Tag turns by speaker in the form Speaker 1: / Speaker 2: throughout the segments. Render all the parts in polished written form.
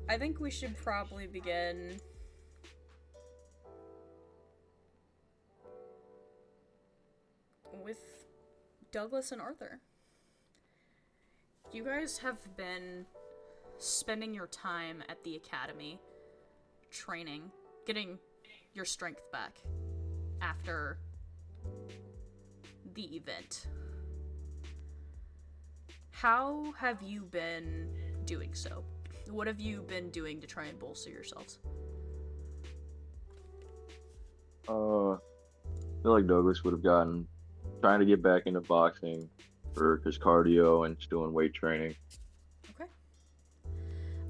Speaker 1: I think we should probably begin with Douglas and Arthur. You guys have been spending your time at the academy, training, getting your strength back after the event. How have you been doing so? What have you been doing to try and bolster yourselves?
Speaker 2: I feel like Douglas would have gotten trying to get back into boxing for his cardio and just doing weight training.
Speaker 1: Okay.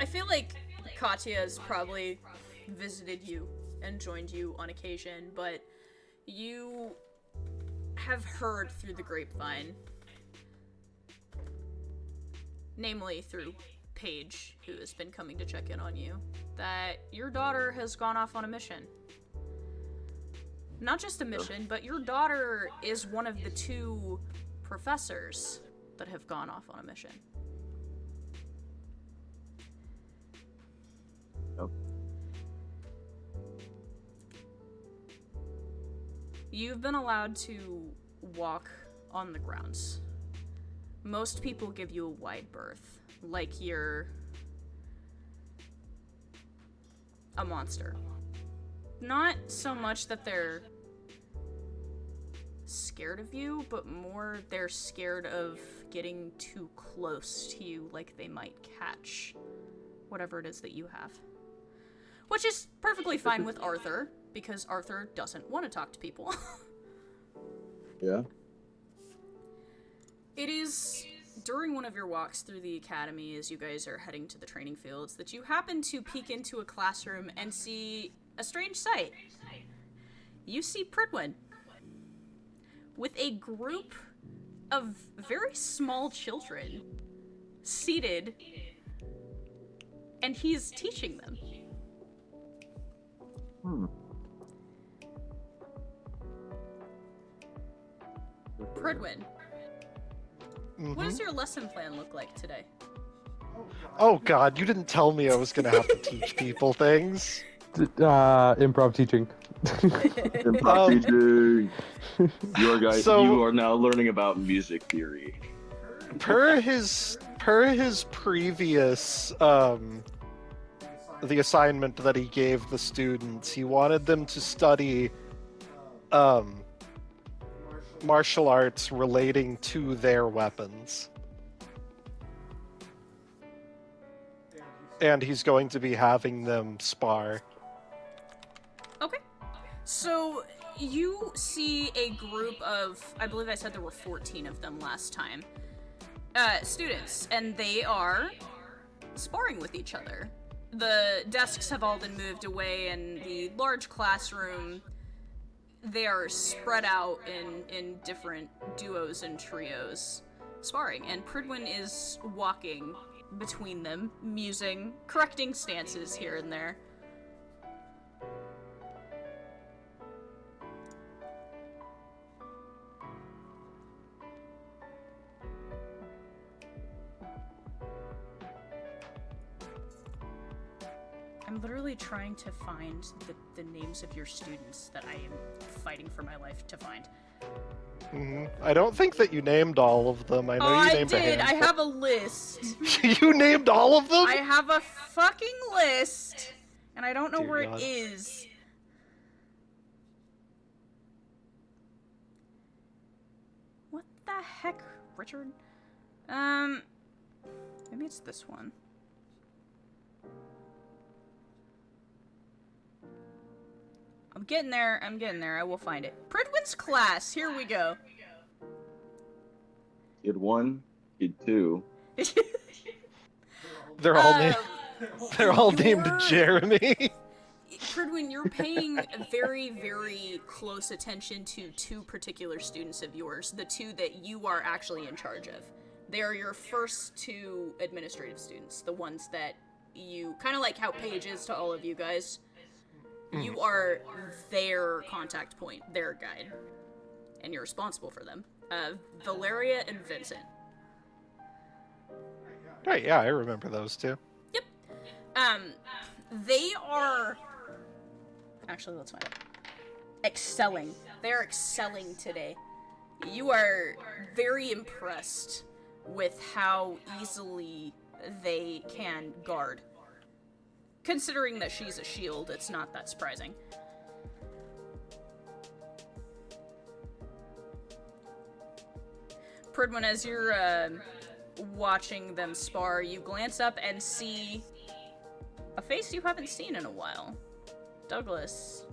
Speaker 1: I feel like Katya has probably visited you and joined you on occasion, but you have heard through the grapevine, namely through Paige, who has been coming to check in on you, that your daughter has gone off on a mission. Not just a mission, but your daughter is one of the two professors that have gone off on a mission.
Speaker 2: Yep.
Speaker 1: You've been allowed to walk on the grounds. Most people give you a wide berth, like you're a monster. Not so much that they're scared of you, but more they're scared of getting too close to you, like they might catch whatever it is that you have. Which is perfectly fine with Arthur, because Arthur doesn't want to talk to people.
Speaker 2: Yeah.
Speaker 1: It is during one of your walks through the academy, as you guys are heading to the training fields, that you happen to peek into a classroom and see a strange sight. You see Pridwin with a group of very small children seated, and he's teaching them. Pridwin, what does your lesson plan look like today?
Speaker 3: Oh god, you didn't tell me I was gonna have to teach people things.
Speaker 4: Improv teaching.
Speaker 2: Improv teaching. You are now learning about music theory.
Speaker 3: Per his previous the assignment that he gave the students, he wanted them to study martial arts relating to their weapons. And he's going to be having them spar.
Speaker 1: Okay. So, you see a group of, I believe I said there were 14 of them last time, students, and they are sparring with each other. The desks have all been moved away, and the large classroom, they are spread out in different duos and trios, sparring, and Pridwin is walking between them, musing, correcting stances here and there. I'm literally trying to find the names of your students that I am fighting for my life to find.
Speaker 3: I don't think that you named all of them. I know you named a handful.
Speaker 1: I have a list.
Speaker 3: You named all of them?
Speaker 1: I have a fucking list, and I don't know
Speaker 3: Dear
Speaker 1: where
Speaker 3: God.
Speaker 1: it is. What the heck, Richard? Maybe it's this one. I'm getting there, I will find it. Pridwin's class, here we go.
Speaker 2: Kid 1, Kid 2.
Speaker 3: They're all named Jeremy.
Speaker 1: Pridwin, you're paying very, very close attention to two particular students of yours, the two that you are actually in charge of. They are your first two administrative students, the ones that you, kind of like how Paige is to all of you guys. You are their contact point, their guide, and you're responsible for them. Valeria and Vincent.
Speaker 3: Right, yeah, I remember those two.
Speaker 1: Yep. Um, they are... Actually, let's find out. Excelling. They are excelling today. You are very impressed with how easily they can guard. Considering that she's a shield, it's not that surprising. Pridwin, as you're watching them spar, you glance up and see a face you haven't seen in a while. Douglas.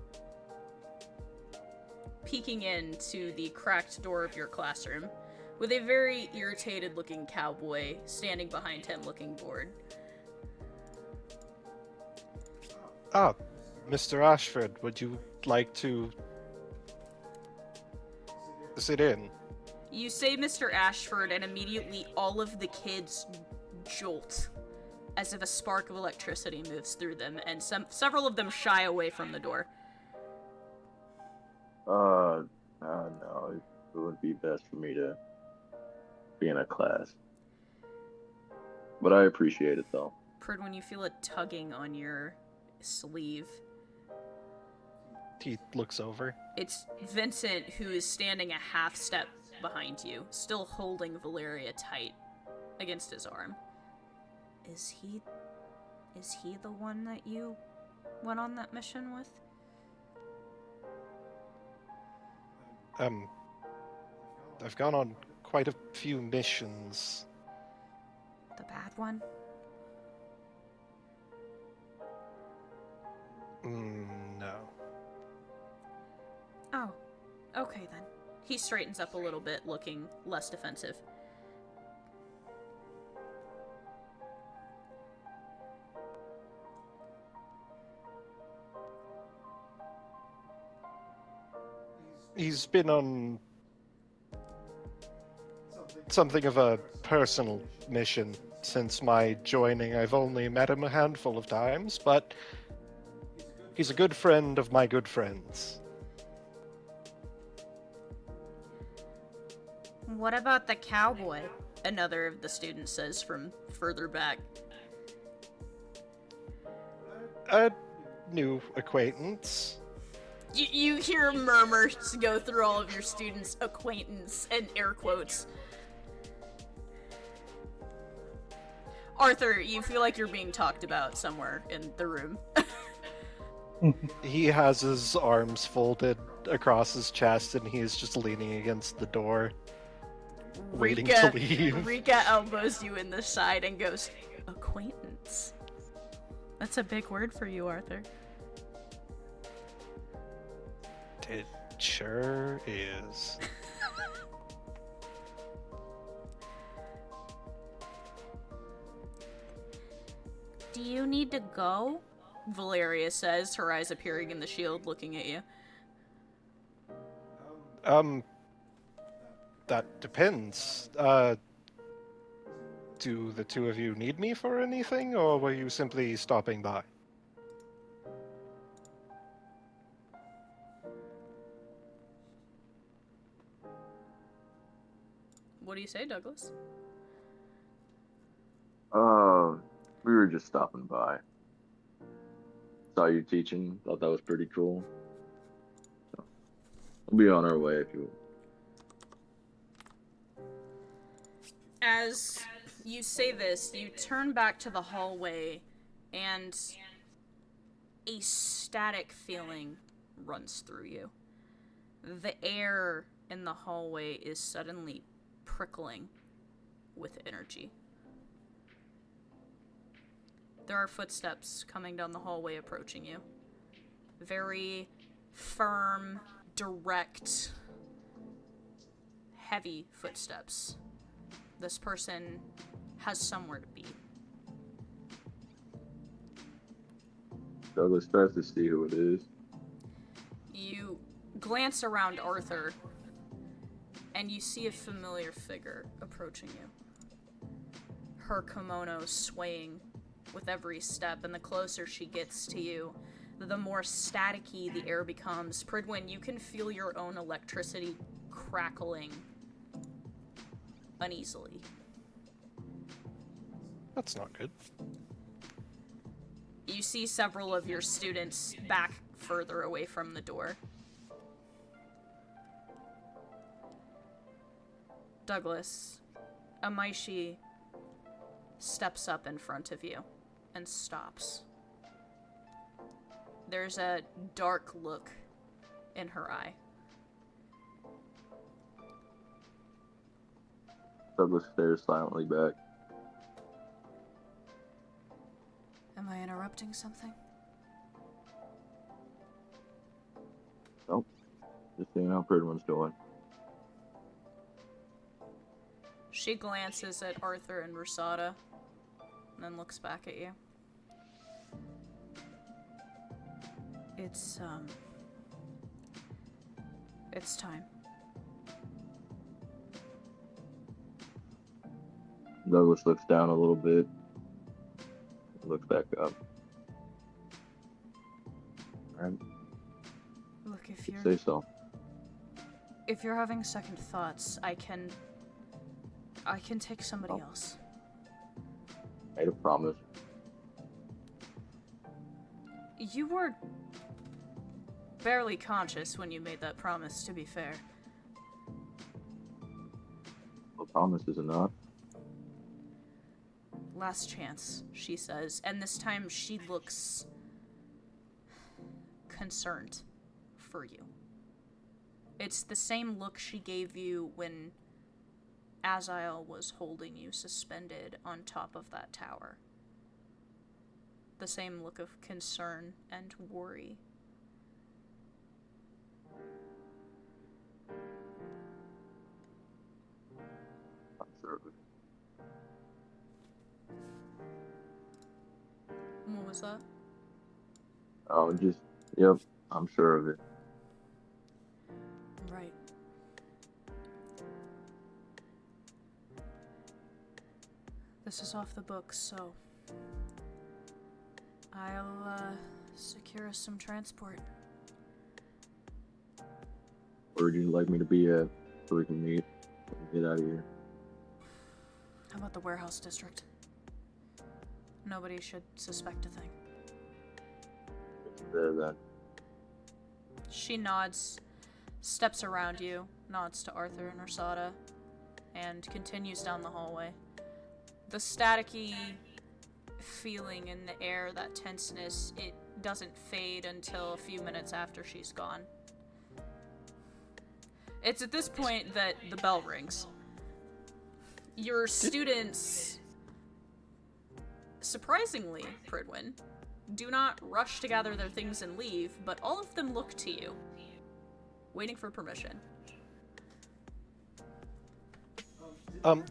Speaker 1: Peeking into the cracked door of your classroom, with a very irritated-looking cowboy standing behind him looking bored.
Speaker 3: Ah, Mr. Ashford, would you like to sit in?
Speaker 1: You say Mr. Ashford, and immediately all of the kids jolt, as if a spark of electricity moves through them, and several of them shy away from the door.
Speaker 2: No, it would be best for me to be in a class. But I appreciate it, though.
Speaker 1: Pridwin, you feel it tugging on your sleeve.
Speaker 3: He looks over.
Speaker 1: It's Vincent, who is standing a half step behind you, still holding Valeria tight against his arm. Is he the one that you went on that mission with?
Speaker 3: I've gone on quite a few missions.
Speaker 1: The bad one?
Speaker 3: No.
Speaker 1: Oh, okay then. He straightens up a little bit, looking less defensive.
Speaker 3: He's been on something of a personal mission since my joining. I've only met him a handful of times, but he's a good friend of my good friends.
Speaker 1: What about the cowboy? Another of the students says from further back.
Speaker 3: A new acquaintance.
Speaker 1: You hear murmurs go through all of your students' acquaintance and air quotes. Arthur, you feel like you're being talked about somewhere in the room.
Speaker 3: He has his arms folded across his chest and he is just leaning against the door, waiting to leave.
Speaker 1: Rika elbows you in the side and goes, acquaintance. That's a big word for you, Arthur.
Speaker 3: It sure is.
Speaker 1: Do you need to go? Valeria says, her eyes appearing in the shield, looking at you.
Speaker 3: That depends. Do the two of you need me for anything, or were you simply stopping by?
Speaker 1: What do you say, Douglas?
Speaker 2: We were just stopping by. Saw you teaching, thought that was pretty cool. So, we'll be on our way if you will.
Speaker 1: As you say this, you turn back to the hallway, and a static feeling runs through you. The air in the hallway is suddenly prickling with energy. There are footsteps coming down the hallway approaching you. Very firm, direct, heavy footsteps. This person has somewhere to be.
Speaker 2: Douglas tries to see who it is.
Speaker 1: You glance around Arthur, and you see a familiar figure approaching you. Her kimono swaying with every step, and the closer she gets to you, the more staticky the air becomes. Pridwin, you can feel your own electricity crackling uneasily.
Speaker 3: That's not good.
Speaker 1: see several of your students back further away from the door. Douglas, Amaishi steps up in front of you and stops. There's a dark look in her eye.
Speaker 2: Douglas stares silently back.
Speaker 1: Am I interrupting something?
Speaker 2: Nope. Just seeing how Pridwin's doing.
Speaker 1: She glances at Arthur and Rosada, and then looks back at you. It's time.
Speaker 2: Douglas looks down a little bit. Looks back up. Alright,
Speaker 1: Look,
Speaker 2: say so.
Speaker 1: if you're having second thoughts, I can take somebody else.
Speaker 2: Made a promise.
Speaker 1: You were barely conscious when you made that promise, to be fair.
Speaker 2: A promise is enough.
Speaker 1: Last chance, she says, and this time she looks concerned for you. It's the same look she gave you when Azael was holding you suspended on top of that tower. The same look of concern and worry.
Speaker 2: I'm sure of it.
Speaker 1: What was that?
Speaker 2: Oh, yep, I'm sure of it.
Speaker 1: Right. This is off the books, so I'll secure us some transport.
Speaker 2: Where would you like me to be at so we can meet and get out of here?
Speaker 1: How about the warehouse district? Nobody should suspect a thing.
Speaker 2: There then.
Speaker 1: She nods, steps around you, nods to Arthur and Ursada, and continues down the hallway. The staticky feeling in the air, that tenseness, it doesn't fade until a few minutes after she's gone. It's at this point that the bell rings. Your students, surprisingly, Pridwin, do not rush to gather their things and leave, but all of them look to you, waiting for permission.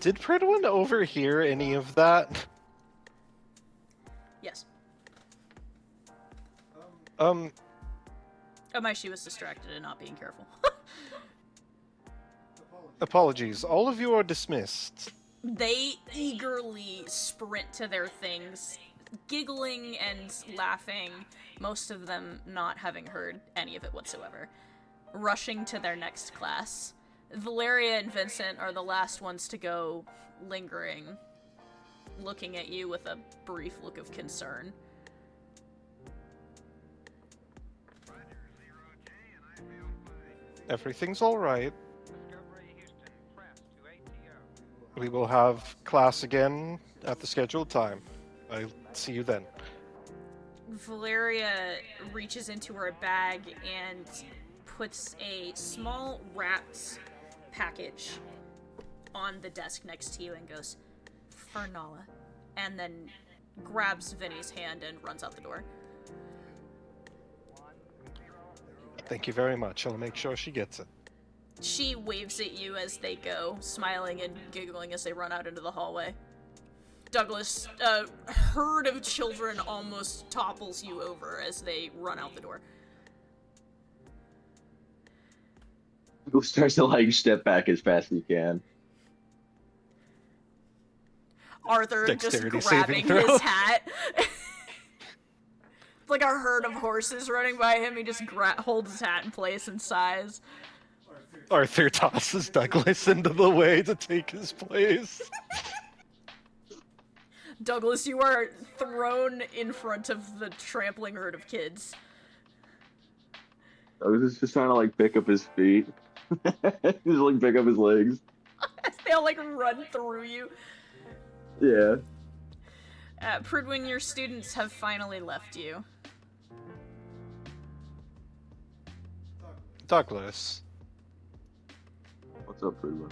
Speaker 3: Did Pridwin overhear any of that?
Speaker 1: Yes.
Speaker 3: Um,
Speaker 1: She was distracted and not being careful.
Speaker 3: Apologies. All of you are dismissed.
Speaker 1: They eagerly sprint to their things, giggling and laughing, most of them not having heard any of it whatsoever, rushing to their next class. Valeria and Vincent are the last ones to go, lingering, looking at you with a brief look of concern.
Speaker 3: Everything's all right. We will have class again at the scheduled time. I'll see you then.
Speaker 1: Valeria reaches into her bag and puts a small wrapped package on the desk next to you and goes, "For Nala," and then grabs Vinny's hand and runs out the door.
Speaker 3: Thank you very much. I'll make sure she gets it.
Speaker 1: She waves at you as they go, smiling and giggling as they run out into the hallway. Douglas, a herd of children almost topples you over as they run out the door.
Speaker 2: Go starts to step back as fast as he can.
Speaker 1: Arthur
Speaker 3: Dexterity
Speaker 1: just grabbing
Speaker 3: saving throw.
Speaker 1: his hat. It's like a herd of horses running by him. He just holds his hat in place and sighs.
Speaker 3: Arthur tosses Douglas into the way to take his place.
Speaker 1: Douglas, you are thrown in front of the trampling herd of kids.
Speaker 2: I was just trying to like pick up his feet. Just like pick up his legs.
Speaker 1: They all like run through you.
Speaker 2: Yeah.
Speaker 1: Pridwin, your students have finally left you.
Speaker 3: Douglas,
Speaker 2: What's up, Friedman?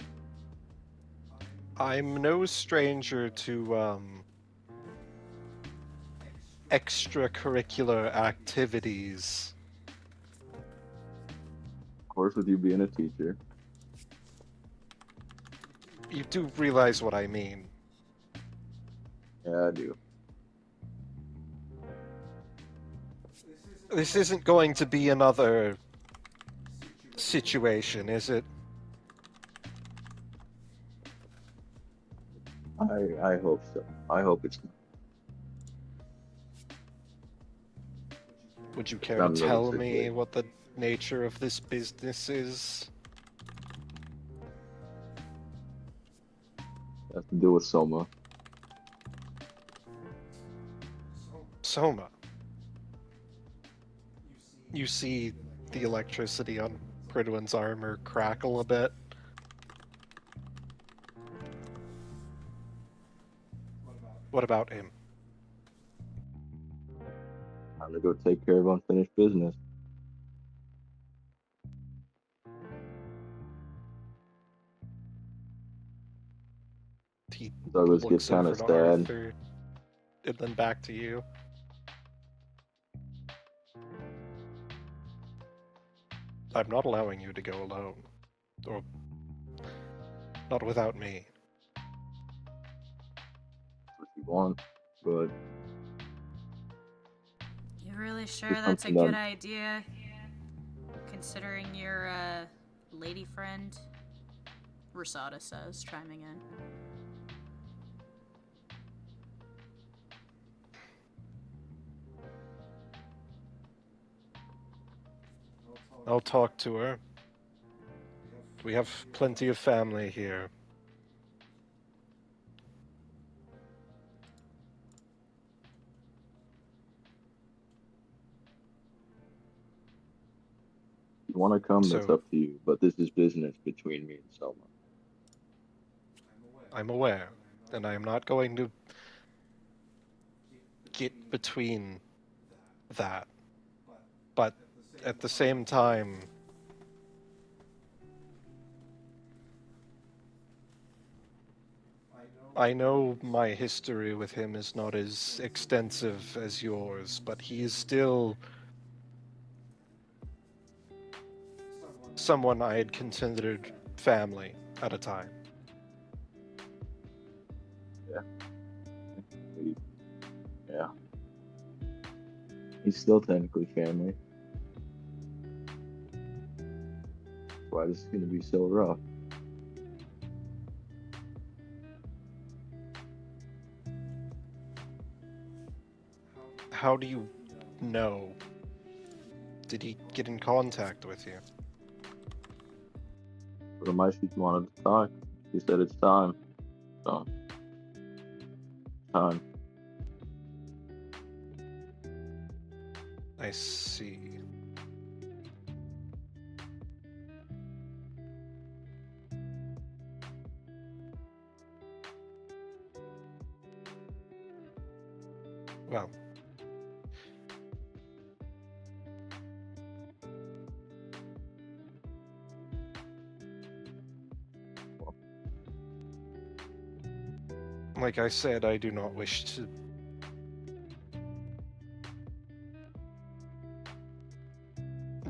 Speaker 3: I'm no stranger to extracurricular activities.
Speaker 2: Of course, with you being a teacher.
Speaker 3: You do realize what I mean.
Speaker 2: Yeah, I do.
Speaker 3: This isn't going to be another situation, is it?
Speaker 2: I hope so. I hope it's not.
Speaker 3: Would you care to
Speaker 2: Not another
Speaker 3: tell me
Speaker 2: situation.
Speaker 3: what the nature of this business is?
Speaker 2: It has to do with Soma.
Speaker 3: Soma. You see the electricity on Pridwin's armor crackle a bit. What about him?
Speaker 2: Time to go take care of unfinished business.
Speaker 3: He
Speaker 2: Douglas
Speaker 3: looks
Speaker 2: gets kind
Speaker 3: over
Speaker 2: of
Speaker 3: to
Speaker 2: sad.
Speaker 3: Arthur and then back to you. I'm not allowing you to go alone. Or not without me.
Speaker 2: What you want, but
Speaker 1: You really sure
Speaker 2: Just
Speaker 1: that's a
Speaker 2: something
Speaker 1: good
Speaker 2: that-
Speaker 1: idea? Considering your, lady friend? Rosada says, chiming in.
Speaker 3: I'll talk to her. We have plenty of family here.
Speaker 2: if you want to come, that's
Speaker 3: So-
Speaker 2: up to you. But this is business between me and Selma.
Speaker 3: I'm aware, and I am not going to get between that. But at the same time, I know my history with him is not as extensive as yours, but he is still someone I had considered family at a time.
Speaker 2: Yeah. He's still technically family. Why this is gonna be so rough?
Speaker 3: How do you know? Did he get in contact with you?
Speaker 2: But my she wanted to talk. She said it's time. So time.
Speaker 3: I see. Well, like I said, I do not wish to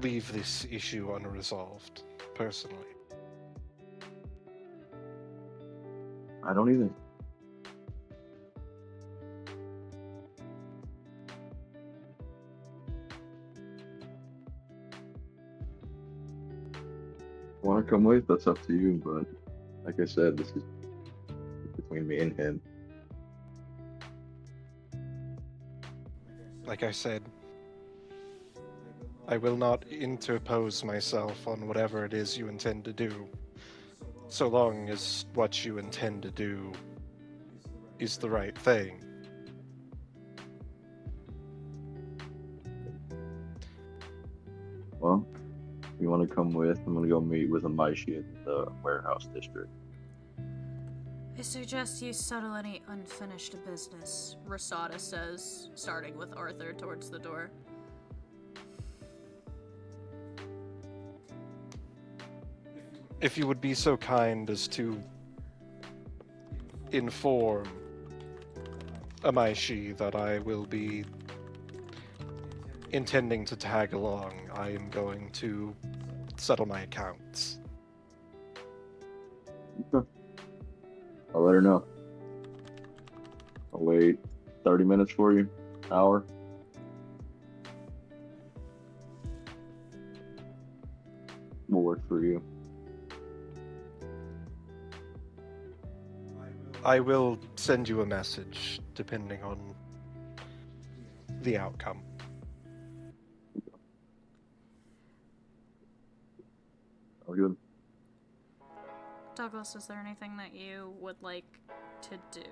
Speaker 3: leave this issue unresolved, personally.
Speaker 2: I don't even. Want to come with? That's up to you. But like I said, this is between me and him.
Speaker 3: Like I said, I will not interpose myself on whatever it is you intend to do, so long as what you intend to do is the right thing.
Speaker 2: Well, if you want to come with, I'm gonna go meet with a Maishi in the warehouse district.
Speaker 1: I suggest you settle any unfinished business, Rasada says, starting with Arthur towards the door.
Speaker 3: If you would be so kind as to inform Amaishi that I will be intending to tag along, I am going to settle my accounts.
Speaker 2: Okay. I'll let her know. I'll wait 30 minutes for you. Hour. Will work for you.
Speaker 3: I will send you a message depending on the outcome.
Speaker 2: All good.
Speaker 1: Douglas, is there anything that you would like to do?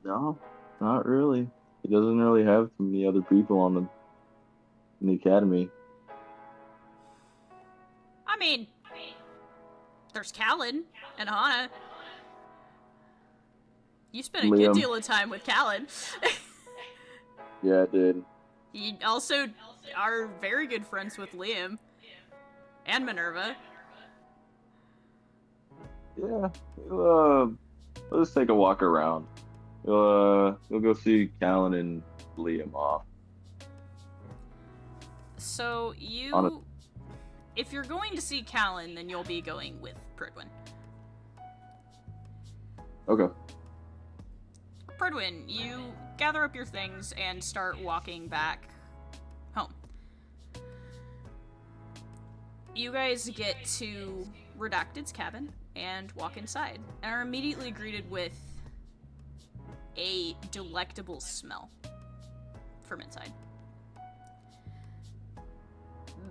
Speaker 2: No, not really. He doesn't really have too many other people on in the academy.
Speaker 1: I mean, there's Callan and Hana. You spent a good
Speaker 2: Liam.
Speaker 1: deal of time with Callan.
Speaker 2: Yeah, I did.
Speaker 1: You also are very good friends with Liam and Minerva.
Speaker 2: Yeah. Let's take a walk around. We'll go see Callan and Liam off.
Speaker 1: So you, if you're going to see Callan, then you'll be going with Pridwin.
Speaker 2: Okay.
Speaker 1: Pridwin, you gather up your things and start walking back home. You guys get to Redacted's cabin and walk inside, and are immediately greeted with a delectable smell from inside.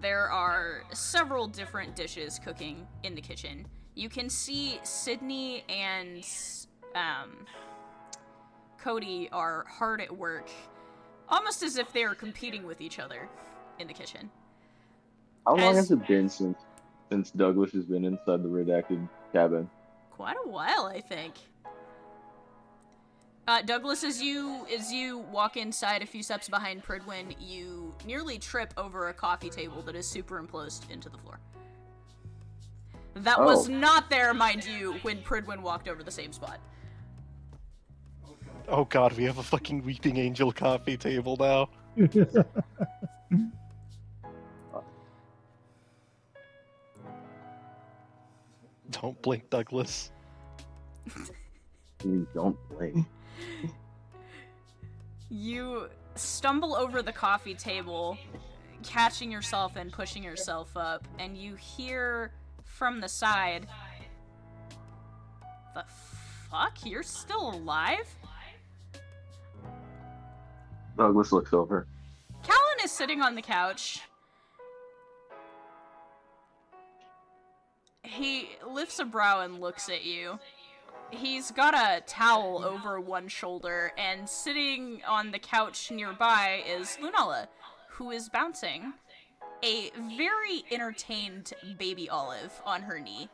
Speaker 1: There are several different dishes cooking in the kitchen. You can see Sydney and Cody are hard at work, almost as if they are competing with each other in the kitchen.
Speaker 2: How long has it been since Douglas has been inside the redacted cabin?
Speaker 1: Quite a while, I think. Douglas, as you walk inside a few steps behind Pridwin, you nearly trip over a coffee table that is superimposed into the floor. That was not there, mind you, when Pridwin walked over the same spot.
Speaker 3: Oh god, we have a fucking Weeping Angel coffee table now. Don't blink, Douglas.
Speaker 2: You don't blink.
Speaker 1: You stumble over the coffee table, catching yourself and pushing yourself up, and you hear from the side, "The fuck? You're still alive?"
Speaker 2: Douglas looks over.
Speaker 1: Callan is sitting on the couch. He lifts a brow and looks at you. He's got a towel over one shoulder, and sitting on the couch nearby is Lunala, who is bouncing a very entertained baby Olive on her knee.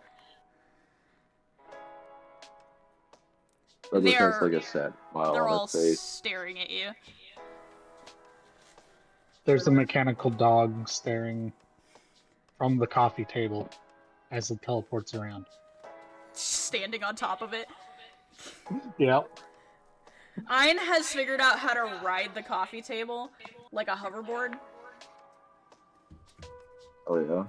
Speaker 2: Douglas has like a sad smile
Speaker 1: They're
Speaker 2: on
Speaker 1: all
Speaker 2: his face.
Speaker 1: staring at you.
Speaker 5: There's a mechanical dog staring from the coffee table as it teleports around.
Speaker 1: Standing on top of it.
Speaker 5: Yep.
Speaker 1: Ein has figured out how to ride the coffee table like a hoverboard.
Speaker 2: Oh yeah.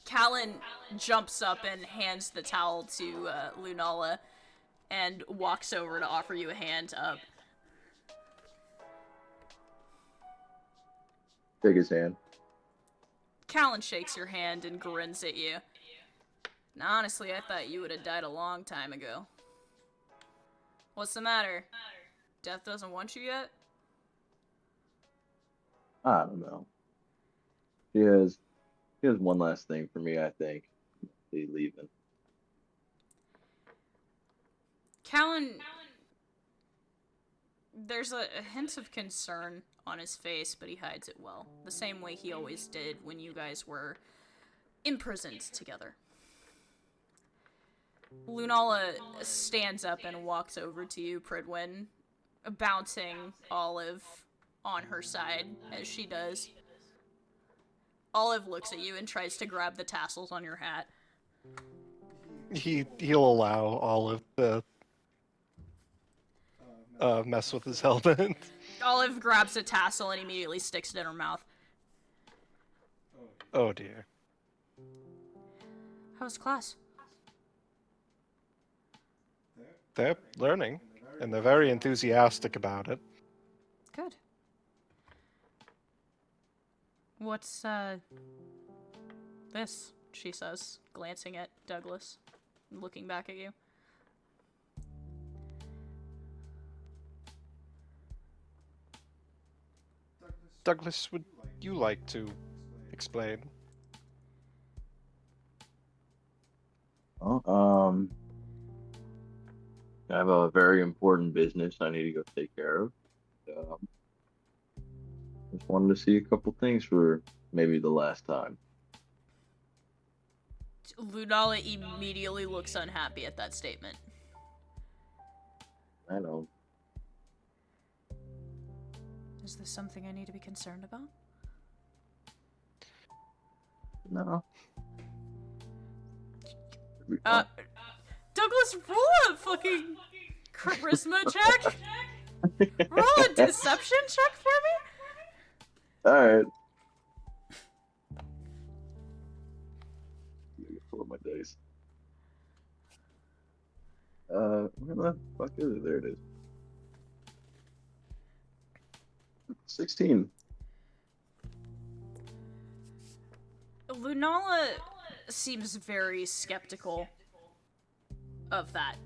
Speaker 1: Callan jumps up and hands the towel to Lunala and walks over to offer you a hand up.
Speaker 2: Take his hand.
Speaker 1: Callan shakes your hand and grins at you. Now, honestly, I thought you would have died a long time ago. What's the matter? Death doesn't want you yet?
Speaker 2: I don't know. He has one last thing for me, I think. He's leaving.
Speaker 1: Callan There's a hint of concern on his face, but he hides it well. The same way he always did when you guys were imprisoned together. Lunala stands up and walks over to you, Pridwin, bouncing Olive on her side as she does. Olive looks at you and tries to grab the tassels on your hat.
Speaker 3: He'll allow Olive to mess with his helmet.
Speaker 1: Olive grabs a tassel and immediately sticks it in her mouth.
Speaker 3: Oh dear.
Speaker 1: How was class?
Speaker 3: They're learning, and they're very enthusiastic about it.
Speaker 1: Good. What's, this? She says, glancing at Douglas, looking back at you.
Speaker 3: Douglas, would you like to explain?
Speaker 2: Well, I have a very important business I need to go take care of. Um, just wanted to see a couple things for maybe the last time.
Speaker 1: Lunala immediately looks unhappy at that statement.
Speaker 2: I know.
Speaker 1: Is this something I need to be concerned about?
Speaker 2: No.
Speaker 1: Douglas, roll a fucking charisma check! Roll a deception check for me?
Speaker 2: Alright. Pull up my dice. Where the fuck is it? There it is. 16.
Speaker 1: Lunala seems very skeptical of that.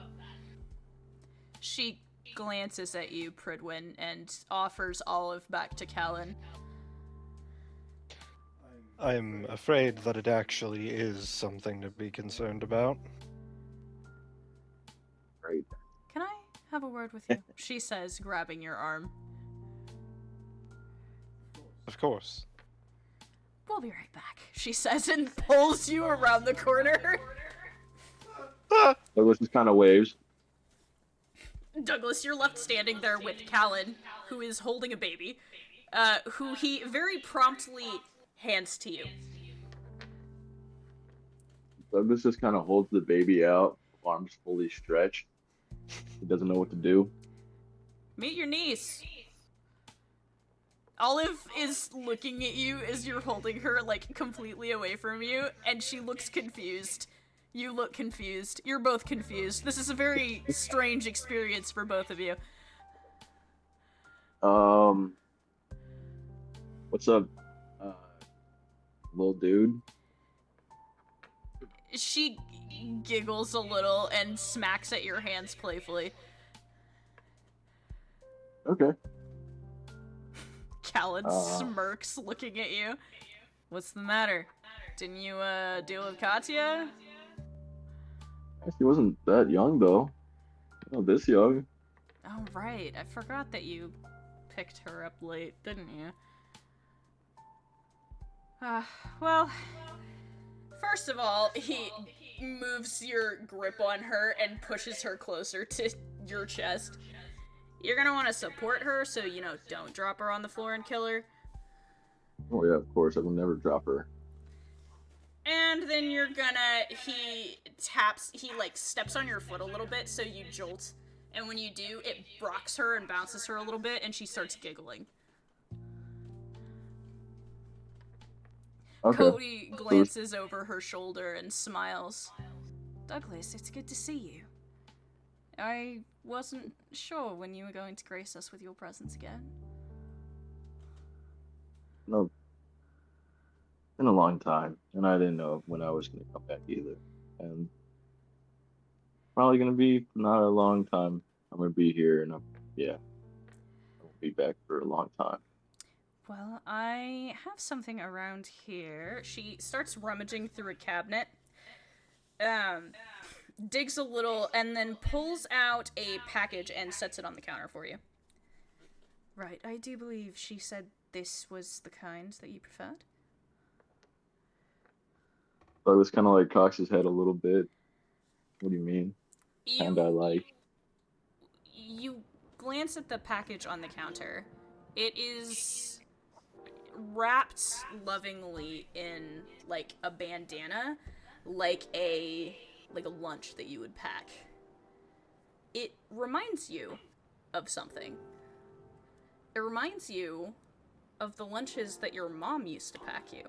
Speaker 1: She glances at you, Pridwin, and offers Olive back to Callan.
Speaker 3: I'm afraid that it actually is something to be concerned about.
Speaker 2: Great.
Speaker 1: Can I have a word with you? She says, grabbing your arm.
Speaker 3: Of course.
Speaker 1: We'll be right back, she says, and pulls you around the corner.
Speaker 2: Douglas just kind of waves.
Speaker 1: Douglas, you're left standing there with Callan, who is holding a baby, who he very promptly hands to you.
Speaker 2: Douglas just kind of holds the baby out, arms fully stretched. He doesn't know what to do.
Speaker 1: Meet your niece. Olive is looking at you as you're holding her, like, completely away from you, and she looks confused. You look confused. You're both confused. This is a very strange experience for both of you.
Speaker 2: What's up, little dude?
Speaker 1: She giggles a little and smacks at your hands playfully.
Speaker 2: Okay.
Speaker 1: Callan smirks, looking at you. What's the matter? Didn't you, deal with Katya?
Speaker 2: She wasn't that young, though. Not this young.
Speaker 1: Oh, right. I forgot that you picked her up late, didn't you? Well, first of all, he moves your grip on her and pushes her closer to your chest. You're gonna want to support her, so, you know, don't drop her on the floor and kill her.
Speaker 2: Oh, yeah, of course. I will never drop her.
Speaker 1: And then you're gonna, he steps on your foot a little bit, so you jolt. And when you do, it rocks her and bounces her a little bit, and she starts giggling.
Speaker 2: Okay.
Speaker 1: Cody glances over her shoulder and smiles. Douglas, it's good to see you. I wasn't sure when you were going to grace us with your presence again.
Speaker 2: No. Been a long time, and I didn't know when I was going to come back either. And probably going to be not a long time. I'm going to be here, and I won't be back for a long time.
Speaker 1: Well, I have something around here. She starts rummaging through a cabinet, digs a little, and then pulls out a package and sets it on the counter for you. Right, I do believe she said this was the kind that you preferred.
Speaker 2: Douglas kind of like cocks his head a little bit. What do you mean? And I
Speaker 1: You
Speaker 2: like.
Speaker 1: you glance at the package on the counter. It is wrapped lovingly in like a bandana, like a lunch that you would pack. It reminds you of something. It reminds you of the lunches that your mom used to pack you.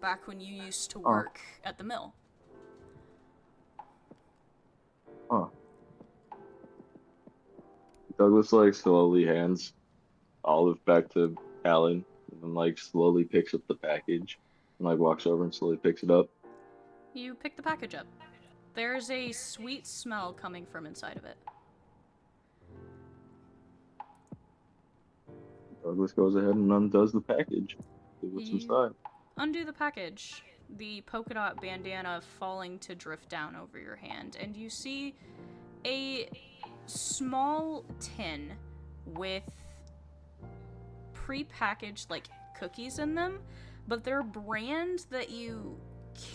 Speaker 1: Back when you used to
Speaker 2: Oh,
Speaker 1: work at the mill.
Speaker 2: oh. Douglas like slowly hands Olive back to Alan and then like slowly picks up the package and like walks over and slowly picks it up.
Speaker 1: You pick the package up. There's a sweet smell coming from inside of it.
Speaker 2: Douglas goes ahead and undoes the package. See what's
Speaker 1: You
Speaker 2: inside.
Speaker 1: undo the package, the polka dot bandana falling to drift down over your hand, and you see a small tin with pre-packaged like cookies in them, but they're brand that you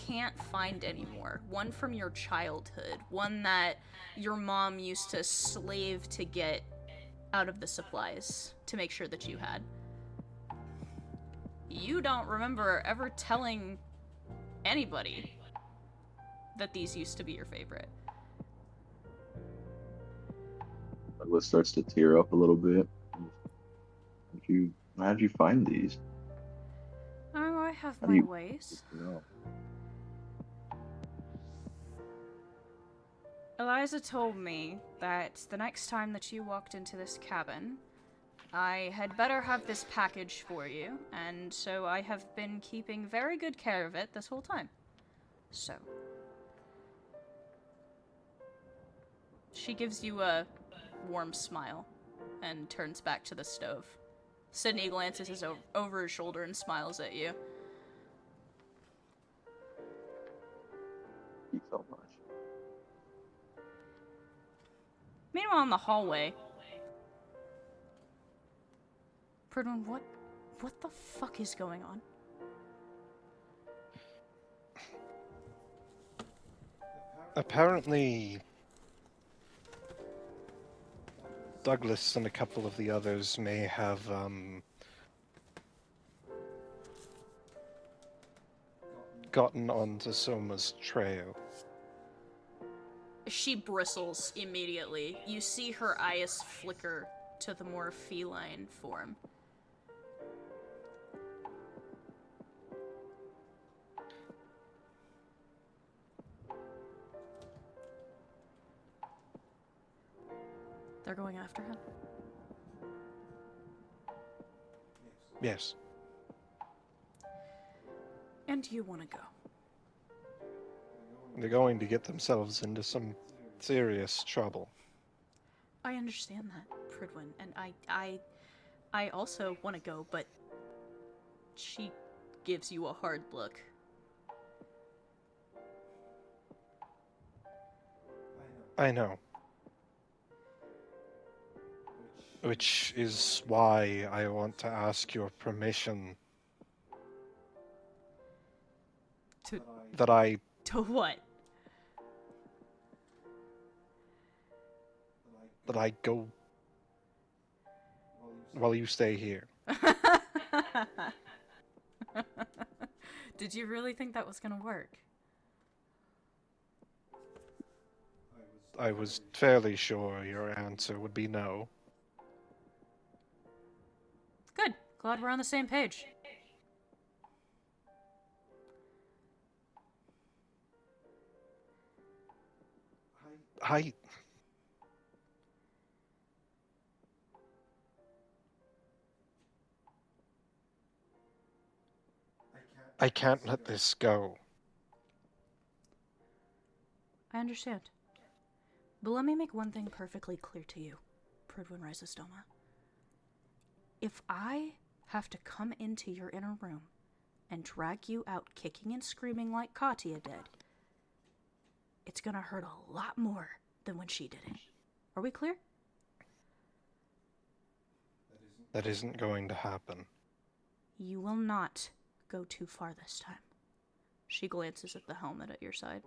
Speaker 1: can't find anymore. One from your childhood, one that your mom used to slave to get out of the supplies to make sure that you had. You don't remember ever telling anybody that these used to be your favorite.
Speaker 2: Douglas starts to tear up a little bit. How'd you find these?
Speaker 1: Oh, I have
Speaker 2: How do
Speaker 1: my
Speaker 2: you
Speaker 1: ways.
Speaker 2: know?
Speaker 1: Eliza told me that the next time that you walked into this cabin, I had better have this package for you, and so I have been keeping very good care of it this whole time. So. She gives you a warm smile and turns back to the stove. Sydney glances over his shoulder and smiles at you.
Speaker 2: Thank you so much.
Speaker 1: Meanwhile, in the hallway, Pridwin, what the fuck is going on?
Speaker 3: Apparently, Douglas and a couple of the others may have gotten onto Soma's trail.
Speaker 1: She bristles immediately. You see her eyes flicker to the more feline form. They're going after him?
Speaker 3: Yes.
Speaker 1: And you want to go?
Speaker 3: They're going to get themselves into some serious trouble.
Speaker 1: I understand that, Pridwin, and I also want to go, but she gives you a hard look.
Speaker 3: I know. Which is why I want to ask your permission
Speaker 1: To
Speaker 3: that I
Speaker 1: what?
Speaker 3: go while you stay here.
Speaker 1: Did you really think that was gonna work?
Speaker 3: I was fairly sure your answer would be no.
Speaker 1: Good. Glad we're on the same page.
Speaker 3: I can't let this go.
Speaker 1: I understand. But let me make one thing perfectly clear to you, Pridwin Rhizostoma. If I have to come into your inner room and drag you out kicking and screaming like Katya did, it's gonna hurt a lot more than when she did it. Are we clear?
Speaker 3: That isn't going to happen.
Speaker 1: You will not go too far this time. She glances at the helmet at your side.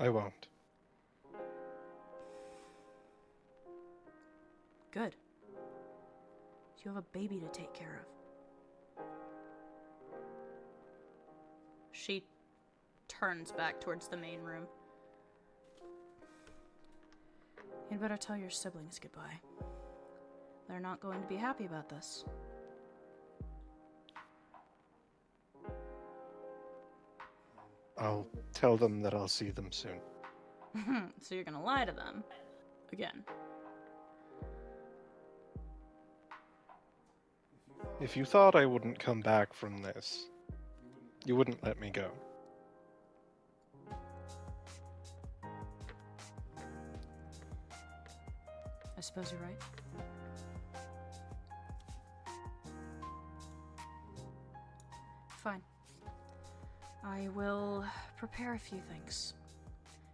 Speaker 3: I won't.
Speaker 1: Good. You have a baby to take care of. She turns back towards the main room. You'd better tell your siblings goodbye. They're not going to be happy about this.
Speaker 3: I'll tell them that I'll see them soon.
Speaker 1: So you're gonna lie to them. Again.
Speaker 3: If you thought I wouldn't come back from this, you wouldn't let me go.
Speaker 1: I suppose you're right. Fine. I will prepare a few things.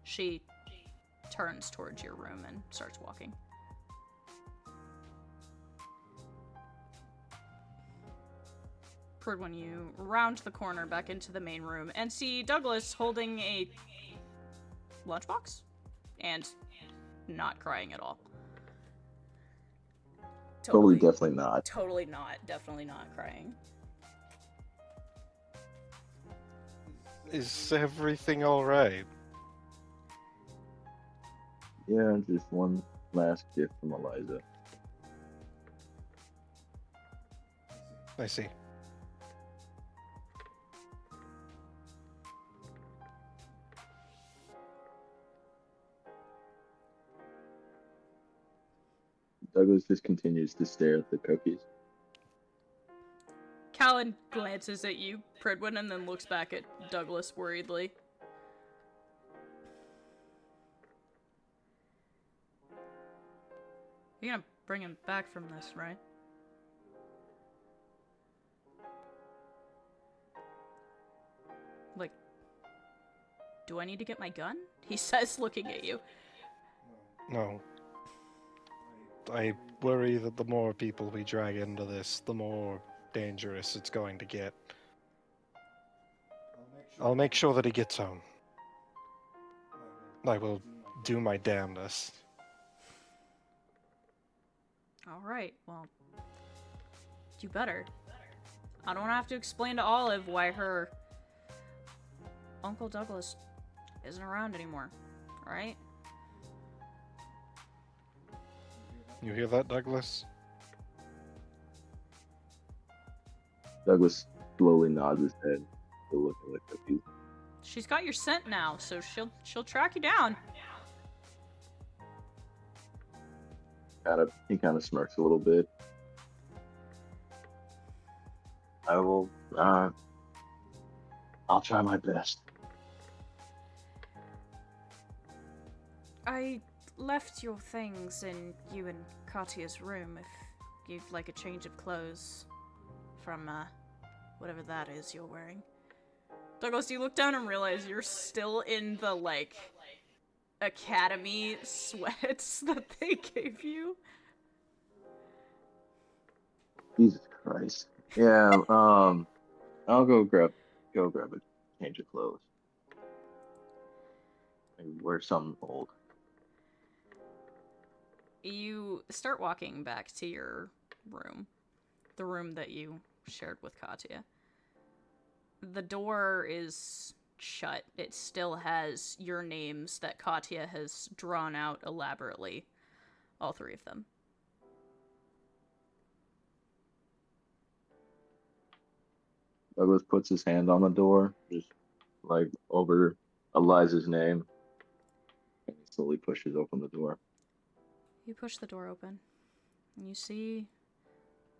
Speaker 1: She turns towards your room and starts walking. When you round the corner back into the main room and see Douglas holding a lunchbox and not crying at all.
Speaker 2: Totally, definitely not.
Speaker 1: Totally not. Definitely not crying.
Speaker 3: Is everything alright?
Speaker 2: Yeah, just one last gift from Eliza.
Speaker 3: I see.
Speaker 2: Douglas just continues to stare at the cookies.
Speaker 1: Callan glances at you, Pridwin, and then looks back at Douglas worriedly. You're gonna bring him back from this, right? Like, do I need to get my gun? He says, looking at you.
Speaker 3: No. I worry that the more people we drag into this, the more dangerous it's going to get. I'll make sure that he gets home. I will do my damnedest.
Speaker 1: Alright, well, you better. I don't have to explain to Olive why her Uncle Douglas isn't around anymore, alright?
Speaker 3: You hear that, Douglas?
Speaker 2: Douglas slowly nods his head to look at the cookies.
Speaker 1: She's got your scent now, so she'll track you down.
Speaker 2: He kind of smirks a little bit. I will. I'll try my best.
Speaker 1: I left your things in you and Katya's room if you'd like a change of clothes from whatever that is you're wearing. Douglas, you look down and realize you're still in the academy sweats that they gave you.
Speaker 2: Jesus Christ. Yeah. I'll go grab a change of clothes. Maybe wear something old.
Speaker 1: You start walking back to your room, the room that you shared with Katya. The door is shut. It still has your names that Katya has drawn out elaborately. All three of them.
Speaker 2: Douglas puts his hand on the door, just over Eliza's name, and he slowly pushes open the door.
Speaker 1: You push the door open, and you see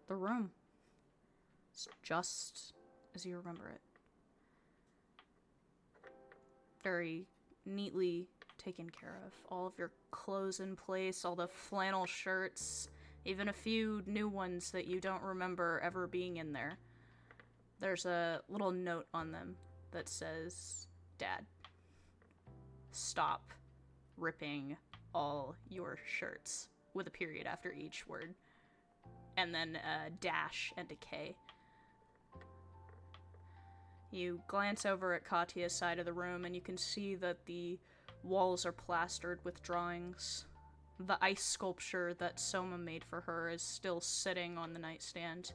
Speaker 1: the room. It's just as you remember it. Very neatly taken care of. All of your clothes in place, all the flannel shirts, even a few new ones that you don't remember ever being in there. There's a little note on them that says, "Dad, stop ripping all your shirts with a period after each word. And then a dash and a K. You glance over at Katya's side of the room and you can see that the walls are plastered with drawings. The ice sculpture that Soma made for her is still sitting on the nightstand,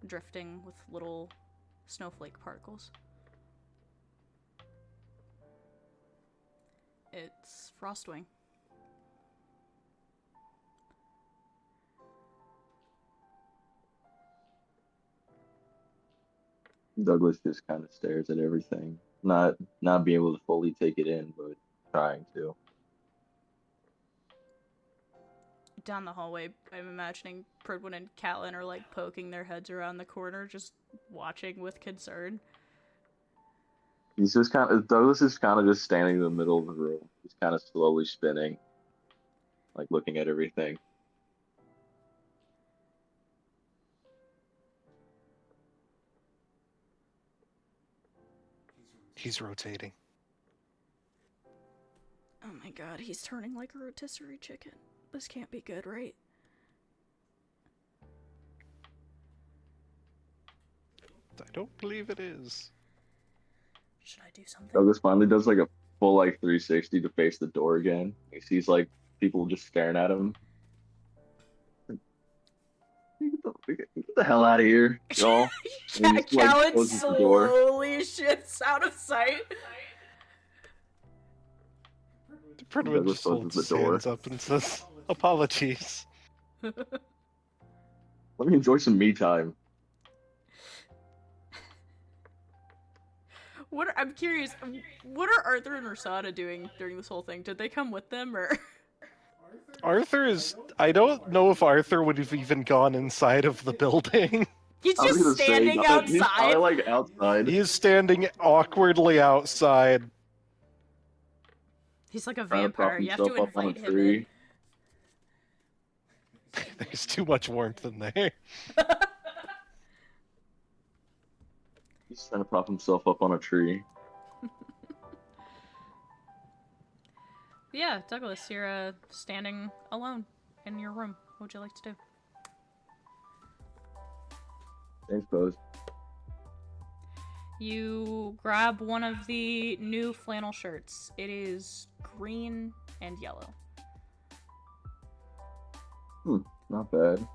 Speaker 1: drifting with little snowflake particles. It's Frostwing.
Speaker 2: Douglas just kind of stares at everything, not being able to fully take it in, but trying to.
Speaker 1: Down the hallway, I'm imagining Pridwin and Catelyn are like poking their heads around the corner, just watching with concern.
Speaker 2: Douglas is kind of just standing in the middle of the room. He's kind of slowly spinning, like looking at everything.
Speaker 3: He's rotating.
Speaker 1: Oh my god, he's turning like a rotisserie chicken. This can't be good, right?
Speaker 3: I don't believe it is.
Speaker 1: Should I do something?
Speaker 2: Douglas finally does like a full like 360 to face the door again. He sees like people just staring at him. Get the hell out of here, y'all. And he just, like,
Speaker 1: Catelyn
Speaker 2: closes the door.
Speaker 1: slowly shifts out of sight.
Speaker 3: Pridwin
Speaker 2: Douglas
Speaker 3: just
Speaker 2: closes
Speaker 3: holds
Speaker 2: the
Speaker 3: his
Speaker 2: door.
Speaker 3: hands up and says, "Apologies."
Speaker 2: Let me enjoy some me time.
Speaker 1: I'm curious, what are Arthur and Rasada doing during this whole thing? Did they come with them, or...?
Speaker 3: Arthur is... I don't know if Arthur would have even gone inside of the building.
Speaker 1: He's
Speaker 2: I was
Speaker 1: just
Speaker 2: gonna say,
Speaker 1: standing
Speaker 2: he's
Speaker 1: outside.
Speaker 2: probably like outside.
Speaker 3: He is standing awkwardly outside.
Speaker 1: He's like a
Speaker 2: Trying to prop
Speaker 1: vampire. You have to
Speaker 2: himself up on a
Speaker 1: invite him
Speaker 2: tree.
Speaker 1: in.
Speaker 3: There's too much warmth in there.
Speaker 2: He's trying to prop himself up on a tree.
Speaker 1: Yeah, Douglas, you're standing alone in your room. What would you like to do?
Speaker 2: Thanks, Pose.
Speaker 1: You grab one of the new flannel shirts. It is green and yellow.
Speaker 2: Not bad.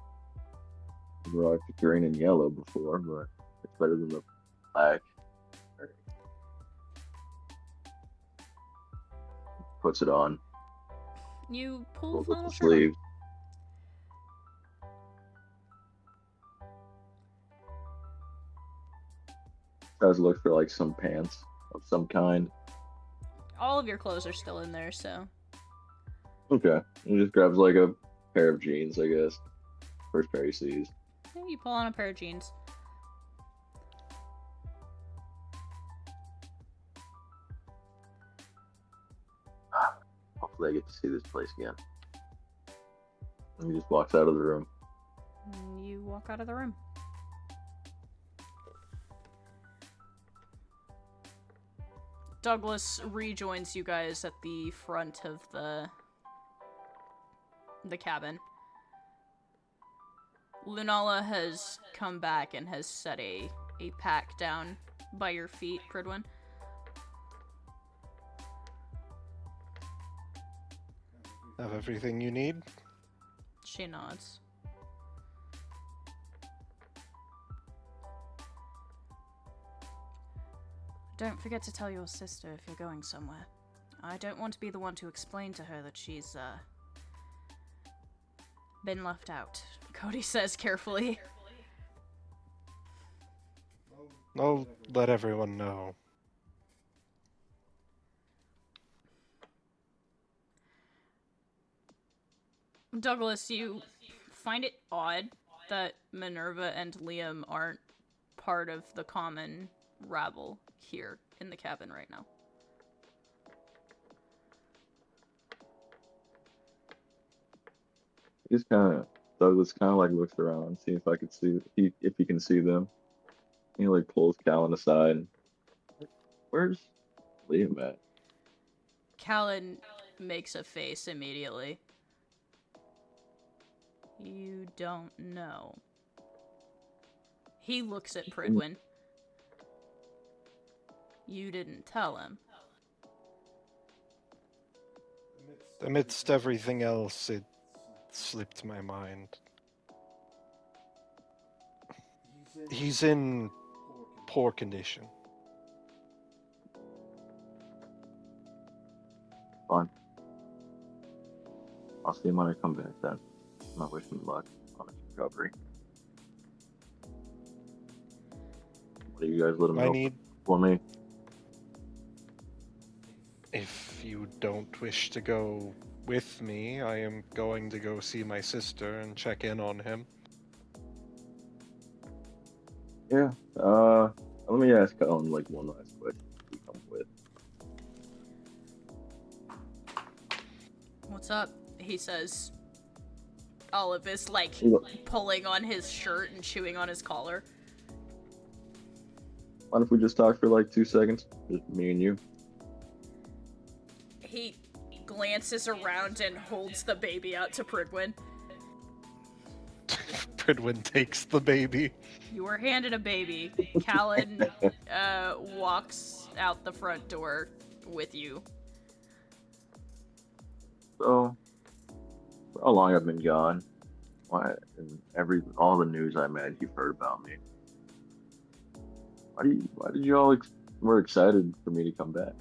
Speaker 2: I've rocked green and yellow before, but it's better than the black. Puts it on.
Speaker 1: You pull the
Speaker 2: Rolls up
Speaker 1: flannel
Speaker 2: the
Speaker 1: shirt on.
Speaker 2: sleeves. Tries to look for like some pants of some kind.
Speaker 1: All of your clothes are still in there, so...
Speaker 2: Okay. He just grabs like a pair of jeans, I guess. First pair he sees.
Speaker 1: Yeah, you pull on a pair of jeans.
Speaker 2: Hopefully I get to see this place again. And he just walks out of the room.
Speaker 1: And you walk out of the room. Douglas rejoins you guys at the front of the cabin. Lunala has come back and has set a pack down by your feet, Pridwin.
Speaker 3: Have everything you need?
Speaker 1: She nods. Don't forget to tell your sister if you're going somewhere. I don't want to be the one to explain to her that she's, been left out, Cody says carefully.
Speaker 3: I'll let everyone know.
Speaker 1: Douglas, you find it odd that Minerva and Liam aren't part of the common rabble here in the cabin right now.
Speaker 2: He's Douglas kind of like looks around, see if I could see if he can see them. He like pulls Callan aside. Where's Liam at?
Speaker 1: Callan, makes a face immediately. You don't know. He looks at Pridwin. You didn't tell him.
Speaker 3: Amidst everything else, it slipped my mind. He's in poor condition.
Speaker 2: Fine. I'll see him when I come back then. I wish him luck on his recovery. What do you guys let him know for me?
Speaker 3: If you don't wish to go with me, I am going to go see my sister and check in on him.
Speaker 2: Yeah. Let me ask Colin like one last question. You come with.
Speaker 1: What's up? He says. All of this, like, pulling on his shirt and chewing on his collar.
Speaker 2: Mind if we just talk for like 2 seconds? Just me and you.
Speaker 1: He glances around and holds the baby out to Pridwin.
Speaker 3: Pridwin takes the baby.
Speaker 1: You were handed a baby. Callan walks out the front door with you.
Speaker 2: So, for how long I've been gone? Why? And all the news I met, you've heard about me. Why did you all were excited for me to come back?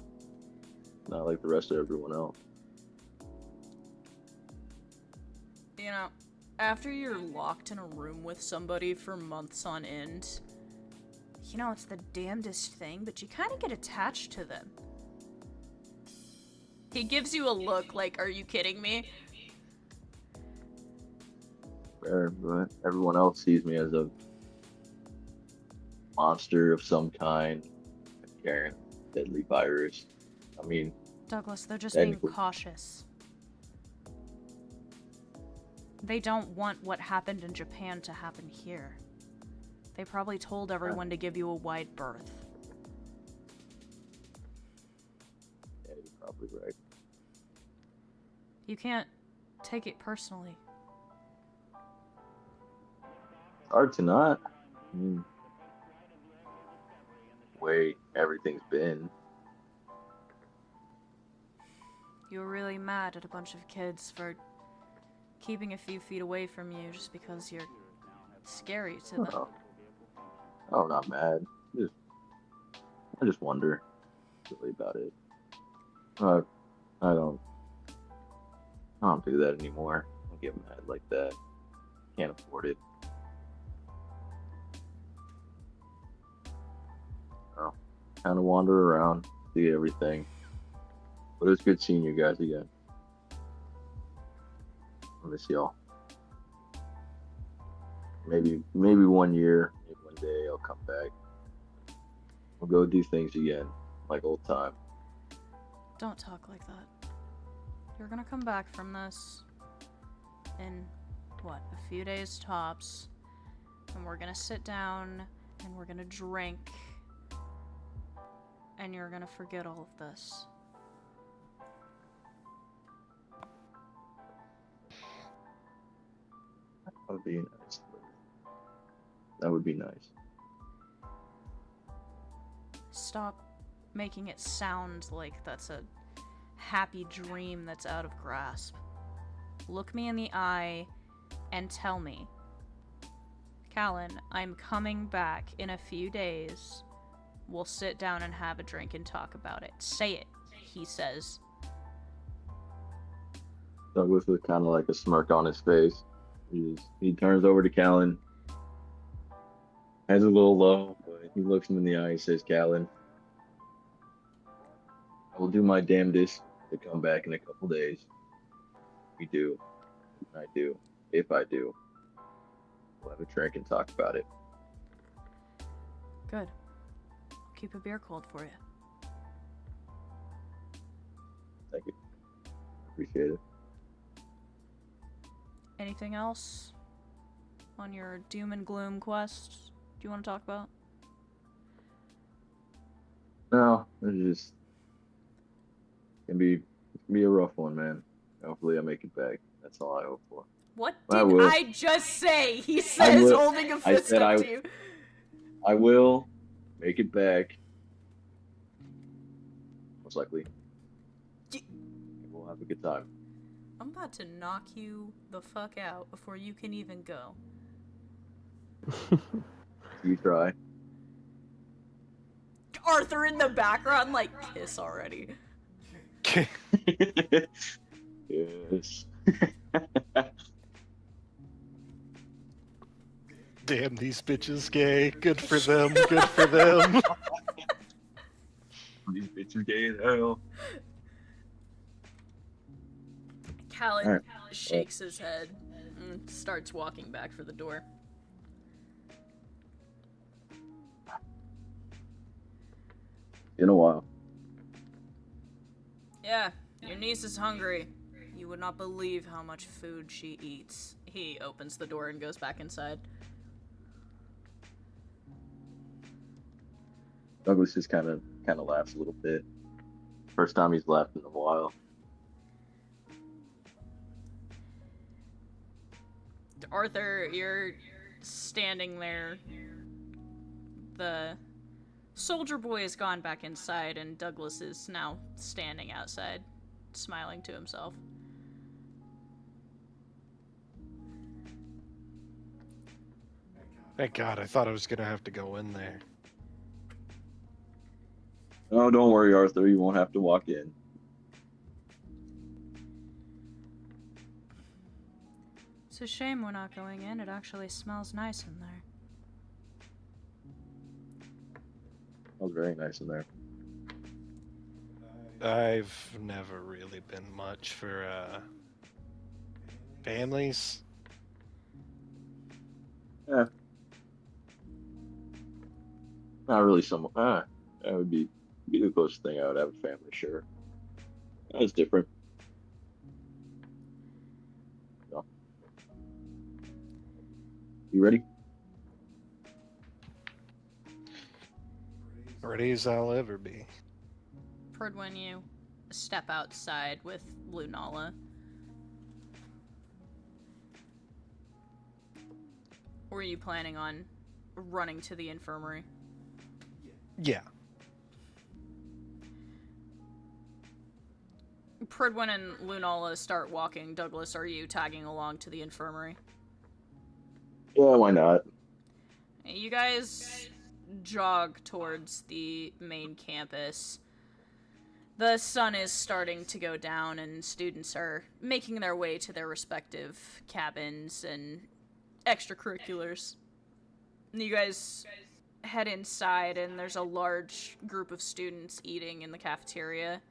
Speaker 2: Not like the rest of everyone else.
Speaker 1: You know, after you're locked in a room with somebody for months on end, you know, it's the damnedest thing, but you kind of get attached to them. He gives you a look like, are you kidding me?
Speaker 2: Fair, but everyone else sees me as a monster of some kind, carrying a deadly virus. I mean,
Speaker 1: Douglas, they're just being cautious. They don't want what happened in Japan to happen here. They probably told everyone to give you a wide berth.
Speaker 2: Yeah, you're probably right.
Speaker 1: You can't take it personally.
Speaker 2: Hard to not. I mean, the way everything's been.
Speaker 1: You were really mad at a bunch of kids for keeping a few feet away from you just because you're scary to them.
Speaker 2: Oh, not mad. I just wonder really about it. I don't do that anymore. I don't get mad like that. Can't afford it. Oh, kind of wander around, see everything. But it's good seeing you guys again. I miss y'all. Maybe 1 year, maybe one day I'll come back. We'll go do things again, like old time.
Speaker 1: Don't talk like that. You're gonna come back from this in, what, a few days tops. And we're gonna sit down and we're gonna drink. And you're gonna forget all of this.
Speaker 2: That would be nice. That would be nice.
Speaker 1: Stop making it sound like that's a happy dream that's out of grasp. Look me in the eye and tell me, Callan, I'm coming back in a few days. We'll sit down and have a drink and talk about it. Say it, he says.
Speaker 2: Douglas with kind of like a smirk on his face. He turns over to Callan, has a little low, but he looks him in the eye and says, Callan, I will do my damnedest to come back in a couple days. We do. I do. If I do. We'll have a drink and talk about it.
Speaker 1: Good. I'll keep a beer cold for you.
Speaker 2: Thank you. Appreciate it.
Speaker 1: Anything else on your doom and gloom quest do you want to talk about?
Speaker 2: No, it's be a rough one, man. Hopefully, I make it back. That's all I hope for.
Speaker 1: What
Speaker 2: I
Speaker 1: did
Speaker 2: will.
Speaker 1: I just say? He
Speaker 2: I
Speaker 1: says,
Speaker 2: will.
Speaker 1: holding a
Speaker 2: I
Speaker 1: fist
Speaker 2: said
Speaker 1: up
Speaker 2: I.
Speaker 1: to you.
Speaker 2: I will make it back. Most likely.
Speaker 1: Y-
Speaker 2: We'll have a good time.
Speaker 1: I'm about to knock you the fuck out before you can even go.
Speaker 2: You try.
Speaker 1: Arthur in the background, like, kiss already.
Speaker 2: Yes.
Speaker 3: Damn these bitches gay. Good for them. Good for them.
Speaker 2: These bitches gay as hell.
Speaker 1: Callan
Speaker 2: Alright.
Speaker 1: shakes his head and starts walking back for the door.
Speaker 2: In a while.
Speaker 1: Yeah, your niece is hungry. You would not believe how much food she eats. He opens the door and goes back inside.
Speaker 2: Douglas just kind of laughs a little bit. First time he's laughed in a while.
Speaker 1: Arthur, you're standing there. The soldier boy has gone back inside, and Douglas is now standing outside, smiling to himself.
Speaker 3: Thank God, I thought I was gonna have to go in there.
Speaker 2: Oh, don't worry, Arthur. You won't have to walk in.
Speaker 1: It's a shame we're not going in. It actually smells nice in there.
Speaker 2: Smells very nice in there.
Speaker 3: I've never really been much for families.
Speaker 2: Yeah. Not really that would be the closest thing I would have a family, sure. That's different. So. You ready?
Speaker 3: Ready as I'll ever be.
Speaker 1: When you step outside with Lunala. Or are you planning on running to the infirmary?
Speaker 3: Yeah.
Speaker 1: Pridwin and Lunala start walking. Douglas, are you tagging along to the infirmary?
Speaker 2: Yeah, why not?
Speaker 1: You guys jog towards the main campus. The sun is starting to go down, and students are making their way to their respective cabins and extracurriculars. You guys head inside, and there's a large group of students eating in the cafeteria.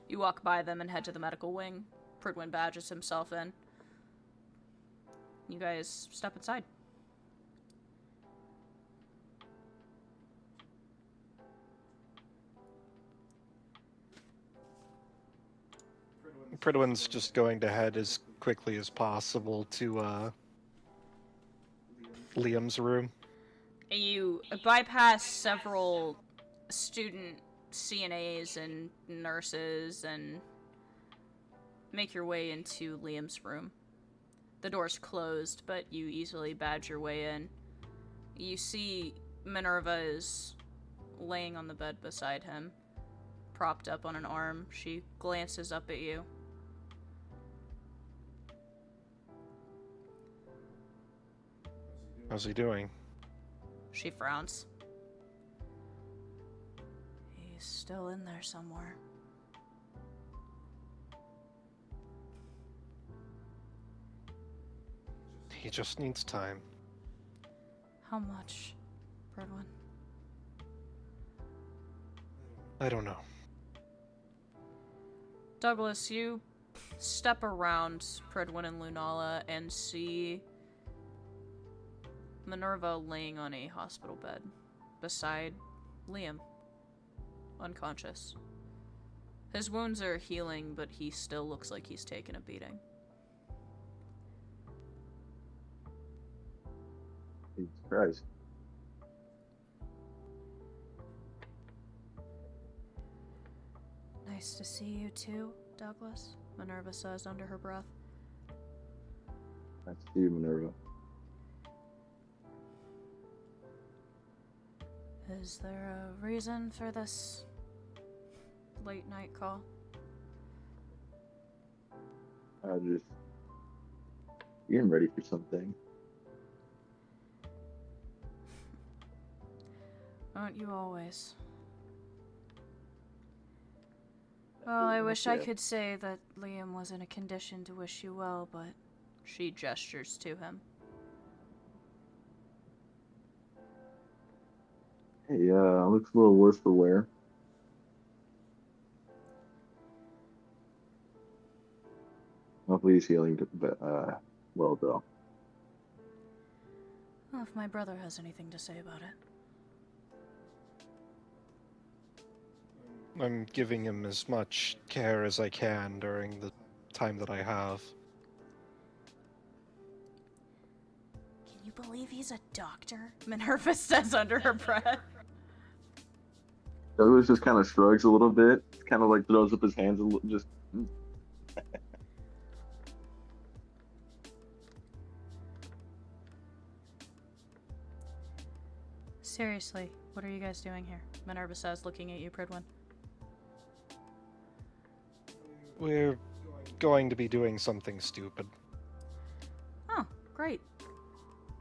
Speaker 1: You walk by them and head to the medical wing. Pridwin badges himself in. You guys step inside.
Speaker 3: Pridwin's just going to head as quickly as possible to Liam's room.
Speaker 1: You bypass several student CNAs and nurses and make your way into Liam's room. The door's closed, but you easily badge your way in. You see Minerva is laying on the bed beside him, propped up on an arm. She glances up at you.
Speaker 3: How's he doing?
Speaker 1: She frowns. He's still in there somewhere.
Speaker 3: He just needs time.
Speaker 1: How much, Bradwin?
Speaker 3: I don't know.
Speaker 1: Douglas, you step around Pridwin and Lunala and see Minerva laying on a hospital bed beside Liam, unconscious. His wounds are healing, but he still looks like he's taken a beating.
Speaker 2: Jesus Christ.
Speaker 1: Nice to see you too, Douglas? Minerva says under her breath.
Speaker 2: I see you, Minerva.
Speaker 1: Is there a reason for this late night call?
Speaker 2: I just getting ready for something.
Speaker 1: Aren't you always? Well, I wish I could say that Liam was in a condition to wish you well, but she gestures to him.
Speaker 2: Hey, looks a little worse for wear. Hopefully he's healing well, though.
Speaker 1: Well, if my brother has anything to say about it.
Speaker 3: I'm giving him as much care as I can during the time that I have.
Speaker 1: Can you believe he's a doctor? Minerva says under her breath.
Speaker 2: Douglas just kind of shrugs a little bit, kind of like throws up his hands a little, just.
Speaker 1: Seriously, what are you guys doing here? Minerva says, looking at you, Pridwin.
Speaker 3: We're going to be doing something stupid.
Speaker 1: Oh, great.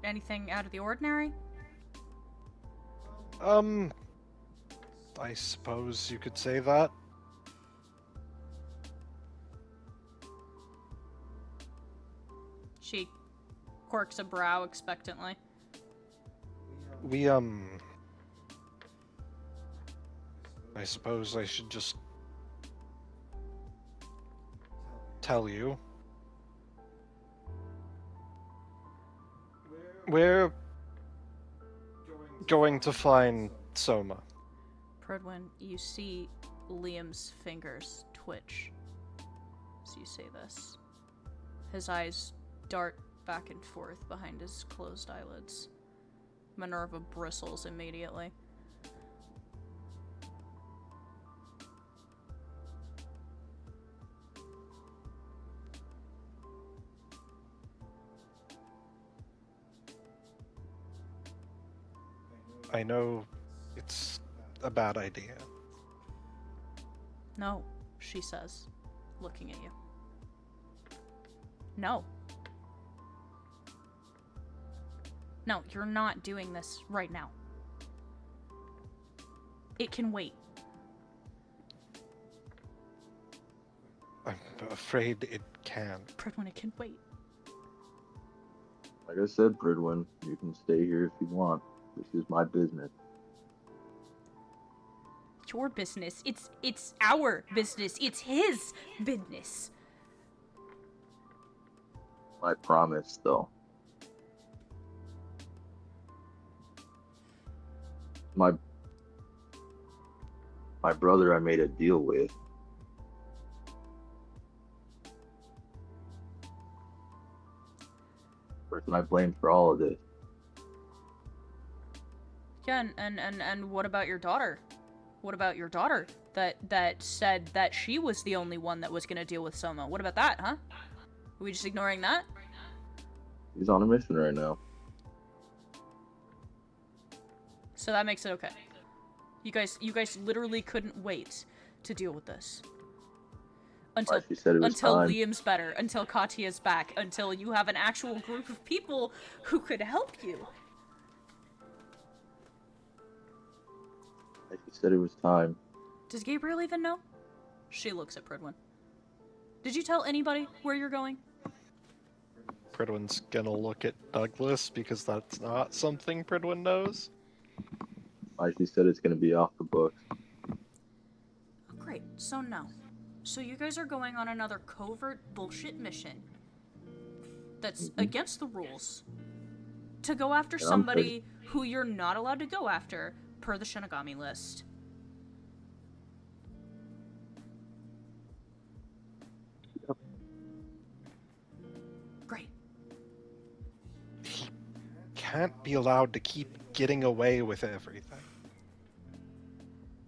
Speaker 1: Anything out of the ordinary?
Speaker 3: I suppose you could say that.
Speaker 1: She quirks a brow expectantly.
Speaker 3: I suppose I should just tell you. We're going to find Soma.
Speaker 1: Pridwin, you see Liam's fingers twitch as you say this. His eyes dart back and forth behind his closed eyelids. Minerva bristles immediately.
Speaker 3: I know it's a bad idea.
Speaker 1: No, she says, looking at you. No. No, you're not doing this right now. It can wait.
Speaker 3: I'm afraid it can.
Speaker 1: Pridwin, it can wait.
Speaker 2: Like I said, Pridwin, you can stay here if you want. This is my business.
Speaker 1: Your business. It's our business. It's his business.
Speaker 2: I promise, though. My brother I made a deal with. Person I blame for all of this.
Speaker 1: Yeah, and what about your daughter? What about your daughter that said that she was the only one that was gonna deal with Soma? What about that, huh? Are we just ignoring that?
Speaker 2: He's on a mission right now.
Speaker 1: So that makes it okay. You guys literally couldn't wait to deal with this. Until
Speaker 2: She said it was time.
Speaker 1: Liam's better, until Katya's back, until you have an actual group of people who could help you.
Speaker 2: She said it was time.
Speaker 1: Does Gabriel even know? She looks at Pridwin. Did you tell anybody where you're going?
Speaker 3: Pridwin's gonna look at Douglas because that's not something Pridwin knows.
Speaker 2: She said it's going to be off the books.
Speaker 1: Oh, great. So no. So you guys are going on another covert bullshit mission that's against the rules to go after somebody who you're not allowed to go after per the Shinigami list.
Speaker 2: Yep.
Speaker 1: Great.
Speaker 3: He can't be allowed to keep getting away with everything.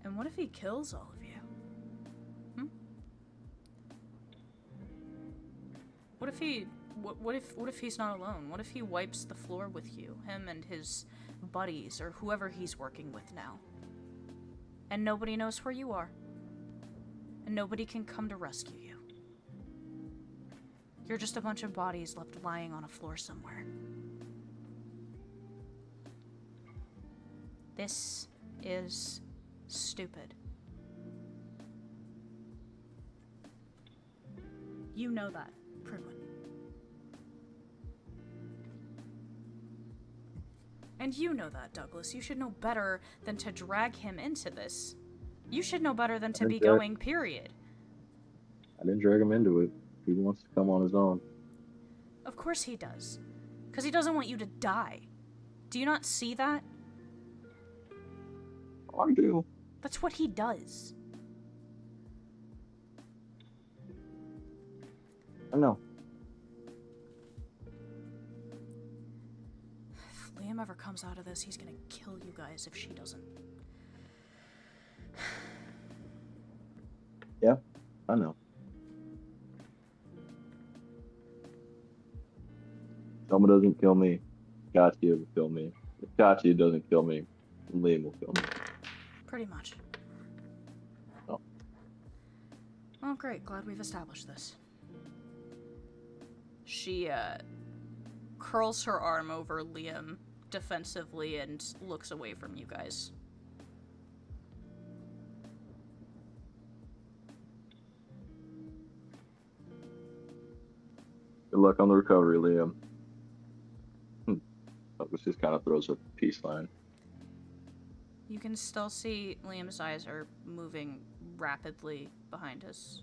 Speaker 1: And what if he kills all of you? if he's not alone? What if he wipes the floor with you, him and his buddies, or whoever he's working with now? And nobody knows where you are. And nobody can come to rescue you. You're just a bunch of bodies left lying on a floor somewhere. This is stupid. You know that, Prudwin. And you know that, Douglas. You should know better than to drag him into this. You should know better than to be going, period.
Speaker 2: I didn't drag him into it. He wants to come on his own.
Speaker 1: Of course he does. Because he doesn't want you to die. Do you not see that?
Speaker 2: I do.
Speaker 1: That's what he does.
Speaker 2: I know.
Speaker 1: If Liam ever comes out of this, he's gonna kill you guys if she doesn't.
Speaker 2: Yeah, I know. If Selma doesn't kill me, Kachi will kill me. If Kachi doesn't kill me, Liam will kill me.
Speaker 1: Pretty much.
Speaker 2: Oh.
Speaker 1: Well, great. Glad we've established this. She, curls her arm over Liam defensively and looks away from you guys.
Speaker 2: Good luck on the recovery, Liam. Douglas just kind of throws a peace line.
Speaker 1: You can still see Liam's eyes are moving rapidly behind his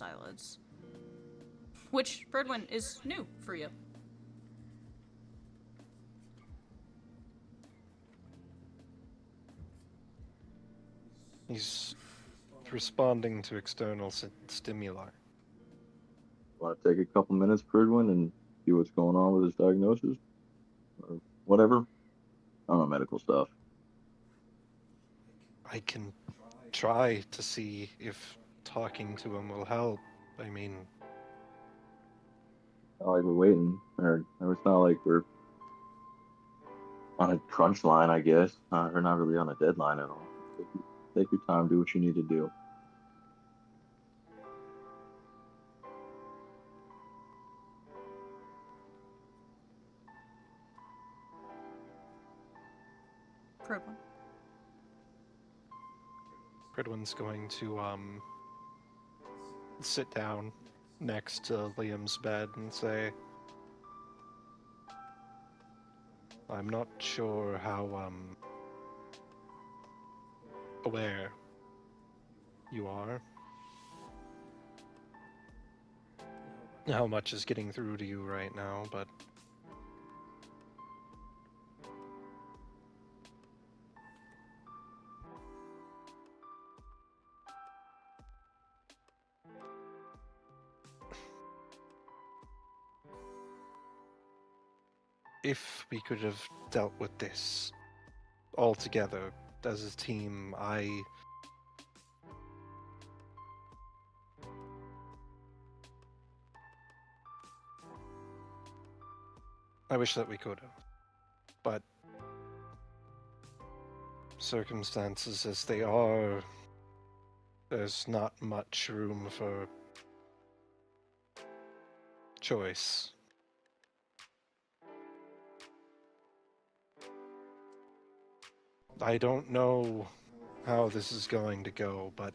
Speaker 1: eyelids. Which, Birdwin, is new for you.
Speaker 3: He's responding to external stimuli.
Speaker 2: Want to take a couple minutes, Pridwin, and see what's going on with his diagnosis? Or whatever? I don't know medical stuff.
Speaker 3: I can try to see if talking to him will help. I mean,
Speaker 2: Not like we're waiting. Or it's not like we're on a crunch line, I guess. We're not really on a deadline at all. Take your time, do what you need to do.
Speaker 1: Birdwin.
Speaker 3: Pridwin's going to sit down next to Liam's bed and say, I'm not sure how aware you are, how much is getting through to you right now, but if we could have dealt with this all together as a team, I wish that we could have. But circumstances as they are, there's not much room for choice. I don't know how this is going to go, but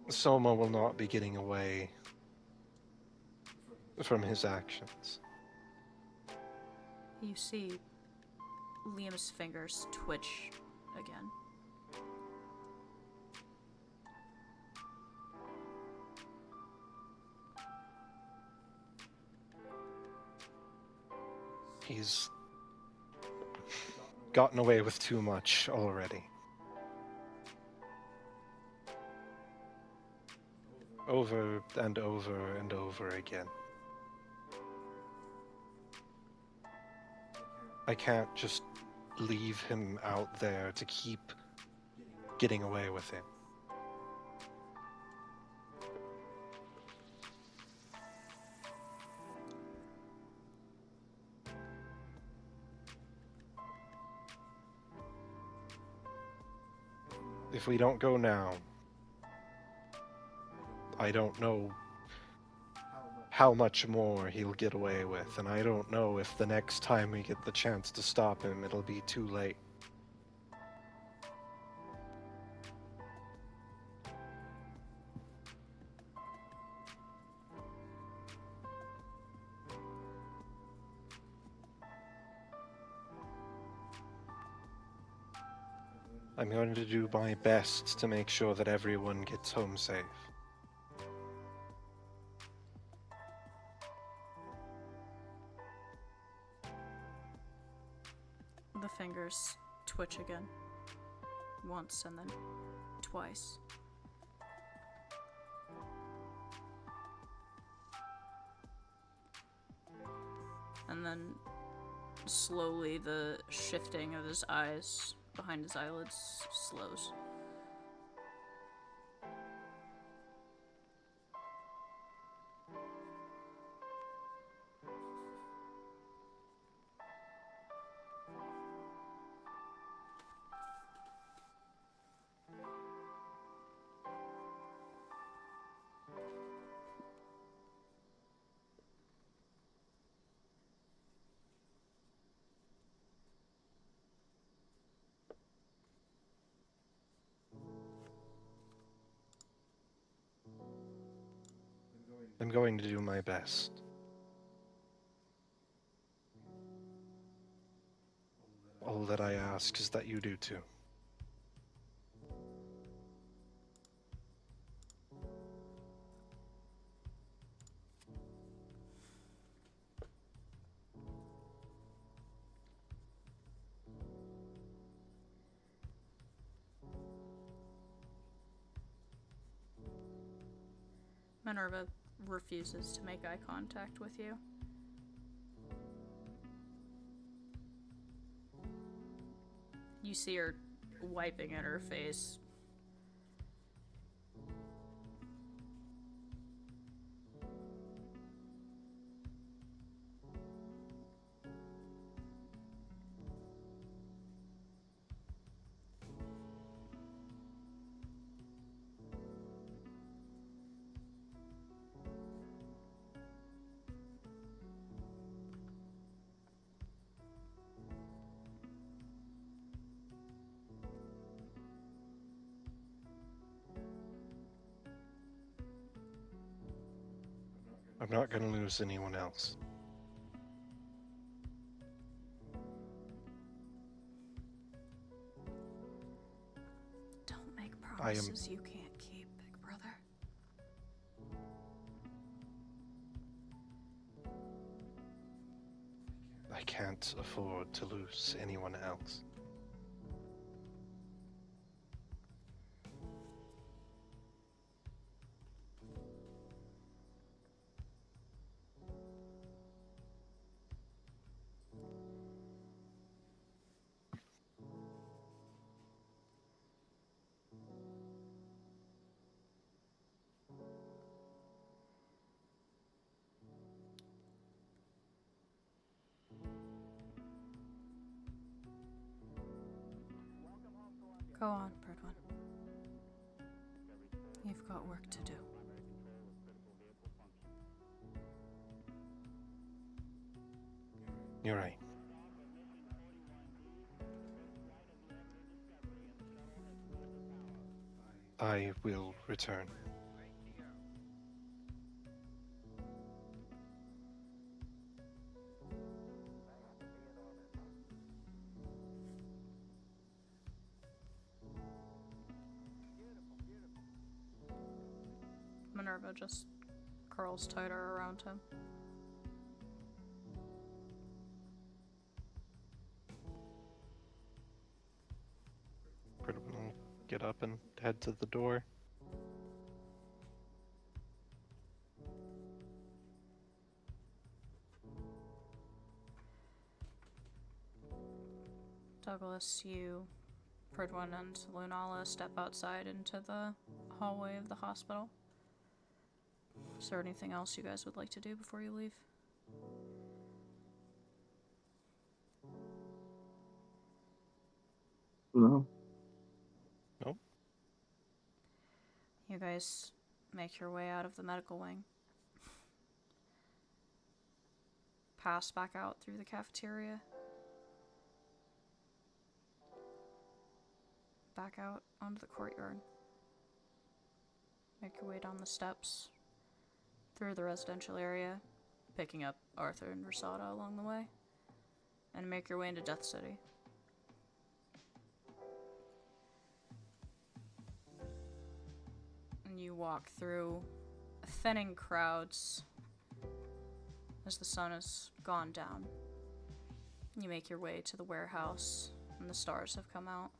Speaker 3: Soma will not be getting away from his actions.
Speaker 1: You see Liam's fingers twitch again.
Speaker 3: He's gotten away with too much already. Over and over and over again. I can't just leave him out there to keep getting away with it. If we don't go now, I don't know how much more he'll get away with, and I don't know if the next time we get the chance to stop him, it'll be too late. I'm going to do my best to make sure that everyone gets home safe.
Speaker 1: The fingers twitch again. Once and then twice. And then slowly the shifting of his eyes behind his eyelids slows.
Speaker 3: I'm going to do my best. All that I ask is that you do too.
Speaker 1: Minerva refuses to make eye contact with you. You see her wiping at her face.
Speaker 3: I'm not going to lose anyone else.
Speaker 1: Don't make promises you can't keep, big brother.
Speaker 3: I can't afford to lose anyone else.
Speaker 1: Go on, Birdwin. You've got work to do.
Speaker 3: You're right. I will return.
Speaker 1: Minerva just curls tighter around him.
Speaker 3: Pridwin will get up and head to the door.
Speaker 1: Douglas, you, Pridwin, and Lunala step outside into the hallway of the hospital. Is there anything else you guys would like to do before you leave?
Speaker 2: No.
Speaker 3: Nope.
Speaker 1: guys make your way out of the medical wing. Pass back out through the cafeteria. Back out onto the courtyard. Make your way down the steps. Through the residential area. Picking up Arthur and Rosada along the way. And make your way into Death City. And you walk through thinning crowds as the sun has gone down. You make your way to the warehouse, and the stars have come out.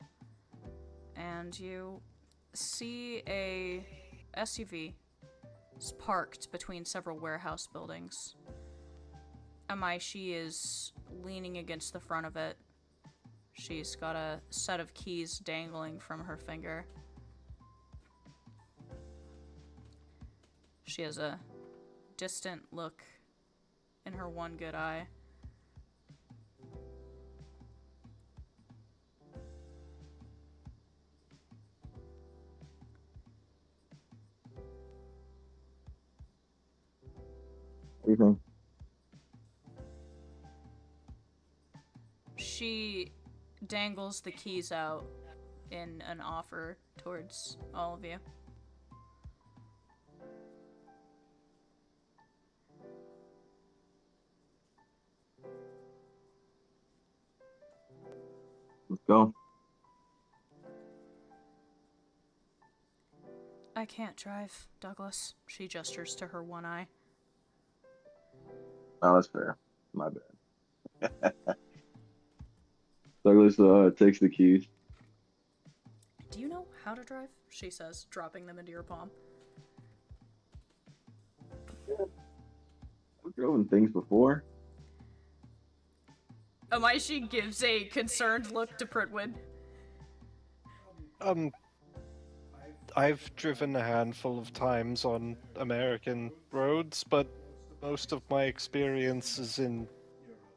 Speaker 1: And you see a SUV is parked between several warehouse buildings. Amaishi is leaning against the front of it. She's got a set of keys dangling from her finger. She has a distant look in her one good eye.
Speaker 2: What do you think?
Speaker 1: She dangles the keys out in an offer towards all of you.
Speaker 2: Let's go.
Speaker 1: I can't drive, Douglas. She gestures to her one eye.
Speaker 2: Oh, that's fair. My bad. Douglas takes the keys.
Speaker 1: Do you know how to drive? She says, dropping them into your palm.
Speaker 2: I've driven things before.
Speaker 1: Amaishi gives a concerned look to Pritwood.
Speaker 3: I've driven a handful of times on American roads, but most of my experience is in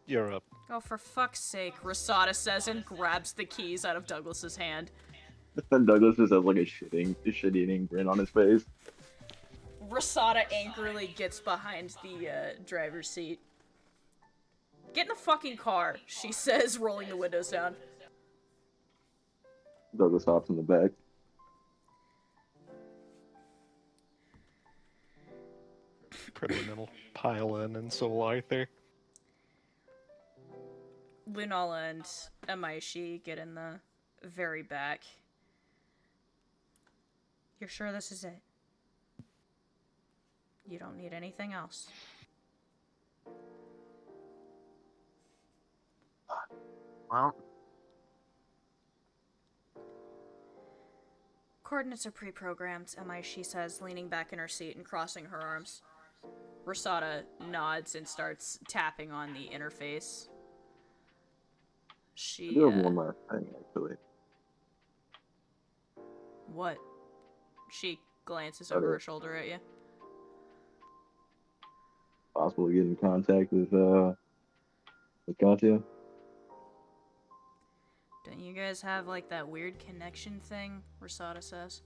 Speaker 3: Europe.
Speaker 1: Oh, for fuck's sake, Rosada says and grabs the keys out of Douglas's hand.
Speaker 2: And Douglas just has like a shit-eating grin on his face.
Speaker 1: Rosada angrily gets behind the driver's seat. Get in the fucking car, she says, rolling the windows down.
Speaker 2: Douglas hops in the back.
Speaker 3: Pritwood will pile in, and so will Arthur.
Speaker 1: Lunala and Amaishi get in the very back. You're sure this is it? You don't need anything else.
Speaker 2: Well,
Speaker 1: Coordinates are pre-programmed, Amaishi says, leaning back in her seat and crossing her arms. Rosada nods and starts tapping on the interface.
Speaker 2: I
Speaker 1: She,
Speaker 2: do have one last thing, actually.
Speaker 1: What? She glances over her shoulder at you.
Speaker 2: Possible to get in contact with Katya.
Speaker 1: Don't you guys have, like, that weird connection thing? Rosada says.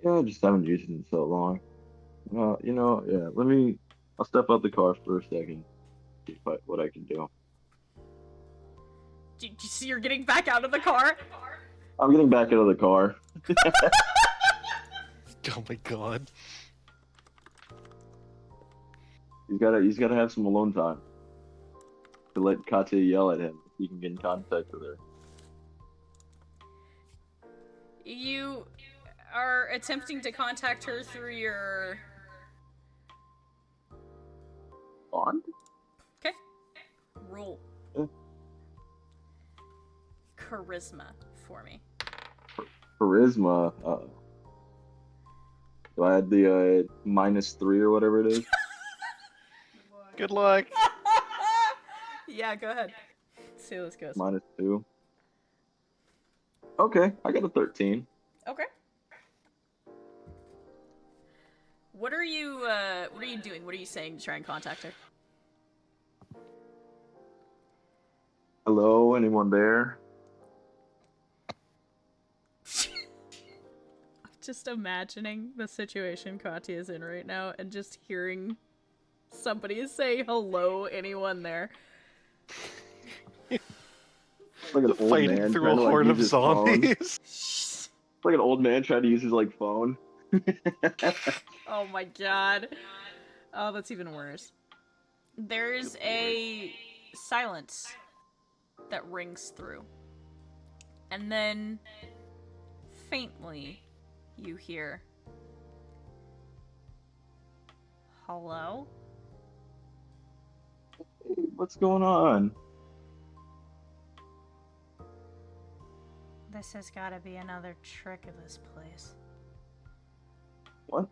Speaker 2: Yeah, I just haven't used it in so long. Yeah, I'll step out the car for a second. See what I can do.
Speaker 1: Do you see you're getting back out of the car?
Speaker 2: I'm getting back out of the car.
Speaker 3: Oh my god.
Speaker 2: He's gotta have some alone time. To let Katya yell at him if he can get in contact with her.
Speaker 1: You are attempting to contact her through your...
Speaker 2: Bond?
Speaker 1: Okay. Roll.
Speaker 2: Yeah.
Speaker 1: Charisma for me.
Speaker 2: Charisma. Do I add the -3 or whatever it is?
Speaker 3: Good luck.
Speaker 1: Yeah, go ahead. Let's see how this goes.
Speaker 2: -2. Okay, I got a 13.
Speaker 1: Okay. What are you doing? What are you saying to try and contact her?
Speaker 2: Hello, anyone there?
Speaker 1: just imagining the situation Katya is in right now and just hearing somebody say hello, anyone there.
Speaker 2: Like an old
Speaker 3: Fighting
Speaker 2: man
Speaker 3: through
Speaker 2: trying
Speaker 3: a
Speaker 2: to like
Speaker 3: horde
Speaker 2: use
Speaker 3: of
Speaker 2: his phone.
Speaker 3: zombies.
Speaker 2: Like an old man trying to use his like phone.
Speaker 1: Oh my god. Oh, that's even worse. There's a silence that rings through. And then, faintly, you hear, hello?
Speaker 2: Hey, what's going on?
Speaker 1: This has gotta be another trick of this place.
Speaker 2: What?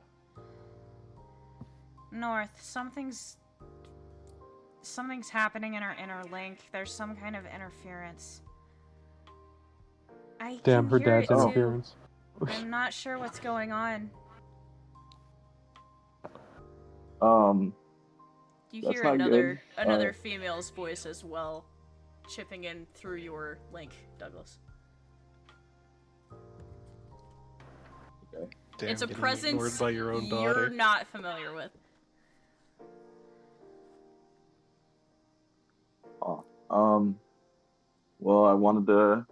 Speaker 1: North, something's happening in our inner link. There's some kind of interference. I
Speaker 4: Damn,
Speaker 1: can
Speaker 4: her
Speaker 1: hear
Speaker 4: dad's
Speaker 1: it too.
Speaker 4: interference.
Speaker 1: I'm not sure what's going on. You
Speaker 2: That's
Speaker 1: hear
Speaker 2: not
Speaker 1: another
Speaker 2: good.
Speaker 1: female's voice as well, chipping in through your link, Douglas.
Speaker 2: Okay.
Speaker 3: Damn,
Speaker 1: It's a
Speaker 3: getting
Speaker 1: presence
Speaker 3: ignored by your own
Speaker 1: you're
Speaker 3: daughter.
Speaker 1: not familiar with.
Speaker 2: Oh. Well, I wanted to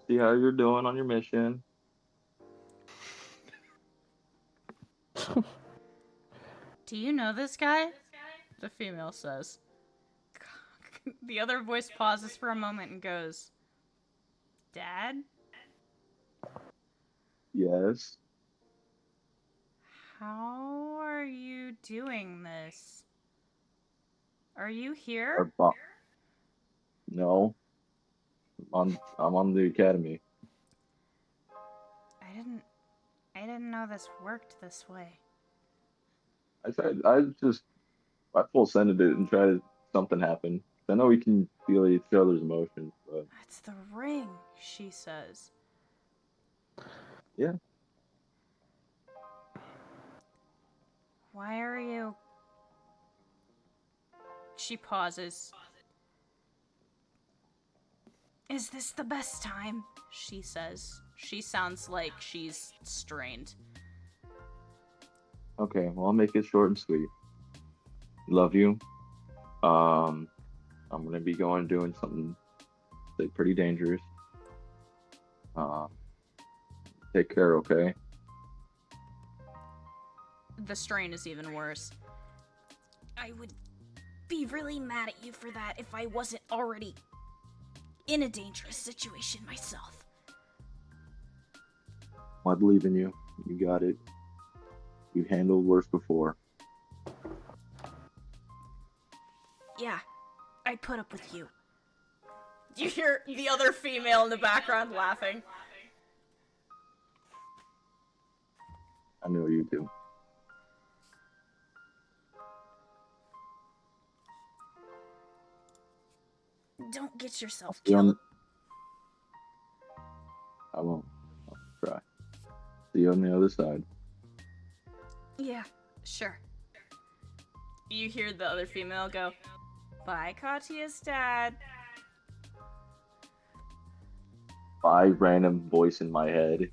Speaker 2: see how you're doing on your mission.
Speaker 1: Do you know this guy? The female says. The other voice pauses for a moment and goes, Dad?
Speaker 2: Yes.
Speaker 1: How are you doing this? Are you here?
Speaker 2: Or no. I'm on the academy.
Speaker 1: I didn't know this worked this way.
Speaker 2: I full sended it and tried something happened. I know we can feel each other's emotions, but
Speaker 1: It's the ring, she says.
Speaker 2: yeah.
Speaker 1: Why are you... She pauses. Is this the best time? She says. She sounds like she's strained.
Speaker 2: Okay, well I'll make it short and sweet. Love you. I'm gonna be going doing something like pretty dangerous. Uh, Take care, okay?
Speaker 1: The strain is even worse. I would be really mad at you for that if I wasn't already in a dangerous situation myself.
Speaker 2: I believe in you. You got it. You handled worse before.
Speaker 1: Yeah, I put up with you. You hear the other female in the background laughing.
Speaker 2: I know you do.
Speaker 1: Don't get yourself
Speaker 2: See you
Speaker 1: killed.
Speaker 2: I won't. I'll try. See you on the other side.
Speaker 1: Yeah, sure. You hear the other female go, bye, Katya's dad.
Speaker 2: By random voice in my head.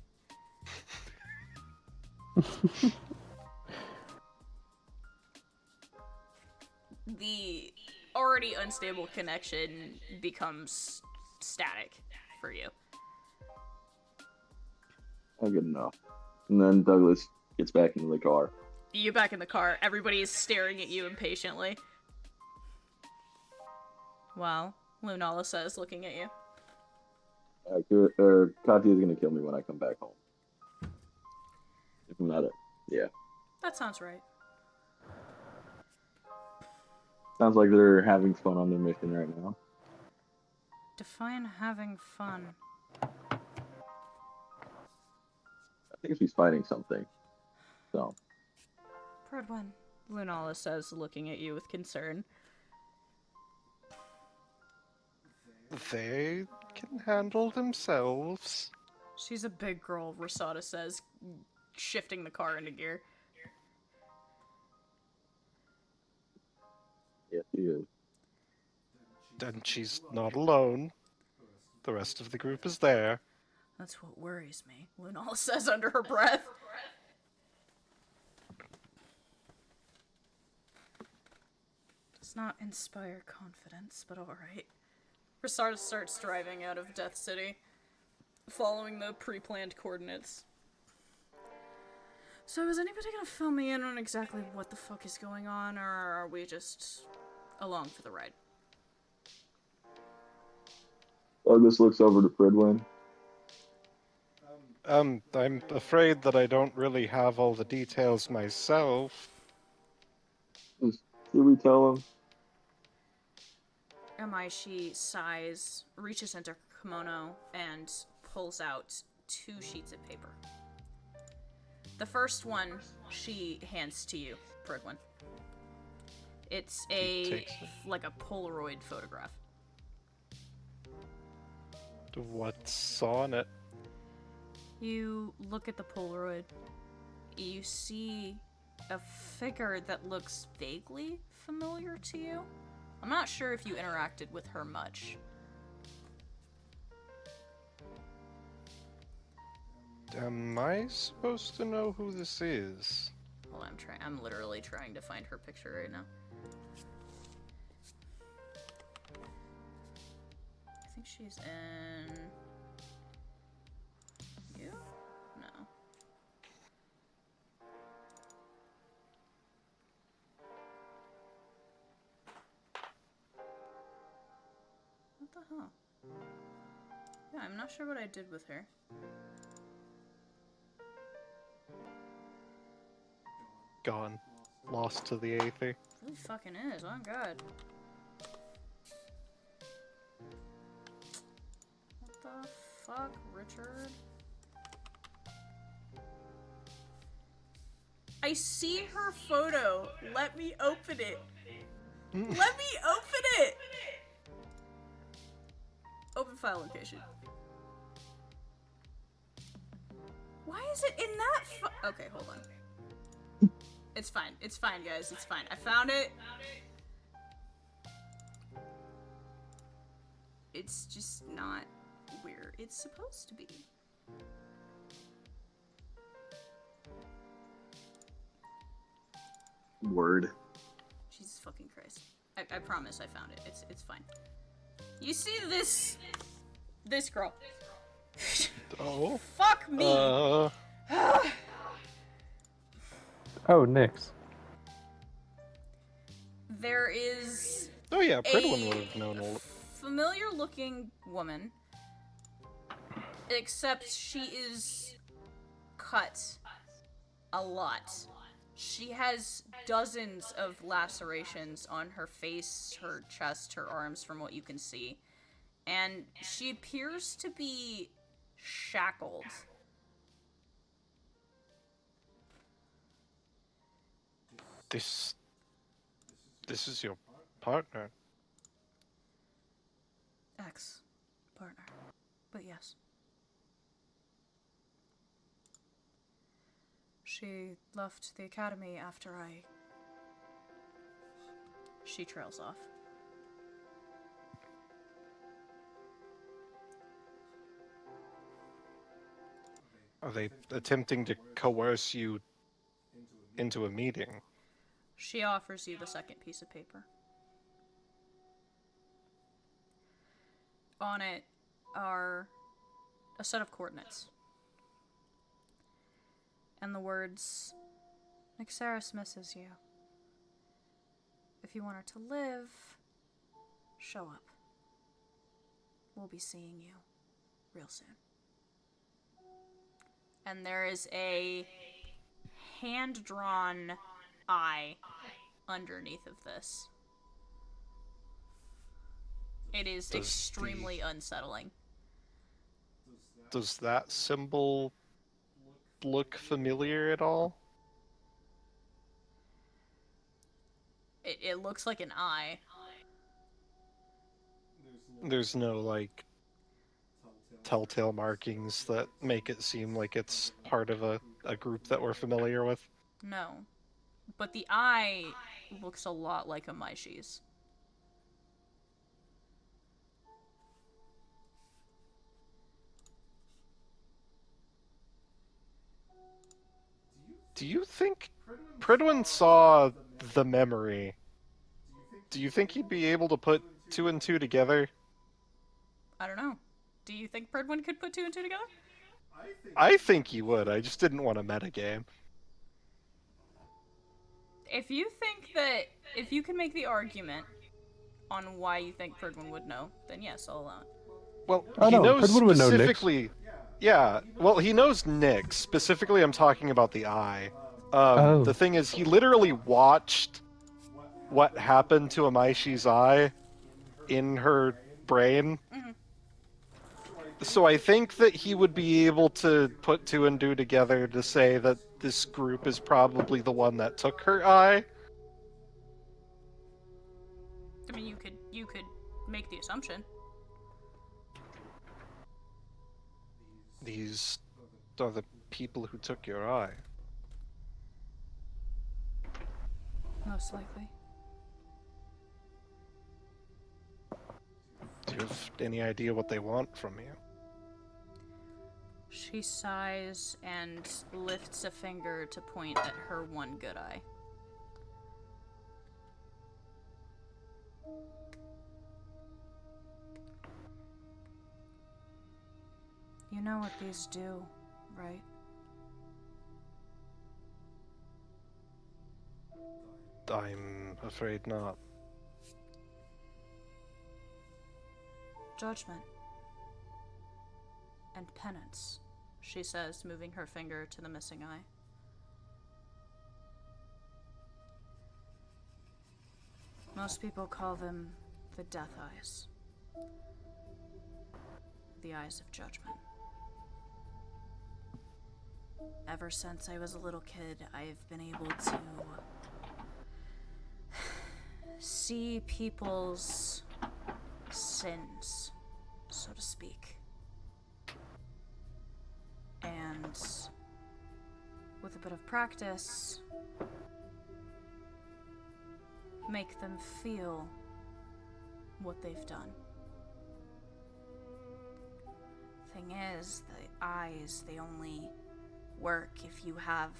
Speaker 1: The already unstable connection becomes static for you.
Speaker 2: Not good enough. And then Douglas gets back into the car.
Speaker 1: You back in the car, everybody is staring at you impatiently. Well, Lunala says, looking at you.
Speaker 2: Katya's gonna kill me when I come back home. If I'm not it. Yeah.
Speaker 1: That sounds right.
Speaker 2: Sounds like they're having fun on their mission right now.
Speaker 1: Define having fun.
Speaker 2: I think she's fighting something. So.
Speaker 1: Prodwin, Lunala says, looking at you with concern.
Speaker 3: They can handle themselves.
Speaker 1: She's a big girl, Rasada says, shifting the car into gear.
Speaker 2: Yes, she is.
Speaker 3: And she's not alone. The rest of the group is there.
Speaker 1: That's what worries me, Lunala says under her breath. Does not inspire confidence, but alright. Rosara starts driving out of Death City, following the pre-planned coordinates. So is anybody gonna fill me in on exactly what the fuck is going on, or are we just along for the ride?
Speaker 2: August looks over to Fridwin.
Speaker 3: I'm afraid that I don't really have all the details myself.
Speaker 2: Should we tell him?
Speaker 1: She sighs, reaches into her kimono, and pulls out 2 sheets of paper. The first one she hands to you, Prigwin. It's like a Polaroid photograph.
Speaker 3: What's on it?
Speaker 1: You look at the Polaroid. You see a figure that looks vaguely familiar to you. I'm not sure if you interacted with her much.
Speaker 3: Am I supposed to know who this is?
Speaker 1: Well, I'm literally trying to find her picture right now. I think she's in... You? No. What the hell? Yeah, I'm not sure what I did with her.
Speaker 3: Gone. Lost to the aether.
Speaker 1: It really fucking is, oh god. What the fuck, Richard? I see her photo. Let me open it. Let me open it! Open file location. Why is it in that okay, hold on. It's fine. It's fine, guys. It's fine. I found it. It's just not where it's supposed to be.
Speaker 2: Word.
Speaker 1: Jesus fucking Christ. I promise I found it. It's fine. You see this girl.
Speaker 3: Oh.
Speaker 1: Fuck me!
Speaker 4: Oh, Nyx.
Speaker 1: There is
Speaker 3: Oh yeah, Pridwin would have known all.
Speaker 1: familiar looking woman, except she is cut a lot. She has dozens of lacerations on her face, her chest, her arms, from what you can see. And she appears to be shackled.
Speaker 3: This is your partner.
Speaker 1: Ex-partner. But yes. She left the academy after She trails off.
Speaker 3: Are they attempting to coerce you into a meeting?
Speaker 1: She offers you the second piece of paper. On it are a set of coordinates. And the words, Nyxeris misses you. If you want her to live, show up. We'll be seeing you real soon. And there is a hand-drawn eye underneath of this. It is extremely unsettling.
Speaker 3: Does that symbol look familiar at all?
Speaker 1: It looks like an eye.
Speaker 3: There's no, like, telltale markings that make it seem like it's part of a group that we're familiar with?
Speaker 1: No. But the eye looks a lot like a Maishi's.
Speaker 3: Do you think Pridwin saw the memory? Do you think he'd be able to put two and two together?
Speaker 1: I don't know. Do you think Pridwin could put two and two together?
Speaker 3: I think he would. I just didn't want to metagame.
Speaker 1: If you think that, if you can make the argument on why you think Pridwin would know, then yes, I'll allow it.
Speaker 3: Well,
Speaker 4: Oh,
Speaker 3: he
Speaker 4: no,
Speaker 3: knows
Speaker 4: Pridwin would know Nyx.
Speaker 3: specifically. Yeah, well, he knows Nyx. Specifically, I'm talking about the eye.
Speaker 4: Oh.
Speaker 3: The thing is, he literally watched what happened to Amaishi's eye in her brain.
Speaker 1: Mhm.
Speaker 3: So I think that he would be able to put two and two together to say that this group is probably the one that took her eye.
Speaker 1: I mean, you could make the assumption.
Speaker 3: These are the people who took your eye.
Speaker 1: Most likely.
Speaker 3: Do you have any idea what they want from you?
Speaker 1: She sighs and lifts a finger to point at her one good eye. You know what these do, right?
Speaker 3: I'm afraid not.
Speaker 1: Judgment. And penance, she says, moving her finger to the missing eye. Most people call them the death eyes. The eyes of judgment. Ever since I was a little kid, I've been able to see people's sins, so to speak. And with a bit of practice, make them feel what they've done. Thing is, the eyes, they only work if you have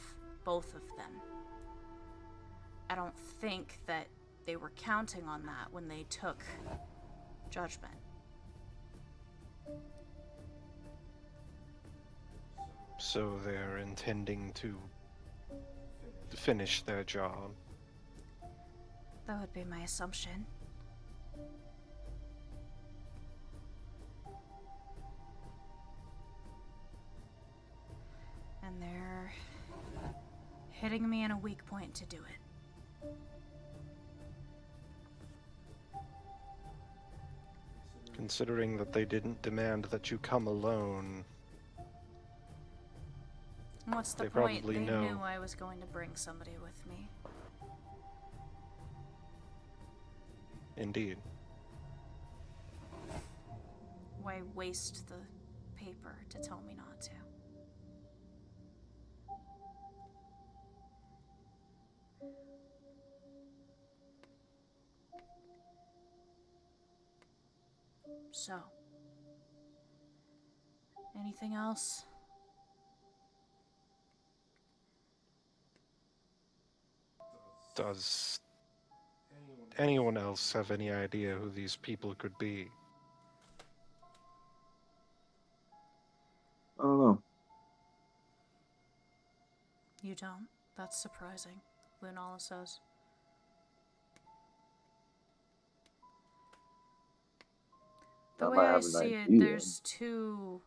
Speaker 1: both of them. I don't think that they were counting on that when they took judgment.
Speaker 3: So they're intending to finish their job.
Speaker 1: That would be my assumption. And they're hitting me in a weak point to do it.
Speaker 3: Considering that they didn't demand that you come alone,
Speaker 1: What's the
Speaker 3: They
Speaker 1: point?
Speaker 3: probably
Speaker 1: They
Speaker 3: know.
Speaker 1: knew I was going to bring somebody with me.
Speaker 3: indeed.
Speaker 1: Why waste the paper to tell me not to? So, anything else?
Speaker 3: Does anyone else have any idea who these people could be?
Speaker 2: I don't know.
Speaker 1: You don't? That's surprising, Lunala says. The
Speaker 2: I
Speaker 1: way
Speaker 2: might
Speaker 1: I
Speaker 2: have an
Speaker 1: see it,
Speaker 2: idea.
Speaker 1: there's two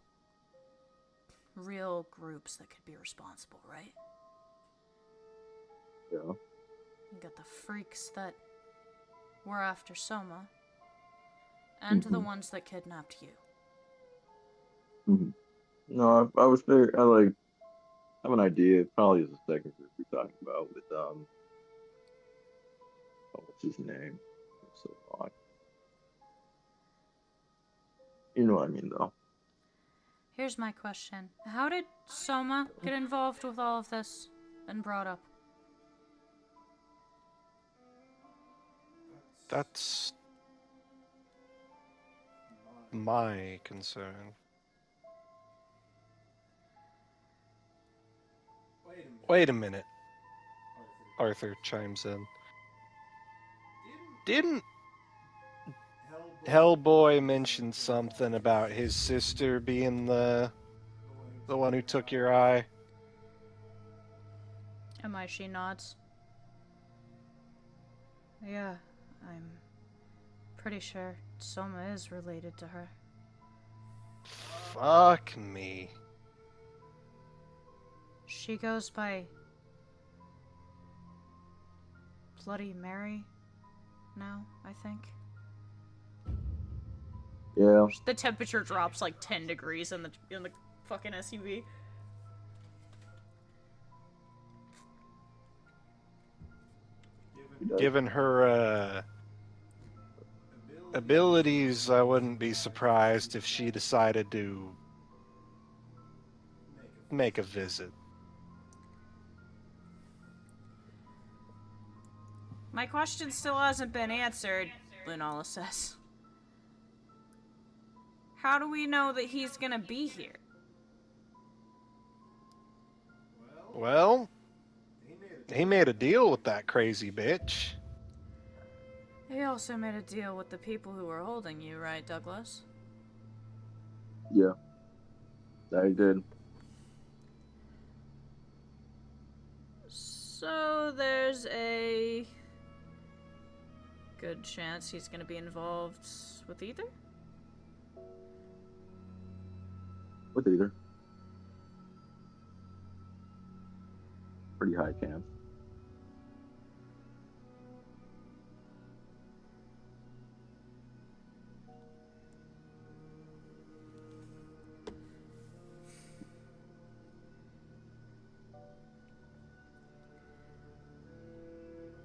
Speaker 1: real groups that could be responsible, right?
Speaker 2: Yeah.
Speaker 1: You got the freaks that were after Soma, and the ones that kidnapped you.
Speaker 2: hmm No, I was there. I like have an idea. It probably is the second group we're talking about with oh, what's his name? It's so long. You know what I mean, though.
Speaker 1: Here's my question. How did Soma get involved with all of this and brought up?
Speaker 3: That's my concern. Wait a minute. Arthur chimes in. Didn't Hellboy mention something about his sister being the one who took your eye?
Speaker 1: She nods. Yeah, I'm pretty sure Soma is related to her.
Speaker 3: Fuck me.
Speaker 1: She goes by Bloody Mary now, I think.
Speaker 2: Yeah.
Speaker 1: The temperature drops like 10 degrees in the fucking SUV.
Speaker 3: Given her abilities, I wouldn't be surprised if she decided to make a visit.
Speaker 1: My question still hasn't been answered, Lunala says. How do we know that he's gonna be here?
Speaker 3: Well, he made a deal with that crazy bitch.
Speaker 1: He also made a deal with the people who were holding you, right, Douglas?
Speaker 2: Yeah. I did.
Speaker 1: So there's a good chance he's gonna be involved with either?
Speaker 2: With either. Pretty high chance.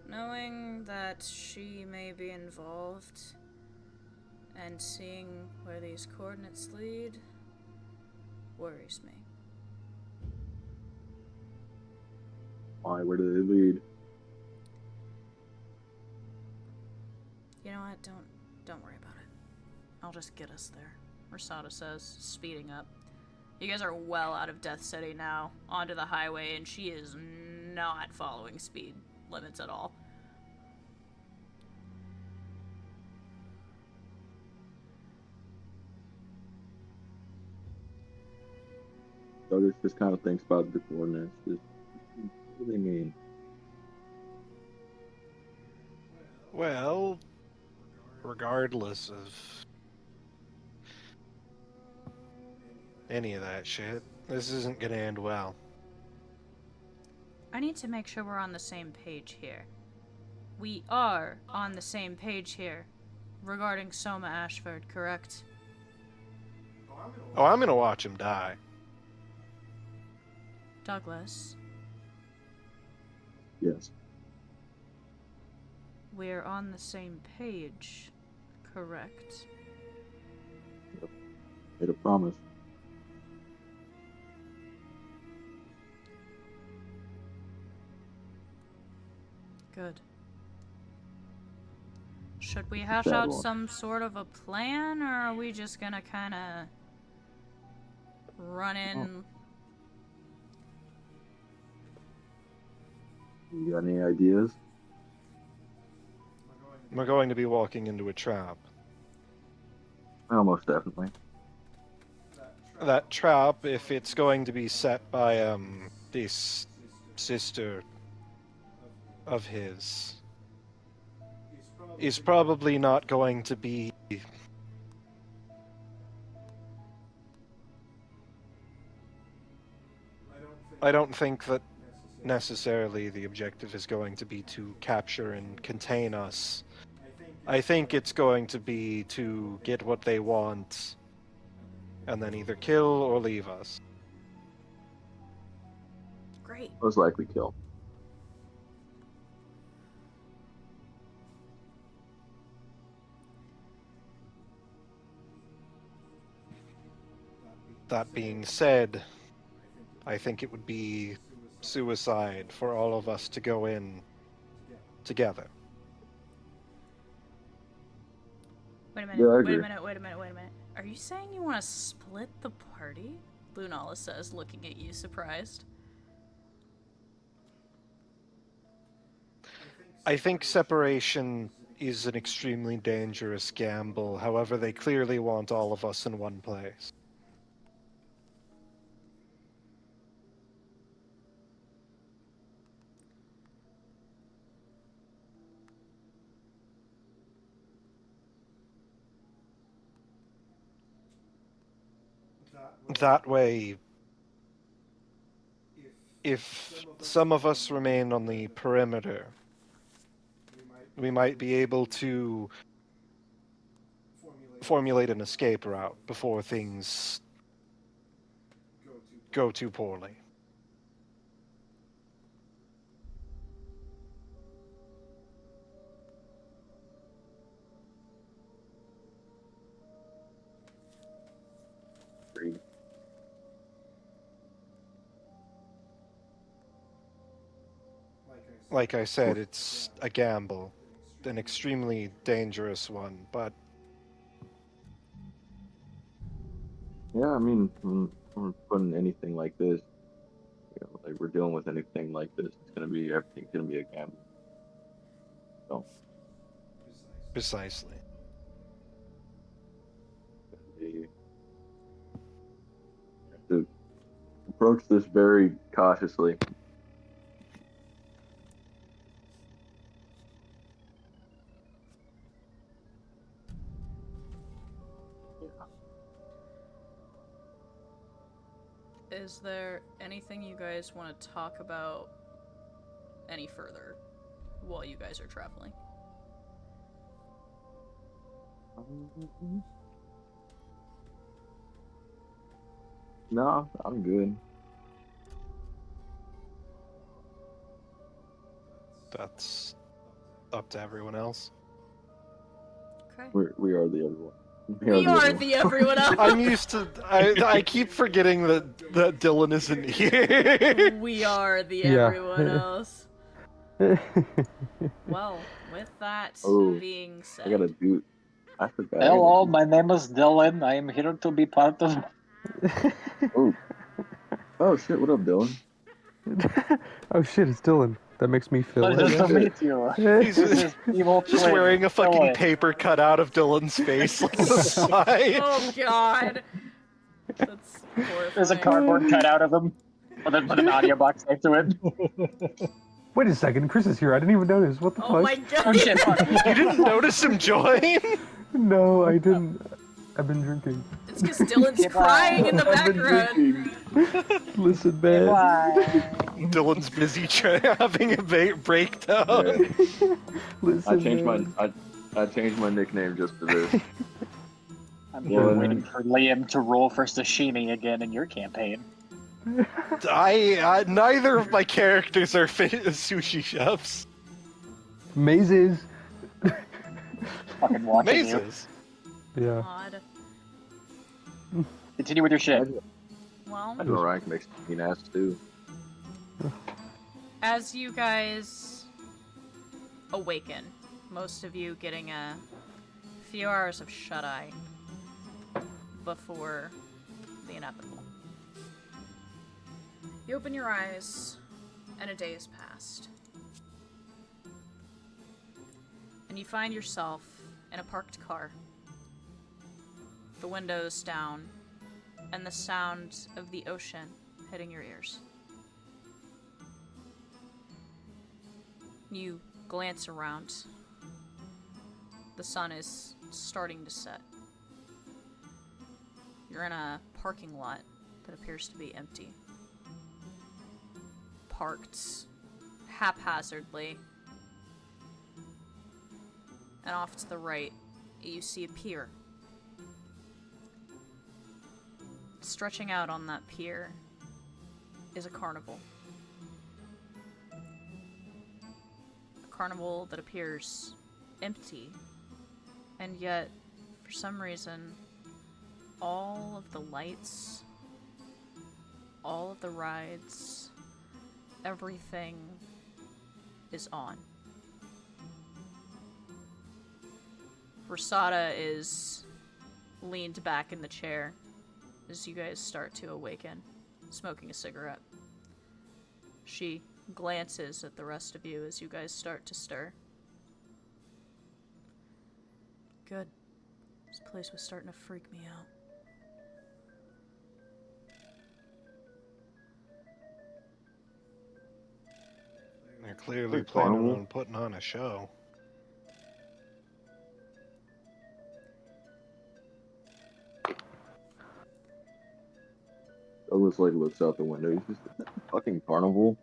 Speaker 1: Knowing that she may be involved and seeing where these coordinates lead worries me.
Speaker 2: Why? Where do they lead?
Speaker 1: You know what? Don't worry about it. I'll just get us there. Rosada says, speeding up. You guys are well out of Death City now, onto the highway, and she is not following speed limits at all.
Speaker 2: Douglas just kind of thinks about the coordinates. Just, what do they mean?
Speaker 3: Well, regardless of any of that shit, this isn't gonna end well.
Speaker 1: I need to make sure we're on the same page here. We are on the same page here regarding Soma Ashford, correct?
Speaker 3: Oh, I'm gonna watch him die.
Speaker 1: Douglas,
Speaker 2: Yes.
Speaker 1: we're on the same page, correct?
Speaker 2: Made a promise.
Speaker 1: Good. Should we hash
Speaker 2: Bad
Speaker 1: out
Speaker 2: one.
Speaker 1: some sort of a plan, or are we just gonna kinda run in?
Speaker 2: You got any ideas?
Speaker 3: We're going to be walking into a trap.
Speaker 2: Almost definitely.
Speaker 3: That trap, if it's going to be set by this sister of his, is probably not going to be I don't think that necessarily the objective is going to be to capture and contain us. I think it's going to be to get what they want and then either kill or leave us.
Speaker 1: Great.
Speaker 2: Most likely kill.
Speaker 3: That being said, I think it would be suicide for all of us to go in together.
Speaker 1: Wait a minute,
Speaker 2: Yeah, I
Speaker 1: wait a
Speaker 2: agree.
Speaker 1: minute, wait a minute, wait a minute. Are you saying you want to split the party? Lunala says, looking at you surprised.
Speaker 3: I think separation is an extremely dangerous gamble. However, they clearly want all of us in one place. That way, if some of us remain on the perimeter, we might be able to formulate an escape route before things go too poorly.
Speaker 2: Agreed.
Speaker 3: Like I said, it's a gamble, an extremely dangerous one, but
Speaker 2: Yeah, I mean, when we're putting anything like this, like we're dealing with anything like this, everything's gonna be a gamble. So
Speaker 3: precisely.
Speaker 2: we have to approach this very cautiously. Yeah.
Speaker 1: Is there anything you guys want to talk about any further while you guys are traveling?
Speaker 2: No, I'm good.
Speaker 3: That's up to everyone else.
Speaker 1: Okay.
Speaker 2: We are the everyone.
Speaker 1: We are
Speaker 2: everyone.
Speaker 1: the everyone else.
Speaker 3: I'm used to. I keep forgetting that Dylan isn't here.
Speaker 1: We are the
Speaker 4: Yeah.
Speaker 1: everyone else. Well, with that
Speaker 2: Oh,
Speaker 1: being said,
Speaker 2: I gotta do. I forgot.
Speaker 5: Hello, my name is Dylan. I am here to be part of.
Speaker 2: Oh, oh shit! What up, Dylan?
Speaker 4: Oh shit, it's Dylan. That makes me feel
Speaker 5: Pleasure to
Speaker 4: like
Speaker 5: meet you.
Speaker 3: He's
Speaker 5: This is evil
Speaker 3: just
Speaker 5: twin,
Speaker 3: wearing a fucking
Speaker 5: Dylan.
Speaker 3: paper cutout of Dylan's face like the side.
Speaker 1: oh god, that's horrifying.
Speaker 5: There's a cardboard cutout of him with an audio box next to it.
Speaker 4: Wait a second, Chris is here. I didn't even notice. What the
Speaker 1: Oh
Speaker 4: fuck?
Speaker 1: my god.
Speaker 5: Oh shit, fuck.
Speaker 3: You didn't notice him join?
Speaker 4: No, I didn't. I've been drinking.
Speaker 1: It's because Dylan's
Speaker 5: Goodbye.
Speaker 1: crying in the
Speaker 2: I've been
Speaker 1: background.
Speaker 2: drinking.
Speaker 4: Listen, man.
Speaker 5: Goodbye.
Speaker 3: Dylan's busy having a breakdown.
Speaker 2: Yeah.
Speaker 4: Listen, man.
Speaker 2: I changed my nickname just for this.
Speaker 5: I'm here
Speaker 2: What?
Speaker 5: waiting for Liam to roll for sashimi again in your campaign.
Speaker 3: Neither of my characters are sushi chefs.
Speaker 4: Mazes.
Speaker 5: Fucking watching you.
Speaker 3: Mazes.
Speaker 4: Yeah.
Speaker 1: God.
Speaker 5: Continue with your shit.
Speaker 1: Well,
Speaker 2: I know Ryan can make mean ass too.
Speaker 1: as you guys awaken, most of you getting a few hours of shut-eye before the inevitable. You open your eyes, and a day has passed. And you find yourself in a parked car. The windows down, and the sound of the ocean hitting your ears. You glance around. The sun is starting to set. You're in a parking lot that appears to be empty. Parked haphazardly. And off to the right, you see a pier. Stretching out on that pier is a carnival. A carnival that appears empty, and yet, for some reason, all of the lights, all of the rides, everything is on. Rosada is leaned back in the chair as you guys start to awaken, smoking a cigarette. She glances at the rest of you as you guys start to stir. Good. This place was starting to freak me out.
Speaker 3: They're clearly
Speaker 2: Like
Speaker 3: planning
Speaker 2: carnival?
Speaker 3: on putting on a show.
Speaker 2: Douglas like looks out the window. He's just like, fucking carnival.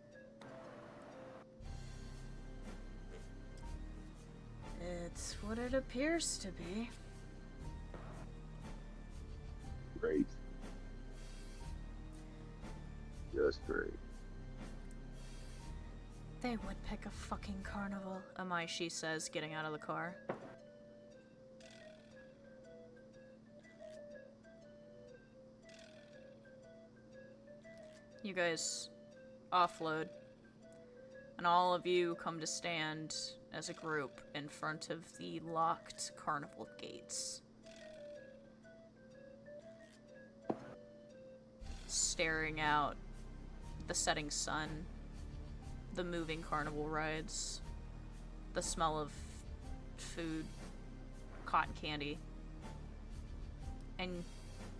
Speaker 1: It's what it appears to be.
Speaker 2: Great. Just great.
Speaker 1: They would pick a fucking carnival, Amaishi says, getting out of the car. You guys offload, and all of you come to stand as a group in front of the locked carnival gates. Staring out the setting sun, the moving carnival rides, the smell of food, cotton candy. And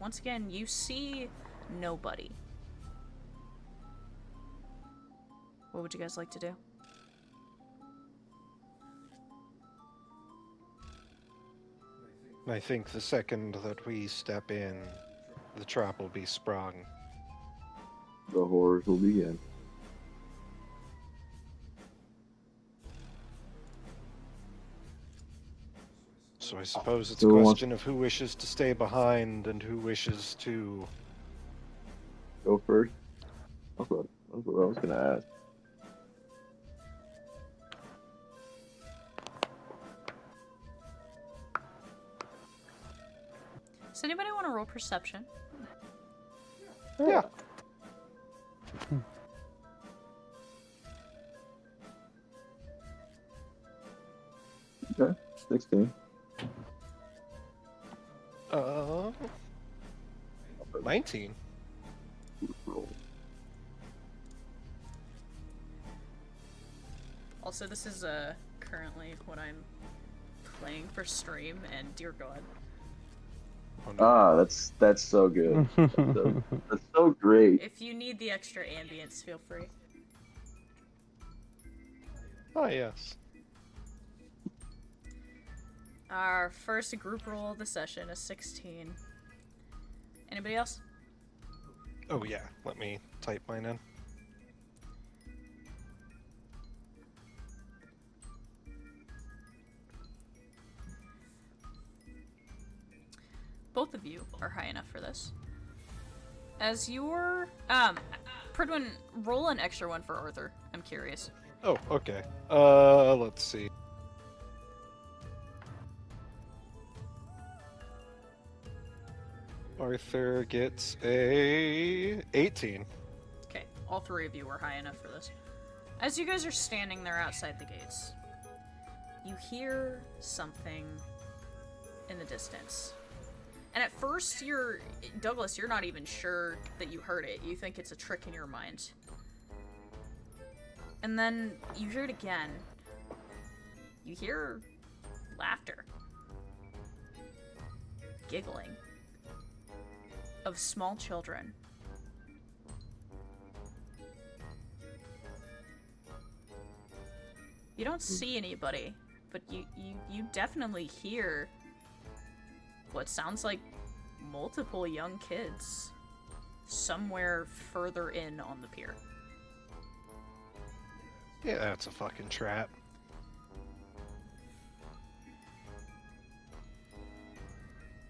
Speaker 1: once again, you see nobody. What would you guys like to do?
Speaker 3: I think the second that we step in, the trap will be sprung.
Speaker 2: The horrors will begin.
Speaker 3: So I suppose it's
Speaker 2: Who
Speaker 3: a
Speaker 2: wants-
Speaker 3: question of who wishes to stay behind and who wishes to...
Speaker 2: Go first. That's what I was gonna ask.
Speaker 1: Does anybody want to roll perception?
Speaker 3: Yeah.
Speaker 2: Okay. 16.
Speaker 3: 19.
Speaker 2: Roll.
Speaker 1: Also, this is currently what I'm playing for stream, and dear God.
Speaker 3: Oh, no.
Speaker 2: Ah, that's so good. That's so great.
Speaker 1: If you need the extra ambience, feel free.
Speaker 3: Oh, yes.
Speaker 1: Our first group roll of the session is 16. Anybody else?
Speaker 3: Oh, yeah. Let me type mine in.
Speaker 1: Both of you are high enough for this. As your Pridwin, roll an extra one for Arthur. I'm curious.
Speaker 3: Oh, okay. Let's see. Arthur gets a 18.
Speaker 1: Okay, all three of you are high enough for this. As you guys are standing there outside the gates, you hear something in the distance. And at first, Douglas, you're not even sure that you heard it. You think it's a trick in your mind. And then you hear it again. You hear laughter. Giggling. Of small children. You don't see anybody, but you definitely hear what sounds like multiple young kids somewhere further in on the pier.
Speaker 3: Yeah, that's a fucking trap.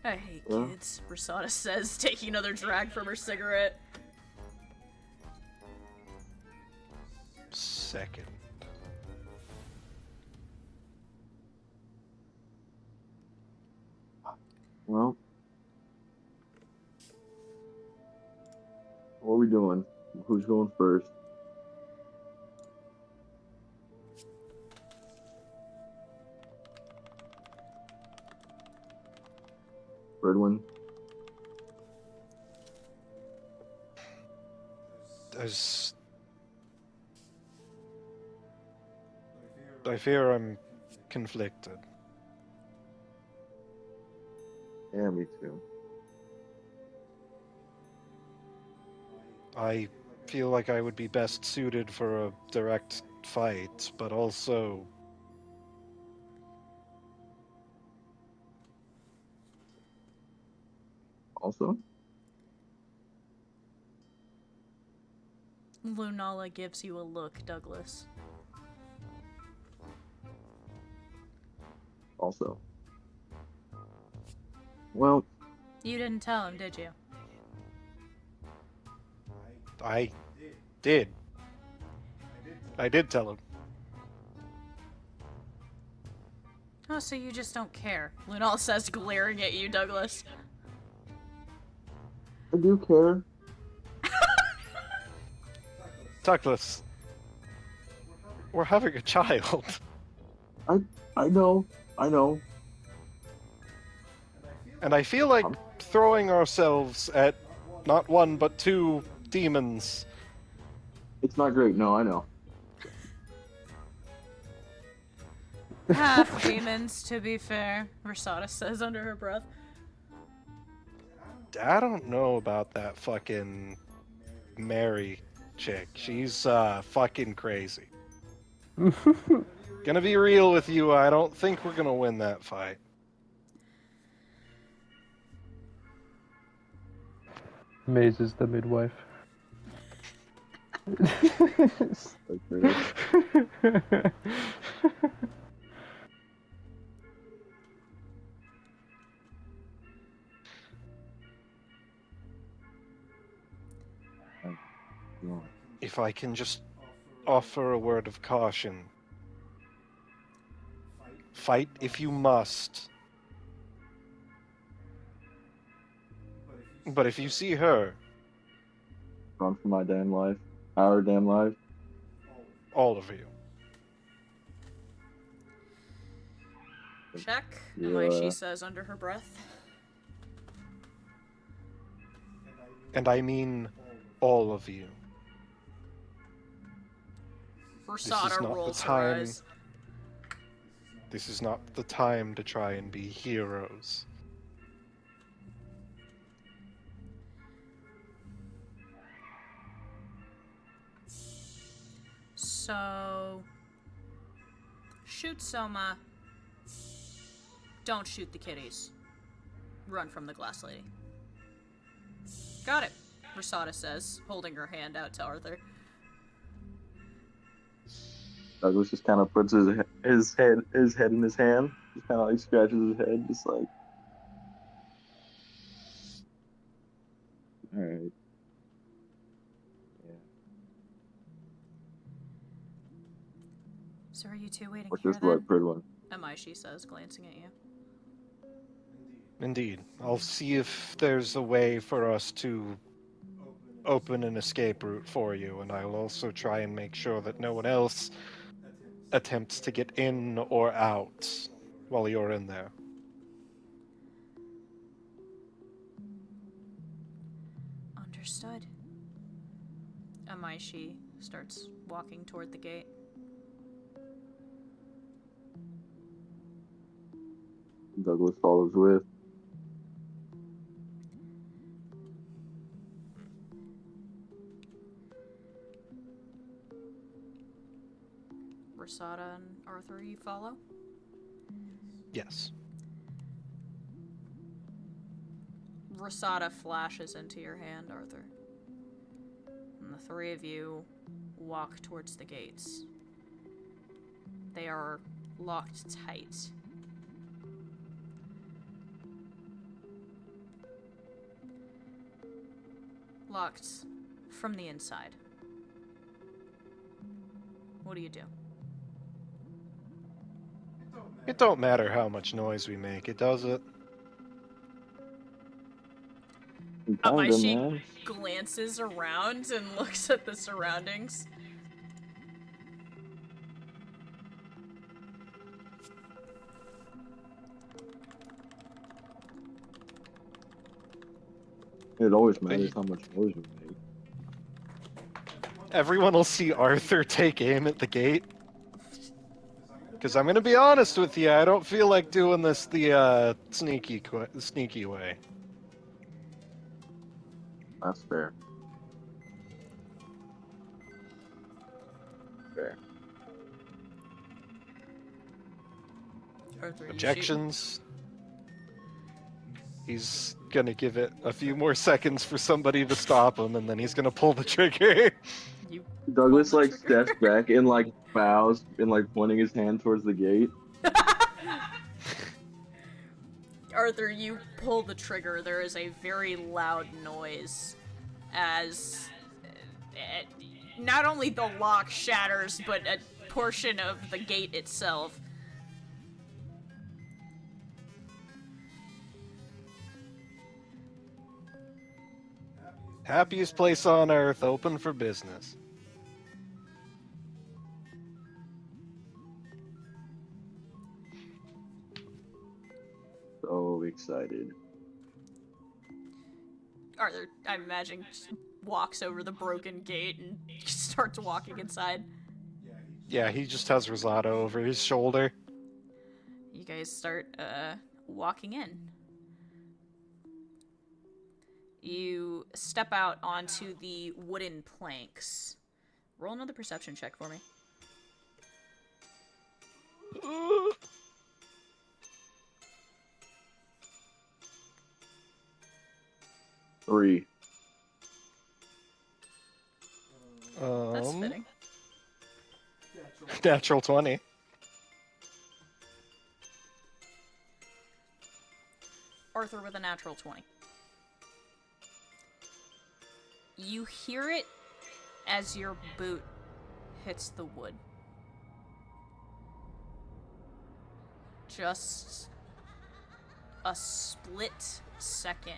Speaker 1: I hate
Speaker 2: Well.
Speaker 1: kids, Rasada says, taking another drag from her cigarette.
Speaker 3: Second.
Speaker 2: Well, what are we doing? Who's going first? Redwin.
Speaker 3: As I fear I'm conflicted.
Speaker 2: Yeah, me too.
Speaker 3: I feel like I would be best suited for a direct fight, but also
Speaker 2: Also,
Speaker 1: Lunala gives you a look, Douglas.
Speaker 2: also. Well,
Speaker 1: You didn't tell him, did you?
Speaker 3: I did. I did tell him.
Speaker 1: Oh, so you just don't care. Lunala says, glaring at you, Douglas.
Speaker 2: I do care.
Speaker 3: Douglas, we're having a child.
Speaker 2: I know. I know.
Speaker 3: And I feel like
Speaker 2: Um,
Speaker 3: throwing ourselves at not one but two demons.
Speaker 2: It's not great. No, I know.
Speaker 1: Half demons, to be fair, Rasada says under her breath.
Speaker 3: I don't know about that fucking Mary chick. She's fucking crazy. Gonna be real with you, I don't think we're gonna win that fight.
Speaker 4: Maze is the midwife.
Speaker 2: Okay. No.
Speaker 3: If I can just offer a word of caution. Fight if you must. But if you see her,
Speaker 2: Run for my damn life. Our damn life.
Speaker 3: all of you.
Speaker 1: Check,
Speaker 2: Yeah.
Speaker 1: she says under her breath.
Speaker 3: And I mean all of you.
Speaker 1: Rasada
Speaker 3: not the
Speaker 1: rolls her
Speaker 3: time.
Speaker 1: eyes.
Speaker 3: This is not the time to try and be heroes.
Speaker 1: So... shoot Soma. Don't shoot the kitties. Run from the glass lady. Got it, Rasada says, holding her hand out to Arthur.
Speaker 2: Douglas just kind of puts his head in his hand. Just kind of like scratches his head, just like, all right. Yeah.
Speaker 1: So are you two waiting
Speaker 2: What's
Speaker 1: here
Speaker 2: this
Speaker 1: then?
Speaker 2: blood, pretty one?
Speaker 1: She says, glancing at you.
Speaker 3: Indeed. I'll see if there's a way for us to open an escape route for you, and I'll also try and make sure that no one else attempts to get in or out while you're in there.
Speaker 1: Understood. Amaishi starts walking toward the gate.
Speaker 2: Douglas follows with.
Speaker 1: Rasada and Arthur, you follow?
Speaker 3: Yes.
Speaker 1: Rasada flashes into your hand, Arthur. And the three of you walk towards the gates. They are locked tight. Locked from the inside. What do you do?
Speaker 3: It don't matter how much noise we make, it does it.
Speaker 2: Kinda,
Speaker 1: She
Speaker 2: man.
Speaker 1: glances around and looks at the surroundings.
Speaker 2: It always matters how much noise you make.
Speaker 3: Everyone will see Arthur take aim at the gate, Because I'm gonna be honest with you, I don't feel like doing this the sneaky way.
Speaker 2: That's fair. Fair.
Speaker 1: Arthur, you shoot.
Speaker 3: Objections. He's gonna give it a few more seconds for somebody to stop him, and then he's gonna pull the trigger.
Speaker 1: You
Speaker 2: Douglas
Speaker 1: pull the
Speaker 2: like
Speaker 1: trigger.
Speaker 2: steps back and like bows and like pointing his hand towards the gate.
Speaker 1: Arthur, you pull the trigger. There is a very loud noise as not only the lock shatters, but a portion of the gate itself.
Speaker 3: Happiest place on earth, open for business.
Speaker 2: So excited.
Speaker 1: Arthur, I'm imagining, just walks over the broken gate and starts walking inside.
Speaker 3: Yeah, he just has Rosado over his shoulder.
Speaker 1: You guys start walking in. You step out onto the wooden planks. Roll another perception check for me.
Speaker 2: Three.
Speaker 1: That's fitting.
Speaker 3: Natural 20.
Speaker 1: Arthur with a natural 20. You hear it as your boot hits the wood. Just a split second.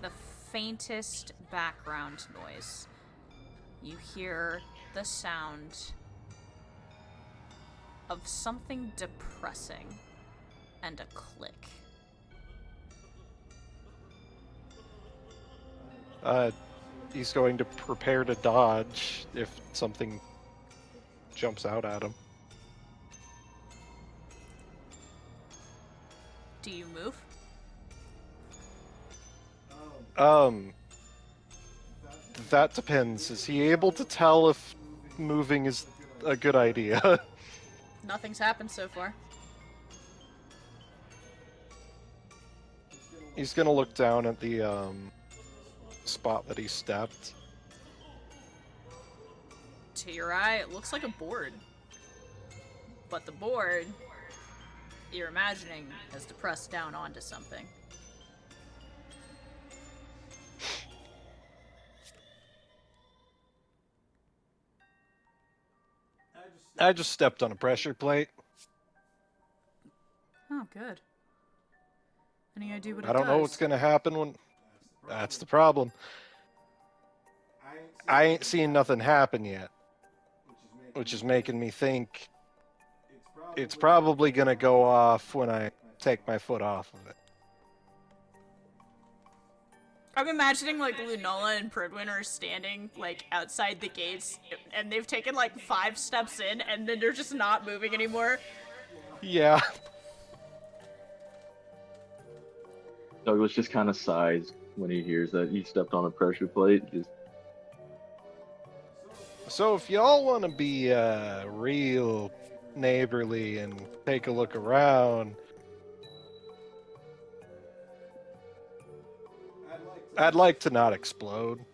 Speaker 1: The faintest background noise. You hear the sound of something depressing and a click.
Speaker 3: He's going to prepare to dodge if something jumps out at him.
Speaker 1: Do you move?
Speaker 3: That depends. Is he able to tell if moving is a good idea?
Speaker 1: Nothing's happened so far.
Speaker 3: He's gonna look down at the spot that he stepped.
Speaker 1: To your eye, it looks like a board. But the board, you're imagining, has depressed down onto something.
Speaker 3: I just stepped on a pressure plate.
Speaker 1: Oh, good. Any idea what it
Speaker 3: I don't know what's gonna happen when... That's the problem. I ain't seen nothing happen yet. Which is making me think it's probably gonna go off when I take my foot off of it.
Speaker 1: I'm imagining, like, Lunola and Pridwin are standing, like, outside the gates, and they've taken, like, 5 steps in, and then they're just not moving anymore.
Speaker 3: Yeah.
Speaker 2: Douglas just kind of sighs when he hears that he stepped on a pressure plate. Just
Speaker 3: So if y'all want to be real neighborly and take a look around, I'd like to not explode.
Speaker 1: Do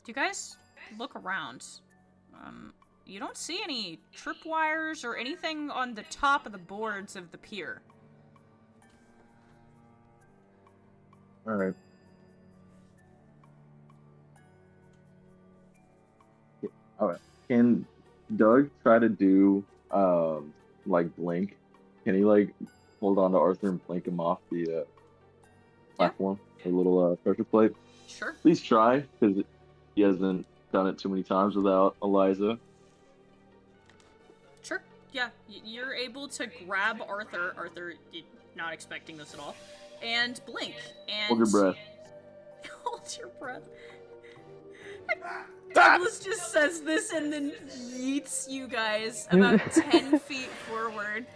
Speaker 1: you guys look around? You don't see any tripwires or anything on the top of the boards of the pier.
Speaker 2: all right. All right. Can Doug try to do like blink? Can he like hold on to Arthur and blink him off the platform, the little pressure plate?
Speaker 1: Sure.
Speaker 2: Please try, because he hasn't done it too many times without Eliza.
Speaker 1: Sure. Yeah, you're able to grab Arthur. Arthur, you're not expecting this at all. And blink. And
Speaker 2: Hold your breath.
Speaker 1: Hold your breath. I'm Douglas just says this and then yeets you guys about 10 feet forward.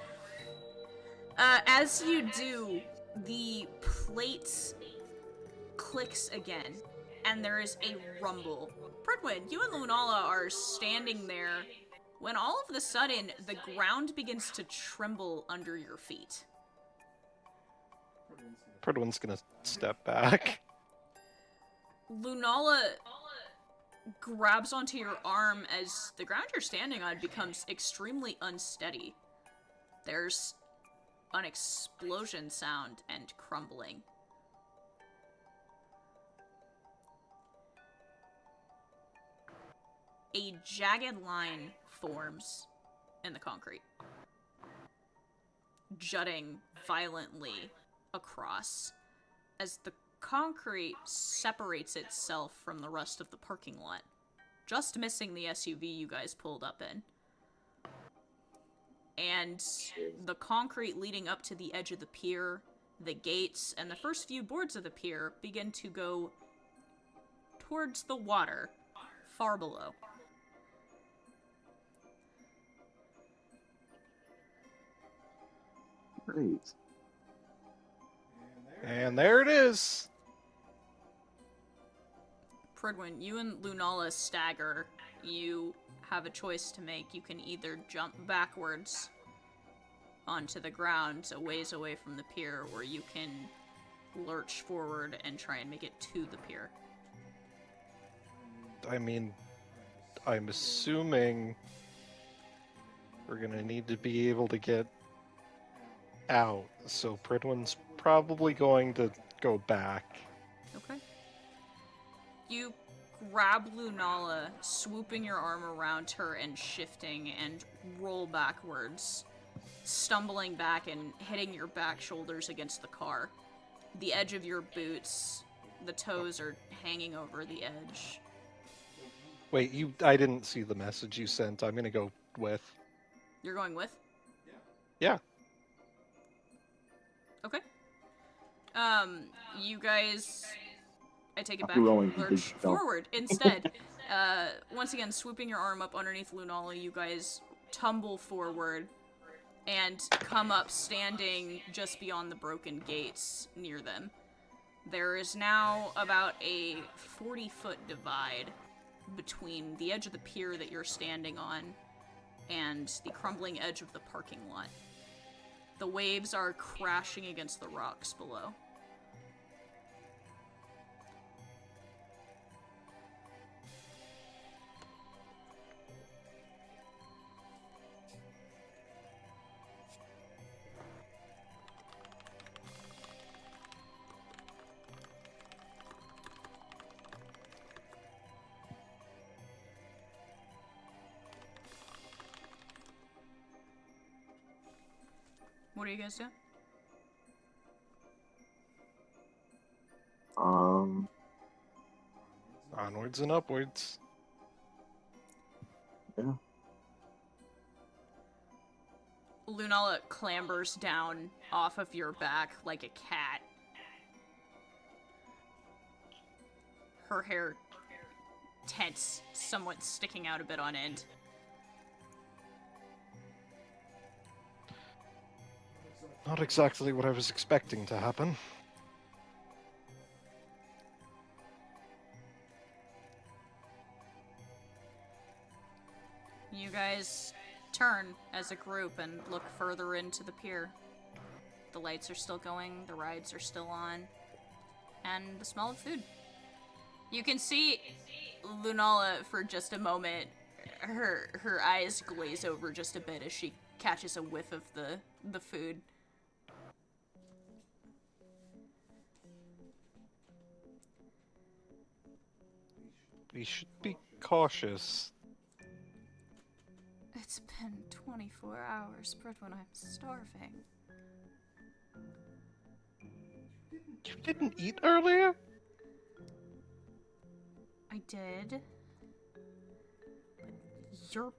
Speaker 1: As you do, the plate clicks again, and there is a rumble. Pridwin, you and Lunala are standing there when all of a sudden the ground begins to tremble under your feet.
Speaker 3: Pridwin's gonna step back.
Speaker 1: Lunala grabs onto your arm as the ground you're standing on becomes extremely unsteady. There's an explosion sound and crumbling. A jagged line forms in the concrete, jutting violently across as the concrete separates itself from the rest of the parking lot, just missing the SUV you guys pulled up in. And the concrete leading up to the edge of the pier, the gates, and the first few boards of the pier begin to go towards the water, far below.
Speaker 2: Great.
Speaker 3: And there it is.
Speaker 1: Pridwin, you and Lunala stagger. You have a choice to make. You can either jump backwards onto the ground a ways away from the pier, or you can lurch forward and try and make it to the pier.
Speaker 3: I mean, I'm assuming we're gonna need to be able to get out, so Pridwin's probably going to go back.
Speaker 1: Okay. You grab Lunala, swooping your arm around her and shifting, and roll backwards, stumbling back and hitting your back shoulders against the car. The edge of your boots, the toes are hanging over the edge.
Speaker 3: Wait, I didn't see the message you sent. I'm gonna go with.
Speaker 1: You're going with?
Speaker 3: Yeah.
Speaker 1: Okay. You guys, I take it back,
Speaker 2: I'm rolling the
Speaker 1: lurch
Speaker 2: big jump.
Speaker 1: forward instead. Once again, swooping your arm up underneath Lunala, you guys tumble forward and come up standing just beyond the broken gates near them. There is now about a 40-foot divide between the edge of the pier that you're standing on and the crumbling edge of the parking lot. The waves are crashing against the rocks below. What do you guys do?
Speaker 3: Onwards and upwards.
Speaker 2: Yeah.
Speaker 1: Lunala clambers down off of your back like a cat. Her hair tense, somewhat sticking out a bit on end.
Speaker 3: Not exactly what I was expecting to happen.
Speaker 1: You guys turn as a group and look further into the pier. The lights are still going, the rides are still on, and the smell of food. You can see Lunala for just a moment. Her eyes glaze over just a bit as she catches a whiff of the food.
Speaker 3: We should be cautious.
Speaker 1: It's been 24 hours, Pridwin. I'm starving.
Speaker 3: You didn't eat earlier?
Speaker 1: I did. But your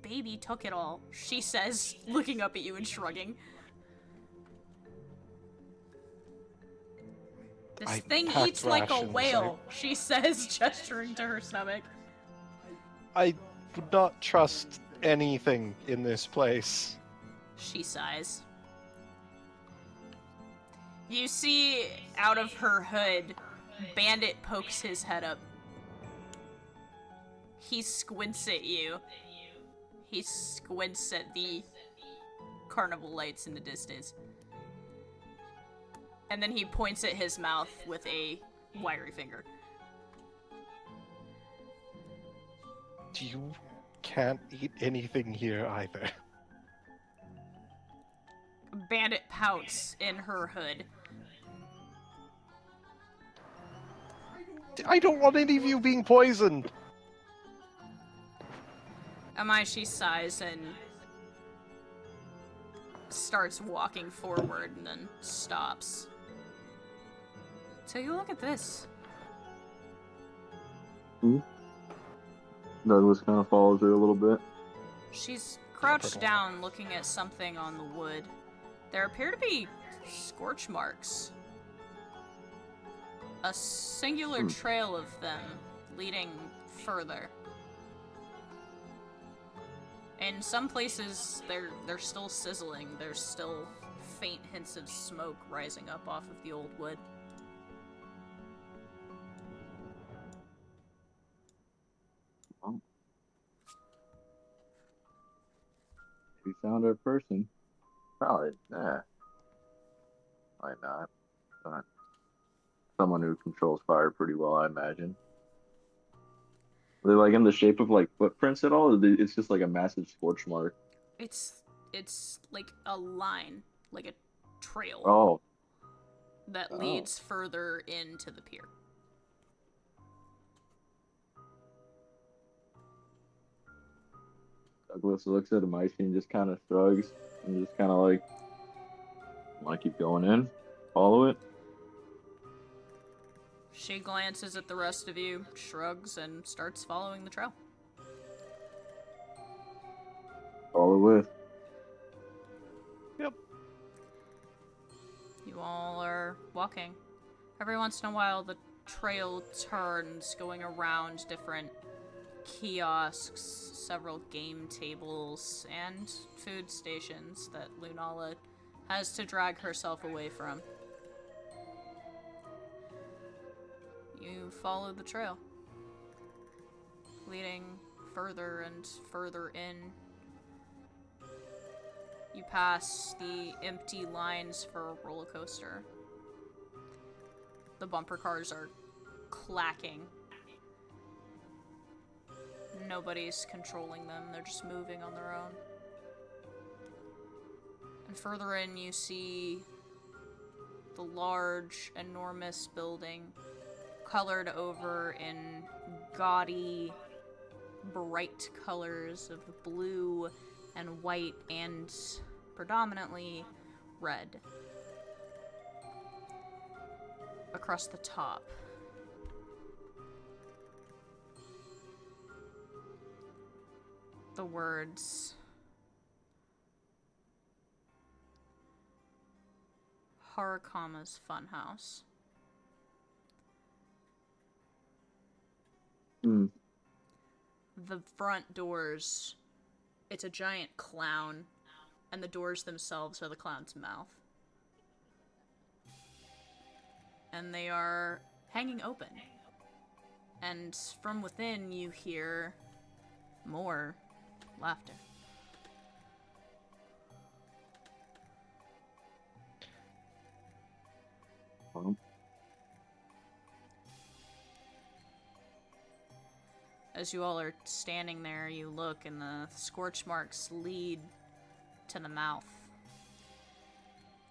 Speaker 1: baby took it all, she says, looking up at you and shrugging. This
Speaker 3: I
Speaker 1: thing
Speaker 3: packed
Speaker 1: eats like a
Speaker 3: rations.
Speaker 1: whale, she says, gesturing to her stomach.
Speaker 3: I would not trust anything in this place.
Speaker 1: She sighs. You see, out of her hood, Bandit pokes his head up. He squints at you. He squints at the carnival lights in the distance. And then he points at his mouth with a wiry finger.
Speaker 3: You can't eat anything here either.
Speaker 1: Bandit pouts in her hood.
Speaker 3: I don't want any of you being poisoned.
Speaker 1: She sighs and starts walking forward and then stops. Take a look at this.
Speaker 2: Douglas kind of follows her a little bit.
Speaker 1: She's crouched down looking at something on the wood. There appear to be scorch marks. A singular trail of them leading further. In some places, they're still sizzling. There's still faint hints of smoke rising up off of the old wood.
Speaker 2: Well, we found our person. Probably, probably not. But someone who controls fire pretty well, I imagine. Are they like in the shape of like footprints at all? Or it's just like a massive scorch mark.
Speaker 1: It's like a line, like a trail
Speaker 2: Oh,
Speaker 1: that leads further into the pier.
Speaker 2: Douglas looks at Amici and just kind of shrugs and just kind of like, want to keep going in? Follow it?
Speaker 1: She glances at the rest of you, shrugs, and starts following the trail.
Speaker 2: Follow with.
Speaker 3: Yep.
Speaker 1: You all are walking. Every once in a while, the trail turns, going around different kiosks, several game tables, and food stations that Lunala has to drag herself away from. You follow the trail, leading further and further in. You pass the empty lines for a roller coaster. The bumper cars are clacking. Nobody's controlling them, they're just moving on their own. And further in, you see the large, enormous building colored over in gaudy, bright colors of blue and white and predominantly red. Across the top, the words Harakama's Funhouse. The front doors, it's a giant clown, and the doors themselves are the clown's mouth. And they are hanging open. And from within you hear more laughter.
Speaker 2: Well,
Speaker 1: As you all are standing there, you look and the scorch marks lead to the mouth.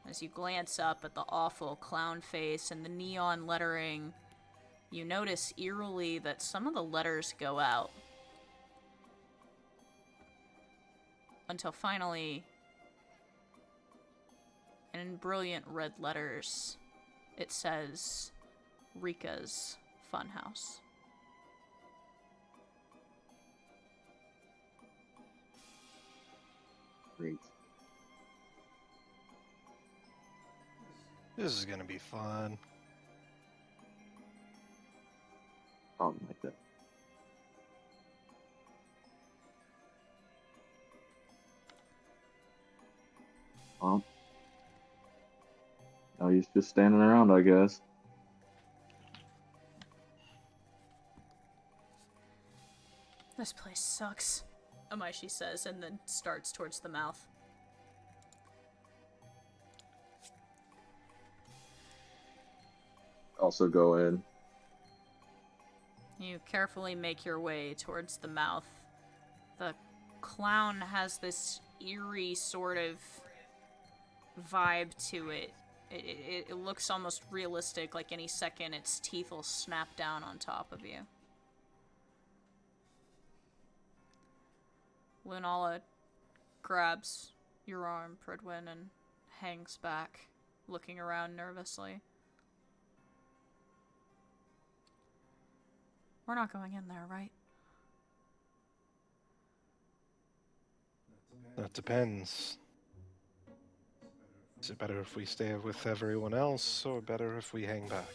Speaker 1: As you glance up at the awful clown face and the neon lettering, you notice eerily that some of the letters go out. Until finally, in brilliant red letters, it says, Rika's Funhouse.
Speaker 2: great.
Speaker 3: This is gonna be fun.
Speaker 2: Something like that. Well, now he's just standing around, I guess.
Speaker 1: This place sucks, Amaishi says, and then starts towards the mouth.
Speaker 2: Also go in.
Speaker 1: You carefully make your way towards the mouth. The clown has this eerie sort of vibe to it. It looks almost realistic, like any second its teeth will snap down on top of you. Lunala grabs your arm, Pridwin, and hangs back, looking around nervously. We're not going in there, right?
Speaker 3: That depends. Is it better if we stay with everyone else, or better if we hang back?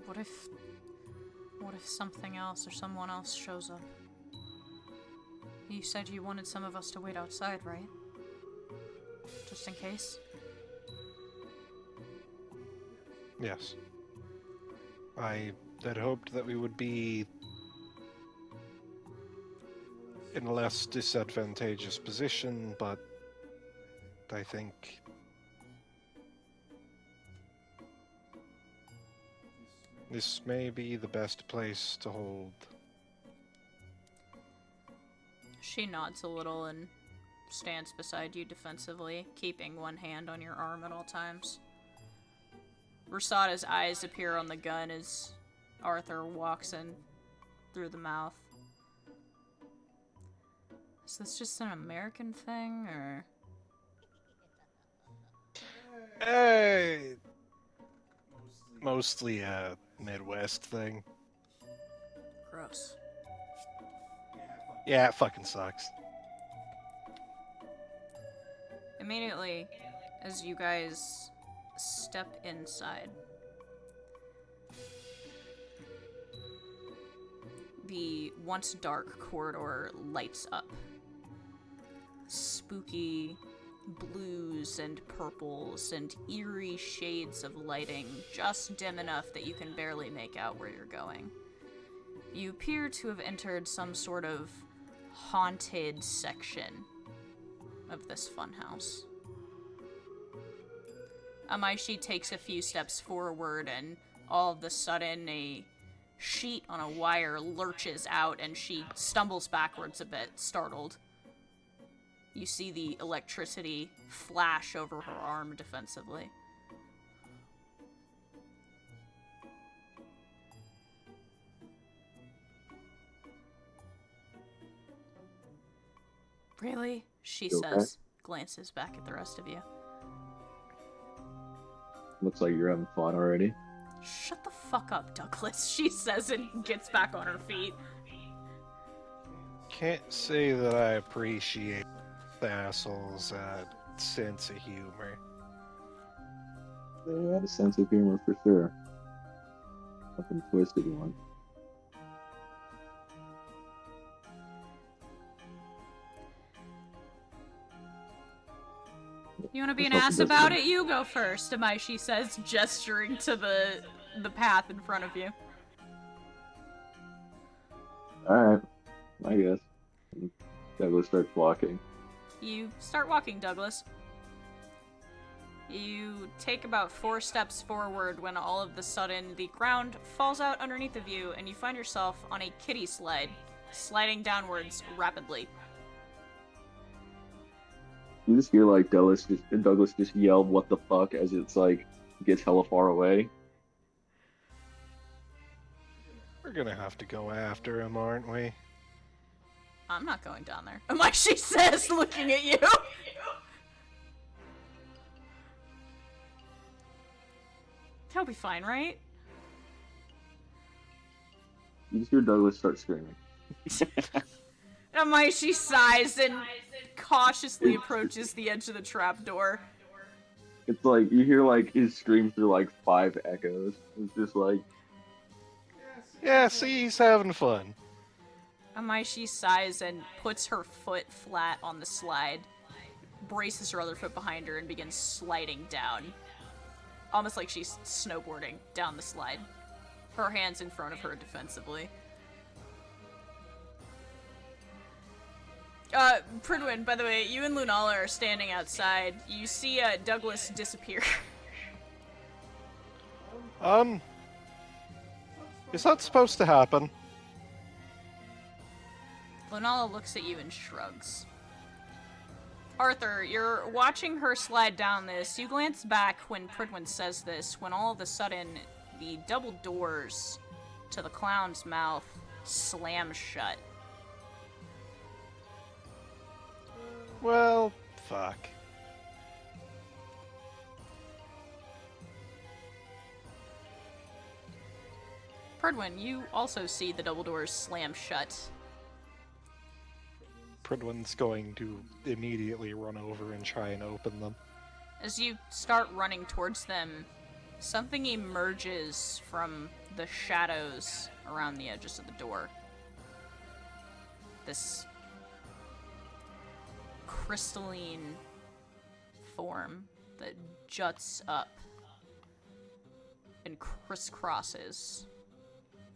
Speaker 1: What if something else or someone else shows up? You said you wanted some of us to wait outside, right? Just in case?
Speaker 3: Yes. I had hoped that we would be in a less disadvantageous position, but I think this may be the best place to hold.
Speaker 1: She nods a little and stands beside you defensively, keeping one hand on your arm at all times. Rasada's eyes appear on the gun as Arthur walks in through the mouth. Is this just an American thing, or...?
Speaker 3: Hey! Mostly a Midwest thing.
Speaker 1: Gross.
Speaker 3: Yeah, it fucking sucks.
Speaker 1: Immediately, as you guys step inside, the once dark corridor lights up. Spooky blues and purples and eerie shades of lighting, just dim enough that you can barely make out where you're going. You appear to have entered some sort of haunted section of this funhouse. Amaishi takes a few steps forward, and all of a sudden a sheet on a wire lurches out and she stumbles backwards a bit, startled. You see the electricity flash over her arm defensively. Really? She
Speaker 2: You okay?
Speaker 1: says, glances back at the rest of you.
Speaker 2: Looks like you're having fun already.
Speaker 1: Shut the fuck up, Douglas, she says and gets back on her feet.
Speaker 3: Can't say that I appreciate the assholes' sense of humor.
Speaker 2: They had a sense of humor for sure. Fucking twisted one.
Speaker 1: You want to be an
Speaker 2: That's
Speaker 1: ass
Speaker 2: not the best
Speaker 1: about
Speaker 2: thing.
Speaker 1: it? You go first, Amaishi says, gesturing to the path in front of you.
Speaker 2: Alright, I guess. Douglas starts walking.
Speaker 1: You start walking, Douglas. You take about 4 steps forward when all of a sudden the ground falls out underneath of you and you find yourself on a kiddie slide, sliding downwards rapidly.
Speaker 2: You just hear like Douglas just yelled "What the fuck" as it's like gets hella far away.
Speaker 3: We're gonna have to go after him, aren't we?
Speaker 1: I'm not going down there. Amaishi says, looking at you. He'll be fine, right?
Speaker 2: You just hear Douglas start screaming.
Speaker 1: Amaishi sighs and cautiously approaches the edge of the trapdoor.
Speaker 2: It's like you hear like his scream through like 5 echoes. It's just like
Speaker 3: Yeah, see, he's having fun.
Speaker 1: Amaishi sighs and puts her foot flat on the slide, braces her other foot behind her, and begins sliding down. Almost like she's snowboarding down the slide. Her hands in front of her defensively. Pridwin, by the way, you and Lunala are standing outside. You see Douglas disappear.
Speaker 3: Is that supposed to happen?
Speaker 1: Lunala looks at you and shrugs. Arthur, you're watching her slide down this. You glance back when Pridwin says this, when all of a sudden the double doors to the clown's mouth slam shut.
Speaker 3: Well, fuck.
Speaker 1: Pridwin, you also see the double doors slam shut.
Speaker 3: Pridwin's going to immediately run over and try and open them.
Speaker 1: As you start running towards them, something emerges from the shadows around the edges of the door. This crystalline form that juts up and crisscrosses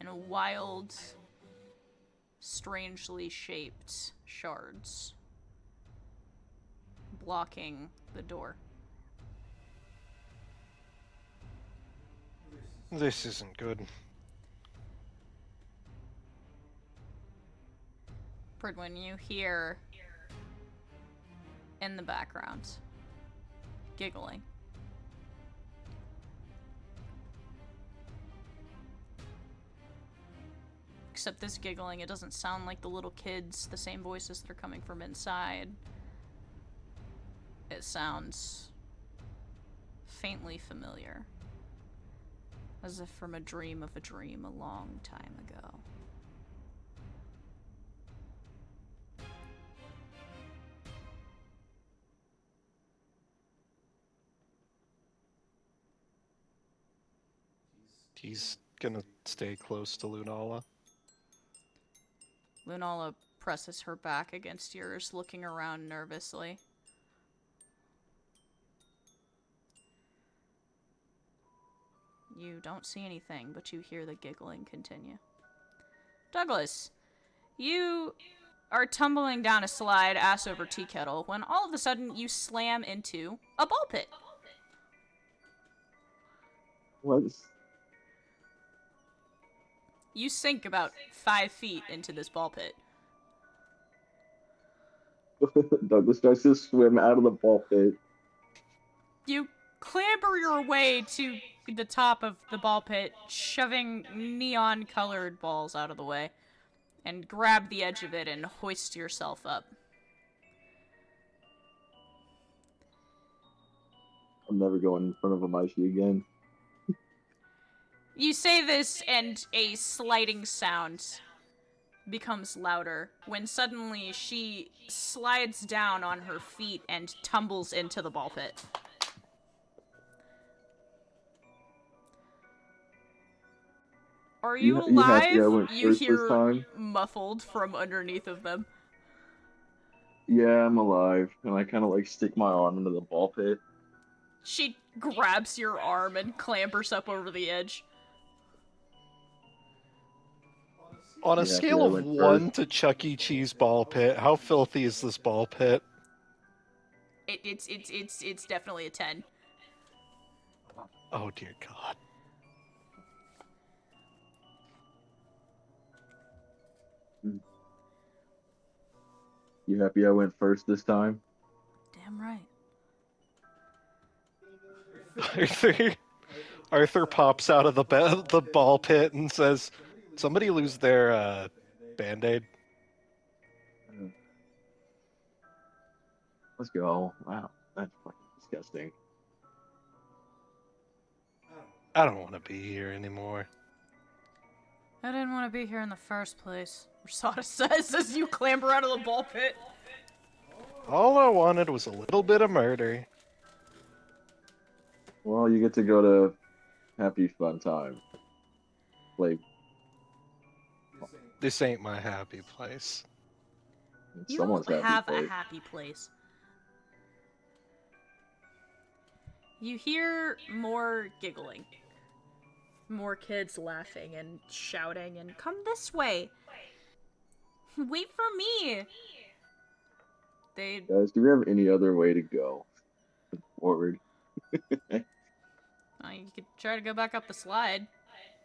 Speaker 1: in wild, strangely shaped shards, blocking the door.
Speaker 3: This isn't good.
Speaker 1: Pridwin, you hear in the background giggling. Except this giggling, it doesn't sound like the little kids, the same voices that are coming from inside. It sounds faintly familiar. As if from a dream of a dream a long time ago.
Speaker 3: He's gonna stay close to Lunala.
Speaker 1: Lunala presses her back against yours, looking around nervously. You don't see anything, but you hear the giggling continue. Douglas, you are tumbling down a slide, ass over tea kettle, when all of a sudden you slam into a ball pit.
Speaker 2: what's
Speaker 1: You sink about 5 feet into this ball pit.
Speaker 2: Douglas starts to swim out of the ball pit.
Speaker 1: You clamber your way to the top of the ball pit, shoving neon-colored balls out of the way, and grab the edge of it and hoist yourself up.
Speaker 2: I'm never going in front of a Maishi again.
Speaker 1: You say this, and a sliding sound becomes louder when suddenly she slides down on her feet and tumbles into the ball pit. Are you
Speaker 2: You happy I
Speaker 1: alive?
Speaker 2: went
Speaker 1: You
Speaker 2: first this
Speaker 1: hear
Speaker 2: time?
Speaker 1: muffled from underneath of them.
Speaker 2: Yeah, I'm alive. And I kind of like stick my arm into the ball pit.
Speaker 1: She grabs your arm and clambers up over the edge.
Speaker 3: On a
Speaker 2: Yeah,
Speaker 3: scale
Speaker 2: yeah, I
Speaker 3: of
Speaker 2: went
Speaker 3: 1
Speaker 2: first.
Speaker 3: to Chuck E. Cheese ball pit, how filthy is this ball pit?
Speaker 1: It's definitely a 10.
Speaker 3: Oh dear God.
Speaker 2: You happy I went first this time?
Speaker 1: Damn right.
Speaker 3: Arthur pops out of the ball pit and says, "Somebody lose their band-aid."
Speaker 2: Let's go. Wow, that's fucking disgusting.
Speaker 3: I don't want to be here anymore.
Speaker 1: I didn't want to be here in the first place, Rosada says as you clamber out of the ball pit.
Speaker 3: All I wanted was a little bit of murder.
Speaker 2: Well, you get to go to Happy Fun Time. Like,
Speaker 3: This ain't my happy place.
Speaker 1: You
Speaker 2: someone's
Speaker 1: don't
Speaker 2: happy
Speaker 1: have a
Speaker 2: place.
Speaker 1: happy place. You hear more giggling. More kids laughing and shouting and come this way. Wait for me. They
Speaker 2: Guys, do we have any other way to go forward?
Speaker 1: you could try to go back up the slide.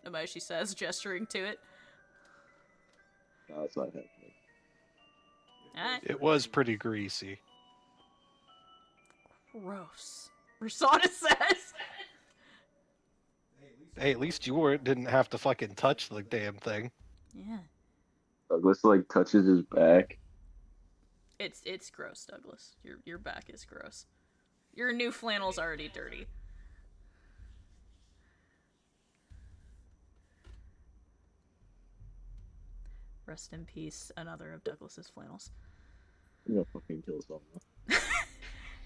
Speaker 1: Emoshi says, gesturing to it.
Speaker 2: No, it's not happening.
Speaker 1: Ah,
Speaker 3: It was pretty greasy.
Speaker 1: gross. Rasada says.
Speaker 3: Hey, at least you didn't have to fucking touch the damn thing.
Speaker 1: Yeah.
Speaker 2: Douglas like touches his back.
Speaker 1: It's gross, Douglas. Your back is gross. Your new flannel's already dirty. Rest in peace, another of Douglas's flannels.
Speaker 2: I'm gonna fucking kill someone.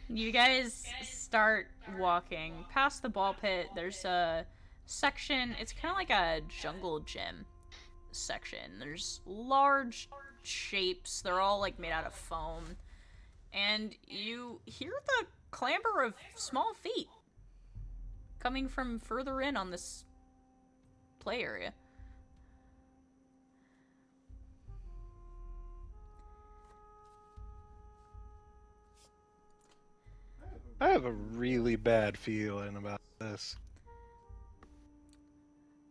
Speaker 1: You guys start walking past the ball pit. There's a section. It's kind of like a jungle gym section. There's large shapes. They're all like made out of foam. And you hear the clamber of small feet coming from further in on this play area.
Speaker 3: I have a really bad feeling about this.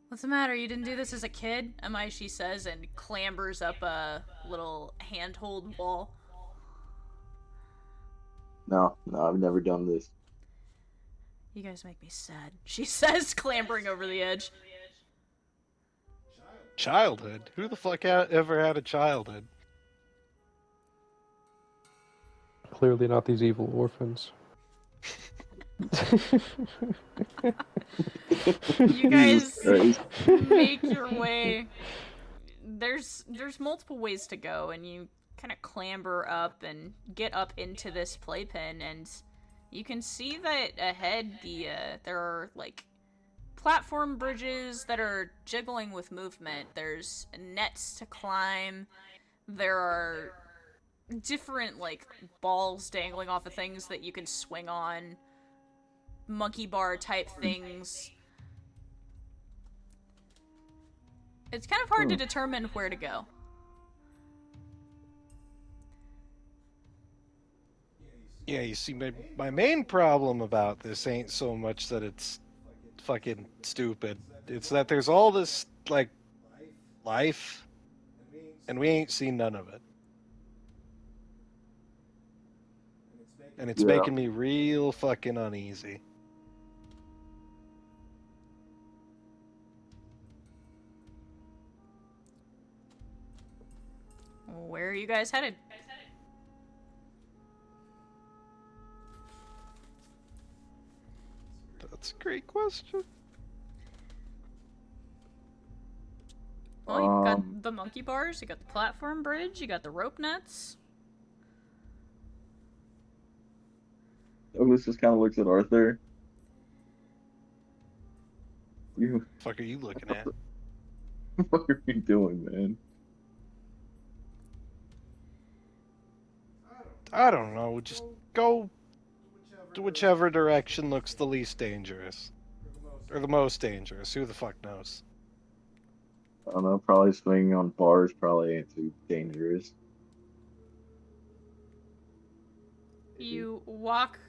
Speaker 1: What's the matter? You didn't do this as a kid? Amaishi says and clambers up a little handhold wall.
Speaker 2: No, I've never done this.
Speaker 1: You guys make me sad, she says, clambering over the edge.
Speaker 3: Childhood? Who the fuck ever had a childhood?
Speaker 4: Clearly not these evil orphans.
Speaker 1: You guys
Speaker 2: Jesus Christ.
Speaker 1: make your way. There's multiple ways to go, and you kind of clamber up and get up into this playpen, and you can see that ahead there are like platform bridges that are jiggling with movement. There's nets to climb. There are different like balls dangling off of things that you can swing on. Monkey bar type things. It's kind of hard to determine where to go.
Speaker 3: Yeah, you see, my main problem about this ain't so much that it's fucking stupid. It's that there's all this, like, life, and we ain't seen none of it. And it's
Speaker 2: Yeah.
Speaker 3: making me real fucking uneasy.
Speaker 1: Where are you guys headed?
Speaker 3: That's a great question.
Speaker 1: Well, you got
Speaker 2: Um,
Speaker 1: the monkey bars, you got the platform bridge, you got the rope nets.
Speaker 2: Douglas just kind of looks at Arthur. You,
Speaker 3: Fuck are you looking at?
Speaker 2: what are you doing, man?
Speaker 3: I don't know. Just go to whichever direction looks the least dangerous. Or the most dangerous. Who the fuck knows?
Speaker 2: I don't know. Probably swinging on bars probably ain't too dangerous.
Speaker 1: You walk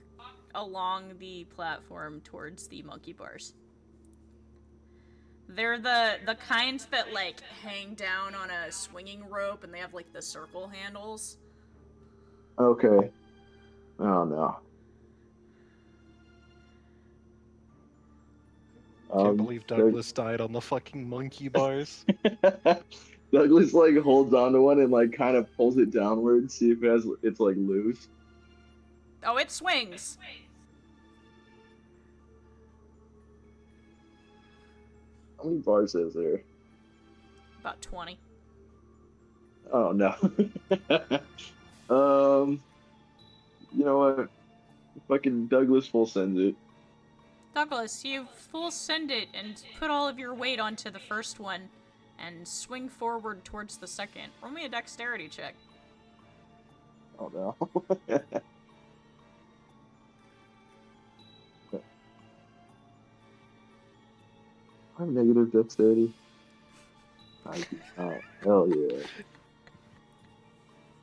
Speaker 1: along the platform towards the monkey bars. They're the kinds that like hang down on a swinging rope and they have like the circle handles.
Speaker 2: Okay. Oh no.
Speaker 3: Can't believe Douglas died on the fucking monkey bars.
Speaker 2: Douglas like holds onto one and like kind of pulls it downward, see if it's like loose.
Speaker 1: Oh, it swings.
Speaker 2: How many bars is there?
Speaker 1: About 20.
Speaker 2: Oh no. You know what? Fucking Douglas full sends it.
Speaker 1: Douglas, you full send it and put all of your weight onto the first one and swing forward towards the second. Roll me a dexterity check.
Speaker 2: Oh no. I'm negative dexterity. Oh, hell yeah.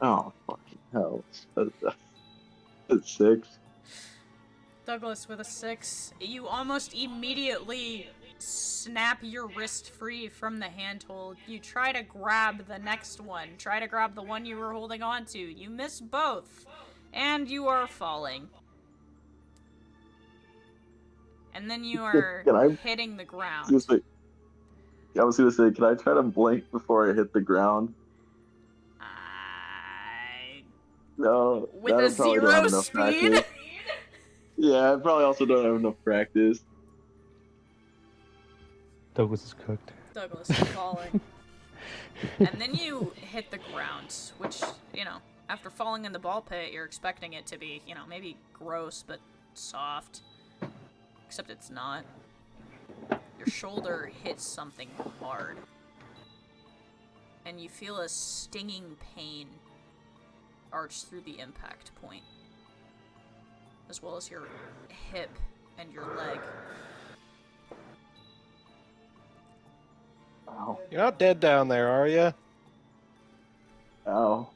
Speaker 2: Oh, fucking hell. That's 6.
Speaker 1: Douglas with a 6. You almost immediately snap your wrist free from the handhold. You try to grab the next one. Try to grab the one you were holding on to. You miss both. And you are falling. And then you are
Speaker 2: Can I
Speaker 1: hitting the ground.
Speaker 2: just say, I was gonna say, can I try to blink before I hit the ground? No,
Speaker 1: With
Speaker 2: I
Speaker 1: a
Speaker 2: probably don't have
Speaker 1: 0
Speaker 2: enough
Speaker 1: speed?
Speaker 2: practice. Yeah, I probably also don't have enough practice.
Speaker 4: Douglas is cooked.
Speaker 1: Douglas is falling. And then you hit the ground, which, after falling in the ball pit, you're expecting it to be, maybe gross, but soft. Except it's not. Your shoulder hits something hard. And you feel a stinging pain arch through the impact point, as well as your hip and your leg.
Speaker 2: Ow.
Speaker 3: You're not dead down there, are you?
Speaker 2: Ow.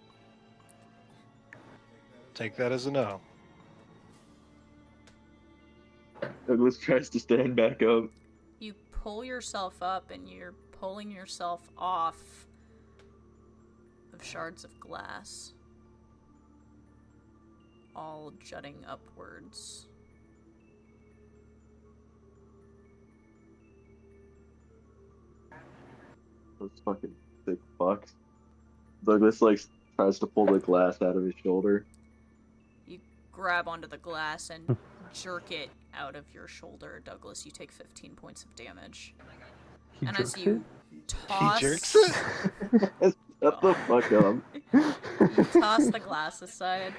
Speaker 3: Take that as a no.
Speaker 2: Douglas tries to stand back up.
Speaker 1: You pull yourself up and you're pulling yourself off of shards of glass, all jutting upwards.
Speaker 2: Those fucking sick fucks. Douglas, tries to pull the glass out of his shoulder.
Speaker 1: You grab onto the glass and jerk it out of your shoulder. Douglas, you take 15 points of damage.
Speaker 4: He
Speaker 1: And
Speaker 4: jerks
Speaker 1: as you toss...
Speaker 3: He jerks it?
Speaker 2: Shut the fuck up.
Speaker 1: You toss the glass aside,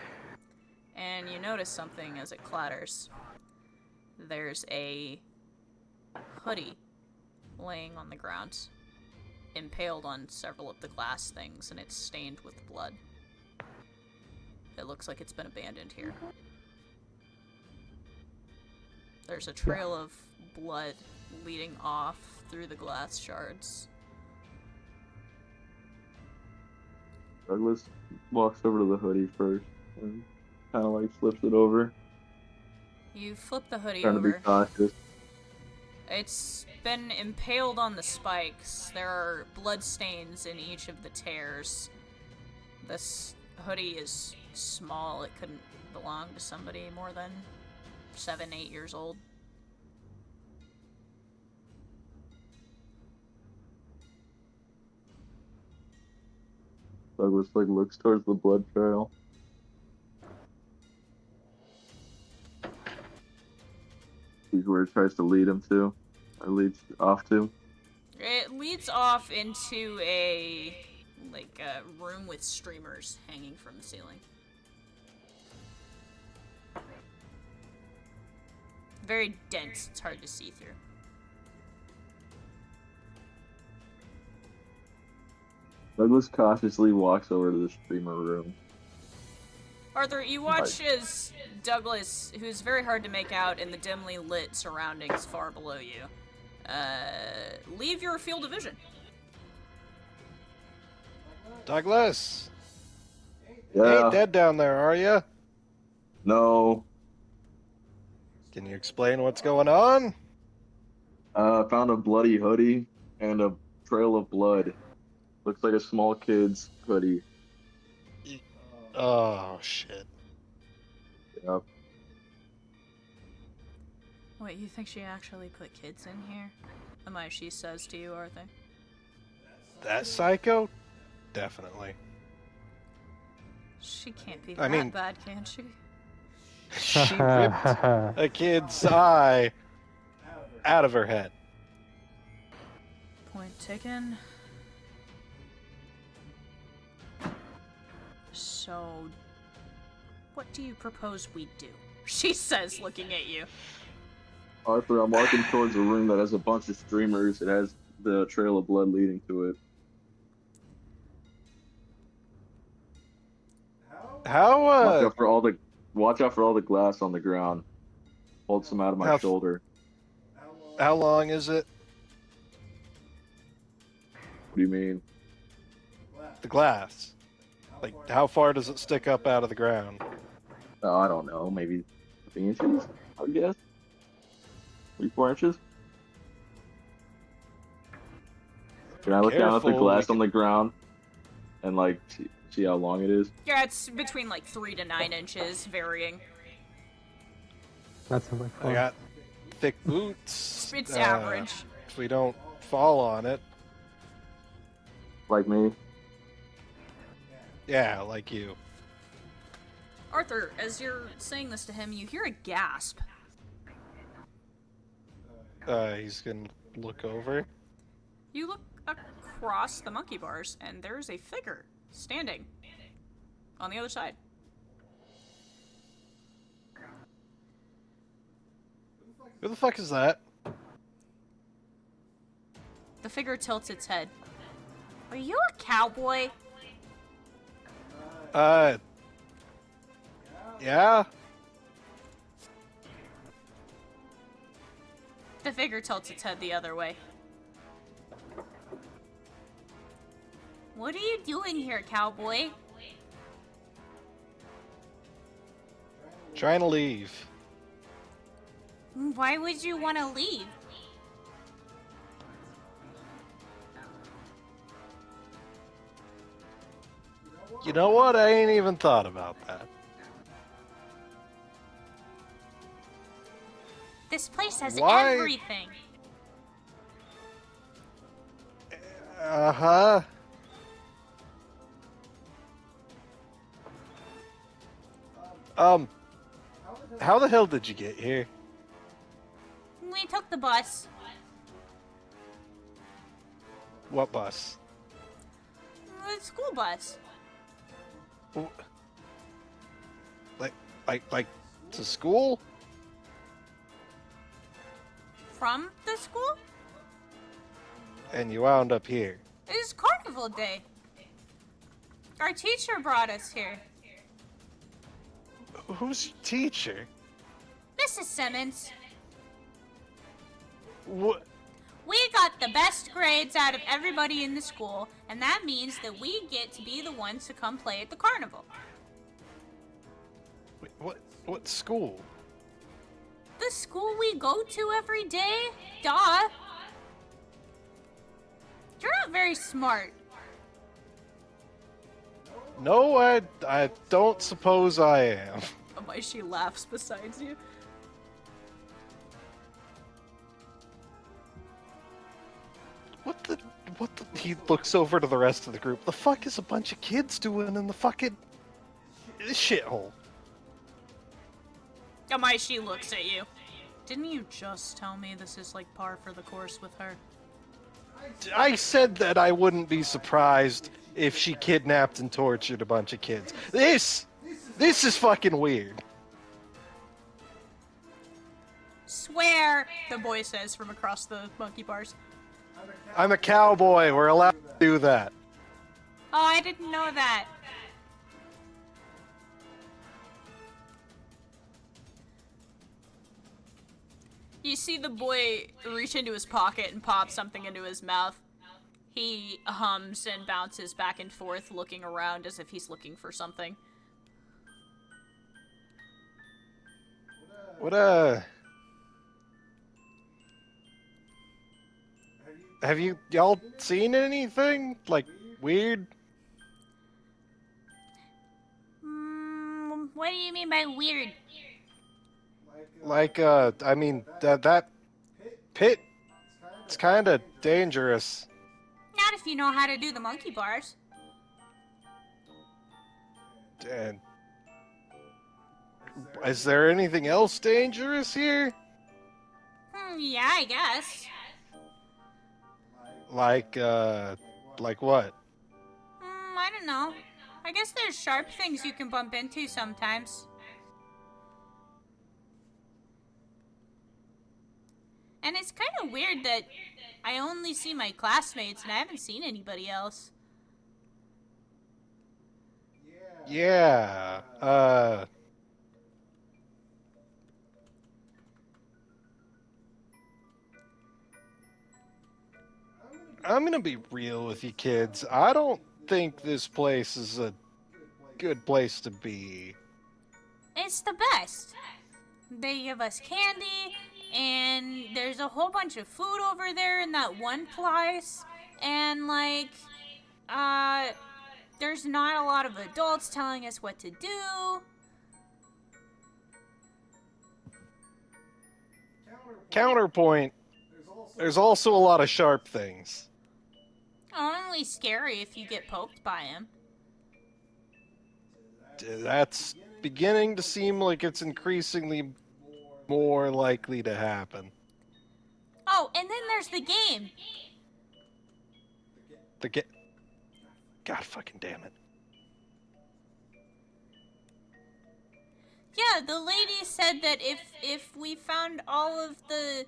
Speaker 1: and you notice something as it clatters. There's a hoodie laying on the ground, impaled on several of the glass things, and it's stained with blood. It looks like it's been abandoned here. There's a trail of blood leading off through the glass shards.
Speaker 2: Douglas walks over to the hoodie first and kind of flips it over.
Speaker 1: You flip the hoodie
Speaker 2: Trying to be
Speaker 1: over.
Speaker 2: cautious.
Speaker 1: It's been impaled on the spikes. There are blood stains in each of the tears. This hoodie is small. It couldn't belong to somebody more than 7, 8 years old.
Speaker 2: Douglas looks towards the blood trail. Sees where it tries to lead him to, or leads off to.
Speaker 1: It leads off into a room with streamers hanging from the ceiling. Very dense. It's hard to see through.
Speaker 2: Douglas cautiously walks over to the streamer room.
Speaker 1: Arthur, you watch as Douglas, who's very hard to make out in the dimly lit surroundings far below you, leave your field of vision.
Speaker 3: Douglas! You
Speaker 2: Yeah.
Speaker 3: ain't dead down there, are you?
Speaker 2: No.
Speaker 3: Can you explain what's going on?
Speaker 2: Found a bloody hoodie and a trail of blood. Looks like a small kid's hoodie.
Speaker 3: Oh, shit.
Speaker 2: Yep.
Speaker 1: Wait, you think she actually put kids in here? She says to you, Arthur.
Speaker 3: That psycho? Definitely.
Speaker 1: She can't be
Speaker 3: I mean-
Speaker 1: bad, can she?
Speaker 3: She ripped a kid's eye out of her head.
Speaker 1: Point taken. So, what do you propose we do? She says, looking at you.
Speaker 2: Arthur, I'm walking towards a room that has a bunch of streamers. It has the trail of blood leading to it.
Speaker 3: How
Speaker 2: Watch out for all the glass on the ground. Hold some out of my
Speaker 3: how
Speaker 2: shoulder.
Speaker 3: how long is it?
Speaker 2: What do you mean?
Speaker 3: The glass. Like, how far does it stick up out of the ground?
Speaker 2: Oh, I don't know. Maybe 3 inches, I guess. 3-4 inches. Can I look down at the
Speaker 3: Careful,
Speaker 2: glass
Speaker 3: we
Speaker 2: on the ground and like see how long it is?
Speaker 1: Yeah, it's between like 3 to 9 inches, varying.
Speaker 4: That sounds like
Speaker 3: I
Speaker 4: fun.
Speaker 3: got thick boots.
Speaker 1: It's average.
Speaker 3: If we don't fall on it.
Speaker 2: Like me?
Speaker 3: Yeah, like you.
Speaker 1: Arthur, as you're saying this to him, you hear a gasp.
Speaker 3: He's gonna look over.
Speaker 1: You look across the monkey bars, and there's a figure standing on the other side.
Speaker 3: Who the fuck is that?
Speaker 1: The figure tilts its head. Are you a cowboy?
Speaker 3: Yeah?
Speaker 1: The figure tilts its head the other way. What are you doing here, cowboy?
Speaker 3: Trying to leave.
Speaker 1: Why would you want to leave?
Speaker 3: You know what? I ain't even thought about that.
Speaker 1: This place has
Speaker 3: Why?
Speaker 1: everything.
Speaker 3: Uh-huh. How the hell did you get here?
Speaker 1: We took the bus.
Speaker 3: What bus?
Speaker 1: The school bus.
Speaker 3: Like to school?
Speaker 1: From the school?
Speaker 3: And you wound up here.
Speaker 1: It's Carnival Day. Our teacher brought us here.
Speaker 3: Who's your teacher?
Speaker 1: Mrs. Simmons.
Speaker 3: What?
Speaker 1: We got the best grades out of everybody in the school, and that means that we get to be the ones to come play at the carnival.
Speaker 3: Wait, what school?
Speaker 1: The school we go to every day? Duh. You're not very smart.
Speaker 3: No, I don't suppose I am.
Speaker 1: She laughs besides you.
Speaker 3: What the? He looks over to the rest of the group. The fuck is a bunch of kids doing in the fucking shithole?
Speaker 1: She looks at you. Didn't you just tell me this is like par for the course with her?
Speaker 3: I said that I wouldn't be surprised if she kidnapped and tortured a bunch of kids. This is fucking weird.
Speaker 1: Swear, the boy says from across the monkey bars.
Speaker 3: I'm a cowboy. We're allowed to do that.
Speaker 1: Oh, I didn't know that. You see the boy reach into his pocket and pop something into his mouth. He hums and bounces back and forth, looking around as if he's looking for something.
Speaker 3: What have y'all seen anything like weird?
Speaker 1: What do you mean by weird?
Speaker 3: Like I mean that pit. It's kind of dangerous.
Speaker 1: Not if you know how to do the monkey bars.
Speaker 3: And is there anything else dangerous here?
Speaker 1: Yeah, I guess.
Speaker 3: Like what?
Speaker 1: I don't know. I guess there's sharp things you can bump into sometimes. And it's kind of weird that I only see my classmates and I haven't seen anybody else.
Speaker 3: Yeah, I'm gonna be real with you kids. I don't think this place is a good place to be.
Speaker 1: It's the best. They give us candy, and there's a whole bunch of food over there in that one place. And, like, uh, there's not a lot of adults telling us what to do.
Speaker 3: Counterpoint, there's also a lot of sharp things.
Speaker 1: Only scary if you get poked by him.
Speaker 3: That's beginning to seem like it's increasingly more likely to happen.
Speaker 1: Oh, and then there's the game.
Speaker 3: God fucking damn it.
Speaker 1: Yeah, the lady said that if we found all of the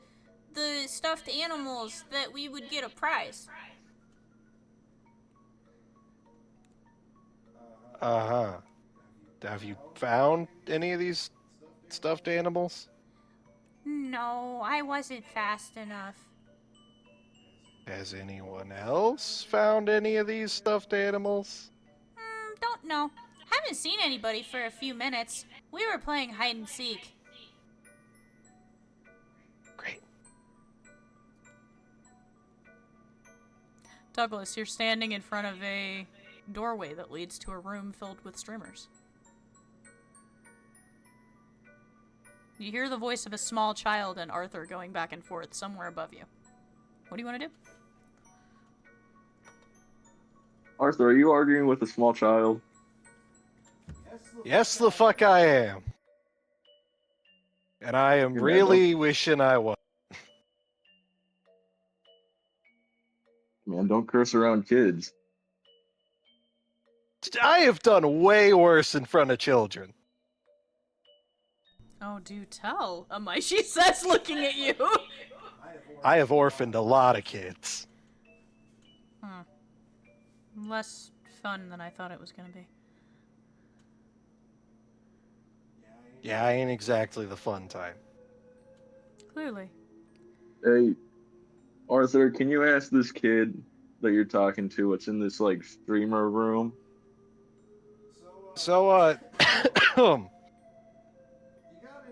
Speaker 1: stuffed animals that we would get a prize.
Speaker 3: Uh-huh. Have you found any of these stuffed animals?
Speaker 1: No, I wasn't fast enough.
Speaker 3: Has anyone else found any of these stuffed animals?
Speaker 1: Don't know. Haven't seen anybody for a few minutes. We were playing hide and seek.
Speaker 3: Great.
Speaker 1: Douglas, you're standing in front of a doorway that leads to a room filled with streamers. You hear the voice of a small child and Arthur going back and forth somewhere above you. What do you want to do?
Speaker 2: Arthur, are you arguing with a small child?
Speaker 3: Yes, the fuck I am. And I am
Speaker 2: You're
Speaker 3: really wishing I was.
Speaker 2: Man, don't curse around kids.
Speaker 3: I have done way worse in front of children.
Speaker 1: Oh, do tell, Amaishi says, looking at you.
Speaker 3: I have orphaned a lot of kids.
Speaker 1: Less fun than I thought it was gonna be.
Speaker 3: Yeah, I ain't exactly the fun type.
Speaker 1: Clearly.
Speaker 2: Hey, Arthur, can you ask this kid that you're talking to what's in this, like, streamer room?
Speaker 3: So,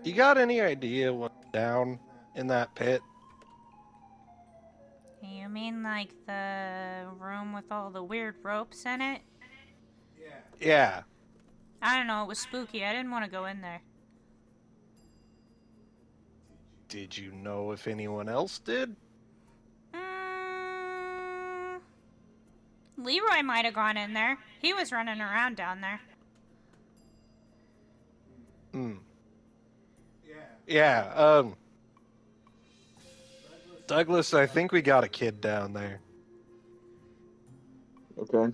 Speaker 3: you got any idea what's down in that pit?
Speaker 1: You mean like the room with all the weird ropes in it?
Speaker 3: Yeah.
Speaker 1: I don't know, it was spooky. I didn't want to go in there.
Speaker 3: Did you know if anyone else did?
Speaker 1: Leroy might have gone in there. He was running around down there.
Speaker 3: Yeah, Douglas, I think we got a kid down there.
Speaker 2: Okay.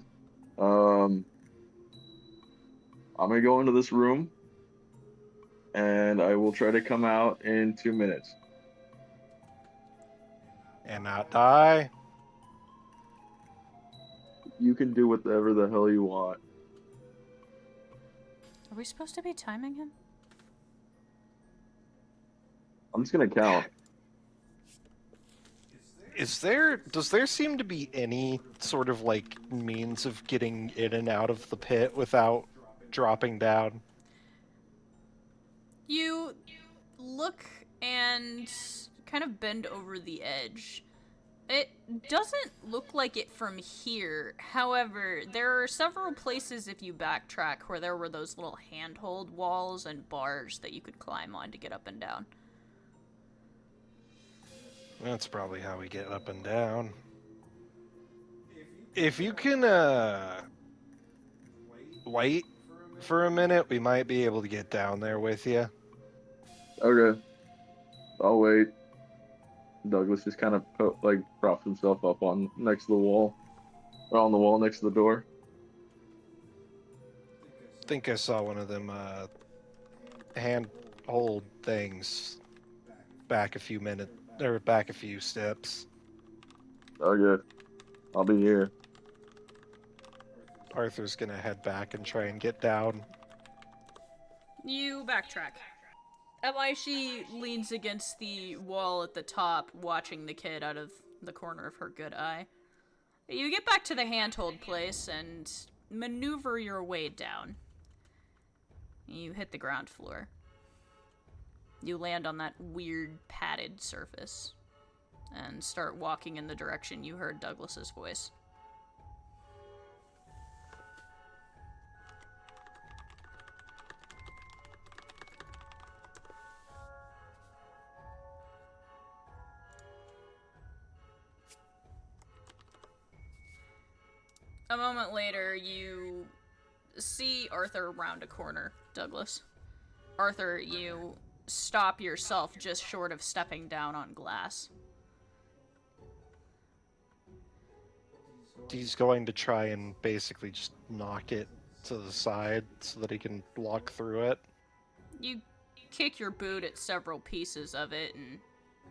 Speaker 2: I'm gonna go into this room, and I will try to come out in 2 minutes.
Speaker 3: And not die?
Speaker 2: You can do whatever the hell you want.
Speaker 1: Are we supposed to be timing him?
Speaker 2: I'm just gonna count.
Speaker 3: Does there seem to be any sort of, like, means of getting in and out of the pit without dropping down?
Speaker 1: You look and kind of bend over the edge. It doesn't look like it from here. However, there are several places if you backtrack where there were those little handhold walls and bars that you could climb on to get up and down.
Speaker 3: That's probably how we get up and down. If you can, wait for a minute, we might be able to get down there with you.
Speaker 2: Okay. I'll wait. Douglas just kind of props himself up on next to the wall, or on the wall next to the door.
Speaker 3: I think I saw one of them, handhold things back a They're back a few steps.
Speaker 2: Okay, I'll be here.
Speaker 3: Arthur's gonna head back and try and get down.
Speaker 1: You backtrack. Elishi leans against the wall at the top, watching the kid out of the corner of her good eye. You get back to the handhold place and maneuver your way down. You hit the ground floor. You land on that weird padded surface and start walking in the direction you heard Douglas's voice. A moment later, you see Arthur round a corner, Douglas. Arthur, you stop yourself just short of stepping down on glass.
Speaker 3: He's going to try and basically just knock it to the side so that he can walk through it.
Speaker 1: You kick your boot at several pieces of it and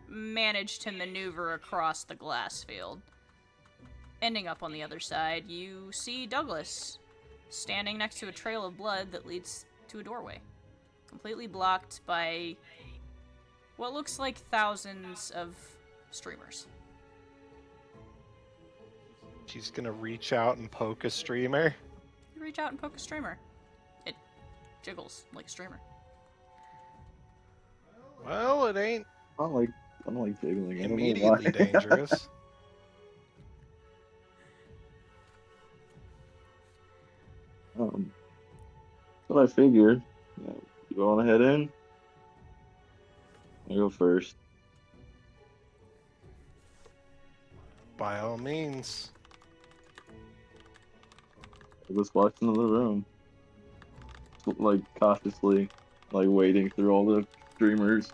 Speaker 1: manage to maneuver across the glass field. Ending up on the other side, you see Douglas standing next to a trail of blood that leads to a doorway, completely blocked by what looks like thousands of streamers.
Speaker 3: She's gonna reach out and poke a streamer.
Speaker 1: You reach out and poke a streamer. It jiggles like a streamer.
Speaker 3: Well, it ain't
Speaker 2: I don't like jiggling. I don't know
Speaker 3: immediately
Speaker 2: why.
Speaker 3: dangerous.
Speaker 2: What I figured. Yeah, you want to head in? I go first.
Speaker 3: By all means.
Speaker 2: I just walked into the room, like cautiously, like wading through all the streamers.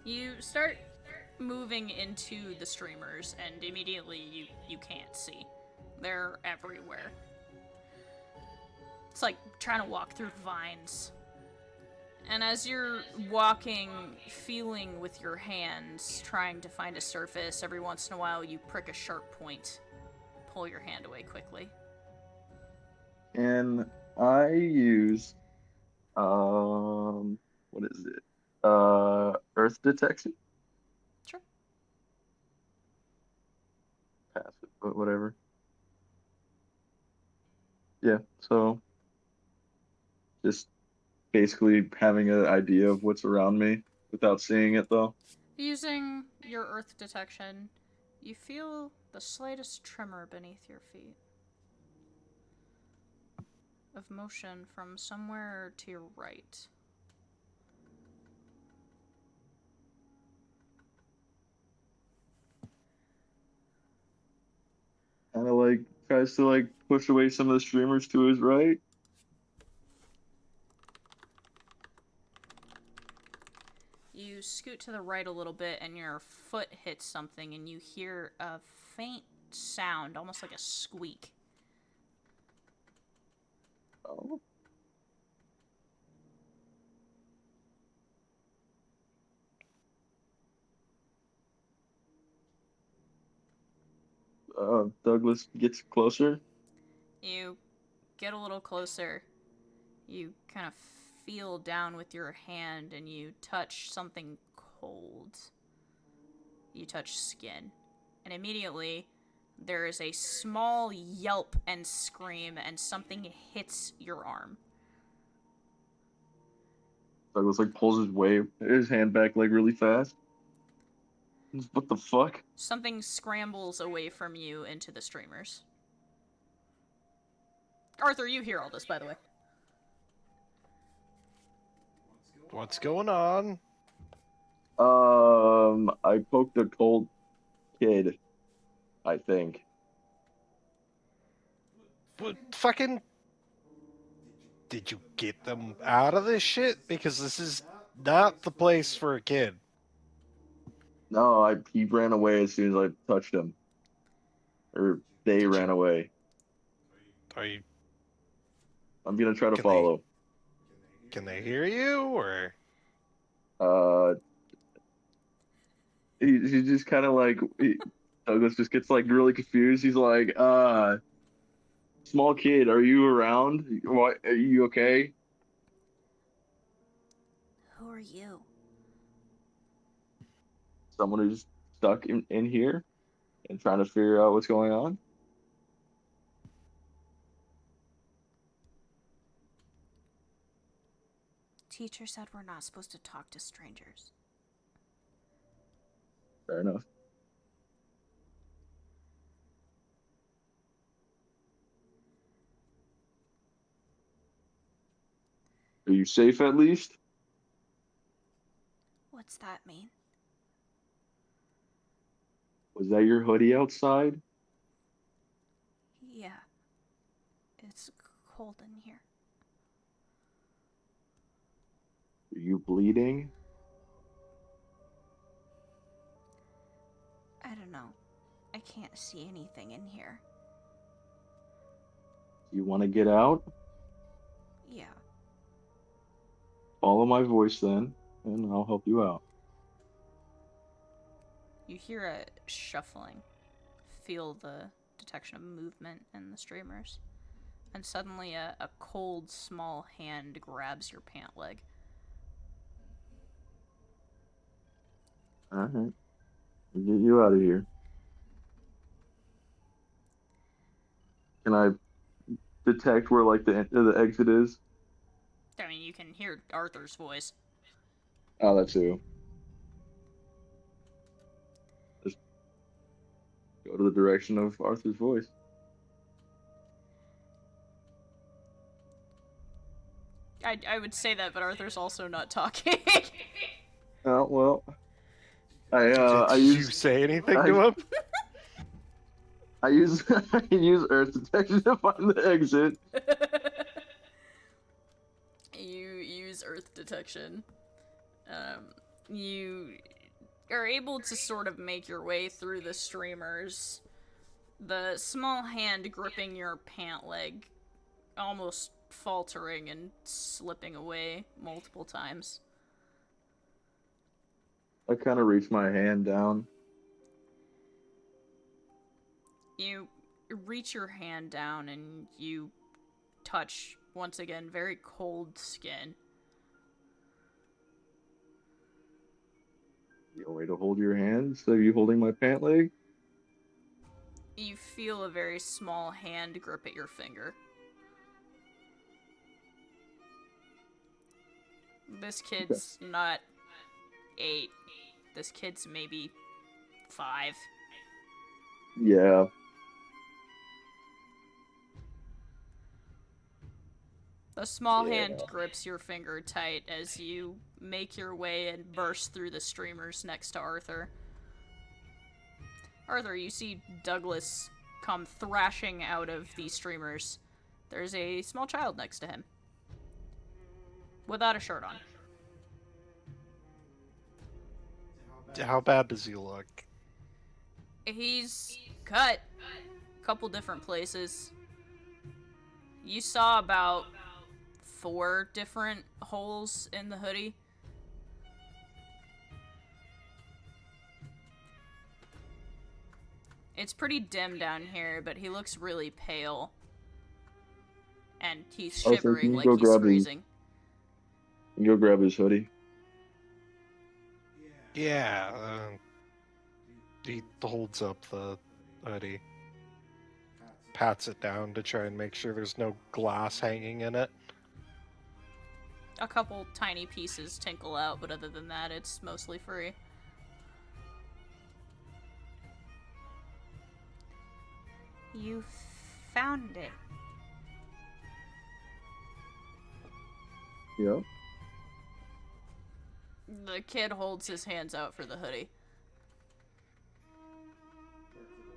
Speaker 1: You start moving into the streamers, and immediately you can't see. They're everywhere. It's like trying to walk through vines. And as you're walking, feeling with your hands, trying to find a surface, every once in a while you prick a sharp point. Pull your hand away quickly.
Speaker 2: And I use, what is it? Earth detection?
Speaker 1: Sure.
Speaker 2: Passive, but whatever. Yeah, so just basically having an idea of what's around me without seeing it, though.
Speaker 1: Using your earth detection, you feel the slightest tremor beneath your feet. Of motion from somewhere to your right.
Speaker 2: And it, like, tries to, like, push away some of the streamers to his right.
Speaker 1: You scoot to the right a little bit and your foot hits something and you hear a faint sound, almost like a squeak.
Speaker 2: Oh. Douglas gets closer.
Speaker 1: You get a little closer. You kind of feel down with your hand and you touch something cold. You touch skin. And immediately, there is a small yelp and scream and something hits your arm.
Speaker 2: Douglas, like, pulls his hand back, like, really fast. What the fuck?
Speaker 1: Something scrambles away from you into the streamers. Arthur, you hear all this, by the way.
Speaker 3: What's going on?
Speaker 2: I poked a cold kid, I think.
Speaker 3: What fucking... Did you get them out of this shit? Because this is not the place for a kid.
Speaker 2: No, he ran away as soon as I touched him. Or they ran away.
Speaker 3: Are you...
Speaker 2: I'm gonna try to
Speaker 3: Can
Speaker 2: follow.
Speaker 3: Can they hear you, or?
Speaker 2: Uh, he just kind of like Douglas just gets like really confused. He's like, small kid, are you around? What? Are you okay?
Speaker 1: Who are you?
Speaker 2: Someone who's stuck in here and trying to figure out what's going on.
Speaker 1: Teacher said we're not supposed to talk to strangers.
Speaker 2: Fair enough. Are you safe at least?
Speaker 1: What's that mean?
Speaker 2: Was that your hoodie outside?
Speaker 1: Yeah. It's cold in here.
Speaker 2: Are you bleeding?
Speaker 1: I don't know. I can't see anything in here.
Speaker 2: Do you want to get out?
Speaker 1: Yeah.
Speaker 2: Follow my voice then, and I'll help you out.
Speaker 1: You hear a shuffling. Feel the detection of movement in the streamers. And suddenly a cold, small hand grabs your pant leg.
Speaker 2: All right. We'll get you out of here. Can I detect where like the exit is?
Speaker 1: I mean, you can hear Arthur's voice.
Speaker 2: Oh, that's who. Just go to the direction of Arthur's voice.
Speaker 1: I would say that, but Arthur's also not talking.
Speaker 2: Oh well. I
Speaker 3: Did you
Speaker 2: use
Speaker 3: say anything to him?
Speaker 2: I use I use Earth detection to find the exit.
Speaker 1: You use earth detection. You are able to sort of make your way through the streamers. The small hand gripping your pant leg, almost faltering and slipping away multiple times.
Speaker 2: I kind of reach my hand down.
Speaker 1: You reach your hand down and you touch, once again, very cold skin.
Speaker 2: You want me to hold your hand instead of you holding my pant leg?
Speaker 1: You feel a very small hand grip at your finger. This kid's not 8. This kid's maybe 5.
Speaker 2: Yeah.
Speaker 1: The small
Speaker 2: Yeah.
Speaker 1: hand grips your finger tight as you make your way and burst through the streamers next to Arthur. Arthur, you see Douglas come thrashing out of the streamers. There's a small child next to him. Without a shirt on.
Speaker 3: How bad does he look?
Speaker 1: He's cut a couple different places. You saw about 4 different holes in the hoodie. It's pretty dim down here, but he looks really pale. And he's
Speaker 2: Arthur,
Speaker 1: shivering
Speaker 2: can you
Speaker 1: like
Speaker 2: go
Speaker 1: he's
Speaker 2: grab his-
Speaker 1: freezing.
Speaker 2: Go grab his hoodie.
Speaker 3: Yeah, he holds up the hoodie. Pats it down to try and make sure there's no glass hanging in it.
Speaker 1: A couple tiny pieces tinkle out, but other than that, it's mostly free. You found it.
Speaker 2: Yep.
Speaker 1: The kid holds his hands out for the hoodie.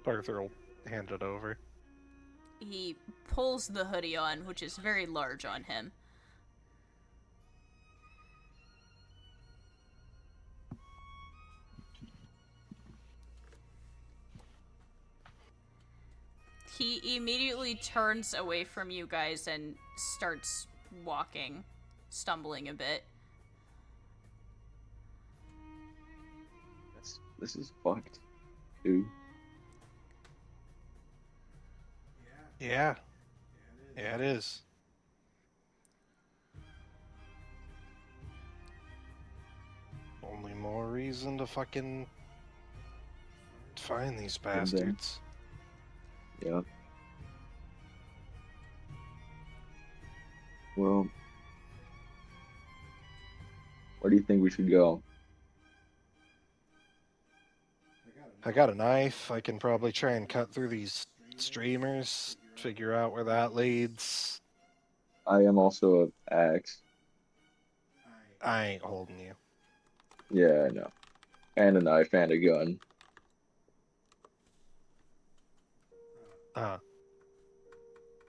Speaker 3: Arthur will hand it over.
Speaker 1: He pulls the hoodie on, which is very large on him. He immediately turns away from you guys and starts walking stumbling a bit.
Speaker 2: This is fucked, dude.
Speaker 3: Yeah. Yeah, it is. Only more reason to fucking find these
Speaker 2: And then-
Speaker 3: bastards.
Speaker 2: Yeah. Well, where do you think we should go?
Speaker 3: I got a knife. I can probably try and cut through these streamers, figure out where that leads.
Speaker 2: I am also a axe.
Speaker 3: I ain't holding you.
Speaker 2: Yeah, I know. And a knife and a gun.
Speaker 3: Uh,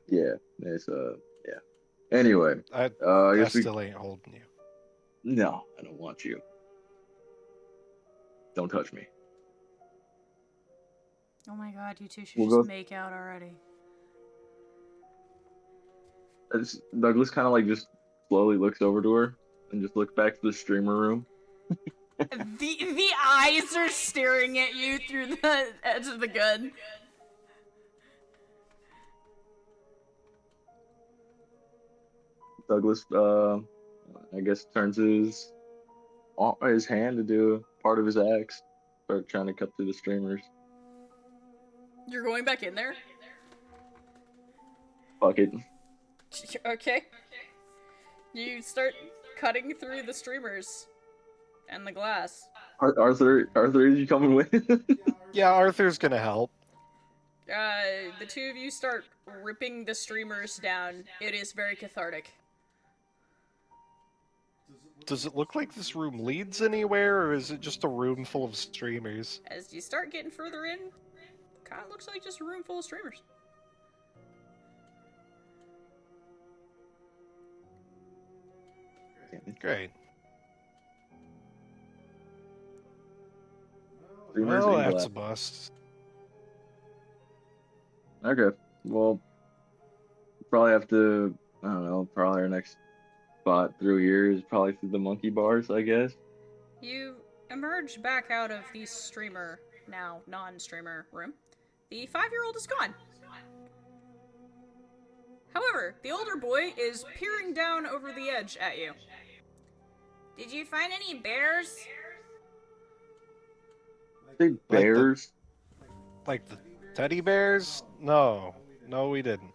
Speaker 2: Yeah, it's yeah. Anyway,
Speaker 3: I
Speaker 2: I
Speaker 3: I
Speaker 2: guess we.
Speaker 3: still ain't holding you.
Speaker 2: No, I don't want you. Don't touch me.
Speaker 1: Oh my god, you two should
Speaker 2: We'll
Speaker 1: just
Speaker 2: go.
Speaker 1: make out already.
Speaker 2: Douglas kind of like just slowly looks over to her and just looks back to the streamer room.
Speaker 1: The eyes are staring at you through the edge of the gun.
Speaker 2: Douglas, I guess turns his hand to do part of his axe. Start trying to cut through the streamers.
Speaker 1: You're going back in there?
Speaker 2: Fuck it.
Speaker 1: Okay. You start cutting through the streamers and the glass.
Speaker 2: Arthur, is you coming with?
Speaker 3: Yeah, Arthur's gonna help.
Speaker 1: The two of you start ripping the streamers down. It is very cathartic.
Speaker 3: Does it look like this room leads anywhere, or is it just a room full of streamers?
Speaker 1: As you start getting further in, kind of looks like just a room full of streamers.
Speaker 3: Great.
Speaker 2: Streamers
Speaker 3: Well,
Speaker 2: and
Speaker 3: that's a
Speaker 2: glass.
Speaker 3: bust.
Speaker 2: Okay. Well, probably have to. I don't know. Probably our next spot through here is probably through the monkey bars, I guess.
Speaker 1: You emerge back out of the streamer, now non-streamer room. The 5-year-old is gone. However, the older boy is peering down over the edge at you. Did you find any bears?
Speaker 2: Big bears.
Speaker 3: Like the teddy bears? No, we didn't.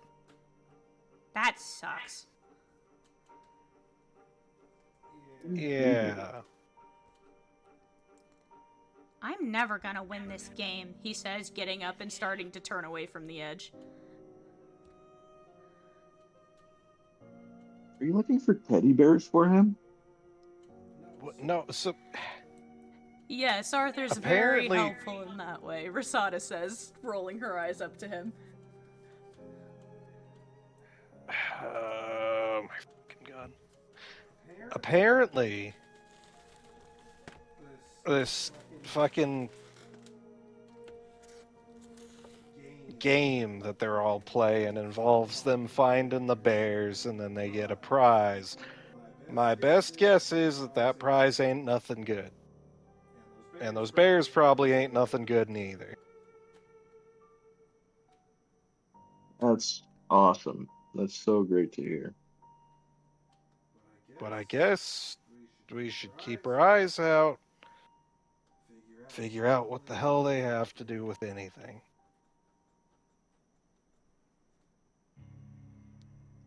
Speaker 1: That sucks.
Speaker 3: Yeah.
Speaker 1: I'm never gonna win this game, he says, getting up and starting to turn away from the edge.
Speaker 2: Are you looking for teddy bears for him?
Speaker 3: No, so
Speaker 1: Yes, Arthur's
Speaker 3: Apparently-
Speaker 1: very helpful in that way, Rasada says, rolling her eyes up to him.
Speaker 3: oh my fucking god. Apparently, this fucking game that they're all playing involves them finding the bears and then they get a prize. My best guess is that prize ain't nothing good. And those bears probably ain't nothing good neither.
Speaker 2: That's awesome. That's so great to hear.
Speaker 3: But I guess we should keep our eyes out, figure out what the hell they have to do with anything.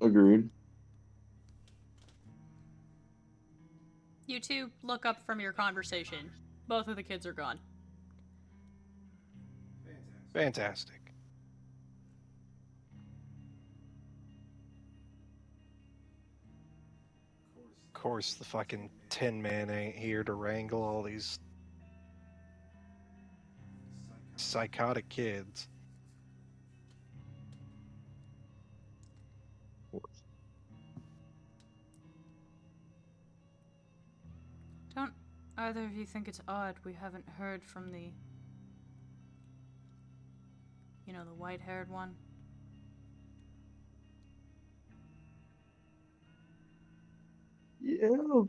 Speaker 2: Agreed.
Speaker 1: You two look up from your conversation. Both of the kids are gone.
Speaker 3: Fantastic. Of course, the fucking Tin Man ain't here to wrangle all these psychotic kids.
Speaker 1: Don't either of you think it's odd we haven't heard from the... You know, the white-haired one?
Speaker 2: Yeah.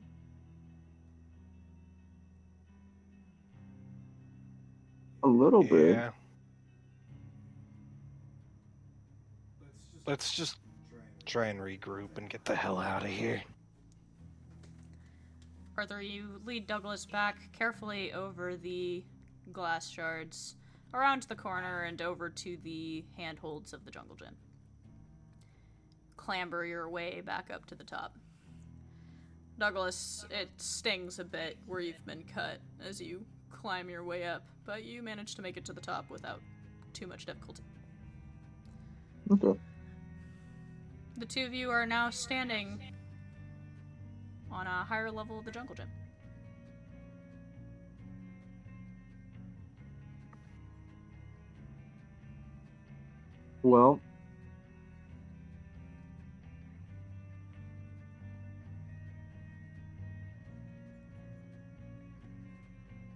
Speaker 2: A little bit.
Speaker 3: Yeah. Let's just try and regroup and get the hell out of here.
Speaker 1: Arthur, you lead Douglas back carefully over the glass shards, around the corner, and over to the handholds of the jungle gym. Clamber your way back up to the top. Douglas, it stings a bit where you've been cut as you climb your way up, but you manage to make it to the top without too much difficulty.
Speaker 2: Okay.
Speaker 1: The two of you are now standing on a higher level of the jungle gym.
Speaker 2: Well,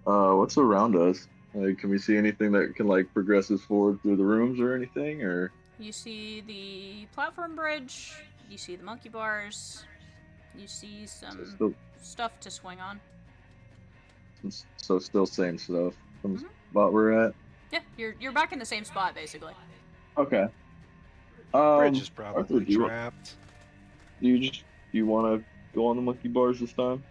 Speaker 2: what's around us? Like, can we see anything that can like progress us forward through the rooms or anything? Or
Speaker 1: You see the platform bridge, you see the monkey bars, you see some
Speaker 2: still,
Speaker 1: stuff to swing on.
Speaker 2: so still same stuff from the
Speaker 1: Mhm.
Speaker 2: spot we're at.
Speaker 1: Yeah, you're back in the same spot basically.
Speaker 2: Okay.
Speaker 3: Bridge is
Speaker 2: Arthur,
Speaker 3: probably trapped.
Speaker 2: do you want to go on the monkey bars this time?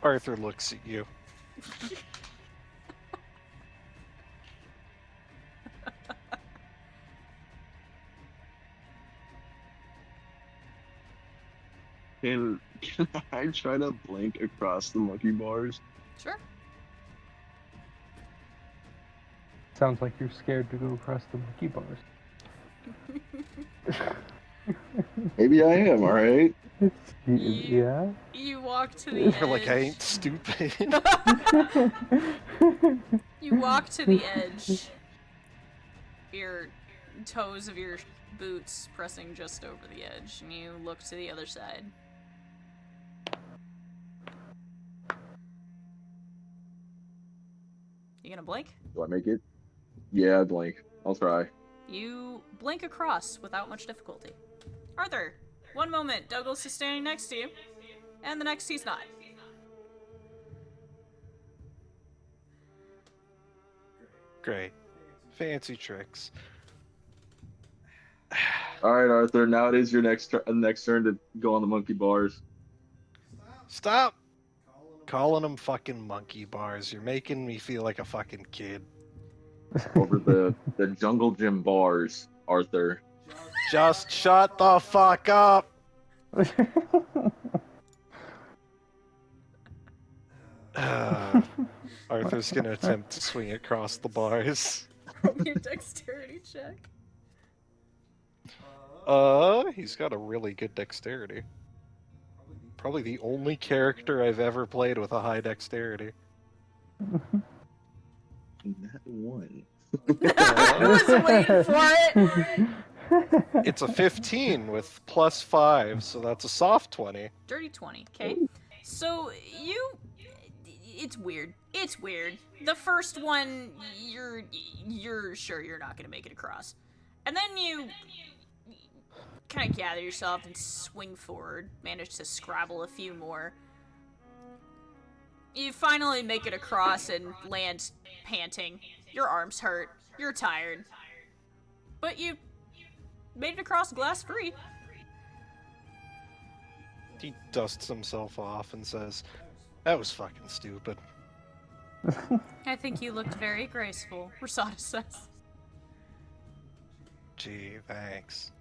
Speaker 3: Arthur looks at you.
Speaker 2: Can I try to blink across the monkey bars?
Speaker 1: Sure.
Speaker 4: Sounds like you're scared to go across the monkey bars.
Speaker 2: Maybe I am. All right.
Speaker 4: Yeah.
Speaker 1: You walk to the
Speaker 3: You're like, I
Speaker 1: edge.
Speaker 3: ain't stupid.
Speaker 1: You walk to the edge. Your toes of your boots pressing just over the edge, and you look to the other side. You gonna blink?
Speaker 2: Do I make it? Yeah, blink. I'll try.
Speaker 1: You blink across without much difficulty. Arthur, one moment, Douglas is standing next to you, and the next he's not.
Speaker 3: Great. Fancy tricks.
Speaker 2: All right, Arthur. Now it is your next turn to go on the monkey bars.
Speaker 3: Stop calling them fucking monkey bars. You're making me feel like a fucking kid.
Speaker 2: Over the jungle gym bars, Arthur.
Speaker 3: Just shut the fuck up. Arthur's gonna attempt to swing across the bars.
Speaker 1: Roll me a dexterity check.
Speaker 3: He's got a really good dexterity. Probably the only character I've ever played with a high dexterity.
Speaker 2: That one.
Speaker 1: I was waiting for it!
Speaker 3: It's a 15 with plus 5, so that's a soft 20.
Speaker 1: Dirty 20, okay. So, it's weird. It's weird. The first one, you're sure you're not gonna make it across. And then you kind of gather yourself and swing forward, manage to scrabble a few more. You finally make it across and land panting. Your arms hurt. You're tired. But you made it across glass free.
Speaker 3: He dusts himself off and says, "That was fucking stupid."
Speaker 1: I think you looked very graceful, Rosada says.
Speaker 3: Gee, thanks.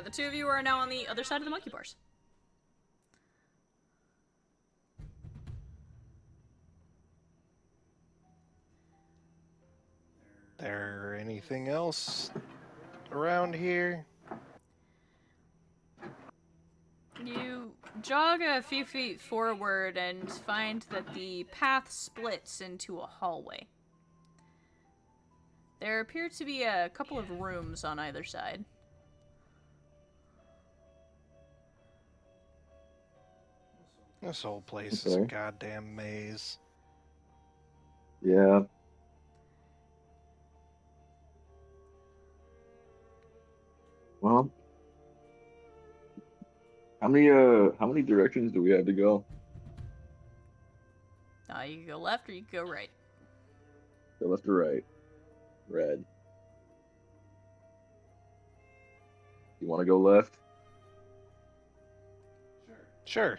Speaker 1: The two of you are now on the other side of the monkey bars.
Speaker 3: There anything else around here?
Speaker 1: You jog a few feet forward and find that the path splits into a hallway. There appear to be a couple of rooms on either side.
Speaker 3: This whole place is a goddamn maze.
Speaker 2: Yeah. Well, how many directions do we have to go?
Speaker 1: You can go left or you can go right.
Speaker 2: Go left or right? Red. You want to go left?
Speaker 3: Sure.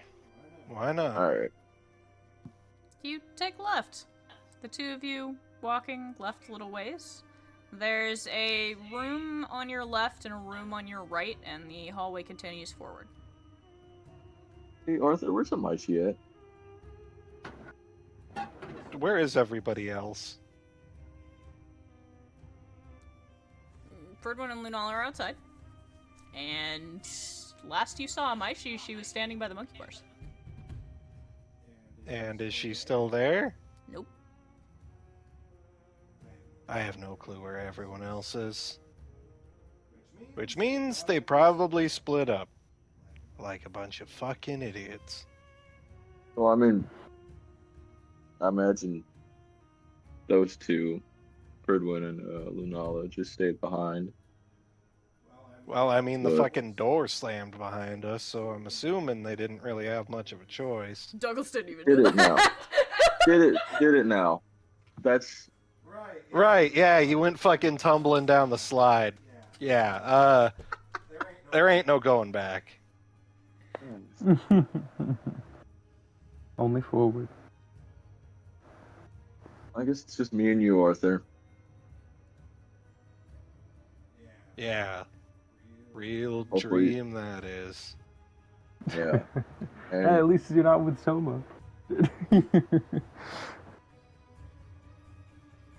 Speaker 3: Why not?
Speaker 2: All right.
Speaker 1: You take left. The two of you walking left a little ways. There's a room on your left and a room on your right, and the hallway continues forward.
Speaker 2: Hey, Arthur, where's the mice at?
Speaker 3: Where is everybody else?
Speaker 1: Ferdwin and Lunala are outside. And last you saw Maishi, she was standing by the monkey bars.
Speaker 3: And is she still there?
Speaker 1: Nope.
Speaker 3: I have no clue where everyone else is. Which means they probably split up. Like a bunch of fucking idiots.
Speaker 2: Well, I mean, I imagine those two, Ferdwin and Lunala, just stayed behind.
Speaker 3: Well, I mean, the
Speaker 2: But-
Speaker 3: fucking door slammed behind us, so I'm assuming they didn't really have much of a choice.
Speaker 1: Douglas didn't even
Speaker 2: Did
Speaker 1: know
Speaker 2: it now.
Speaker 1: that.
Speaker 2: Did it now. That's
Speaker 3: Right, yeah, you went fucking tumbling down the slide. Yeah, there ain't no going back.
Speaker 4: Only forward.
Speaker 2: I guess it's just me and you, Arthur.
Speaker 3: Yeah. Real
Speaker 2: Hopefully-
Speaker 3: dream that is.
Speaker 2: Yeah.
Speaker 4: Hey,
Speaker 2: And
Speaker 4: at least you're not with Soma.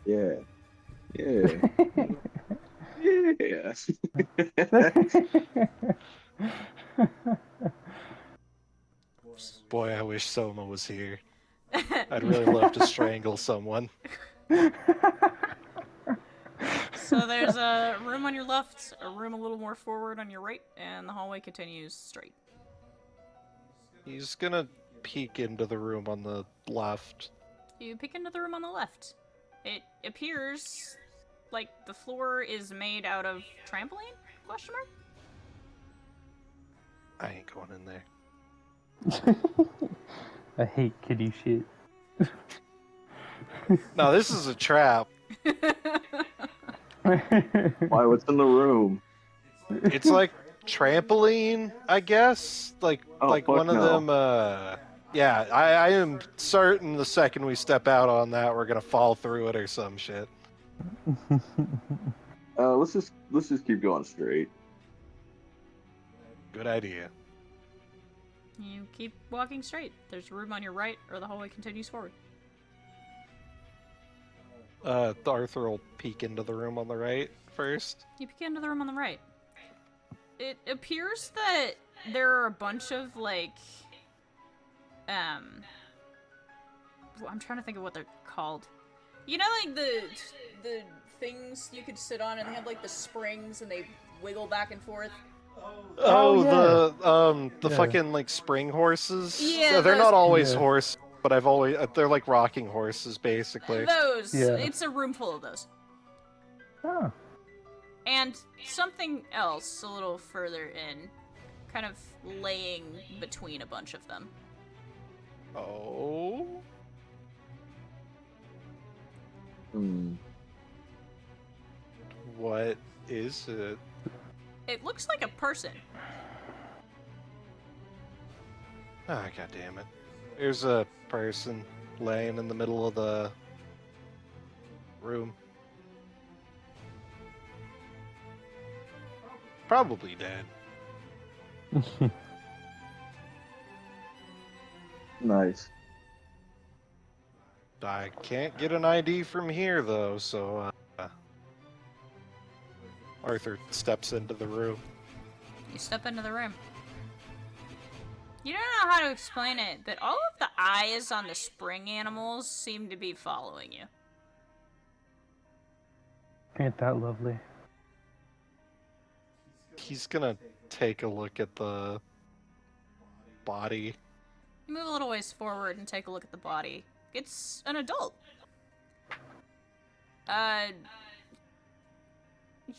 Speaker 2: yeah. Yeah. Yeah.
Speaker 3: Boy, I wish Soma was here. I'd really love to strangle someone.
Speaker 1: So there's a room on your left, a room a little more forward on your right, and the hallway continues straight.
Speaker 3: He's gonna peek into the room on the left.
Speaker 1: You peek into the room on the left. It appears like the floor is made out of trampoline? Question mark?
Speaker 3: I ain't going in there.
Speaker 4: I hate kitty shit.
Speaker 3: No, this is a trap.
Speaker 2: Why? What's in the room?
Speaker 3: It's like trampoline, I guess. Like
Speaker 2: Oh,
Speaker 3: like
Speaker 2: fuck
Speaker 3: one of
Speaker 2: no.
Speaker 3: them. Yeah, I am certain the second we step out on that, we're gonna fall through it or some shit.
Speaker 2: Let's just keep going straight.
Speaker 3: Good idea.
Speaker 1: You keep walking straight. There's a room on your right, or the hallway continues forward.
Speaker 3: Arthur will peek into the room on the right first.
Speaker 1: You peek into the room on the right. It appears that there are a bunch of, like, I'm trying to think of what they're called. You know, like, the things you could sit on, and they have, like, the springs, and they wiggle back and forth?
Speaker 3: Oh,
Speaker 4: yeah.
Speaker 3: the
Speaker 4: Yeah.
Speaker 3: fucking like spring horses.
Speaker 1: Yeah,
Speaker 3: they're
Speaker 1: those-
Speaker 3: not always
Speaker 4: Yeah.
Speaker 3: horse, but I've always they're like rocking horses basically.
Speaker 1: Those!
Speaker 4: Yeah.
Speaker 1: It's a room full of those.
Speaker 4: Oh.
Speaker 1: And something else a little further in, kind of laying between a bunch of them.
Speaker 3: Oh,
Speaker 2: Hmm.
Speaker 3: what is it?
Speaker 1: It looks like a person.
Speaker 3: Ah, god damn it! There's a person laying in the middle of the room. Probably dead.
Speaker 2: Nice.
Speaker 3: I can't get an ID from here though, so Arthur steps into the room.
Speaker 1: You step into the room. You don't know how to explain it, but all of the eyes on the spring animals seem to be following you.
Speaker 4: Ain't that lovely?
Speaker 3: He's gonna take a look at the body.
Speaker 1: You move a little ways forward and take a look at the body. It's an adult.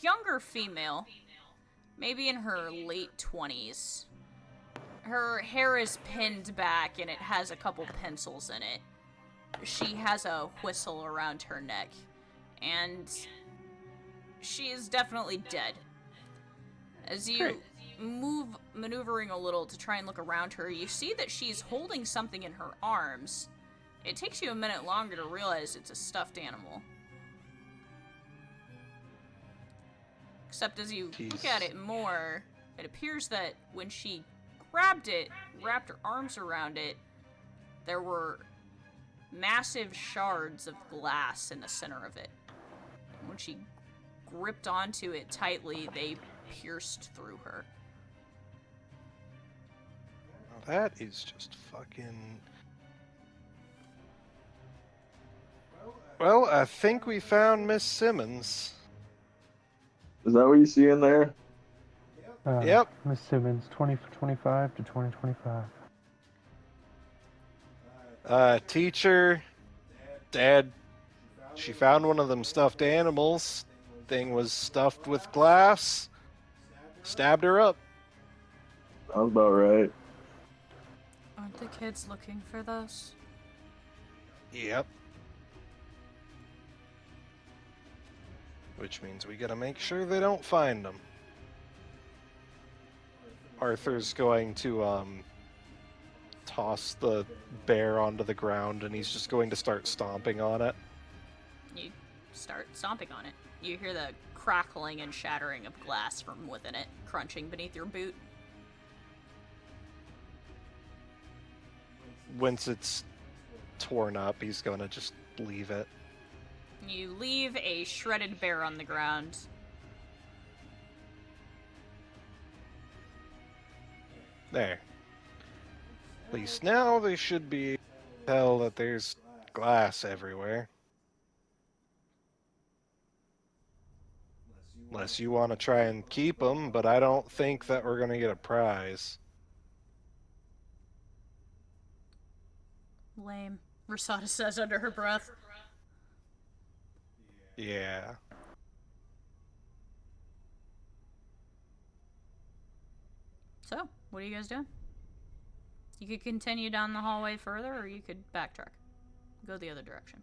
Speaker 1: Younger female. maybe in her late 20s. Her hair is pinned back and it has a couple pencils in it. She has a whistle around her neck, and she is definitely dead. As you move, maneuvering a little to try and look around her, you see that she's holding something in her arms. It takes you a minute longer to realize it's a stuffed animal. Except as you look at it more, it appears that when she grabbed it, wrapped her arms around it, there were massive shards of glass in the center of it. And when she gripped onto it tightly, they pierced through her.
Speaker 3: Now that is just fucking... Well, I think we found Miss Simmons.
Speaker 2: Is that what you see in there?
Speaker 3: Yep.
Speaker 4: Miss Simmons, 2025 to 2025.
Speaker 3: Teacher, Dad, she found one of them stuffed animals. Thing was stuffed with glass. Stabbed her up.
Speaker 2: Sounds about right.
Speaker 1: Aren't the kids looking for those?
Speaker 3: Yep. Which means we gotta make sure they don't find them. Arthur's going to, toss the bear onto the ground, and he's just going to start stomping on it.
Speaker 1: You start stomping on it. You hear the crackling and shattering of glass from within it, crunching beneath your boot.
Speaker 3: Once it's torn up, he's gonna just leave it.
Speaker 1: You leave a shredded bear on the ground.
Speaker 3: There. At least now they should be able to tell that there's glass everywhere. Unless you want to try and keep them, but I don't think that we're going to get a prize.
Speaker 1: Lame, Rosada says under her breath.
Speaker 3: Yeah.
Speaker 1: So, what are you guys doing? You could continue down the hallway further, or you could backtrack. Go the other direction.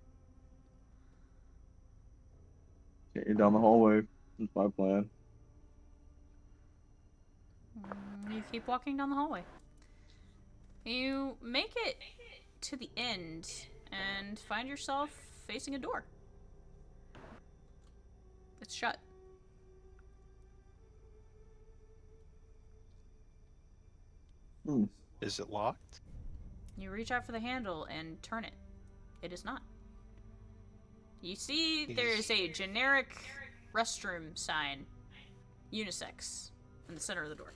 Speaker 2: Get down the hallway. That's my plan.
Speaker 1: You keep walking down the hallway. You make it to the end and find yourself facing a door. It's shut.
Speaker 3: Is it locked?
Speaker 1: You reach out for the handle and turn it. It is not. You see there's a generic restroom sign, unisex, in the center of the door.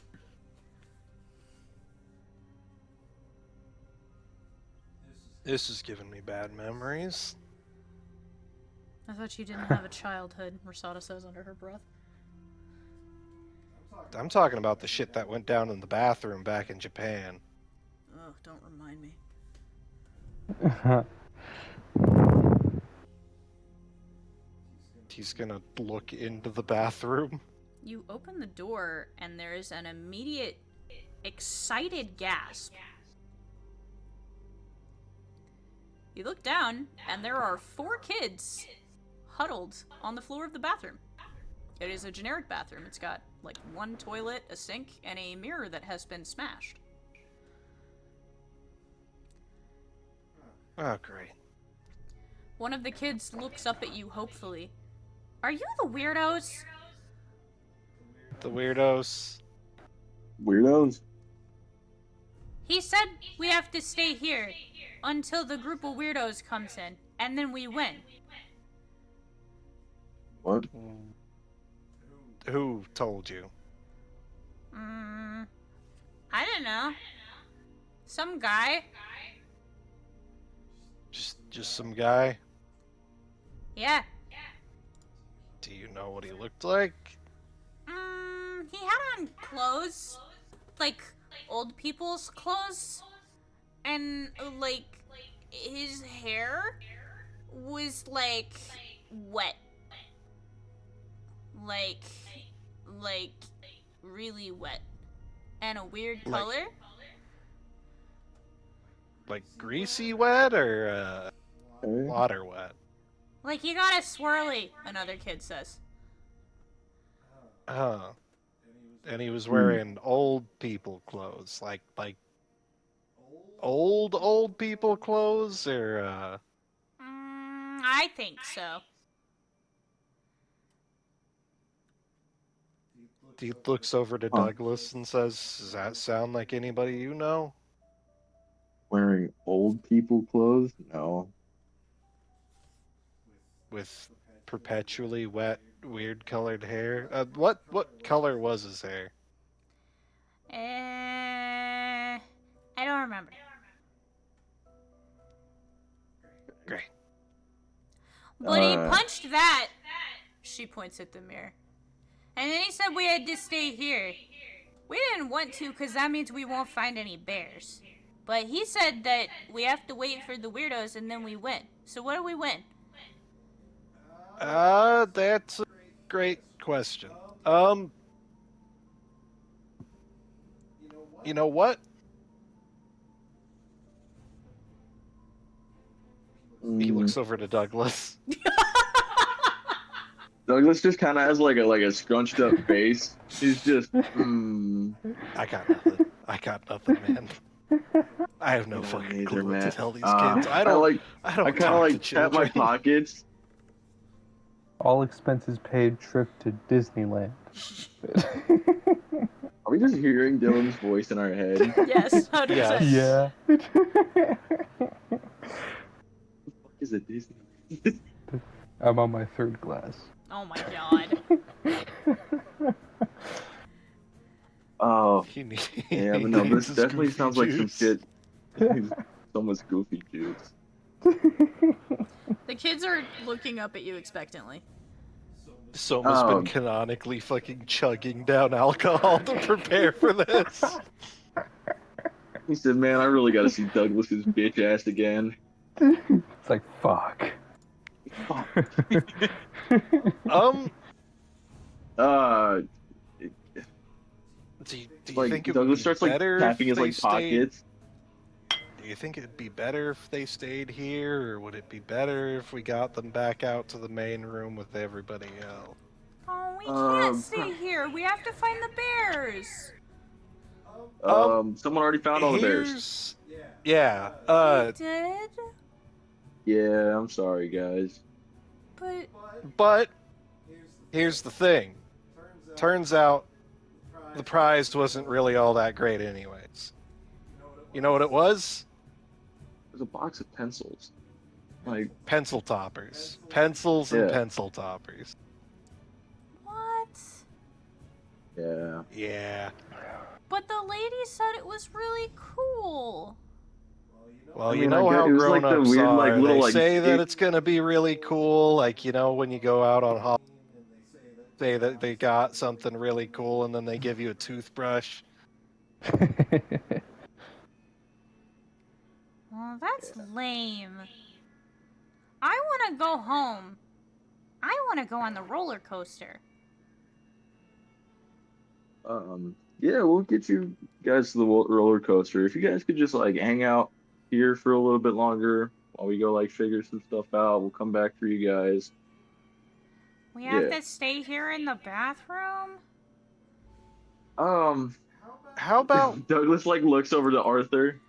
Speaker 3: This is giving me bad memories.
Speaker 1: I thought you didn't have a childhood, Rosada says under her breath.
Speaker 3: I'm talking about the shit that went down in the bathroom back in Japan.
Speaker 1: Oh, don't remind me.
Speaker 3: He's gonna look into the bathroom.
Speaker 1: You open the door, and there's an immediate, excited gasp. You look down, and there are 4 kids huddled on the floor of the bathroom. It is a generic bathroom. It's got, like, 1 toilet, a sink, and a mirror that has been smashed.
Speaker 3: Oh, great.
Speaker 1: One of the kids looks up at you hopefully. Are you the weirdos?
Speaker 3: The weirdos.
Speaker 2: Weirdos?
Speaker 1: He said we have to stay here until the group of weirdos comes in, and then we win.
Speaker 2: What?
Speaker 3: Who told you?
Speaker 1: I don't know. Some guy.
Speaker 3: Just some guy?
Speaker 1: Yeah.
Speaker 3: Do you know what he looked like?
Speaker 1: He had on clothes. Like, old people's clothes. And, like, his hair was, like, wet. Like, really wet. And a weird
Speaker 3: Like-
Speaker 1: color.
Speaker 3: Like greasy wet or
Speaker 2: Okay.
Speaker 3: water wet?
Speaker 1: Like you got a swirly, another kid says.
Speaker 3: Oh. And he was wearing old people clothes, like old people clothes, or
Speaker 1: I think so.
Speaker 3: he looks over to
Speaker 2: Huh.
Speaker 3: Douglas and says, "Does that sound like anybody you know?"
Speaker 2: Wearing old people clothes? No.
Speaker 3: With perpetually wet, weird colored hair. What color was his hair?
Speaker 1: I don't remember.
Speaker 3: Great.
Speaker 1: But he punched that. She points at the mirror. And then he said we had to stay here. We didn't want to because that means we won't find any bears. But he said that we have to wait for the weirdos and then we win. So what do we win?
Speaker 3: That's a great question. You know what? He looks over to Douglas.
Speaker 2: Douglas just kind of has like a scrunched up face. He's just,
Speaker 3: I got nothing, man. I have no
Speaker 2: Yeah,
Speaker 3: fucking
Speaker 2: neither,
Speaker 3: clue what
Speaker 2: man.
Speaker 3: to tell these kids. I
Speaker 2: I
Speaker 3: don't
Speaker 2: kind of
Speaker 3: talk to
Speaker 2: like tap my
Speaker 3: children.
Speaker 2: pockets.
Speaker 4: All expenses paid trip to Disneyland.
Speaker 2: Are we just hearing Dylan's voice in our head?
Speaker 1: Yes, 100%.
Speaker 3: Yes.
Speaker 4: Yeah.
Speaker 2: What is it, Disney?
Speaker 4: I'm on my third glass.
Speaker 1: Oh my god.
Speaker 2: Oh,
Speaker 3: He
Speaker 2: yeah, but no,
Speaker 3: needs
Speaker 2: this
Speaker 3: his
Speaker 2: definitely
Speaker 3: goofy
Speaker 2: sounds like some
Speaker 3: juice.
Speaker 2: shit. Someone's goofy juice.
Speaker 1: The kids are looking up at you expectantly.
Speaker 3: Soma's been canonically fucking chugging down alcohol to prepare for this.
Speaker 2: He said, "Man, I really got to see Douglas's bitch ass again."
Speaker 4: It's like, fuck.
Speaker 2: Fuck. Uh,
Speaker 3: Do you
Speaker 2: like
Speaker 3: think it would
Speaker 2: Douglas
Speaker 3: be
Speaker 2: starts like
Speaker 3: better
Speaker 2: tapping
Speaker 3: if
Speaker 2: his
Speaker 3: they
Speaker 2: like
Speaker 3: stayed?
Speaker 2: pockets.
Speaker 3: Do you think it'd be better if they stayed here, or would it be better if we got them back out to the main room with everybody else?
Speaker 1: Oh, we can't stay here. We have to find the bears.
Speaker 2: Someone already found all the bears.
Speaker 3: Yeah.
Speaker 1: We did?
Speaker 2: Yeah, I'm sorry, guys.
Speaker 1: But
Speaker 3: Here's the thing. Turns out the prize wasn't really all that great anyways. You know what it was?
Speaker 2: There's a box of pencils. Like,
Speaker 3: Pencil toppers. Pencils and
Speaker 2: Yeah.
Speaker 3: pencil toppers.
Speaker 1: what?
Speaker 2: yeah.
Speaker 3: Yeah.
Speaker 1: But the lady said it was really cool.
Speaker 3: Well,
Speaker 2: I
Speaker 3: you
Speaker 2: mean,
Speaker 3: know
Speaker 2: I get-
Speaker 3: how
Speaker 2: it was like the
Speaker 3: grown-ups
Speaker 2: weird,
Speaker 3: are.
Speaker 2: like, little,
Speaker 3: They
Speaker 2: like,
Speaker 3: say that
Speaker 2: it-
Speaker 3: it's gonna be really cool, like, you know, when you go out on holiday, say that they got something really cool, and then they give you a toothbrush.
Speaker 1: Well, that's lame. I want to go home. I want to go on the roller coaster.
Speaker 2: Yeah, we'll get you guys to the roller coaster. If you guys could just like hang out here for a little bit longer while we go like figure some stuff out, we'll come back for you guys.
Speaker 1: We have
Speaker 2: Yeah.
Speaker 1: to stay here in the bathroom?
Speaker 3: How about...
Speaker 2: Douglas like looks over to Arthur.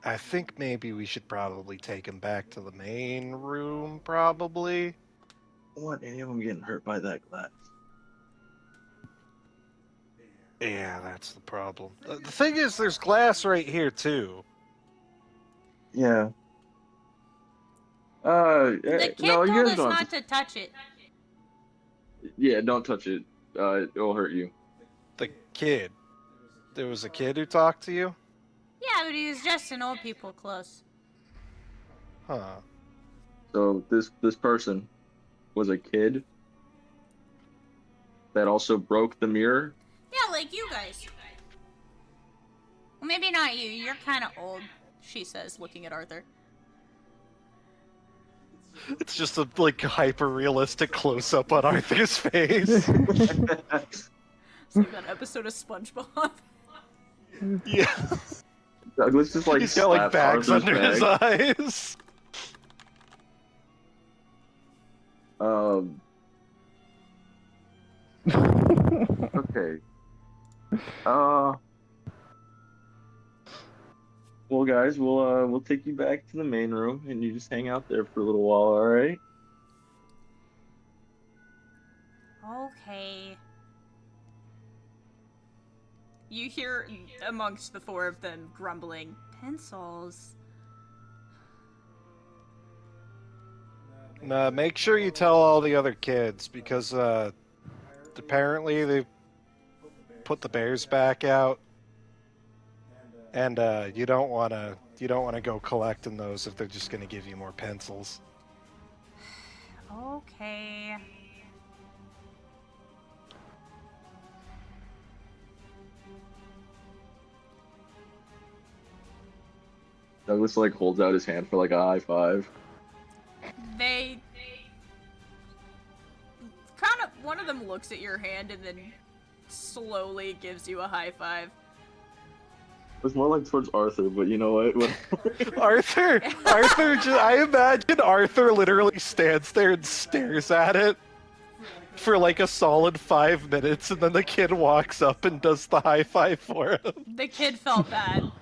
Speaker 3: I think maybe we should probably take him back to the main room, probably.
Speaker 2: I don't want any of them getting hurt by that glass.
Speaker 3: Yeah, that's the problem. The thing is, there's glass right here, too.
Speaker 2: Yeah.
Speaker 1: The kid
Speaker 2: no, you
Speaker 1: told
Speaker 2: guys
Speaker 1: us
Speaker 2: don't
Speaker 1: not
Speaker 2: have
Speaker 1: to touch it.
Speaker 2: Yeah, don't touch it. It'll hurt you.
Speaker 3: The kid. There was a kid who talked to you?
Speaker 1: Yeah, but he was just in old people close.
Speaker 3: Huh.
Speaker 2: So this person was a kid that also broke the mirror.
Speaker 1: Yeah, like you guys. Well, maybe not you. You're kind of old, she says, looking at Arthur.
Speaker 3: It's just a, like, hyper-realistic close-up on Arthur's face.
Speaker 1: It's like that episode of SpongeBob.
Speaker 3: Yeah.
Speaker 2: Douglas just like
Speaker 3: He's got like
Speaker 2: slaps
Speaker 3: bags
Speaker 2: Arthur's
Speaker 3: under his
Speaker 2: bag.
Speaker 3: eyes.
Speaker 2: Okay. Well, guys, we'll take you back to the main room, and you just hang out there for a little while. All right?
Speaker 1: Okay. You hear amongst the four of them grumbling, pencils.
Speaker 3: Make sure you tell all the other kids because apparently they put the bears back out, and you don't wanna go collecting those if they're just gonna give you more pencils.
Speaker 1: Okay.
Speaker 2: Douglas like holds out his hand for like a high five.
Speaker 1: They kind of, one of them looks at your hand and then slowly gives you a high five.
Speaker 2: It's more like towards Arthur, but you know what?
Speaker 3: Arthur, I imagine Arthur literally stands there and stares at it for like a solid 5 minutes, and then the kid walks up and does the high five for him.
Speaker 1: The kid felt bad.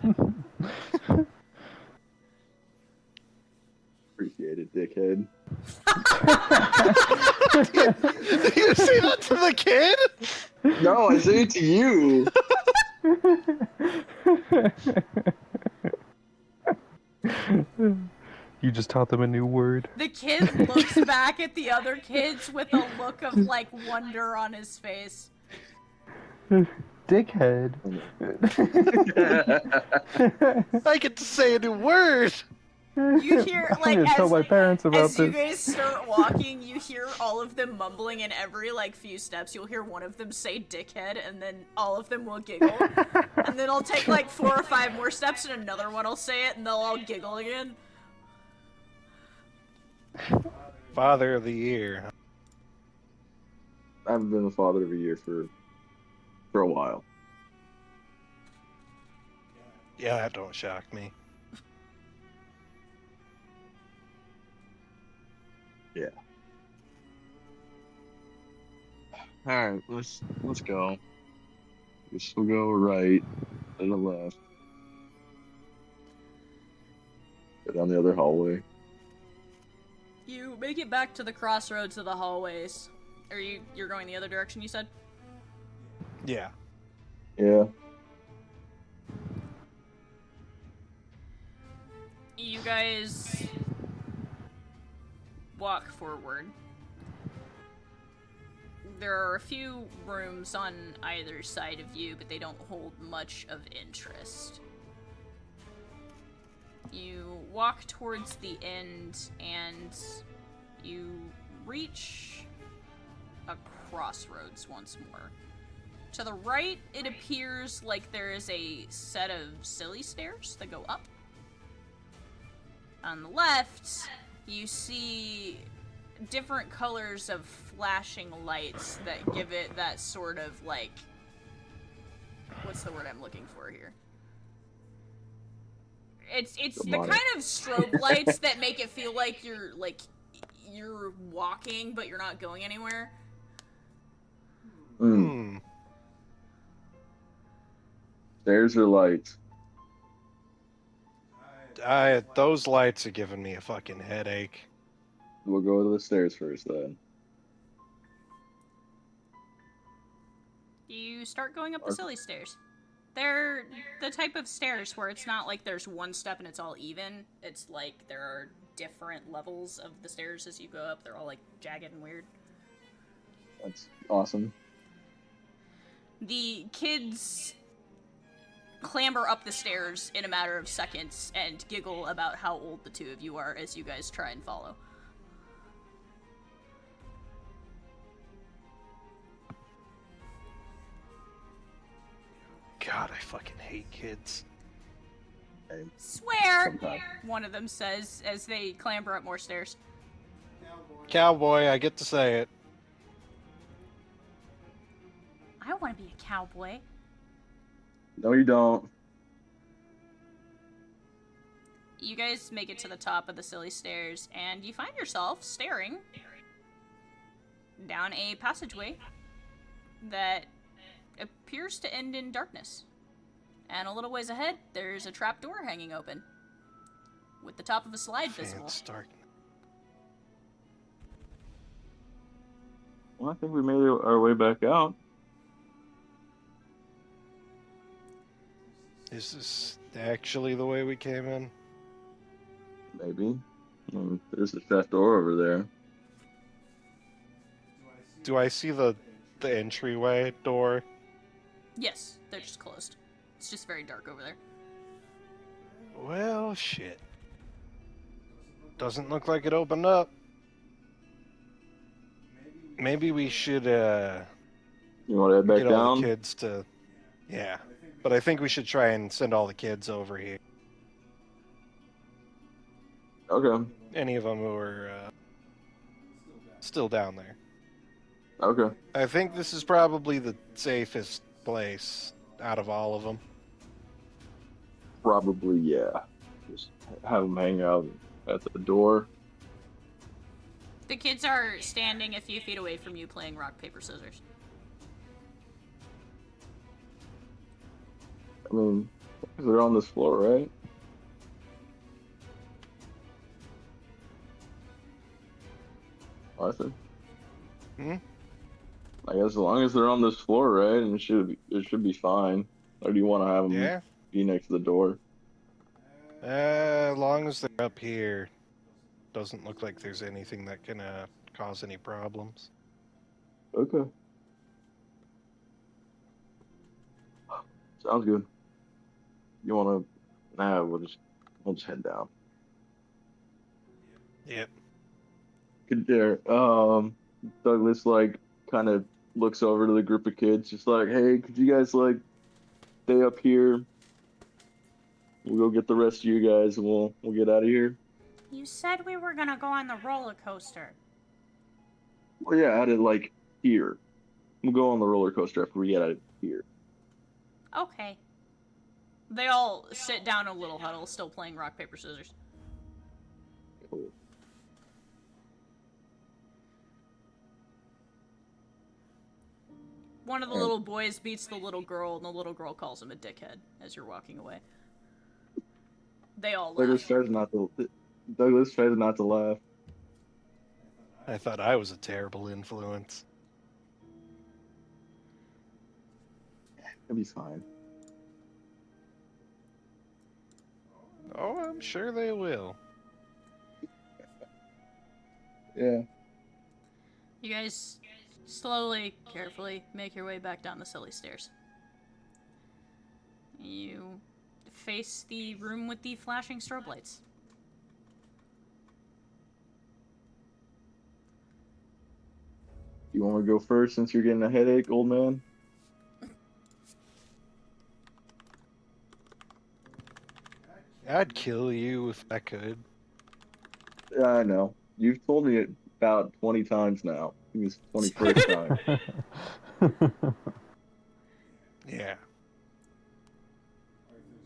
Speaker 2: Appreciate it, dickhead.
Speaker 3: Did you say that to the kid?
Speaker 2: No, I say it to you.
Speaker 4: You just taught them a new word.
Speaker 1: The kid looks back at the other kids with a look of, like, wonder on his face.
Speaker 4: Dickhead.
Speaker 3: I get to say a new word.
Speaker 1: You hear,
Speaker 4: I'm
Speaker 1: like,
Speaker 4: gonna tell my parents about
Speaker 1: as you
Speaker 4: this.
Speaker 1: guys start walking, you hear all of them mumbling, and every, like, few steps, you'll hear one of them say dickhead, and then all of them will giggle. And then it'll take, like, 4 or 5 more steps, and another one will say it, and they'll all giggle again.
Speaker 3: Father of the year.
Speaker 2: I haven't been the father of a year for a while.
Speaker 3: Yeah, that don't shock me.
Speaker 2: Yeah. All right, let's go. Guess we'll go right and the left. Go down the other hallway.
Speaker 1: You make it back to the crossroads of the hallways. Or you're going the other direction, you said?
Speaker 3: Yeah.
Speaker 2: Yeah.
Speaker 1: You guys walk forward. There are a few rooms on either side of you, but they don't hold much of interest. You walk towards the end, and you reach a crossroads once more. To the right, it appears like there is a set of silly stairs that go up. On the left, you see different colors of flashing lights that give it that sort of, like... What's the word I'm looking for here? It's the kind of strobe lights that make it feel like you're walking, but you're not going anywhere.
Speaker 3: Hmm.
Speaker 2: Stairs or lights?
Speaker 3: Those lights are giving me a fucking headache.
Speaker 2: We'll go to the stairs first then.
Speaker 1: You start going up the silly stairs. They're the type of stairs where it's not like there's one step and it's all even. It's like there are different levels of the stairs as you go up. They're all like jagged and weird.
Speaker 2: That's awesome.
Speaker 1: The kids clamber up the stairs in a matter of seconds and giggle about how old the two of you are as you guys try and follow.
Speaker 3: God, I fucking hate kids.
Speaker 1: Swear!
Speaker 2: Sometimes.
Speaker 1: One of them says as they clamber up more stairs.
Speaker 3: Cowboy, I get to say it.
Speaker 1: I want to be a cowboy.
Speaker 2: No, you don't.
Speaker 1: You guys make it to the top of the silly stairs, and you find yourself staring down a passageway that appears to end in darkness. And a little ways ahead, there's a trapdoor hanging open, with the top of a slide visible.
Speaker 3: It's dark.
Speaker 2: Well, I think we made our way back out.
Speaker 3: Is this actually the way we came in?
Speaker 2: Maybe. There's a trapdoor over there.
Speaker 3: Do I see the entryway door?
Speaker 1: Yes, they're just closed. It's just very dark over there.
Speaker 3: Well, shit. Doesn't look like it opened up. Maybe we should
Speaker 2: You want to head back
Speaker 3: get all the
Speaker 2: down?
Speaker 3: kids to... Yeah. But I think we should try and send all the kids over here.
Speaker 2: Okay.
Speaker 3: Any of them who are still down there.
Speaker 2: Okay.
Speaker 3: I think this is probably the safest place out of all of them.
Speaker 2: Probably, yeah. Just have them hang out at the door.
Speaker 1: The kids are standing a few feet away from you playing rock, paper, scissors.
Speaker 2: I mean, they're on this floor, right? Arthur?
Speaker 3: Hmm?
Speaker 2: I guess as long as they're on this floor, right? And it should be fine. Or do you want to have them
Speaker 3: Yeah?
Speaker 2: be next to the door?
Speaker 3: As long as they're up here, doesn't look like there's anything that can cause any problems.
Speaker 2: Okay. Sounds good. You want to? Nah, we'll just head down.
Speaker 3: Yep.
Speaker 2: Good there. Douglas kind of looks over to the group of kids, just like, hey, could you guys stay up here? We'll go get the rest of you guys, and we'll get out of here.
Speaker 1: You said we were gonna go on the roller coaster.
Speaker 2: Well, yeah, out of here. We'll go on the roller coaster after we get out of here.
Speaker 1: Okay. They all sit down in a little huddle, still playing rock, paper, scissors.
Speaker 2: Cool.
Speaker 1: One of the little boys beats the little girl, and the little girl calls him a dickhead as you're walking away. They all
Speaker 2: Douglas
Speaker 1: laugh.
Speaker 2: tries not to laugh.
Speaker 3: I thought I was a terrible influence.
Speaker 2: It'll be fine.
Speaker 3: Oh, I'm sure they will.
Speaker 2: Yeah.
Speaker 1: You guys slowly, carefully make your way back down the silly stairs. You face the room with the flashing strobe lights.
Speaker 2: You want to go first since you're getting a headache, old man?
Speaker 3: I'd kill you if I could.
Speaker 2: Yeah, I know. You've told me it about 20 times now. I think it's the 21st time.
Speaker 3: Yeah.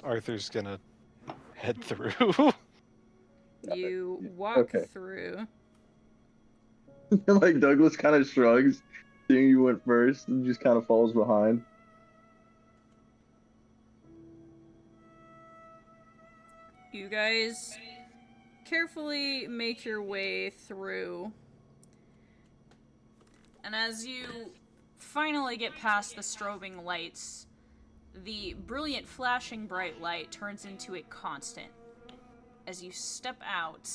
Speaker 3: Arthur's gonna head through.
Speaker 1: You walk
Speaker 2: Okay.
Speaker 1: through.
Speaker 2: Douglas kind of shrugs, seeing you went first, and just kind of falls behind.
Speaker 1: You guys carefully make your way through. And as you finally get past the strobing lights, the brilliant flashing bright light turns into a constant as you step out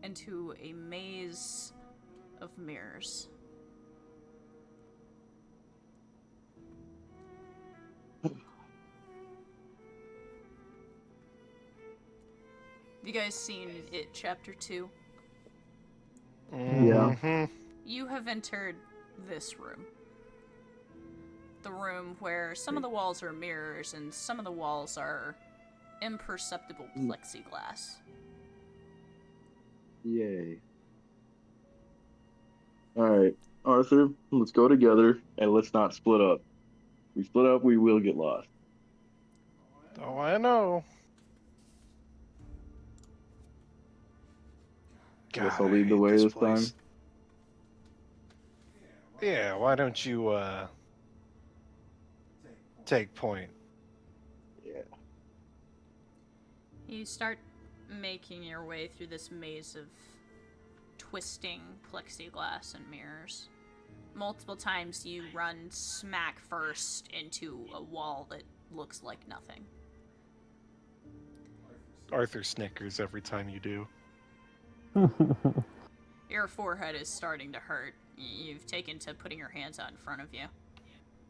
Speaker 1: into a maze of mirrors. Have you guys seen It Chapter 2?
Speaker 2: Yeah.
Speaker 3: Mhm.
Speaker 1: You have entered this room. The room where some of the walls are mirrors and some of the walls are imperceptible plexiglass.
Speaker 2: Yay. Alright. Arthur, let's go together and let's not split up. If we split up, we will get lost.
Speaker 3: Oh, I know.
Speaker 2: I guess
Speaker 3: God,
Speaker 2: I'll
Speaker 3: I
Speaker 2: lead the
Speaker 3: hate
Speaker 2: way
Speaker 3: this
Speaker 2: this
Speaker 3: place.
Speaker 2: time.
Speaker 3: Yeah, why don't you take point?
Speaker 2: Yeah.
Speaker 1: You start making your way through this maze of twisting plexiglass and mirrors. Multiple times you run smack first into a wall that looks like nothing.
Speaker 3: Arthur snickers every time you do.
Speaker 1: Your forehead is starting to hurt. You've taken to putting your hands out in front of you.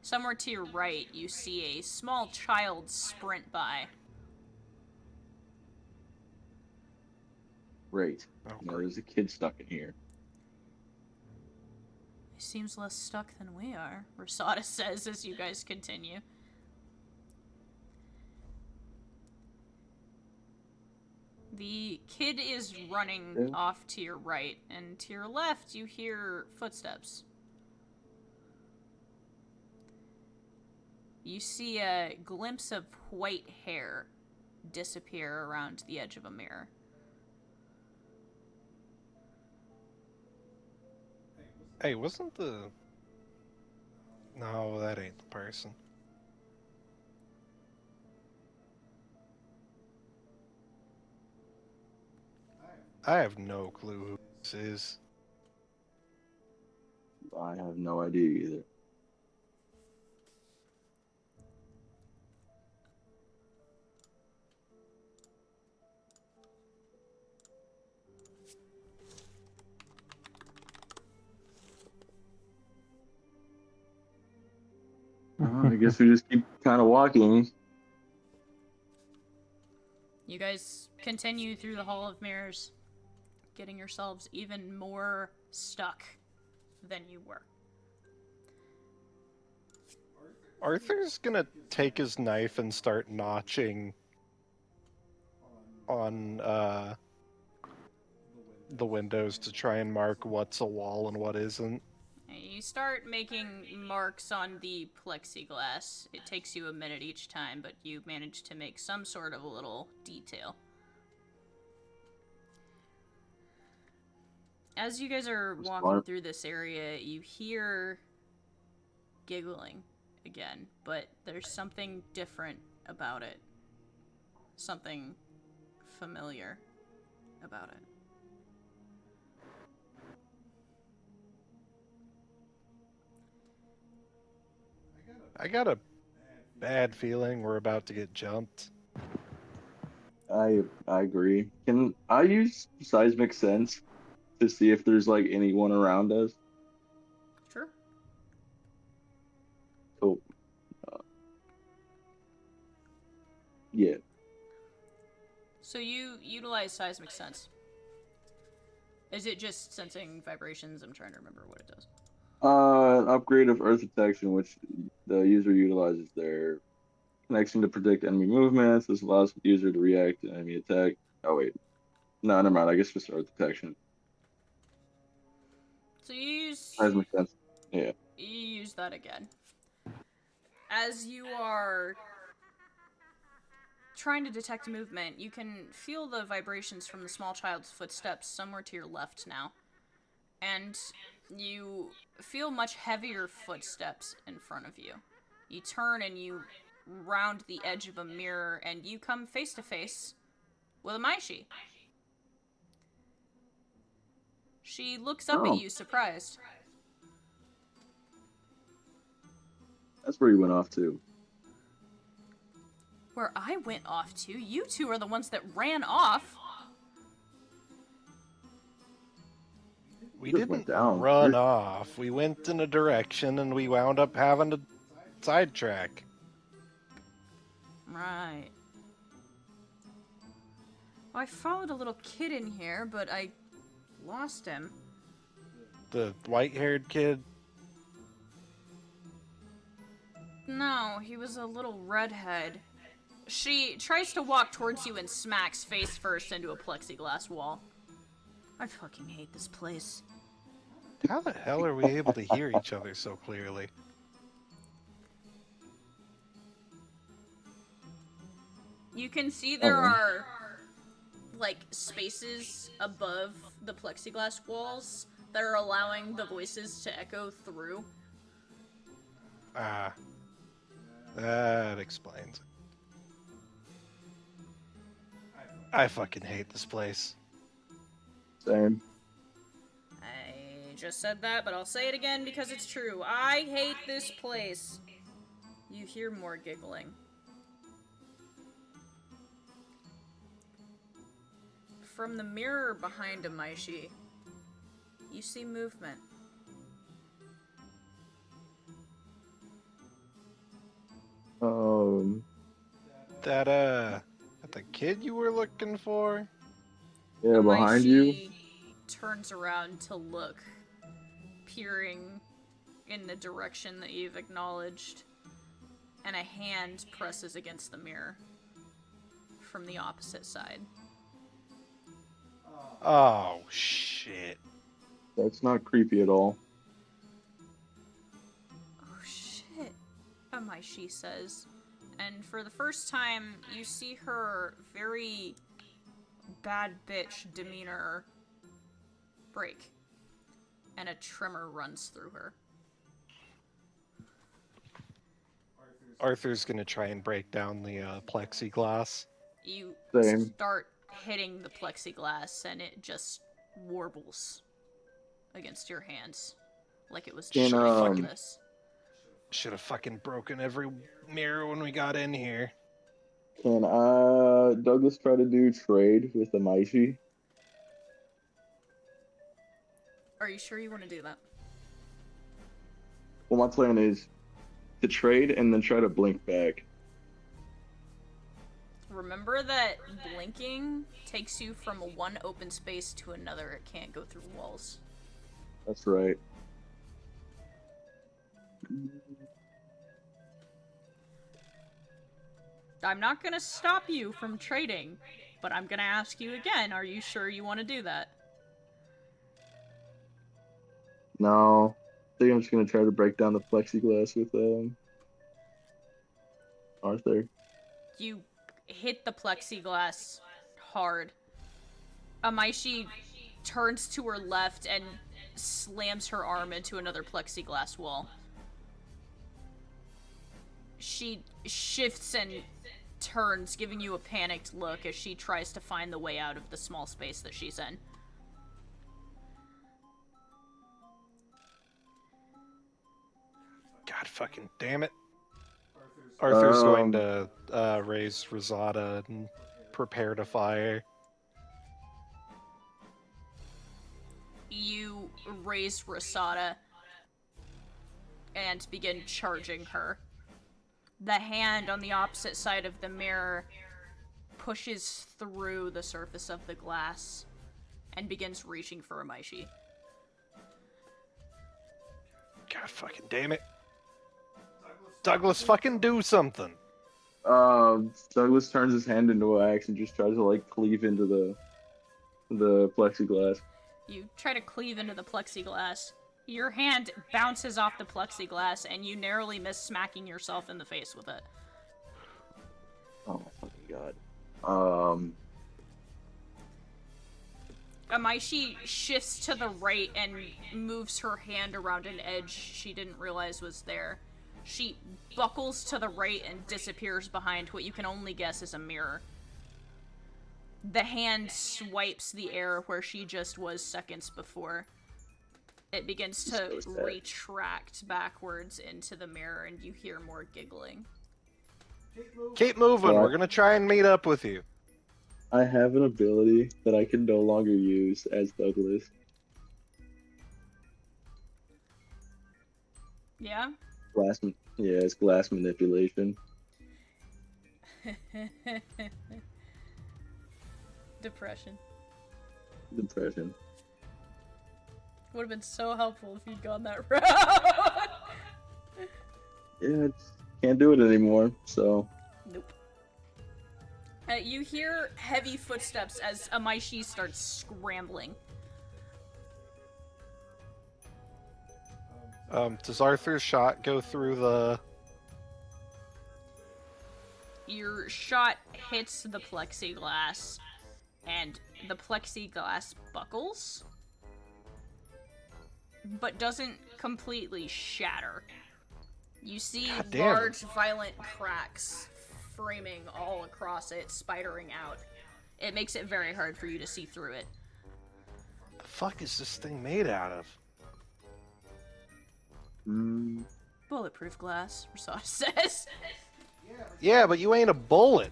Speaker 1: Somewhere to your right, you see a small child sprint by.
Speaker 2: Great.
Speaker 3: Oh,
Speaker 2: You know,
Speaker 3: great.
Speaker 2: there's a kid stuck in here.
Speaker 1: He seems less stuck than we are, Rosada says as you guys continue. The kid is running off to your right, and to your left, you hear footsteps. You see a glimpse of white hair disappear around the edge of a mirror.
Speaker 3: Hey, wasn't the... No, that ain't the person. I have no clue who this is.
Speaker 2: I have no idea either. I guess we just keep kind of walking.
Speaker 1: You guys continue through the Hall of Mirrors, getting yourselves even more stuck than you were.
Speaker 3: Arthur's gonna take his knife and start notching on the windows to try and mark what's a wall and what isn't.
Speaker 1: You start making marks on the plexiglass. It takes you a minute each time, but you manage to make some sort of a little detail. As you guys are walking through this area, you hear giggling again, but there's something different about it. Something familiar about it.
Speaker 3: I got a bad feeling we're about to get jumped.
Speaker 2: I agree. Can I use seismic sense to see if there's like anyone around us?
Speaker 1: Sure.
Speaker 2: Cool. Yeah.
Speaker 1: So you utilize seismic sense. Is it just sensing vibrations? I'm trying to remember what it does.
Speaker 2: Upgrade of Earth detection, which the user utilizes their connection to predict enemy movements. This allows the user to react to enemy attack. Oh wait, no, never mind. I guess just Earth detection.
Speaker 1: So you use
Speaker 2: Seismic sense. Yeah.
Speaker 1: you use that again. As you are trying to detect movement, you can feel the vibrations from the small child's footsteps somewhere to your left now. And you feel much heavier footsteps in front of you. You turn and you round the edge of a mirror, and you come face to face with a Maishi. She looks up at you, surprised.
Speaker 2: That's where you went off to.
Speaker 1: Where I went off to? You two are the ones that ran off.
Speaker 3: We
Speaker 2: just
Speaker 3: didn't
Speaker 2: went down.
Speaker 3: run off. We went in a direction and we wound up having to sidetrack.
Speaker 1: Right. Well, I followed a little kid in here, but I lost him.
Speaker 3: The white-haired kid?
Speaker 1: No, he was a little redhead. She tries to walk towards you and smacks face first into a plexiglass wall. I fucking hate this place.
Speaker 3: How the hell are we able to hear each other so clearly?
Speaker 1: You can see there
Speaker 2: Oh.
Speaker 1: are, like, spaces above the plexiglass walls that are allowing the voices to echo through.
Speaker 3: Ah. That explains it. I fucking hate this place.
Speaker 2: Same.
Speaker 1: I just said that, but I'll say it again because it's true. I hate this place. You hear more giggling. From the mirror behind Amaishi, you see movement.
Speaker 3: That the kid you were looking for?
Speaker 2: Yeah, behind you.
Speaker 1: Amaishi turns around to look, peering in the direction that you've acknowledged, and a hand presses against the mirror from the opposite side.
Speaker 3: Oh, shit.
Speaker 2: That's not creepy at all.
Speaker 1: Oh shit, Amaishi says. And for the first time, you see her very bad bitch demeanor break. And a tremor runs through her.
Speaker 3: Arthur's gonna try and break down the plexiglass.
Speaker 1: You
Speaker 2: Same.
Speaker 1: start hitting the plexiglass and it just warbles against your hands. Like it was
Speaker 2: Can,
Speaker 1: designed for this.
Speaker 3: Should have fucking broken every mirror when we got in here.
Speaker 2: Can Douglas try to do trade with the Maishi?
Speaker 1: Are you sure you want to do that?
Speaker 2: Well, my plan is to trade and then try to blink back.
Speaker 1: Remember that blinking takes you from one open space to another. It can't go through walls.
Speaker 2: That's right.
Speaker 1: I'm not gonna stop you from trading, but I'm gonna ask you again, are you sure you want to do that?
Speaker 2: No. I think I'm just gonna try to break down the plexiglass with Arthur.
Speaker 1: You hit the plexiglass hard. Amaishi turns to her left and slams her arm into another plexiglass wall. She shifts and turns, giving you a panicked look as she tries to find the way out of the small space that she's in.
Speaker 3: God fucking damn it. Arthur's going
Speaker 2: Um,
Speaker 3: to raise Rosada and prepare to fire.
Speaker 1: You raise Rosada and begin charging her. The hand on the opposite side of the mirror pushes through the surface of the glass and begins reaching for Amaishi.
Speaker 3: God fucking damn it. Douglas, fucking do something.
Speaker 2: Douglas turns his hand into an axe and just tries to like cleave into the plexiglass.
Speaker 1: You try to cleave into the plexiglass. Your hand bounces off the plexiglass and you narrowly miss smacking yourself in the face with it.
Speaker 2: Oh my fucking god.
Speaker 1: Amaishi shifts to the right and moves her hand around an edge she didn't realize was there. She buckles to the right and disappears behind what you can only guess is a mirror. The hand swipes the air where she just was seconds before. It begins to retract backwards into the mirror and you hear more giggling.
Speaker 3: Keep moving,
Speaker 2: What?
Speaker 3: we're gonna try and meet up with you.
Speaker 2: I have an ability that I can no longer use as Douglas.
Speaker 1: Yeah?
Speaker 2: It's glass manipulation.
Speaker 1: Depression.
Speaker 2: Depression.
Speaker 1: Would have been so helpful if you'd gone that route.
Speaker 2: Yeah, can't do it anymore, so.
Speaker 1: Nope. You hear heavy footsteps as Amaishi starts scrambling.
Speaker 3: Does Arthur's shot go through the...
Speaker 1: Your shot hits the plexiglass, and the plexiglass buckles, but doesn't completely shatter. You see
Speaker 3: God damn.
Speaker 1: large, violent cracks framing all across it, spidering out. It makes it very hard for you to see through it.
Speaker 3: The fuck is this thing made out of?
Speaker 1: Bulletproof glass, Rasada says.
Speaker 3: Yeah, but you ain't a bullet.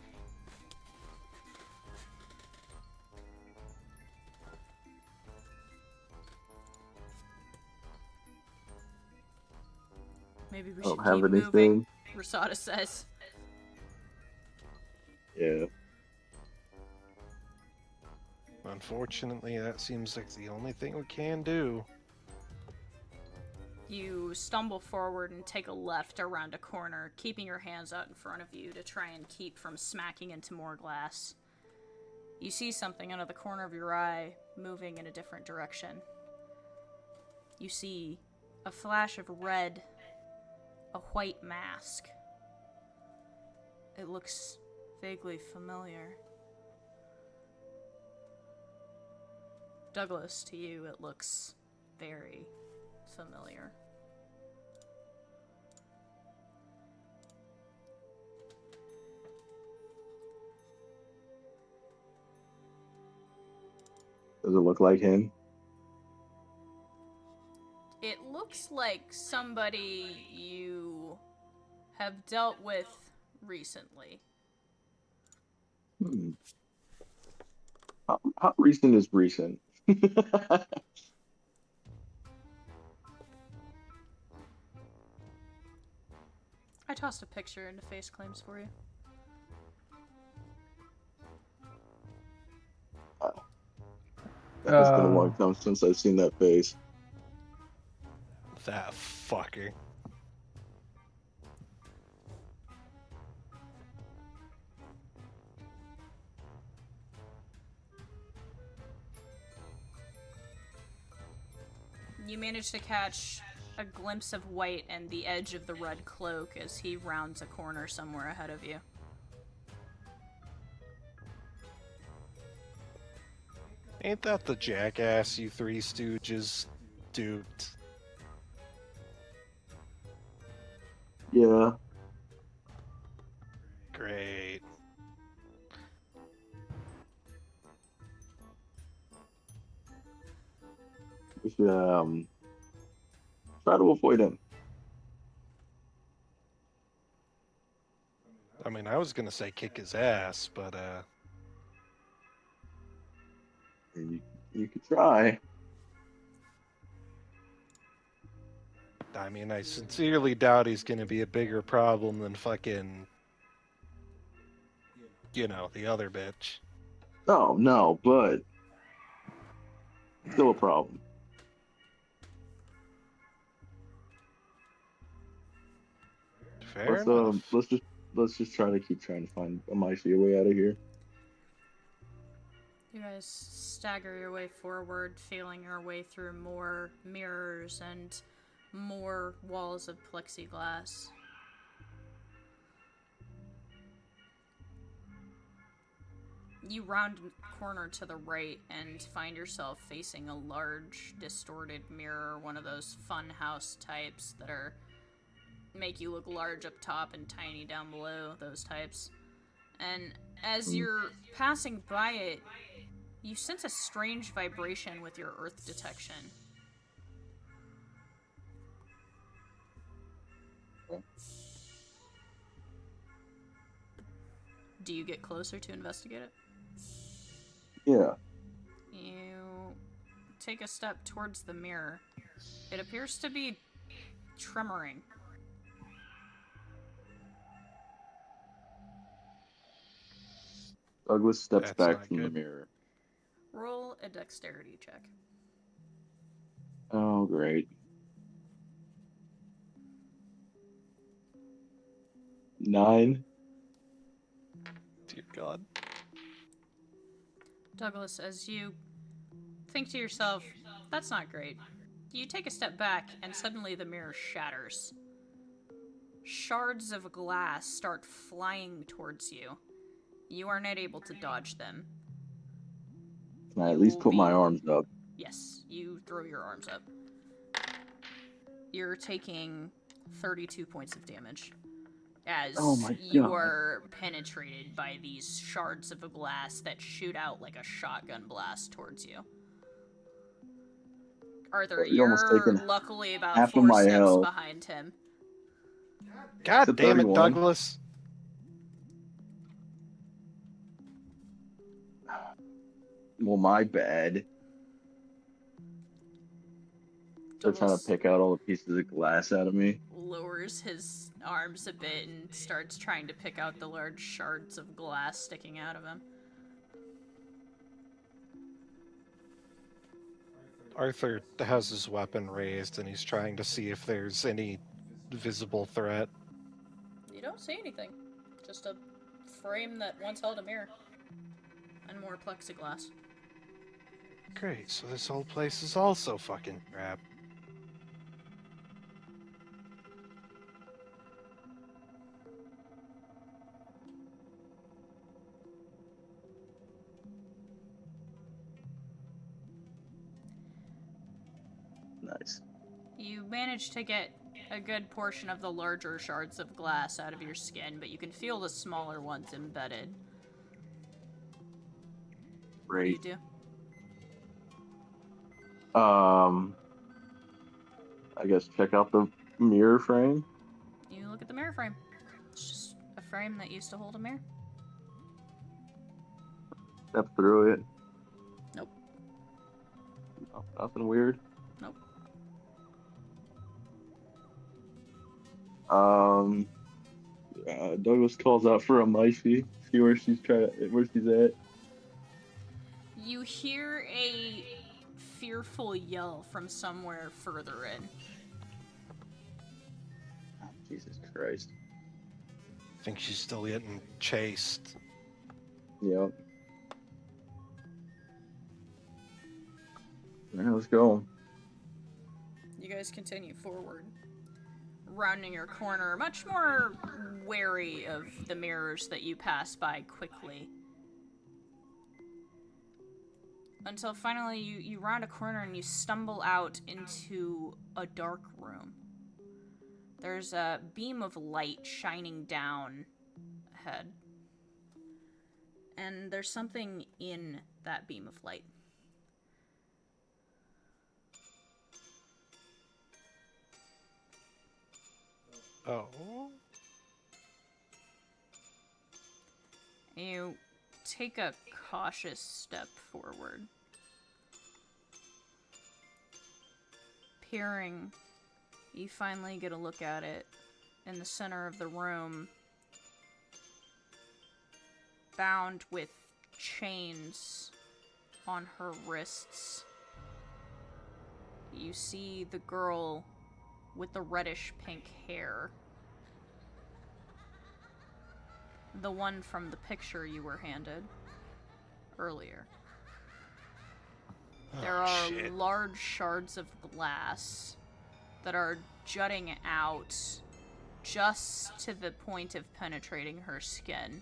Speaker 1: Maybe we
Speaker 2: I
Speaker 1: should
Speaker 2: don't have
Speaker 1: keep moving,
Speaker 2: anything.
Speaker 1: Rasada says.
Speaker 2: Yeah.
Speaker 3: Unfortunately, that seems like the only thing we can do.
Speaker 1: You stumble forward and take a left around a corner, keeping your hands out in front of you to try and keep from smacking into more glass. You see something out of the corner of your eye, moving in a different direction. You see a flash of red, a white mask. It looks vaguely familiar. Douglas, to you, it looks very familiar.
Speaker 2: Does it look like him?
Speaker 1: It looks like somebody you have dealt with recently.
Speaker 2: How recent is recent?
Speaker 1: I tossed a picture into face claims for you.
Speaker 2: It's been a long time since I've seen that face.
Speaker 3: That fucker.
Speaker 1: You manage to catch a glimpse of white and the edge of the red cloak as he rounds a corner somewhere ahead of you.
Speaker 3: Ain't that the jackass you Three Stooges duped?
Speaker 2: Yeah.
Speaker 3: Great.
Speaker 2: We should try to avoid him.
Speaker 3: I mean, I was gonna say kick his ass, but
Speaker 2: You could try.
Speaker 3: I mean, I sincerely doubt he's gonna be a bigger problem than fucking, you know, the other bitch.
Speaker 2: Oh no, but still a problem.
Speaker 3: Fair enough.
Speaker 2: Let's just try to keep trying to find a mighty way out of here.
Speaker 1: You guys stagger your way forward, feeling your way through more mirrors and more walls of plexiglass. You round a corner to the right and find yourself facing a large, distorted mirror, one of those fun house types that are make you look large up top and tiny down below, those types. And as you're passing by it, you sense a strange vibration with your earth detection. Do you get closer to investigate it?
Speaker 2: Yeah.
Speaker 1: You take a step towards the mirror. It appears to be tremoring.
Speaker 2: Douglas steps
Speaker 3: That's
Speaker 2: back
Speaker 3: not
Speaker 2: from the
Speaker 3: good.
Speaker 2: mirror.
Speaker 1: Roll a dexterity check.
Speaker 2: Oh, great. 9.
Speaker 3: Dear God.
Speaker 1: Douglas, as you think to yourself, that's not great. You take a step back, and suddenly the mirror shatters. Shards of glass start flying towards you. You are not able to dodge them.
Speaker 2: Can I at
Speaker 1: You
Speaker 2: least
Speaker 1: will
Speaker 2: put my
Speaker 1: be-
Speaker 2: arms up?
Speaker 1: Yes, you throw your arms up. You're taking 32 points of damage as
Speaker 2: Oh my
Speaker 1: you
Speaker 2: God.
Speaker 1: are penetrated by these shards of glass that shoot out like a shotgun blast towards you. Arthur,
Speaker 2: You're almost
Speaker 1: you're
Speaker 2: taking
Speaker 1: luckily about
Speaker 2: half of
Speaker 1: 4
Speaker 2: my
Speaker 1: steps
Speaker 2: health.
Speaker 1: behind him.
Speaker 3: God
Speaker 2: To
Speaker 3: damn it,
Speaker 2: 31.
Speaker 3: Douglas.
Speaker 2: Well, my bad. They're trying to
Speaker 1: Douglas
Speaker 2: pick out all the pieces of glass out of me.
Speaker 1: lowers his arms a bit and starts trying to pick out the large shards of glass sticking out of him.
Speaker 3: Arthur has his weapon raised and he's trying to see if there's any visible threat.
Speaker 1: You don't see anything. Just a frame that once held a mirror. And more plexiglass.
Speaker 3: Great, so this whole place is also fucking crap.
Speaker 2: Nice.
Speaker 1: You manage to get a good portion of the larger shards of glass out of your skin, but you can feel the smaller ones embedded. What do you
Speaker 2: Great.
Speaker 1: do?
Speaker 2: I guess check out the mirror frame.
Speaker 1: You look at the mirror frame. It's just a frame that used to hold a mirror.
Speaker 2: Step through it.
Speaker 1: Nope.
Speaker 2: No, nothing weird.
Speaker 1: Nope.
Speaker 2: Douglas calls out for a Micey. See where she's at.
Speaker 1: You hear a fearful yell from somewhere further in.
Speaker 2: Oh, Jesus Christ.
Speaker 3: I think she's still getting chased.
Speaker 2: Yep. Alright, let's go.
Speaker 1: You guys continue forward, rounding your corner, much more wary of the mirrors that you pass by quickly. Until finally you round a corner and you stumble out into a dark room. There's a beam of light shining down ahead. And there's something in that beam of light.
Speaker 3: Oh?
Speaker 1: You take a cautious step forward. Peering, you finally get a look at it. In the center of the room, bound with chains on her wrists, you see the girl with the reddish pink hair. The one from the picture you were handed earlier. There are
Speaker 3: shit.
Speaker 1: large shards of glass that are jutting out just to the point of penetrating her skin,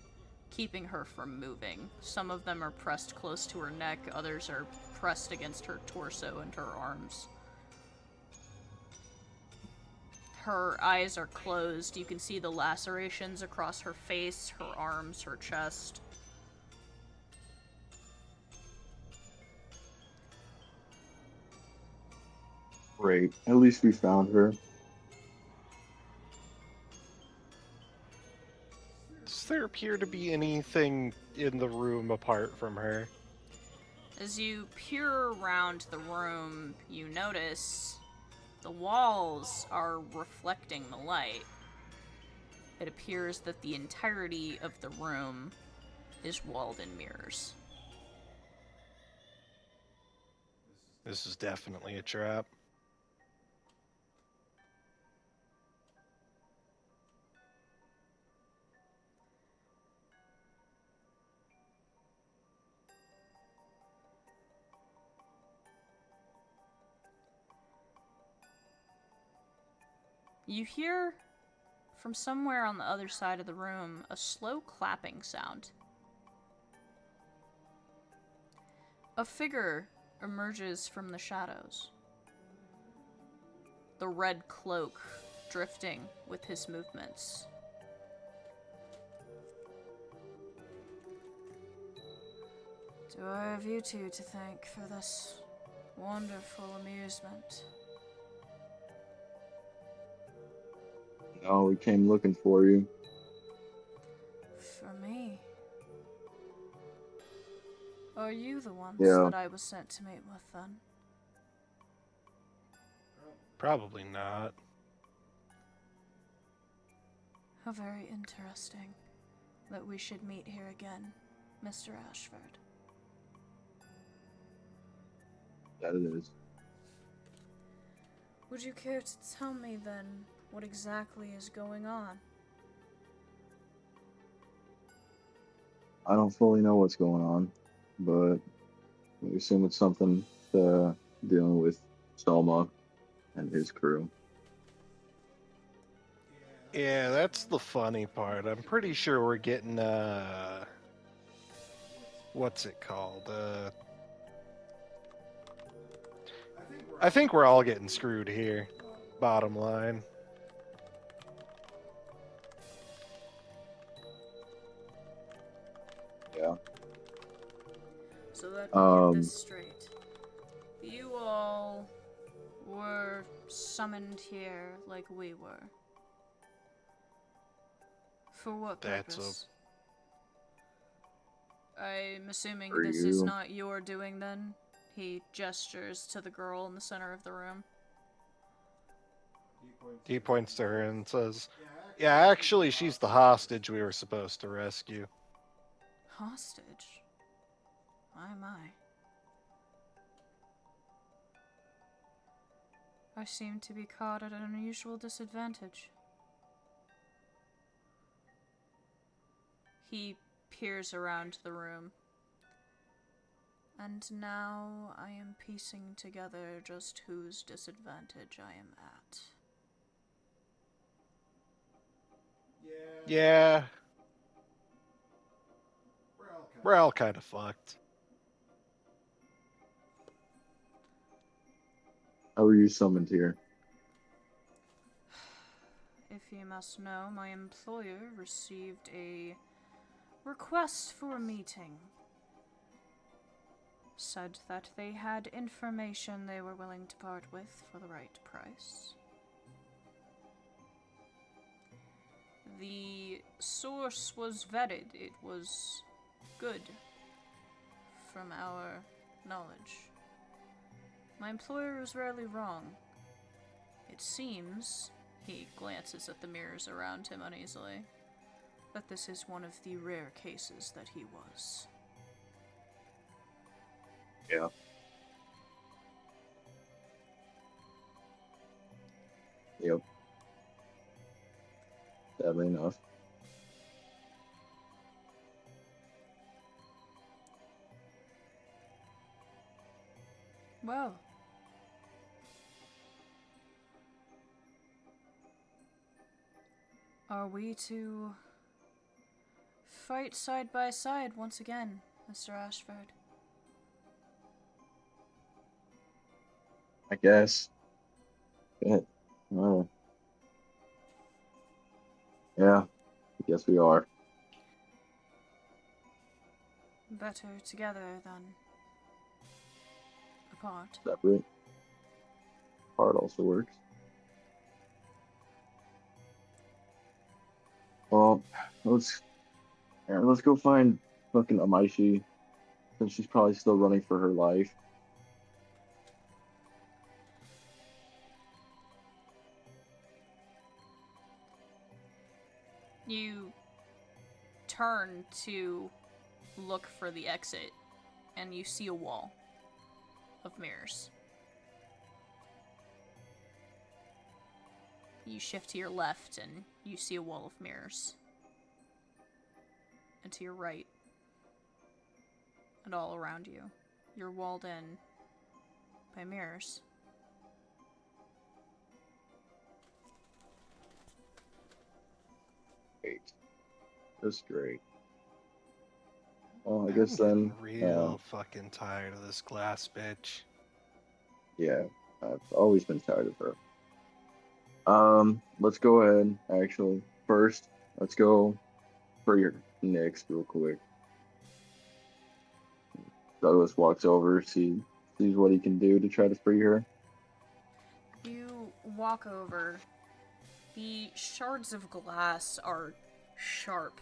Speaker 1: keeping her from moving. Some of them are pressed close to her neck, others are pressed against her torso and her arms. Her eyes are closed. You can see the lacerations across her face, her arms, her chest.
Speaker 2: Great. At least we found her.
Speaker 3: Does there appear to be anything in the room apart from her?
Speaker 1: As you peer around the room, you notice the walls are reflecting the light. It appears that the entirety of the room is walled in mirrors.
Speaker 3: This is definitely a trap.
Speaker 1: You hear from somewhere on the other side of the room a slow clapping sound. A figure emerges from the shadows, the red cloak drifting with his movements. Do I have you two to thank for this wonderful amusement?
Speaker 2: No, we came looking for you.
Speaker 1: For me? Are you the ones
Speaker 2: Yeah.
Speaker 1: that I was sent to meet with, then?
Speaker 3: Probably not.
Speaker 1: How very interesting that we should meet here again, Mr. Ashford.
Speaker 2: That it is.
Speaker 1: Would you care to tell me, then, what exactly is going on?
Speaker 2: I don't fully know what's going on, but we assume it's something dealing with Selma and his crew.
Speaker 3: Yeah, that's the funny part. I'm pretty sure we're getting, what's it called? I think we're all getting screwed here. Bottom line.
Speaker 2: Yeah.
Speaker 1: So let me get this straight. You all were summoned here like we were. For what
Speaker 3: That's
Speaker 1: purpose? I'm assuming
Speaker 2: For
Speaker 1: this is
Speaker 2: you.
Speaker 1: not your doing, then? He gestures to the girl in the center of the room.
Speaker 3: He points to her and says, "Yeah, actually, she's the hostage we were supposed to rescue."
Speaker 1: Hostage? My. I seem to be caught at an unusual disadvantage. He peers around the room. And now I am piecing together just whose disadvantage I am at.
Speaker 3: Yeah. We're all kind of fucked.
Speaker 2: How were you summoned here?
Speaker 1: If you must know, my employer received a request for a meeting. Said that they had information they were willing to part with for the right price. The source was vetted. It was good, from our knowledge. My employer was rarely wrong. It seems, he glances at the mirrors around him uneasily, that this is one of the rare cases that he was.
Speaker 2: Yeah. Yep. Sadly enough.
Speaker 1: Well, are we to fight side by side once again, Mr. Ashford?
Speaker 2: I guess. Yeah. Yeah. I guess we are.
Speaker 1: Better together than apart.
Speaker 2: Separate. Part also works. Well, let's go find fucking Amaishi, since she's probably still running for her life.
Speaker 1: You turn to look for the exit, and you see a wall of mirrors. You shift to your left, and you see a wall of mirrors. And to your right, and all around you, you're walled in by mirrors.
Speaker 2: great. Just great. Well, I
Speaker 3: I'm
Speaker 2: guess then,
Speaker 3: getting real fucking tired of this glass bitch.
Speaker 2: yeah, I've always been tired of her. Let's go ahead. Actually, first, let's go for your Nyx real quick. Douglas walks over, sees what he can do to try to free her.
Speaker 1: You walk over. The shards of glass are sharp.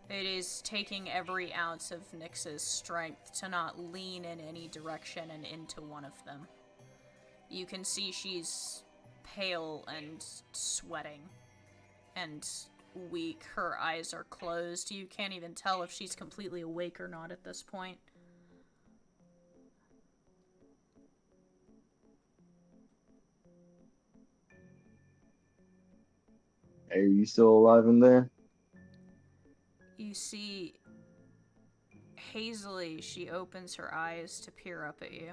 Speaker 1: It is taking every ounce of Nyx's strength to not lean in any direction and into one of them. You can see she's pale and sweating and weak. Her eyes are closed. You can't even tell if she's completely awake or not at this point.
Speaker 2: Hey, are you still alive in there?
Speaker 1: You see hazily, she opens her eyes to peer up at you.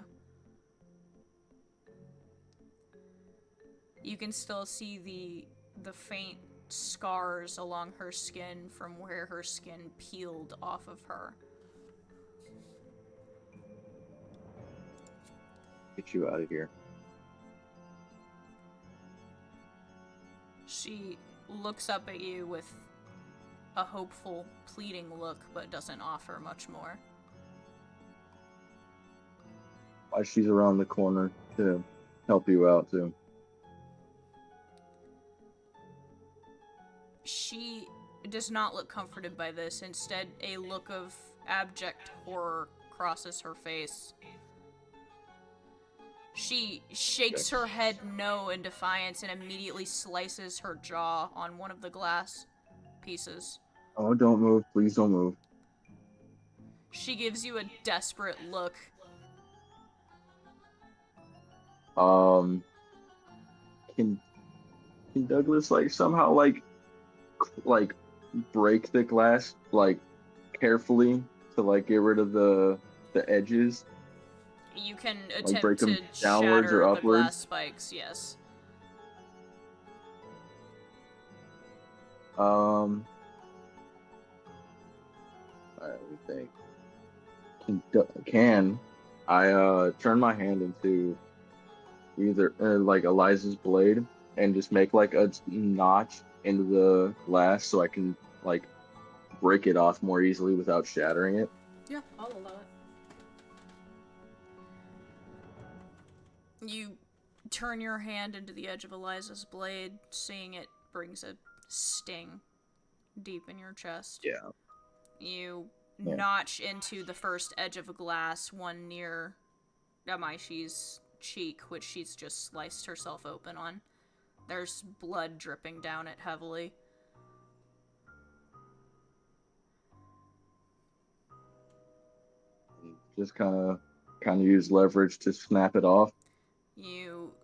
Speaker 1: You can still see the faint scars along her skin from where her skin peeled off of her.
Speaker 2: Get you out of here.
Speaker 1: She looks up at you with a hopeful, pleading look, but doesn't offer much more.
Speaker 2: Why she's around the corner to help you out too.
Speaker 1: She does not look comforted by this. Instead, a look of abject horror crosses her face. She shakes her head no in defiance and immediately slices her jaw on one of the glass pieces.
Speaker 2: Oh, don't move. Please don't move.
Speaker 1: She gives you a desperate look.
Speaker 2: Can Douglas like somehow like break the glass like carefully to like get rid of the edges?
Speaker 1: You can
Speaker 2: Like break
Speaker 1: attempt
Speaker 2: them
Speaker 1: to
Speaker 2: downwards or
Speaker 1: shatter the
Speaker 2: upwards?
Speaker 1: glass spikes, yes.
Speaker 2: Alright, let me think. Can I turn my hand into either like Eliza's blade and just make like a notch into the glass so I can like break it off more easily without shattering it?
Speaker 1: Yeah, I'll allow it. You turn your hand into the edge of Eliza's blade, seeing it brings a sting deep in your chest.
Speaker 2: Yeah.
Speaker 1: You
Speaker 2: Yeah.
Speaker 1: notch into the first edge of a glass, one near Amaishi's cheek, which she's just sliced herself open on. There's blood dripping down it heavily.
Speaker 2: Just kind of use leverage to snap it off.
Speaker 1: You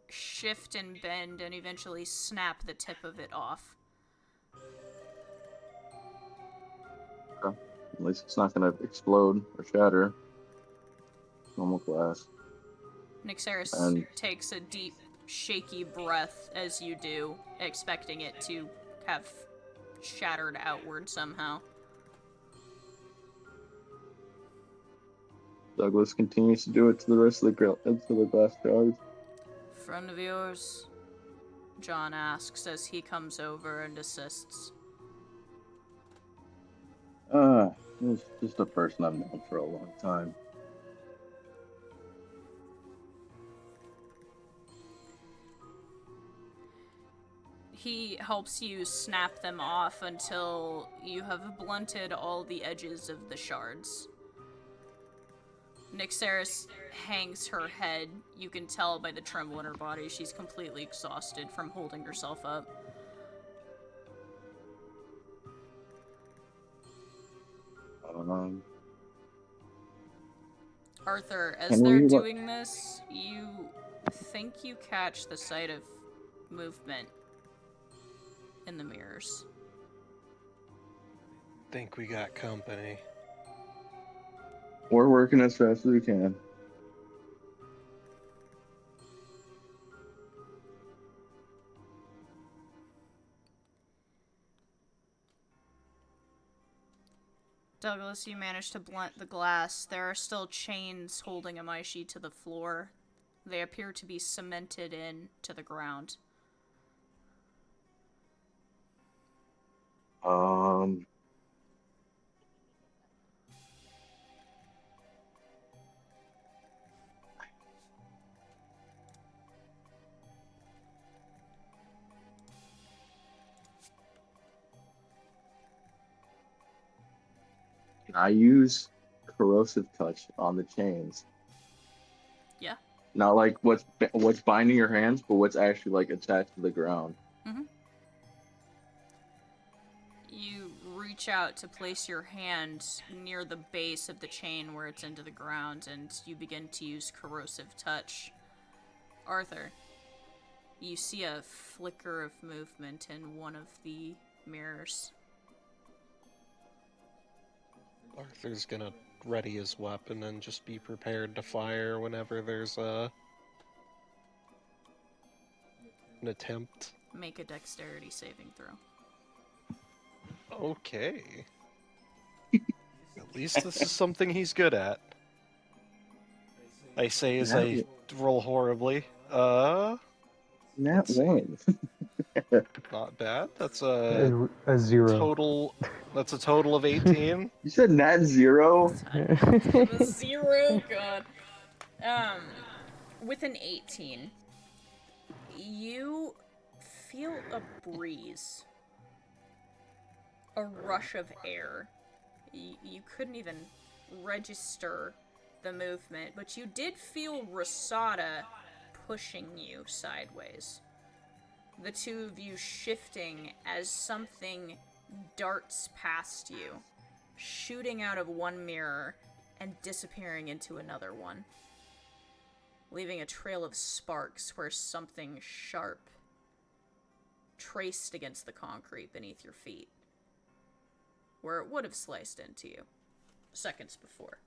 Speaker 1: shift and bend and eventually snap the tip of it off.
Speaker 2: Okay. At least it's not gonna explode or shatter. Normal glass.
Speaker 1: Nixeris
Speaker 2: And
Speaker 1: takes a deep, shaky breath as you do, expecting it to have shattered outward somehow.
Speaker 2: Douglas continues to do it to the rest of the glass shards.
Speaker 1: Friend of yours? John asks as he comes over and assists.
Speaker 2: It's just a person I've known for a long time.
Speaker 1: He helps you snap them off until you have blunted all the edges of the shards. Nixeris hangs her head. You can tell by the tremble in her body she's completely exhausted from holding herself up. Arthur, as they're doing this, you think you catch the sight of movement in the mirrors.
Speaker 3: Think we got company.
Speaker 2: We're working as fast as we can.
Speaker 1: Douglas, you managed to blunt the glass. There are still chains holding Amaishi to the floor. They appear to be cemented in to the ground.
Speaker 2: Um, can I use corrosive touch on the chains?
Speaker 1: Yeah.
Speaker 2: Not like what's binding your hands, but what's actually like attached to the ground.
Speaker 1: Mm-hmm. You reach out to place your hand near the base of the chain where it's into the ground, and you begin to use corrosive touch. Arthur, you see a flicker of movement in one of the mirrors.
Speaker 3: Arthur's gonna ready his weapon and just be prepared to fire whenever there's an attempt.
Speaker 1: Make a dexterity saving throw.
Speaker 3: Okay. At least this is something he's good at. I say as I roll horribly.
Speaker 2: Nat one.
Speaker 3: Not bad. That's a
Speaker 4: 0.
Speaker 3: total. That's a total of 18.
Speaker 2: You said nat 0?
Speaker 1: 0, god. With an 18, you feel a breeze. A rush of air. You couldn't even register the movement, but you did feel Rasada pushing you sideways. The two of you shifting as something darts past you, shooting out of one mirror and disappearing into another one, leaving a trail of sparks where something sharp traced against the concrete beneath your feet, where it would have sliced into you seconds before.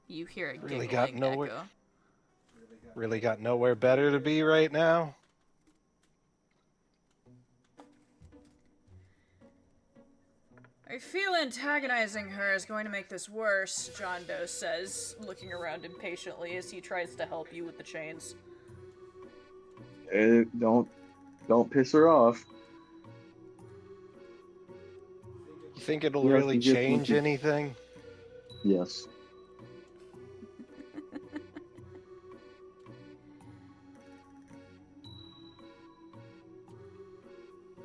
Speaker 1: You hear a
Speaker 3: Really
Speaker 1: giggling
Speaker 3: got nowhere.
Speaker 1: echo.
Speaker 3: Really got nowhere better to be right now.
Speaker 1: I feel antagonizing her is going to make this worse, John Doe says, looking around impatiently as he tries to help you with the chains.
Speaker 2: Don't piss her off.
Speaker 3: You think it'll
Speaker 2: Yeah,
Speaker 3: really
Speaker 2: you get
Speaker 3: change
Speaker 2: something.
Speaker 3: anything?
Speaker 2: Yes.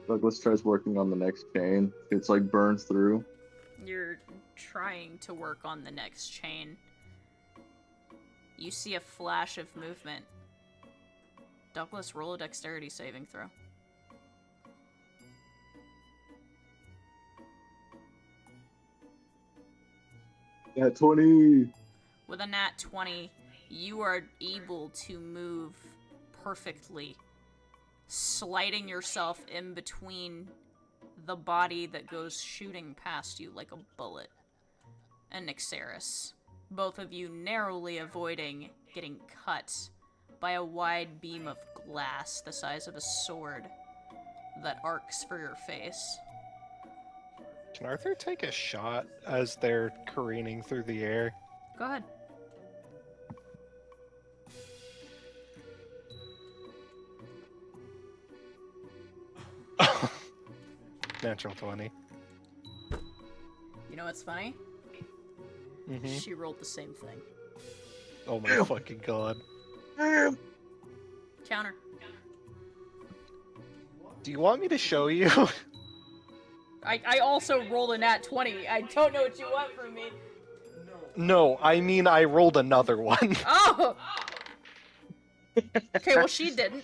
Speaker 2: Douglas tries working on the next chain. It's like burns through.
Speaker 1: You're trying to work on the next chain. You see a flash of movement. Douglas, roll a dexterity saving throw.
Speaker 2: At 20.
Speaker 1: With a nat 20, you are able to move perfectly, sliding yourself in between the body that goes shooting past you like a bullet and Nyxeris. Both of you narrowly avoiding getting cut by a wide beam of glass the size of a sword that arcs for your face.
Speaker 3: Can Arthur take a shot as they're careening through the air?
Speaker 1: Go ahead.
Speaker 3: Natural 20.
Speaker 1: You know what's funny?
Speaker 3: Mm-hmm.
Speaker 1: She rolled the same thing.
Speaker 3: Oh my fucking god.
Speaker 1: Counter.
Speaker 3: Do you want me to show you?
Speaker 1: I also rolled a nat 20. I don't know what you want from me.
Speaker 3: No, I mean I rolled another one.
Speaker 1: Oh! Okay, well she didn't.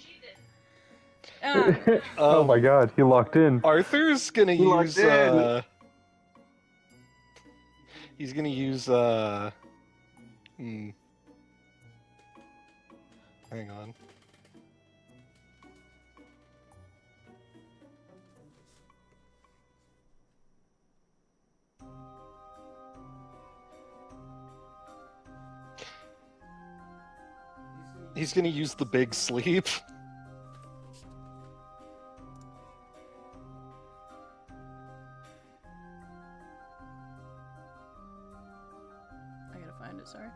Speaker 4: Oh my god, he locked in.
Speaker 3: Arthur's gonna
Speaker 2: He locked
Speaker 3: use
Speaker 2: in.
Speaker 3: he's gonna use hang on. He's gonna use the big sleep.
Speaker 1: find it, sorry.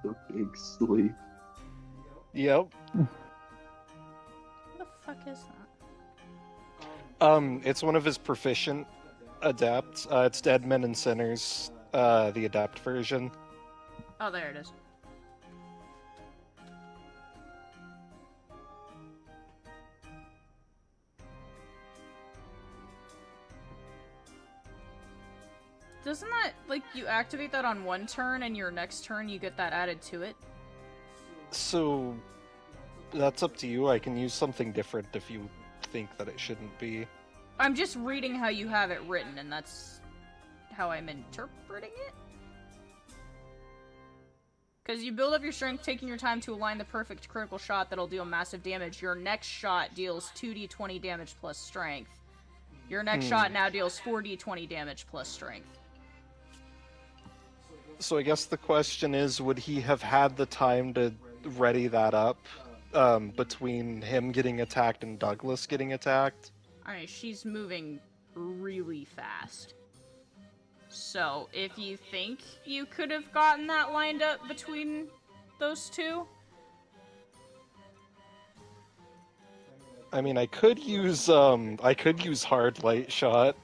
Speaker 2: The big sleep.
Speaker 3: Yep.
Speaker 1: What the fuck is that?
Speaker 3: It's one of his proficient adapts. It's Dead Men and Sinners, the adapt version.
Speaker 1: Oh, there it is. Doesn't that, like, you activate that on one turn, and your next turn you get that added to it?
Speaker 3: So, that's up to you. I can use something different if you think that it shouldn't be.
Speaker 1: I'm just reading how you have it written, and that's how I'm interpreting it. Because you build up your strength, taking your time to align the perfect critical shot that'll deal massive damage. Your next shot deals 2d20 damage plus strength. Your next shot now deals 4d20 damage plus strength.
Speaker 3: So I guess the question is, would he have had the time to ready that up between him getting attacked and Douglas getting attacked?
Speaker 1: I mean, she's moving really fast. So, if you think you could have gotten that lined up between those two?
Speaker 3: I mean, I could use hard light shot.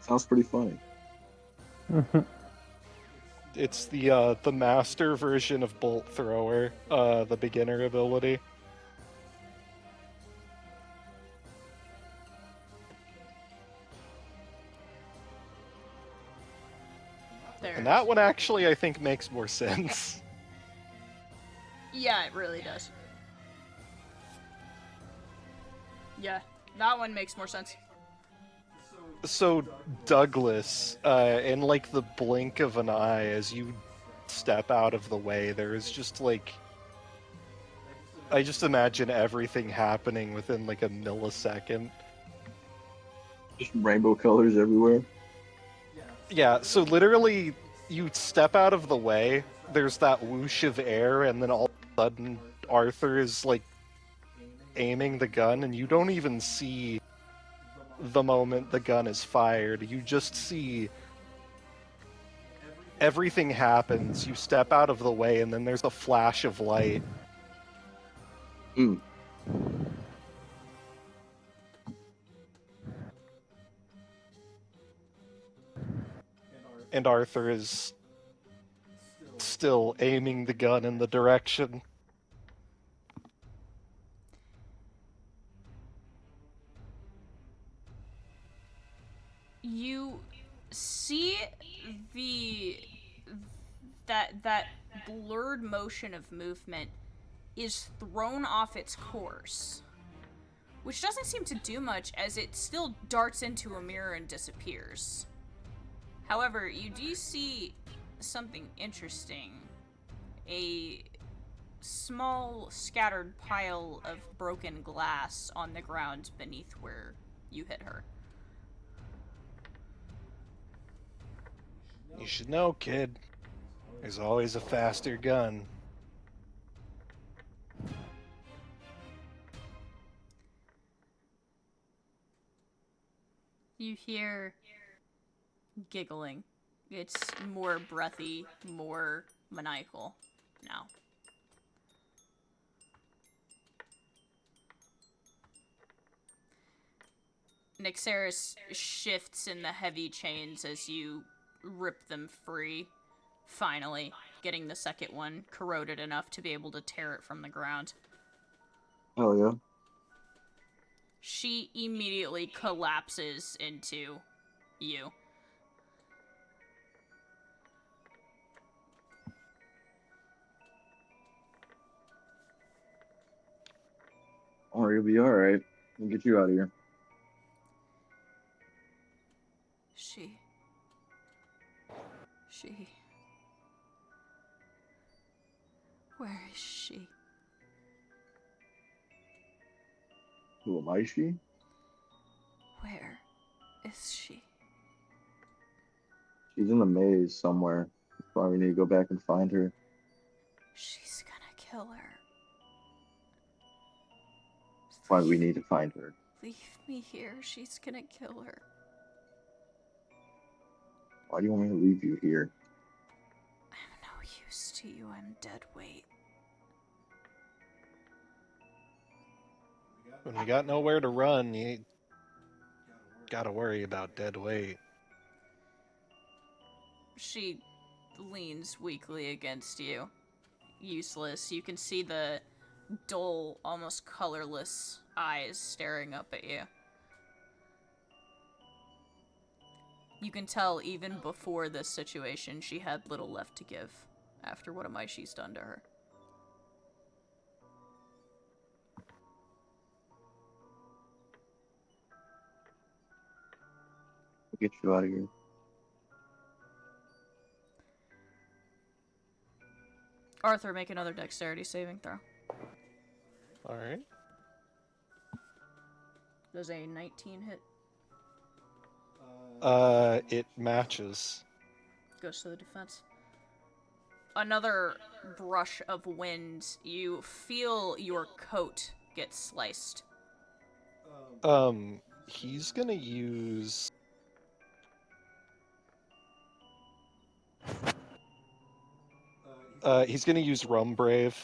Speaker 2: Sounds pretty funny.
Speaker 3: It's the master version of bolt thrower, the beginner ability.
Speaker 1: There.
Speaker 3: And that one actually I think makes more sense.
Speaker 1: Yeah, it really does. Yeah, that one makes more sense.
Speaker 3: So Douglas, in like the blink of an eye, as you step out of the way, there is just like, I just imagine everything happening within like a millisecond.
Speaker 2: Just rainbow colors everywhere.
Speaker 3: Yeah, so literally, you step out of the way, there's that whoosh of air, and then all of a sudden, Arthur is like aiming the gun, and you don't even see the moment the gun is fired. You just see everything happens. You step out of the way, and then there's a flash of light.
Speaker 2: Mm.
Speaker 3: And Arthur is still aiming the gun in the direction.
Speaker 1: You see that blurred motion of movement is thrown off its course, which doesn't seem to do much as it still darts into a mirror and disappears. However, you do see something interesting. A small scattered pile of broken glass on the ground beneath where you hit her.
Speaker 3: You should know, kid. There's always a faster gun.
Speaker 1: You hear giggling. It's more breathy, more maniacal now. Nixeris shifts in the heavy chains as you rip them free, finally getting the second one corroded enough to be able to tear it from the ground.
Speaker 2: Oh yeah.
Speaker 1: She immediately collapses into you.
Speaker 2: Or you'll be alright. We'll get you out of here.
Speaker 1: She. Where is she?
Speaker 2: Who am I, she?
Speaker 1: Where is she?
Speaker 2: She's in the maze somewhere. That's why we need to go back and find her.
Speaker 1: She's gonna kill her.
Speaker 2: That's why we need to find her.
Speaker 1: Leave me here. She's gonna kill her.
Speaker 2: Why do you want me to leave you here?
Speaker 1: I'm no use to you. I'm dead weight.
Speaker 3: When we got nowhere to run, you gotta worry about dead weight.
Speaker 1: She leans weakly against you. Useless. You can see the dull, almost colorless eyes staring up at you. You can tell even before this situation, she had little left to give after what Amaishi's done to her.
Speaker 2: I'll get you out of here.
Speaker 1: Arthur, make another dexterity saving throw.
Speaker 3: Alright.
Speaker 1: Does a 19 hit?
Speaker 3: It matches.
Speaker 1: Goes to the defense. Another brush of wind. You feel your coat get sliced.
Speaker 3: He's gonna use... he's gonna use Rum Brave.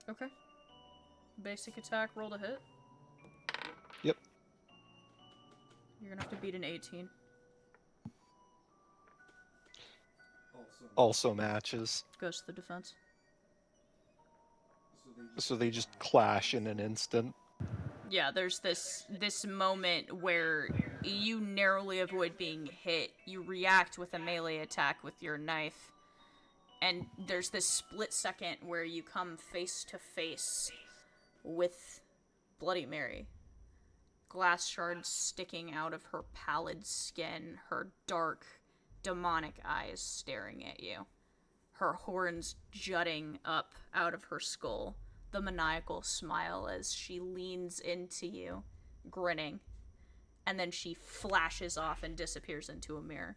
Speaker 1: Okay. Basic attack, roll to hit.
Speaker 3: Yep.
Speaker 1: You're gonna have to beat an 18.
Speaker 3: Also matches.
Speaker 1: Goes to the defense.
Speaker 3: So they just clash in an instant.
Speaker 1: Yeah, there's this moment where you narrowly avoid being hit. You react with a melee attack with your knife. And there's this split second where you come face to face with Bloody Mary. Glass shards sticking out of her pallid skin, her dark, demonic eyes staring at you. Her horns jutting up out of her skull. The maniacal smile as she leans into you, grinning. And then she flashes off and disappears into a mirror.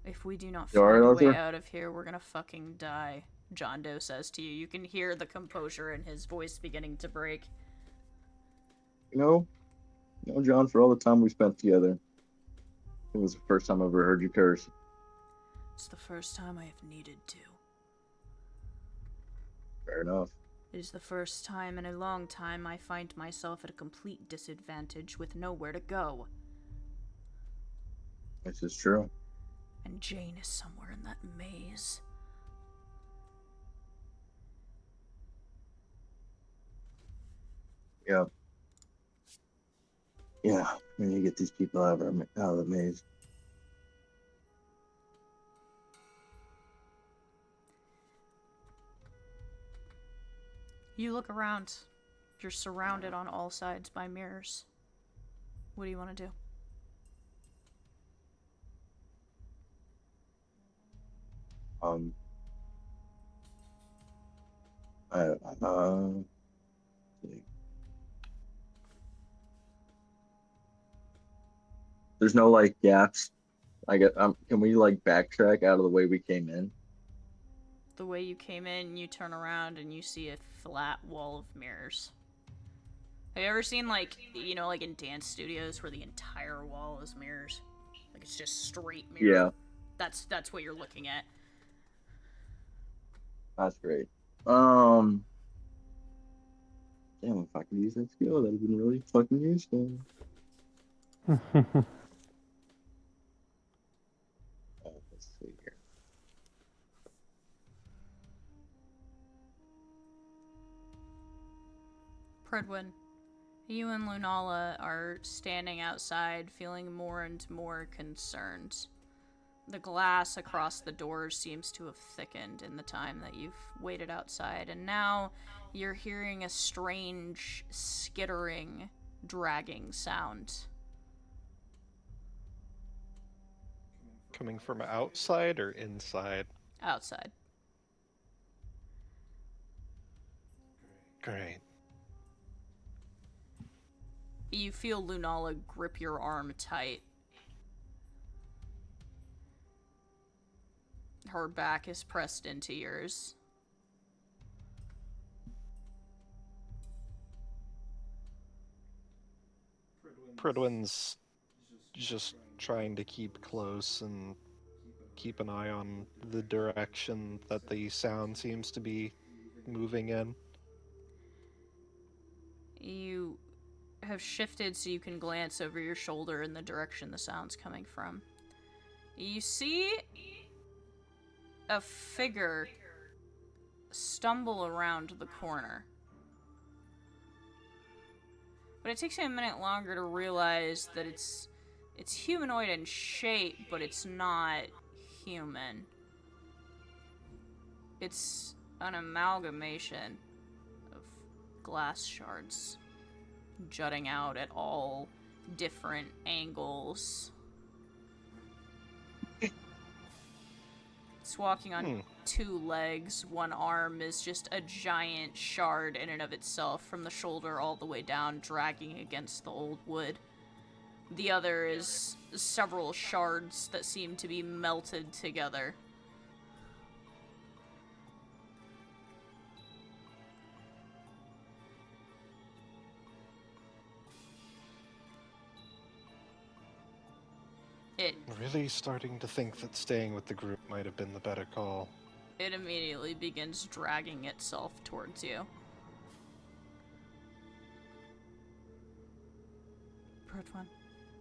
Speaker 1: If we do not
Speaker 2: You alright,
Speaker 1: find a way
Speaker 2: Arthur?
Speaker 1: out of here, we're gonna fucking die, John Doe says to you. You can hear the composure in his voice beginning to break.
Speaker 2: You know, John, for all the time we spent together, it was the first time I ever heard you curse.
Speaker 1: It's the first time I have needed to.
Speaker 2: Fair enough.
Speaker 1: It is the first time in a long time I find myself at a complete disadvantage with nowhere to go.
Speaker 2: This is true.
Speaker 1: And Jane is somewhere in that maze.
Speaker 2: Yeah. Yeah, we need to get these people out of the maze.
Speaker 1: You look around. You're surrounded on all sides by mirrors. What do you want to do?
Speaker 2: I there's no like gaps. Can we like backtrack out of the way we came in?
Speaker 1: The way you came in, you turn around and you see a flat wall of mirrors. Have you ever seen, like, you know, like in dance studios where the entire wall is mirrors? Like, it's just straight mirror.
Speaker 2: Yeah,
Speaker 1: That's what you're looking at.
Speaker 2: that's great. Damn, if I could use that skill, that'd have been really fucking useful. Let's see here.
Speaker 1: Predwin, you and Lunala are standing outside feeling more and more concerned. The glass across the doors seems to have thickened in the time that you've waited outside, and now you're hearing a strange, skittering, dragging sound.
Speaker 3: Coming from outside or inside?
Speaker 1: Outside.
Speaker 3: Great.
Speaker 1: You feel Lunala grip your arm tight. Her back is pressed into yours.
Speaker 3: Pridwin's just trying to keep close and keep an eye on the direction that the sound seems to be moving in.
Speaker 1: You have shifted so you can glance over your shoulder in the direction the sound's coming from. You see a figure stumble around the corner. But it takes you a minute longer to realize that it's humanoid in shape, but it's not human. It's an amalgamation of glass shards jutting out at all different angles. It's walking on two legs. One arm is just a giant shard in and of itself, from the shoulder all the way down, dragging against the old wood. The other is several shards that seem to be melted together.
Speaker 3: Really starting to think that staying with the group might have been the better call.
Speaker 1: It immediately begins dragging itself towards you. Pridwin,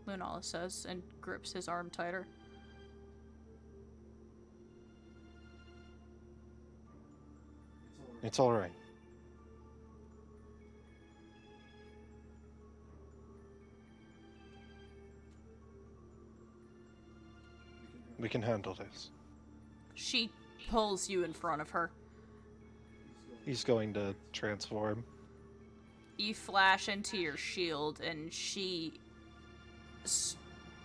Speaker 1: Lunala says, and grips his arm tighter.
Speaker 3: It's alright. We can handle this.
Speaker 1: She pulls you in front of her.
Speaker 3: He's going to transform.
Speaker 1: You flash into your shield, and she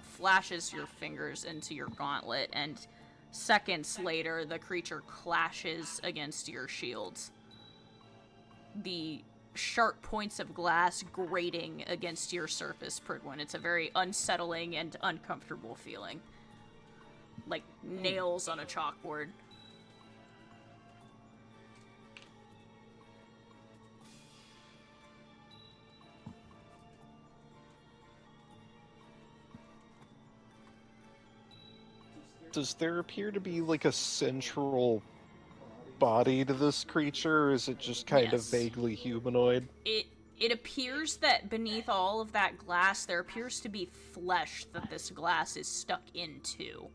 Speaker 1: flashes your fingers into your gauntlet, and seconds later, the creature clashes against your shields. The sharp points of glass grating against your surface, Pridwin. It's a very unsettling and uncomfortable feeling. Like nails on a chalkboard.
Speaker 3: Does there appear to be like a central body to this creature, or is it just kind of
Speaker 1: Yes.
Speaker 3: vaguely humanoid?
Speaker 1: It appears that beneath all of that glass, there appears to be flesh that this glass is stuck into.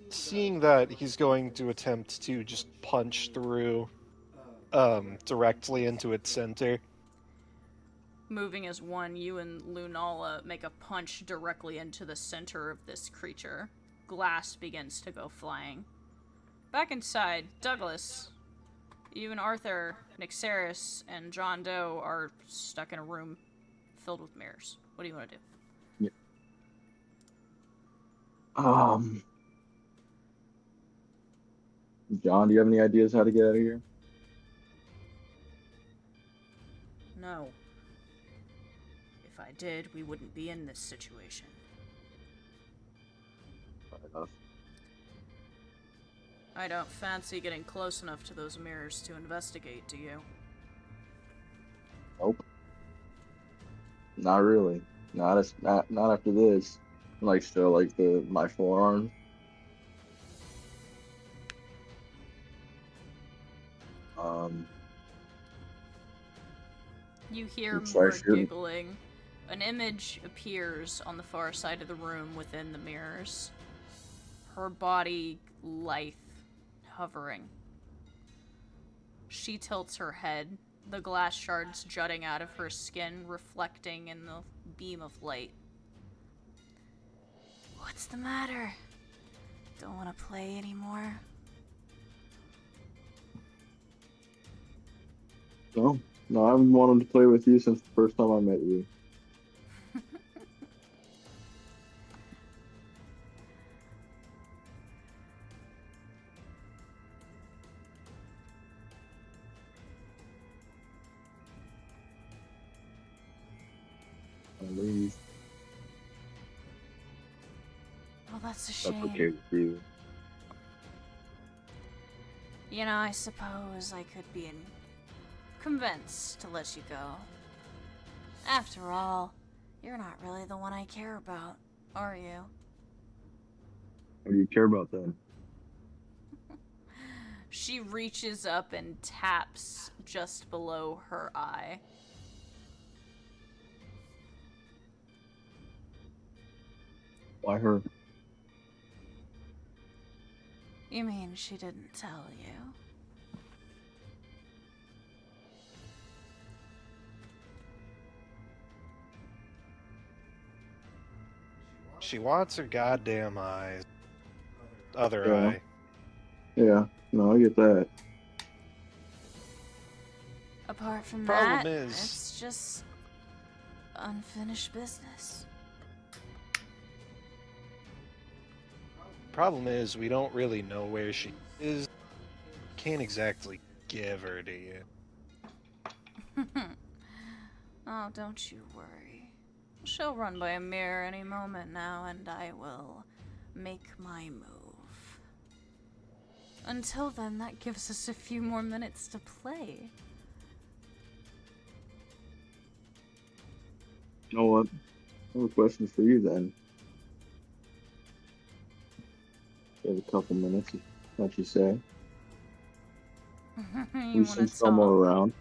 Speaker 3: Seeing that, he's going to attempt to just punch through directly into its center.
Speaker 1: Moving as one, you and Lunala make a punch directly into the center of this creature. Glass begins to go flying. Back inside, Douglas, you and Arthur, Nixeris, and John Doe are stuck in a room filled with mirrors. What do you want to do?
Speaker 2: John, do you have any ideas how to get out of here?
Speaker 1: No. If I did, we wouldn't be in this situation.
Speaker 2: Fair enough.
Speaker 1: I don't fancy getting close enough to those mirrors to investigate, do you?
Speaker 2: Nope. Not really. Not after this. Like still like my forearm.
Speaker 1: You hear
Speaker 2: It's
Speaker 1: more
Speaker 2: like shooting.
Speaker 1: giggling. An image appears on the far side of the room within the mirrors. Her body lithe, hovering. She tilts her head, the glass shards jutting out of her skin, reflecting in the beam of light. What's the matter? Don't want to play anymore?
Speaker 2: No, I've wanted to play with you since the first time I met you. At least
Speaker 1: Well, that's a
Speaker 2: that's
Speaker 1: shame.
Speaker 2: okay for you.
Speaker 1: You know, I suppose I could be convinced to let you go. After all, you're not really the one I care about, are you?
Speaker 2: What do you care about then?
Speaker 1: She reaches up and taps just below her eye.
Speaker 2: Why her?
Speaker 1: You mean she didn't tell you?
Speaker 3: She wants her goddamn eyes. Other
Speaker 2: Yeah.
Speaker 3: eye.
Speaker 2: Yeah, no, I get that.
Speaker 1: Apart from
Speaker 3: Problem
Speaker 1: that,
Speaker 3: is-
Speaker 1: it's just unfinished business.
Speaker 3: Problem is, we don't really know where she is. Can't exactly give her to you.
Speaker 1: Oh, don't you worry. She'll run by a mirror any moment now, and I will make my move. Until then, that gives us a few more minutes to play.
Speaker 2: You know what? I have a question for you then. You have a couple minutes, what you say?
Speaker 1: You
Speaker 2: We
Speaker 1: wanna
Speaker 2: send Selma
Speaker 1: talk?
Speaker 2: around.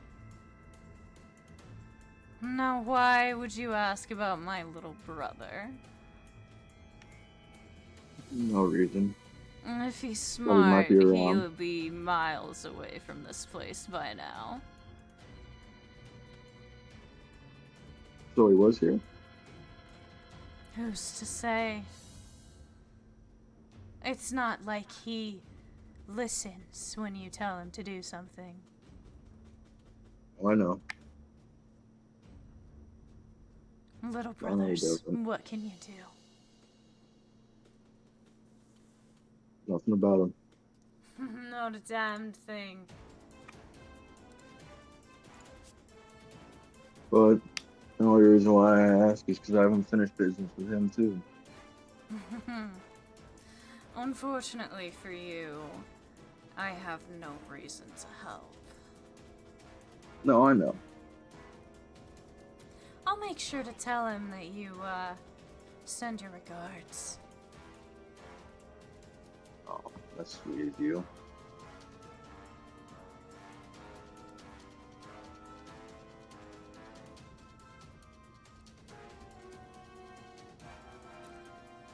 Speaker 1: Now, why would you ask about my little brother?
Speaker 2: No reason.
Speaker 1: If he's
Speaker 2: Well, he might
Speaker 1: smart,
Speaker 2: be around.
Speaker 1: he'll be miles away from this place by now.
Speaker 2: So he was here?
Speaker 1: Who's to say? It's not like he listens when you tell him to do something.
Speaker 2: Oh, I know.
Speaker 1: Little
Speaker 2: I know he
Speaker 1: brothers,
Speaker 2: doesn't.
Speaker 1: what can you do?
Speaker 2: Nothing about him.
Speaker 1: Not a damned thing.
Speaker 2: But the only reason why I ask is because I haven't finished business with him too.
Speaker 1: Unfortunately for you, I have no reason to help.
Speaker 2: No, I know.
Speaker 1: I'll make sure to tell him that you, send your regards.
Speaker 2: Oh, that's sweet of you.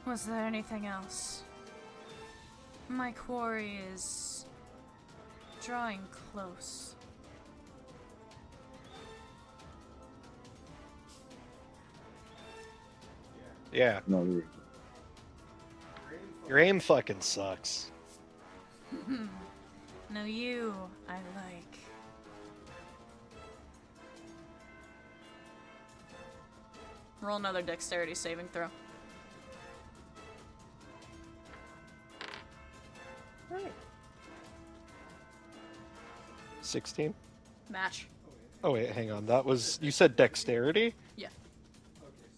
Speaker 1: Was there anything else? My quarry is drawing close.
Speaker 3: Yeah,
Speaker 2: No reason.
Speaker 3: your aim fucking sucks.
Speaker 1: No, you, I like. Roll another dexterity saving throw.
Speaker 3: Alright. 16?
Speaker 1: Match.
Speaker 3: Oh wait, hang on. That was, you said dexterity?
Speaker 1: Yeah.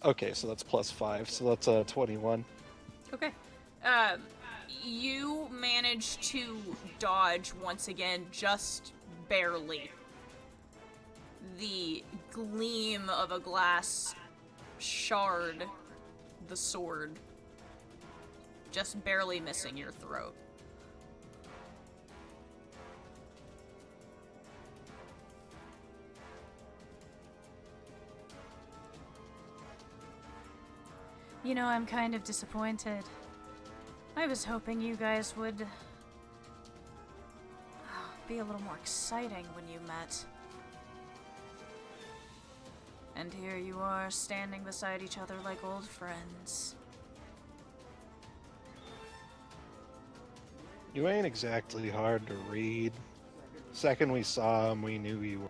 Speaker 3: Okay, so that's +5, so that's 21.
Speaker 1: Okay. You manage to dodge once again, just barely. The gleam of a glass shard the sword, just barely missing your throat. You know, I'm kind of disappointed. I was hoping you guys would be a little more exciting when you met. And here you are, standing beside each other like old friends.
Speaker 3: You ain't exactly hard to read. Second we saw him, we knew you were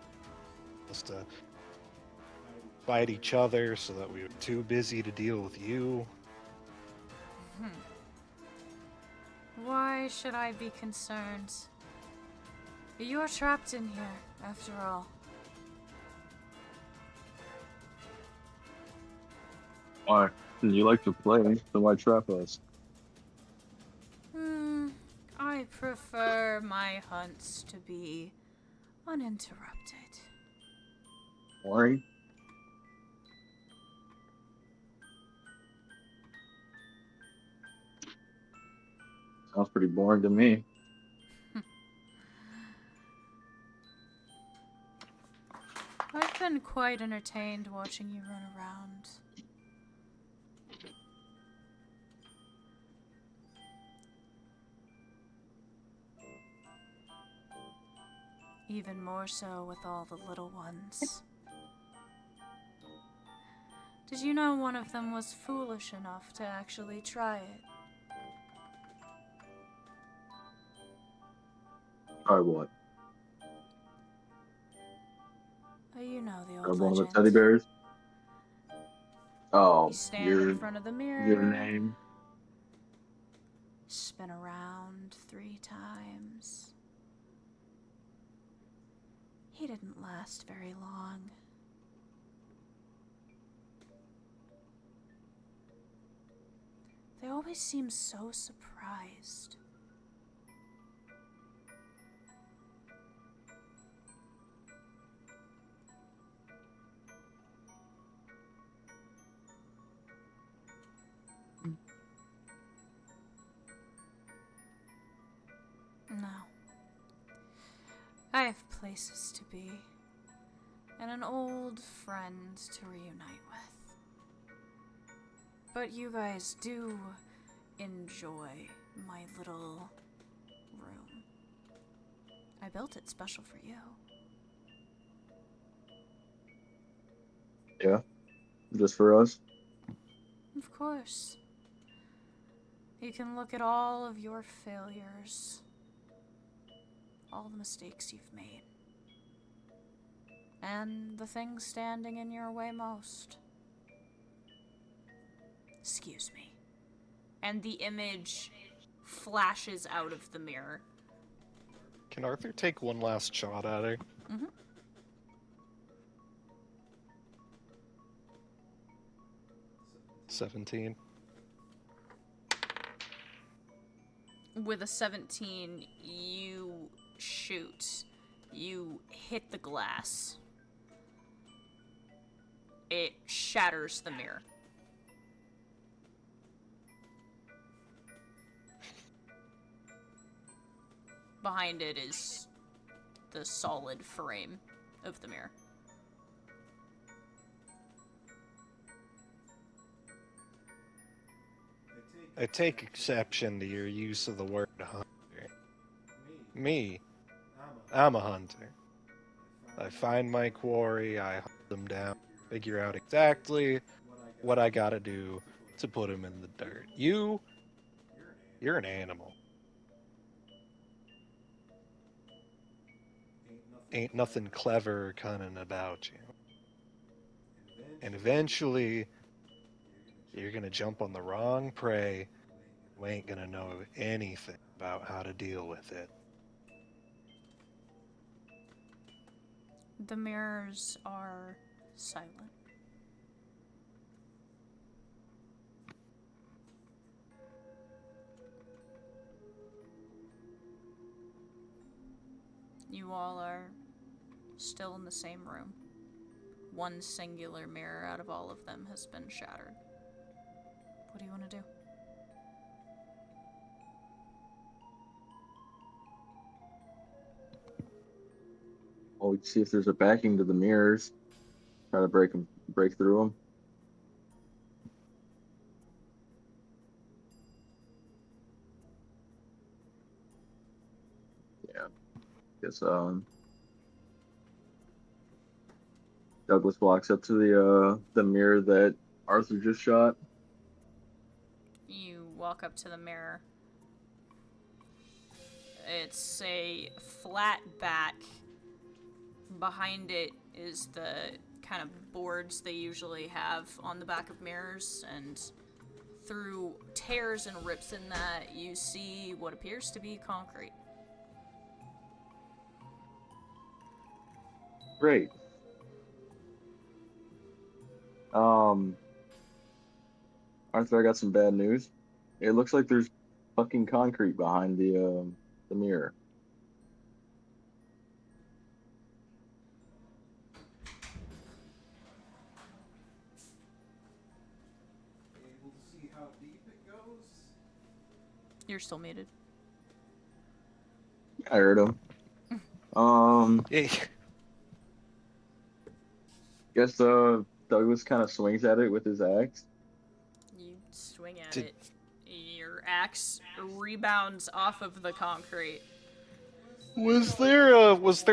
Speaker 3: supposed to fight each other so that we were too busy to deal with you.
Speaker 1: Why should I be concerned? You're trapped in here, after all.
Speaker 2: Why? You like to play, so why trap us?
Speaker 1: I prefer my hunts to be uninterrupted.
Speaker 2: Boring? Sounds pretty boring to me.
Speaker 1: I've been quite entertained watching you run around. Even more so with all the little ones. Did you know one of them was foolish enough to actually try it?
Speaker 2: Try what?
Speaker 1: Oh, you know the
Speaker 2: Grab
Speaker 1: old
Speaker 2: one of the
Speaker 1: legend.
Speaker 2: teddy bears? Oh,
Speaker 1: You stand in front of the mirror,
Speaker 2: your name?
Speaker 1: spin around 3 times. He didn't last very long. They always seem so surprised. No. I have places to be, and an old friend to reunite with. But you guys do enjoy my little room. I built it special for you.
Speaker 2: Yeah? Just for us?
Speaker 1: Of course. You can look at all of your failures, all the mistakes you've made, and the thing standing in your way most. Excuse me. And the image flashes out of the mirror.
Speaker 3: Can Arthur take one last shot at her?
Speaker 1: Mm-hmm.
Speaker 3: 17.
Speaker 1: With a 17, you shoot. You hit the glass. It shatters the mirror. Behind it is the solid frame of the mirror.
Speaker 3: I take exception to your use of the word hunter. Me, I'm a hunter. I find my quarry, I hunt them down, figure out exactly what I gotta do to put them in the dirt. You're an animal. Ain't nothing clever or cunning about you. And eventually, you're gonna jump on the wrong prey. You ain't gonna know anything about how to deal with it.
Speaker 1: The mirrors are silent. You all are still in the same room. One singular mirror out of all of them has been shattered. What do you want to do?
Speaker 2: Oh, we see if there's a backing to the mirrors. Try to break through them. Yeah. Guess Douglas walks up to the mirror that Arthur just shot.
Speaker 1: You walk up to the mirror. It's a flat back. Behind it is the kind of boards they usually have on the back of mirrors, and through tears and rips in that, you see what appears to be concrete.
Speaker 2: Great. Um, Arthur, I got some bad news. It looks like there's fucking concrete behind the mirror.
Speaker 3: Able to see how deep it goes?
Speaker 1: You're still muted.
Speaker 2: I heard him.
Speaker 3: Hey,
Speaker 2: Guess Douglas kind of swings at it with his axe.
Speaker 1: You swing at
Speaker 3: Did-
Speaker 1: it. Your axe rebounds off of the concrete.
Speaker 3: was there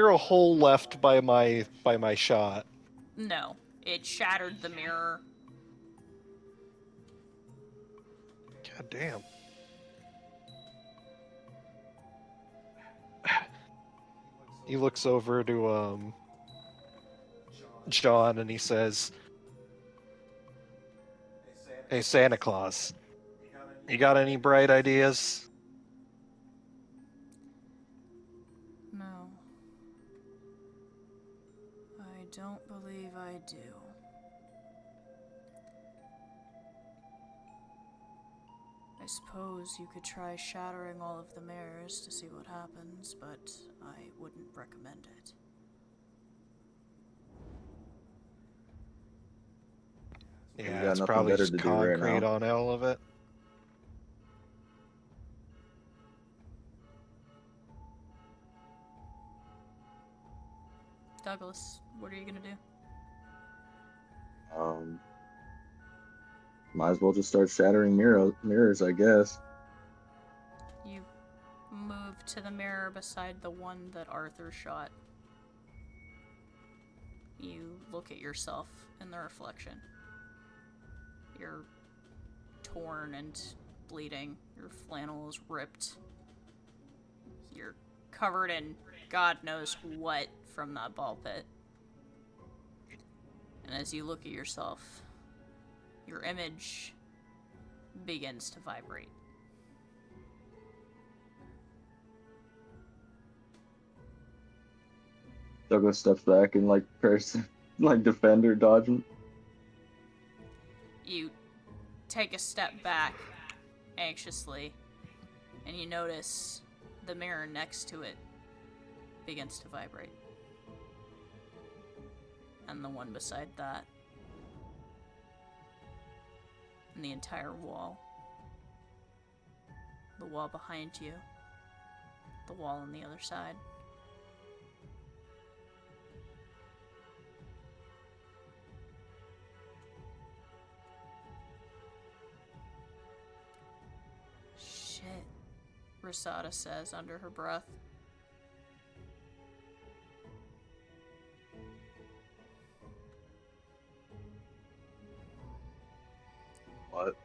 Speaker 3: a hole left by my shot?
Speaker 1: No, it shattered the mirror.
Speaker 3: God damn. He looks over to John and he says, "Hey Santa Claus, you got any bright ideas?"
Speaker 1: No. I don't believe I do. I suppose you could try shattering all of the mirrors to see what happens, but I wouldn't recommend it.
Speaker 2: We
Speaker 3: Yeah,
Speaker 2: got
Speaker 3: it's
Speaker 2: nothing
Speaker 3: probably
Speaker 2: better
Speaker 3: just
Speaker 2: to do right
Speaker 3: concrete
Speaker 2: now.
Speaker 3: on all of it.
Speaker 1: Douglas, what are you gonna do?
Speaker 2: Might as well just start shattering mirrors, I guess.
Speaker 1: You move to the mirror beside the one that Arthur shot. You look at yourself in the reflection. You're torn and bleeding. Your flannel is ripped. You're covered in God knows what from that ball pit. And as you look at yourself, your image begins to vibrate.
Speaker 2: Douglas steps back and like prepares to like defend or dodge him.
Speaker 1: You take a step back anxiously, and you notice the mirror next to it begins to vibrate. And the one beside that. And the entire wall. The wall behind you. The wall on the other side. Shit, Rasada says under her breath.
Speaker 2: What?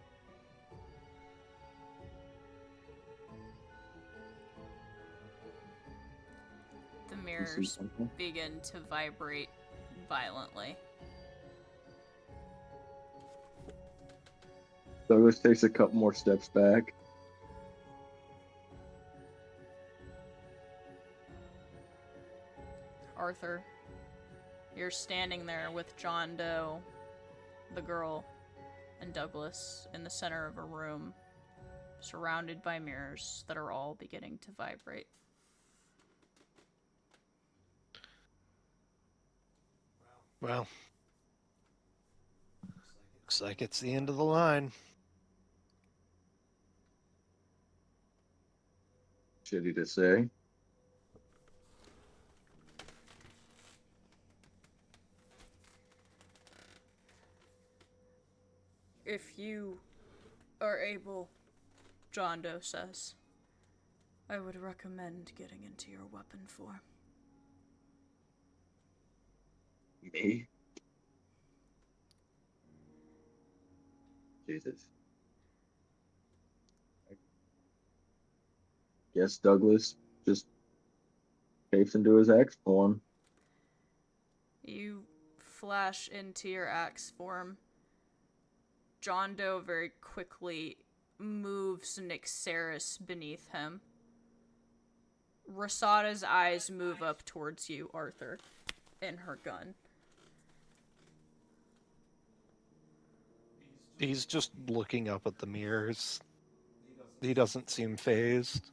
Speaker 1: The
Speaker 2: You see
Speaker 1: mirrors
Speaker 2: something?
Speaker 1: begin to vibrate violently.
Speaker 2: Douglas takes a couple more steps back.
Speaker 1: Arthur, you're standing there with John Doe, the girl, and Douglas in the center of a room, surrounded by mirrors that are all beginning to vibrate.
Speaker 3: Well, looks like it's the end of the line.
Speaker 2: Shitty to say.
Speaker 1: If you are able, John Doe says, I would recommend getting into your weapon form.
Speaker 2: Me? Jesus. Guess Douglas just shapes into his axe form.
Speaker 1: You flash into your axe form. John Doe very quickly moves Nyxeris beneath him. Rasada's eyes move up towards you, Arthur, in her gun.
Speaker 3: He's just looking up at the mirrors. He doesn't seem phased.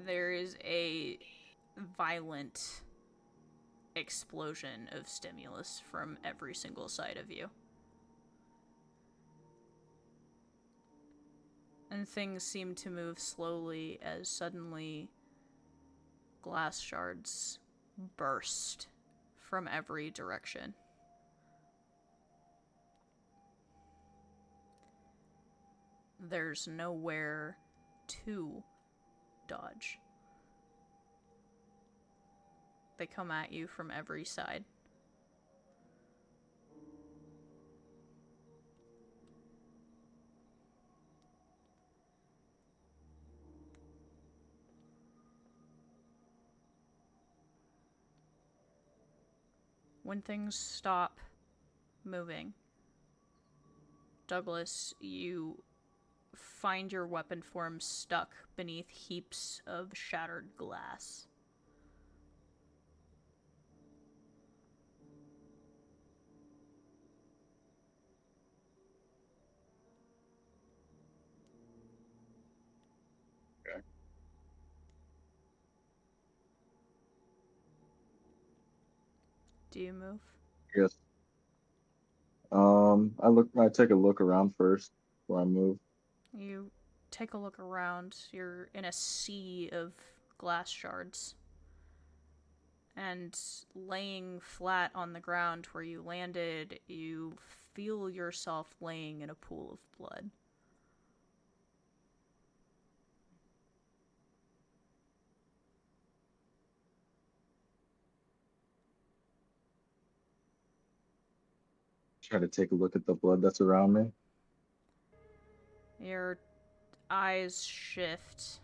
Speaker 1: There is a violent explosion of stimulus from every single side of you. And things seem to move slowly as suddenly glass shards burst from every direction. There's nowhere to dodge. They come at you from every side. When things stop moving, Douglas, you find your weapon form stuck beneath heaps of shattered glass.
Speaker 2: Okay.
Speaker 1: Do you move?
Speaker 2: Yes. I take a look around first before I move.
Speaker 1: You take a look around. You're in a sea of glass shards. And laying flat on the ground where you landed, you feel yourself laying in a pool of blood.
Speaker 2: Try to take a look at the blood that's around me.
Speaker 1: Your eyes shift.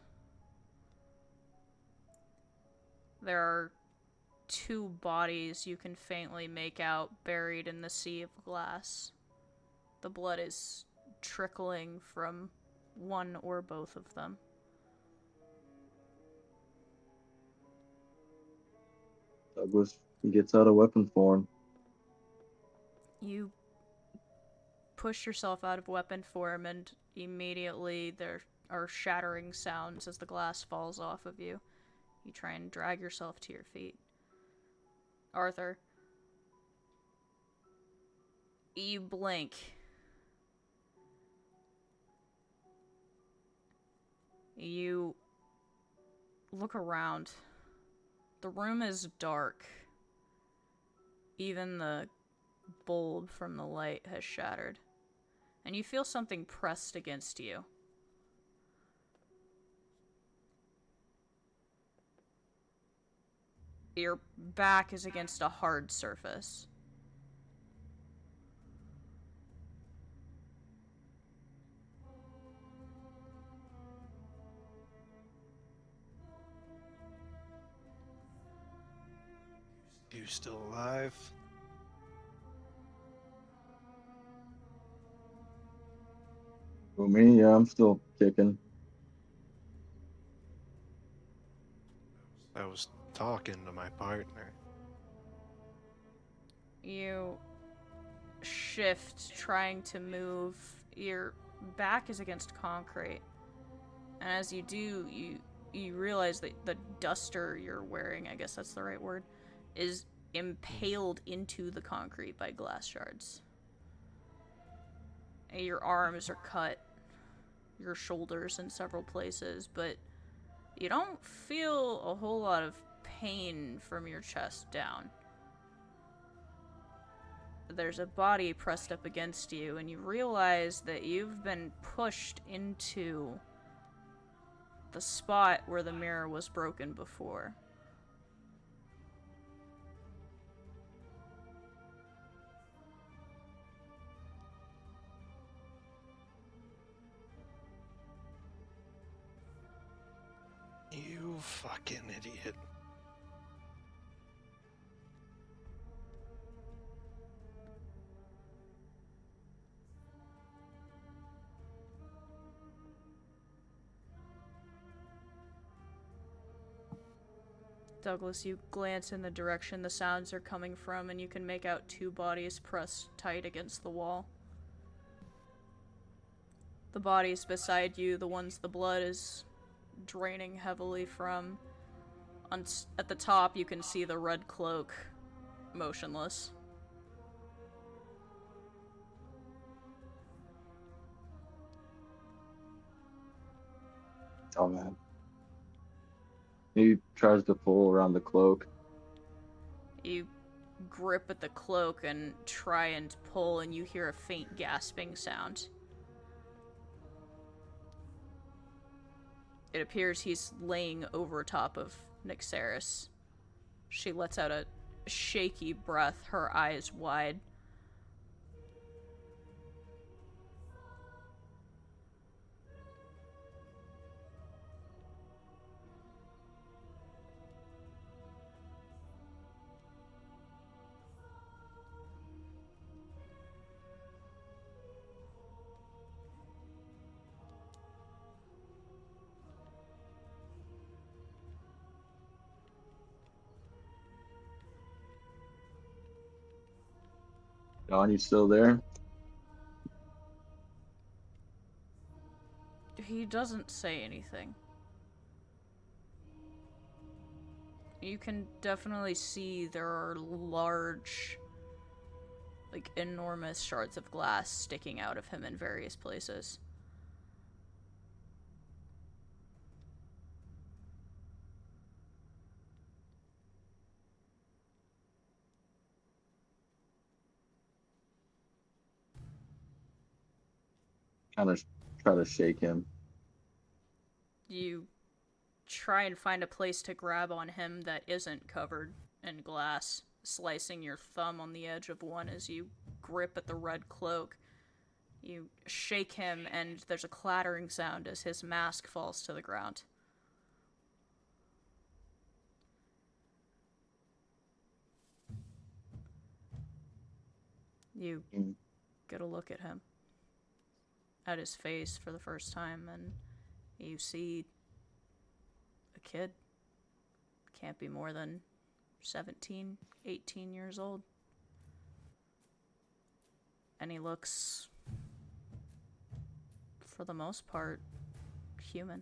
Speaker 1: There are two bodies you can faintly make out buried in the sea of glass. The blood is trickling from one or both of them.
Speaker 2: Douglas gets out of weapon form.
Speaker 1: You push yourself out of weapon form, and immediately there are shattering sounds as the glass falls off of you. You try and drag yourself to your feet. Arthur, you blink. You look around. The room is dark. Even the bulb from the light has shattered. And you feel something pressed against you. Your back is against a hard surface.
Speaker 3: You still alive?
Speaker 2: For me, yeah, I'm still kicking.
Speaker 3: I was talking to my partner.
Speaker 1: You shift, trying to move. Your back is against concrete. And as you do, you realize that the duster you're wearing, I guess that's the right word, is impaled into the concrete by glass shards. And your arms are cut, your shoulders in several places, but you don't feel a whole lot of pain from your chest down. There's a body pressed up against you, and you realize that you've been pushed into the spot where the mirror was broken before.
Speaker 3: You fucking idiot.
Speaker 1: Douglas, you glance in the direction the sounds are coming from, and you can make out two bodies pressed tight against the wall. The bodies beside you, the ones the blood is draining heavily from. At the top, you can see the red cloak, motionless.
Speaker 2: Oh man. He tries to pull around the cloak.
Speaker 1: You grip at the cloak and try and pull, and you hear a faint gasping sound. It appears he's laying over top of Nyxeris. She lets out a shaky breath, her eyes wide.
Speaker 2: John, you still there?
Speaker 1: He doesn't say anything. You can definitely see there are large, like enormous shards of glass sticking out of him in various places.
Speaker 2: Kind of try to shake him.
Speaker 1: You try and find a place to grab on him that isn't covered in glass, slicing your thumb on the edge of one as you grip at the red cloak. You shake him, and there's a clattering sound as his mask falls to the ground. You get a look at him, at his face for the first time, and you see a kid. Can't be more than 17, 18 years old. And he looks, for the most part, human.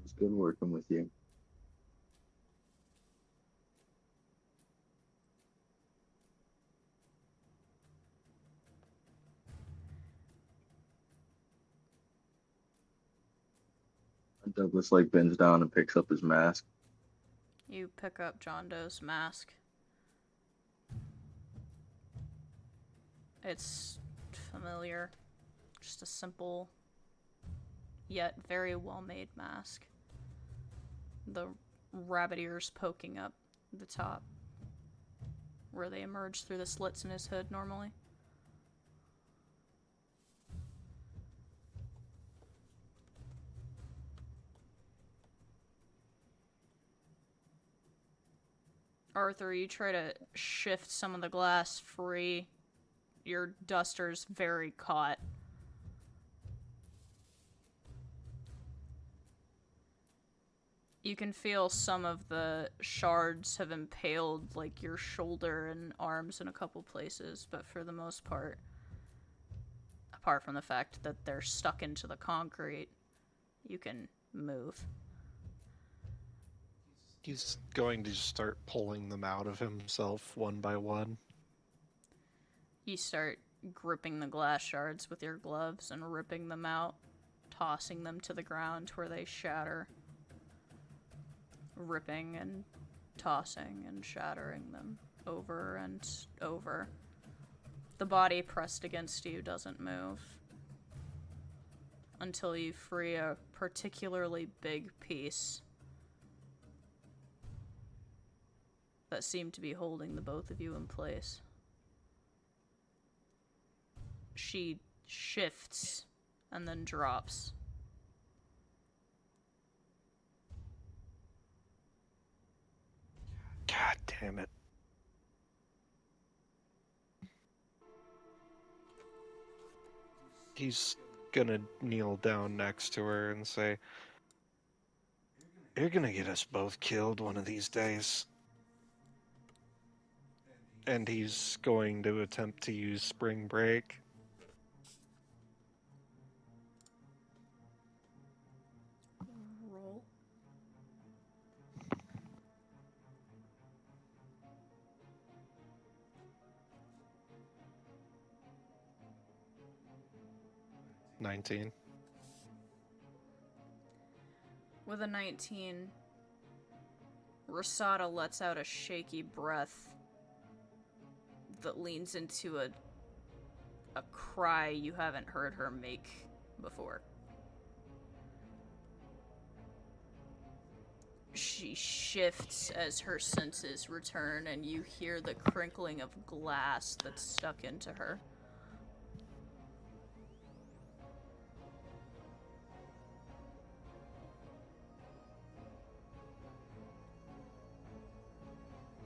Speaker 2: It's good working with you. Douglas like bends down and picks up his mask.
Speaker 1: You pick up John Doe's mask. It's familiar. Just a simple, yet very well-made mask. The rabbit ears poking up the top, where they emerge through the slits in his hood normally. Arthur, you try to shift some of the glass free. Your duster's very caught. You can feel some of the shards have impaled, like, your shoulder and arms in a couple places, but for the most part, apart from the fact that they're stuck into the concrete, you can move.
Speaker 3: He's going to just start pulling them out of himself one by one.
Speaker 1: You start gripping the glass shards with your gloves and ripping them out, tossing them to the ground where they shatter. Ripping and tossing and shattering them over and over. The body pressed against you doesn't move until you free a particularly big piece that seemed to be holding the both of you in place. She shifts and then drops.
Speaker 3: Damn it. He's gonna kneel down next to her and say, "You're gonna get us both killed one of these days." And he's going to attempt to use Spring Break.
Speaker 1: Roll.
Speaker 3: $19.
Speaker 1: With a 19, Rosada lets out a shaky breath that leans into a cry you haven't heard her make before. She shifts as her senses return, and you hear the crinkling of glass that's stuck into her.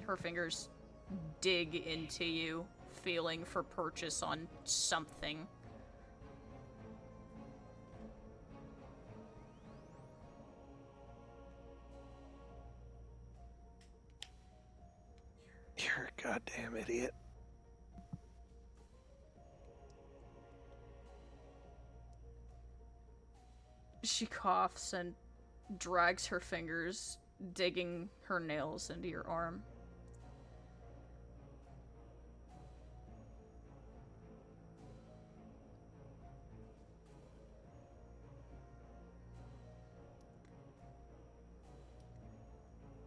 Speaker 1: Her fingers dig into you, feeling for purchase on something.
Speaker 3: You're a goddamn idiot.
Speaker 1: She coughs and drags her fingers, digging her nails into your arm.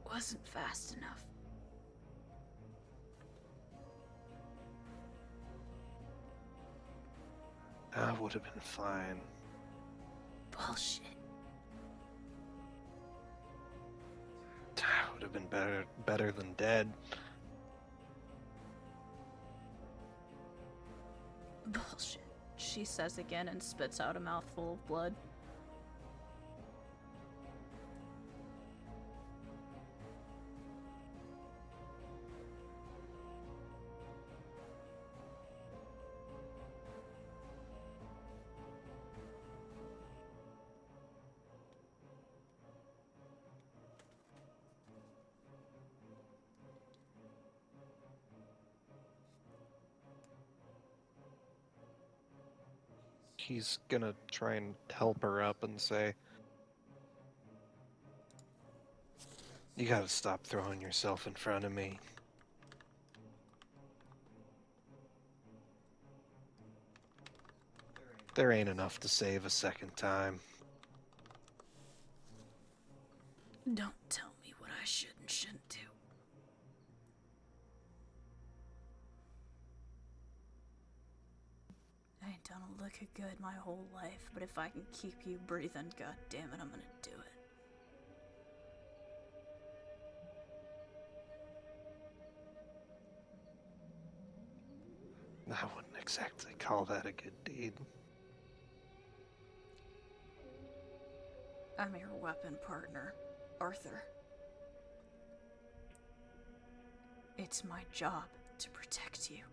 Speaker 1: Wasn't fast enough.
Speaker 3: I would have been fine.
Speaker 1: Bullshit.
Speaker 3: I would have been better than dead.
Speaker 1: Bullshit, she says again and spits out a mouthful of blood.
Speaker 3: He's gonna try and help her up and say, "You gotta stop throwing yourself in front of me. There ain't enough to save a second time."
Speaker 1: Don't tell me what I should and shouldn't do. I ain't done a lick of good my whole life, but if I can keep you breathing, god damn it, I'm gonna do it.
Speaker 3: I wouldn't exactly call that a good deed.
Speaker 1: I'm your weapon partner, Arthur. It's my job to protect you.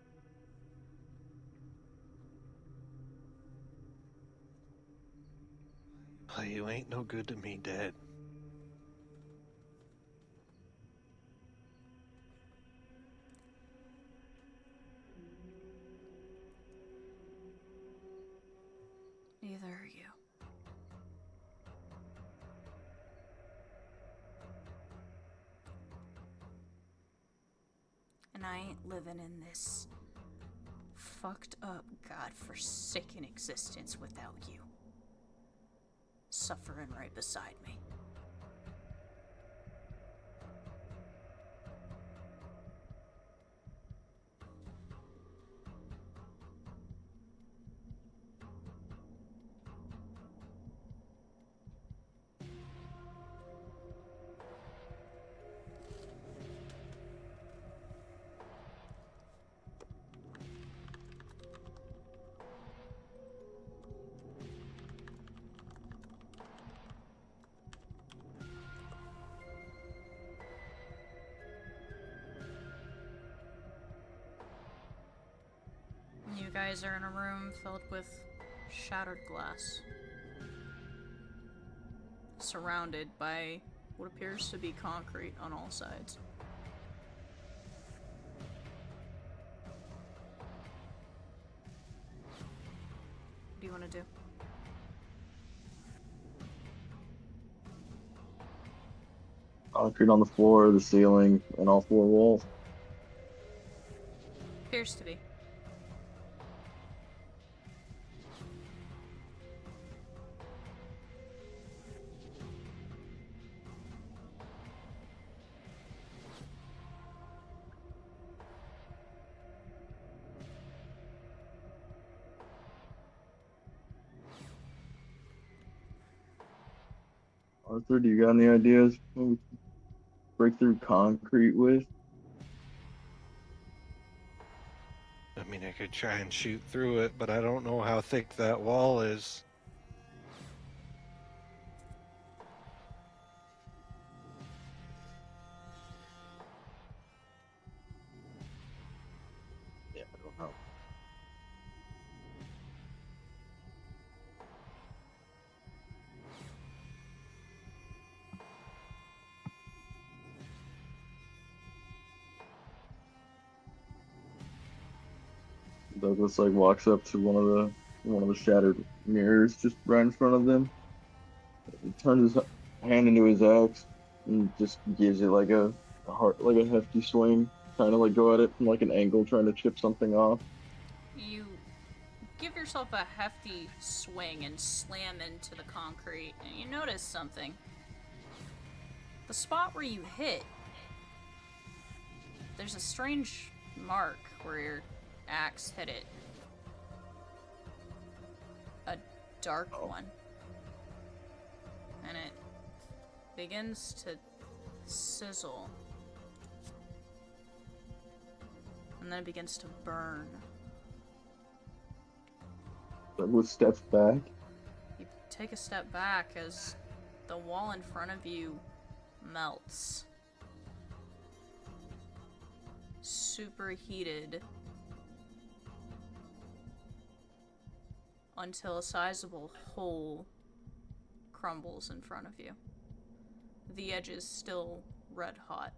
Speaker 3: But you ain't no good to me, Dad.
Speaker 1: Neither are you. And I ain't living in this fucked up, godforsaken existence without you. Suffering right beside me. guys are in a room filled with shattered glass, surrounded by what appears to be concrete on all sides. What do you want to do?
Speaker 2: Concrete on the floor, the ceiling, and all four walls.
Speaker 1: Appears to be.
Speaker 2: Arthur, do you got any ideas what we can break through concrete with?
Speaker 3: I mean, I could try and shoot through it, but I don't know how thick that wall is.
Speaker 2: Yeah, I don't know. Douglas like walks up to one of the shattered mirrors just right in front of them. He turns his hand into his axe and just gives it like like a hefty swing, trying to like go at it from like an angle, trying to chip something off.
Speaker 1: You give yourself a hefty swing and slam into the concrete, and you notice something. The spot where you hit, there's a strange mark where your axe hit it. A dark one. And it begins to sizzle. And then it begins to burn.
Speaker 2: Douglas steps back.
Speaker 1: You take a step back as the wall in front of you melts. Superheated until a sizable hole crumbles in front of you. The edge is still red hot.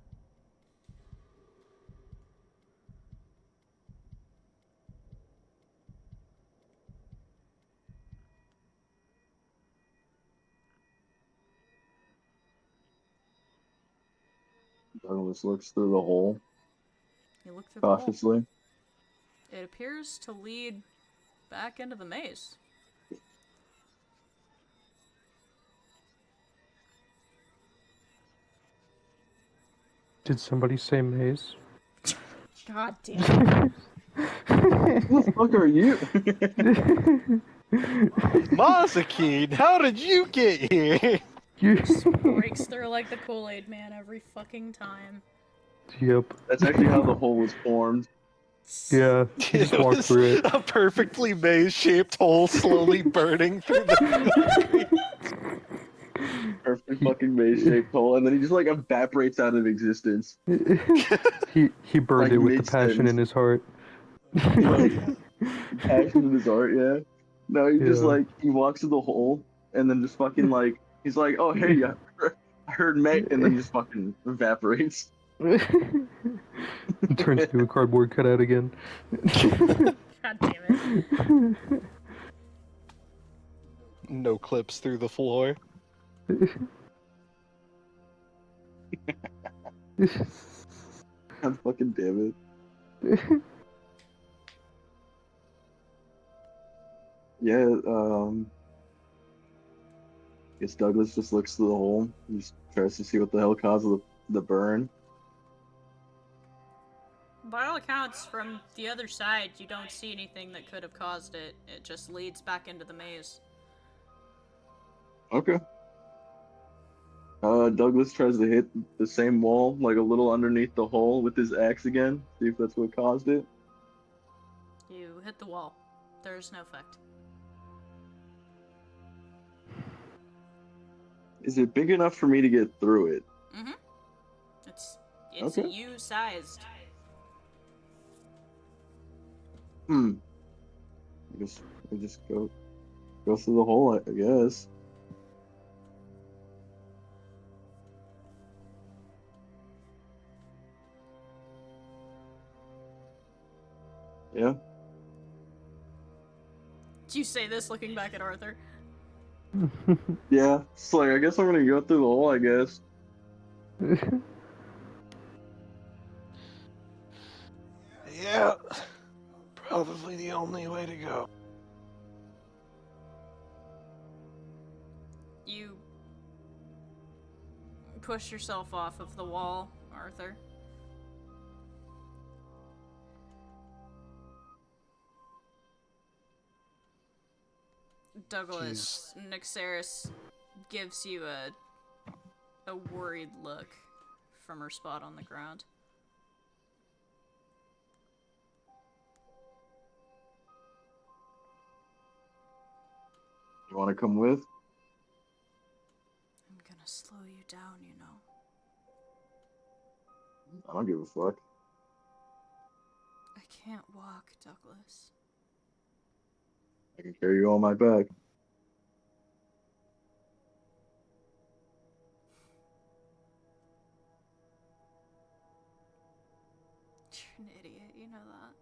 Speaker 2: Douglas looks through the hole
Speaker 1: You look through the hole.
Speaker 2: cautiously.
Speaker 1: It appears to lead back into the maze.
Speaker 4: Did somebody say maze?
Speaker 1: God damn.
Speaker 2: Who the fuck are you?
Speaker 3: Mazakine, how did you get here?
Speaker 1: Breaks through like the Kool-Aid Man every fucking time.
Speaker 4: Yep.
Speaker 2: That's actually how the hole was formed.
Speaker 4: Yeah. You just walk through it.
Speaker 3: A perfectly maze-shaped hole slowly burning through the
Speaker 2: Perfect fucking maze-shaped hole, and then he just like evaporates out of existence.
Speaker 4: He burned
Speaker 2: Like
Speaker 4: it with the passion
Speaker 2: mid-sentence.
Speaker 4: in his heart.
Speaker 2: Like passion in his heart, yeah. No, he just
Speaker 4: Yeah.
Speaker 2: like he walks through the hole and then just fucking like he's like, oh hey, I heard mate, and then just fucking evaporates.
Speaker 4: Turns into a cardboard cutout again.
Speaker 1: God damn it.
Speaker 3: No clips through the floor.
Speaker 2: God fucking damn it. Yeah, guess Douglas just looks through the hole and just tries to see what the hell caused the burn.
Speaker 1: By all accounts, from the other side, you don't see anything that could have caused it. It just leads back into the maze.
Speaker 2: Okay. Douglas tries to hit the same wall, like a little underneath the hole with his axe again, see if that's what caused it.
Speaker 1: You hit the wall. There's no effect.
Speaker 2: Is it big enough for me to get through it?
Speaker 1: Mm-hmm. It's
Speaker 2: Okay.
Speaker 1: you-sized.
Speaker 2: We just go through the hole, I guess. Yeah.
Speaker 1: Do you say this looking back at Arthur?
Speaker 2: Yeah. It's like I guess I'm gonna go through the hole, I guess.
Speaker 3: Yeah, probably the only way to go.
Speaker 1: You push yourself off of the wall, Arthur. Douglas, Nyxeris gives you a worried look from her spot on the ground.
Speaker 2: You want to come with?
Speaker 1: I'm gonna slow you down, you know.
Speaker 2: I don't give a fuck.
Speaker 1: I can't walk, Douglas.
Speaker 2: I can carry you on my back.
Speaker 1: You're an idiot, you know that.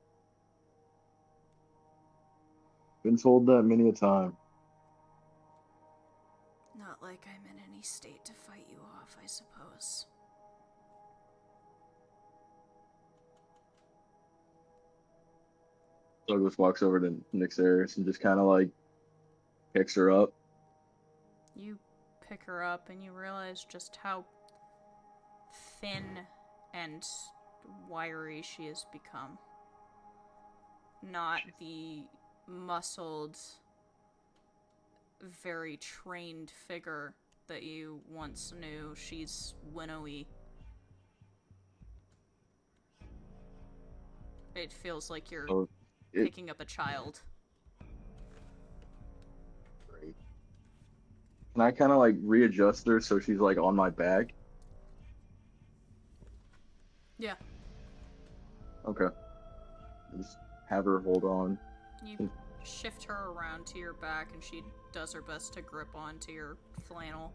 Speaker 2: Been told that many a time.
Speaker 1: Not like I'm in any state to fight you off, I suppose.
Speaker 2: Douglas walks over to Nyxeris and just kind of like picks her up.
Speaker 1: You pick her up and you realize just how thin and wiry she has become. Not the muscled, very trained figure that you once knew. She's winnowy. It feels like you're
Speaker 2: So
Speaker 1: picking up a child.
Speaker 2: Great. Can I kind of like readjust her so she's like on my back?
Speaker 1: Yeah.
Speaker 2: Okay. Just have her hold on.
Speaker 1: You shift her around to your back and she does her best to grip onto your flannel.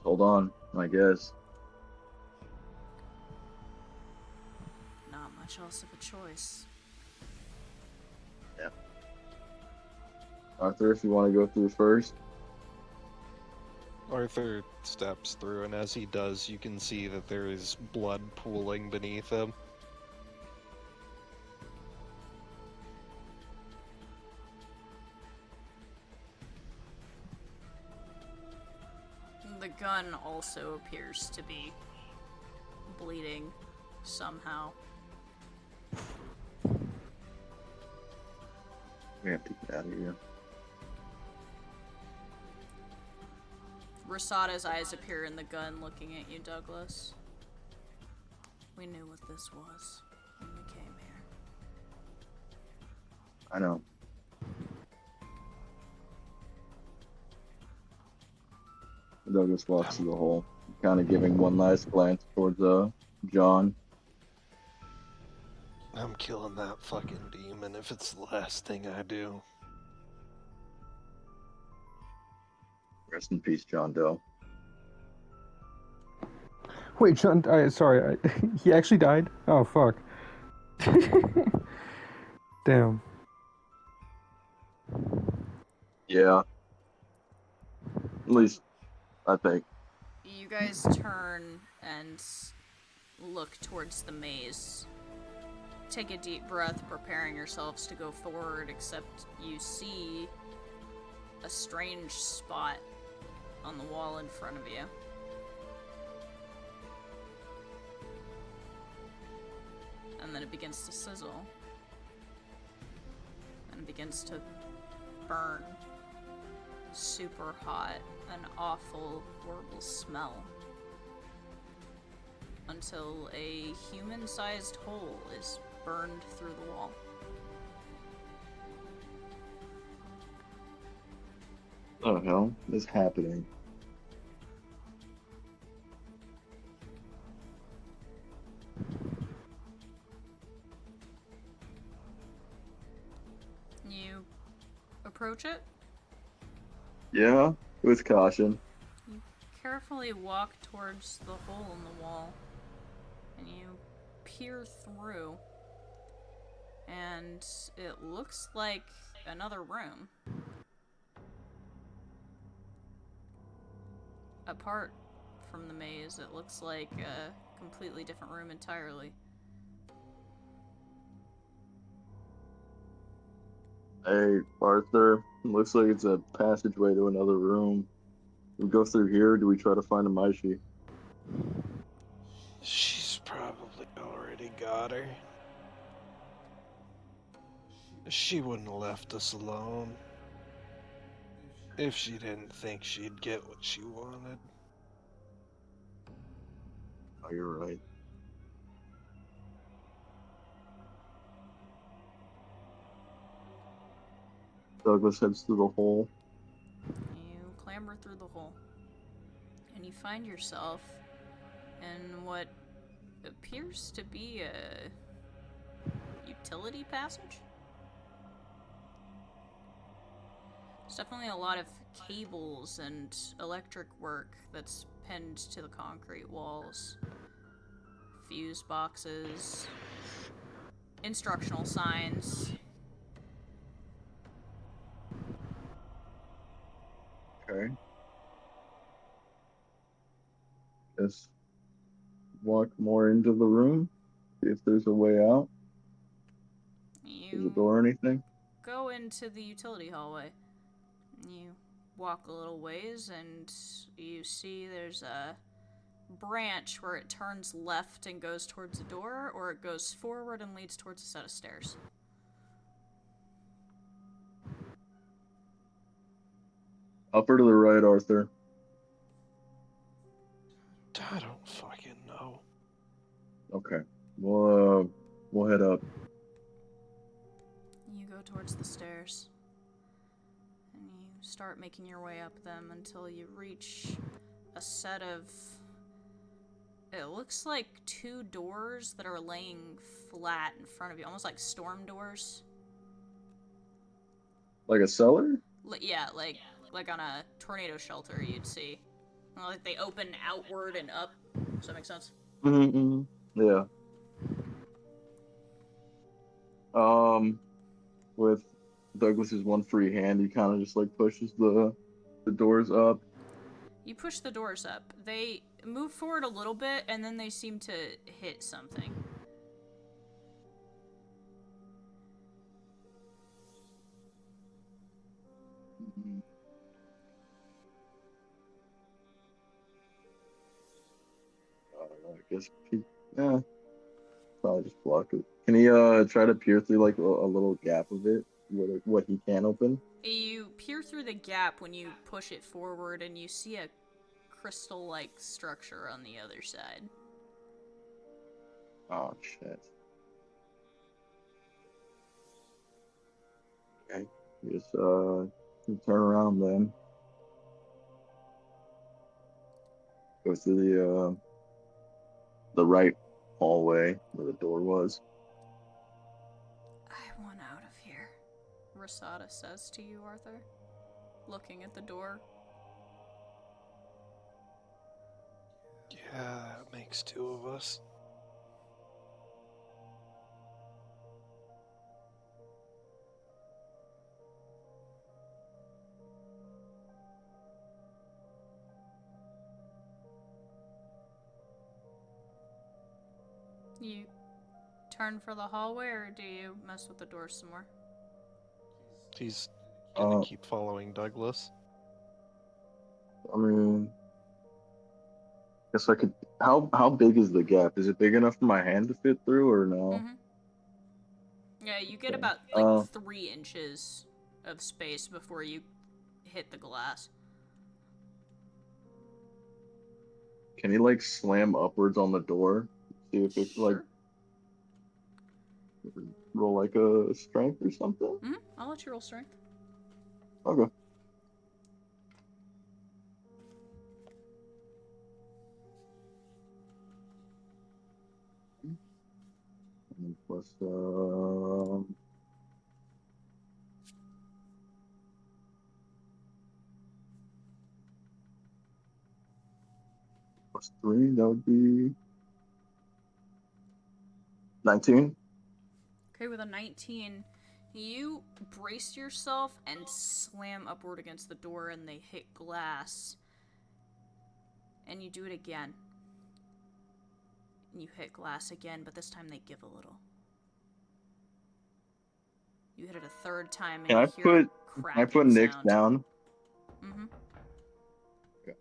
Speaker 2: Hold on, I guess.
Speaker 1: Not much else of a choice.
Speaker 2: Yeah. Arthur, if you want to go through first.
Speaker 3: Arthur steps through, and as he does, you can see that there is blood pooling beneath him.
Speaker 1: The gun also appears to be bleeding somehow.
Speaker 2: We have to get out of here.
Speaker 1: Rasada's eyes appear in the gun looking at you, Douglas. We knew what this was when we came here.
Speaker 2: I know. Douglas walks through the hole, kind of giving one last glance towards John.
Speaker 3: I'm killing that fucking demon if it's the last thing I do.
Speaker 2: Rest in peace, John Doe.
Speaker 4: Wait, John. Sorry, he actually died. Oh fuck. Damn.
Speaker 2: Yeah. At least, I think.
Speaker 1: You guys turn and look towards the maze. Take a deep breath, preparing yourselves to go forward, except you see a strange spot on the wall in front of you. And then it begins to sizzle. And it begins to burn. Super hot. An awful, horrible smell. Until a human-sized hole is burned through the wall.
Speaker 2: What the hell is happening?
Speaker 1: approach it.
Speaker 2: Yeah, with caution.
Speaker 1: You carefully walk towards the hole in the wall, and you peer through, and it looks like another room. Apart from the maze, it looks like a completely different room entirely.
Speaker 2: Hey, Arthur. Looks like it's a passageway to another room. We go through here, or do we try to find a Maishi?
Speaker 3: She's probably already got her. She wouldn't have left us alone if she didn't think she'd get what she wanted.
Speaker 2: Oh, you're right. Douglas heads through the hole.
Speaker 1: You clamber through the hole, and you find yourself in what appears to be a utility passage. There's definitely a lot of cables and electric work that's pinned to the concrete walls. Fuse boxes, instructional signs.
Speaker 2: Okay. Just walk more into the room. See if there's a way out. There's a door
Speaker 1: You
Speaker 2: or anything.
Speaker 1: go into the utility hallway. You walk a little ways and you see there's a branch where it turns left and goes towards the door, or it goes forward and leads towards a set of stairs.
Speaker 2: Up or to the right, Arthur?
Speaker 3: I don't fucking know.
Speaker 2: Okay. We'll head up.
Speaker 1: You go towards the stairs, and you start making your way up them until you reach a set of... It looks like two doors that are laying flat in front of you, almost like storm doors.
Speaker 2: Like a cellar?
Speaker 1: Yeah, like on a tornado shelter you'd see. Well, like they open outward and up. Does that make sense?
Speaker 2: Mm-hmm. Yeah. With Douglas's one free hand, he kind of just like pushes the doors up.
Speaker 1: You push the doors up. They move forward a little bit, and then they seem to hit something.
Speaker 2: Mhm. I guess yeah, probably just block it. Can he try to peer through like a little gap of it, what he can open?
Speaker 1: You peer through the gap when you push it forward, and you see a crystal-like structure on the other side.
Speaker 2: Oh shit. Okay. Just you turn around then. Go through the right hallway where the door was.
Speaker 1: I want out of here, Rasada says to you, Arthur, looking at the door.
Speaker 3: Yeah, that makes two of us.
Speaker 1: You turn for the hallway, or do you mess with the door some more?
Speaker 3: He's gonna
Speaker 2: Uh,
Speaker 3: keep following Douglas.
Speaker 2: I mean, guess I could. How big is the gap? Is it big enough for my hand to fit through, or no?
Speaker 1: Mm-hmm. Yeah, you get
Speaker 2: Okay.
Speaker 1: about like 3 inches of space before you hit the glass.
Speaker 2: Can he like slam upwards on the door? See if it like
Speaker 1: Sure.
Speaker 2: roll like a strength or something?
Speaker 1: Mm-hmm. I'll let you roll strength.
Speaker 2: Okay. And plus plus 3, that would be 19.
Speaker 1: Okay, with a 19, you brace yourself and slam upward against the door, and they hit glass. And you do it again. And you hit glass again, but this time they give a little. You hit it a third time, and
Speaker 2: Can
Speaker 1: you
Speaker 2: I
Speaker 1: hear a
Speaker 2: put
Speaker 1: cracking
Speaker 2: Nick's
Speaker 1: sound.
Speaker 2: down?
Speaker 1: Mm-hmm.
Speaker 2: Okay.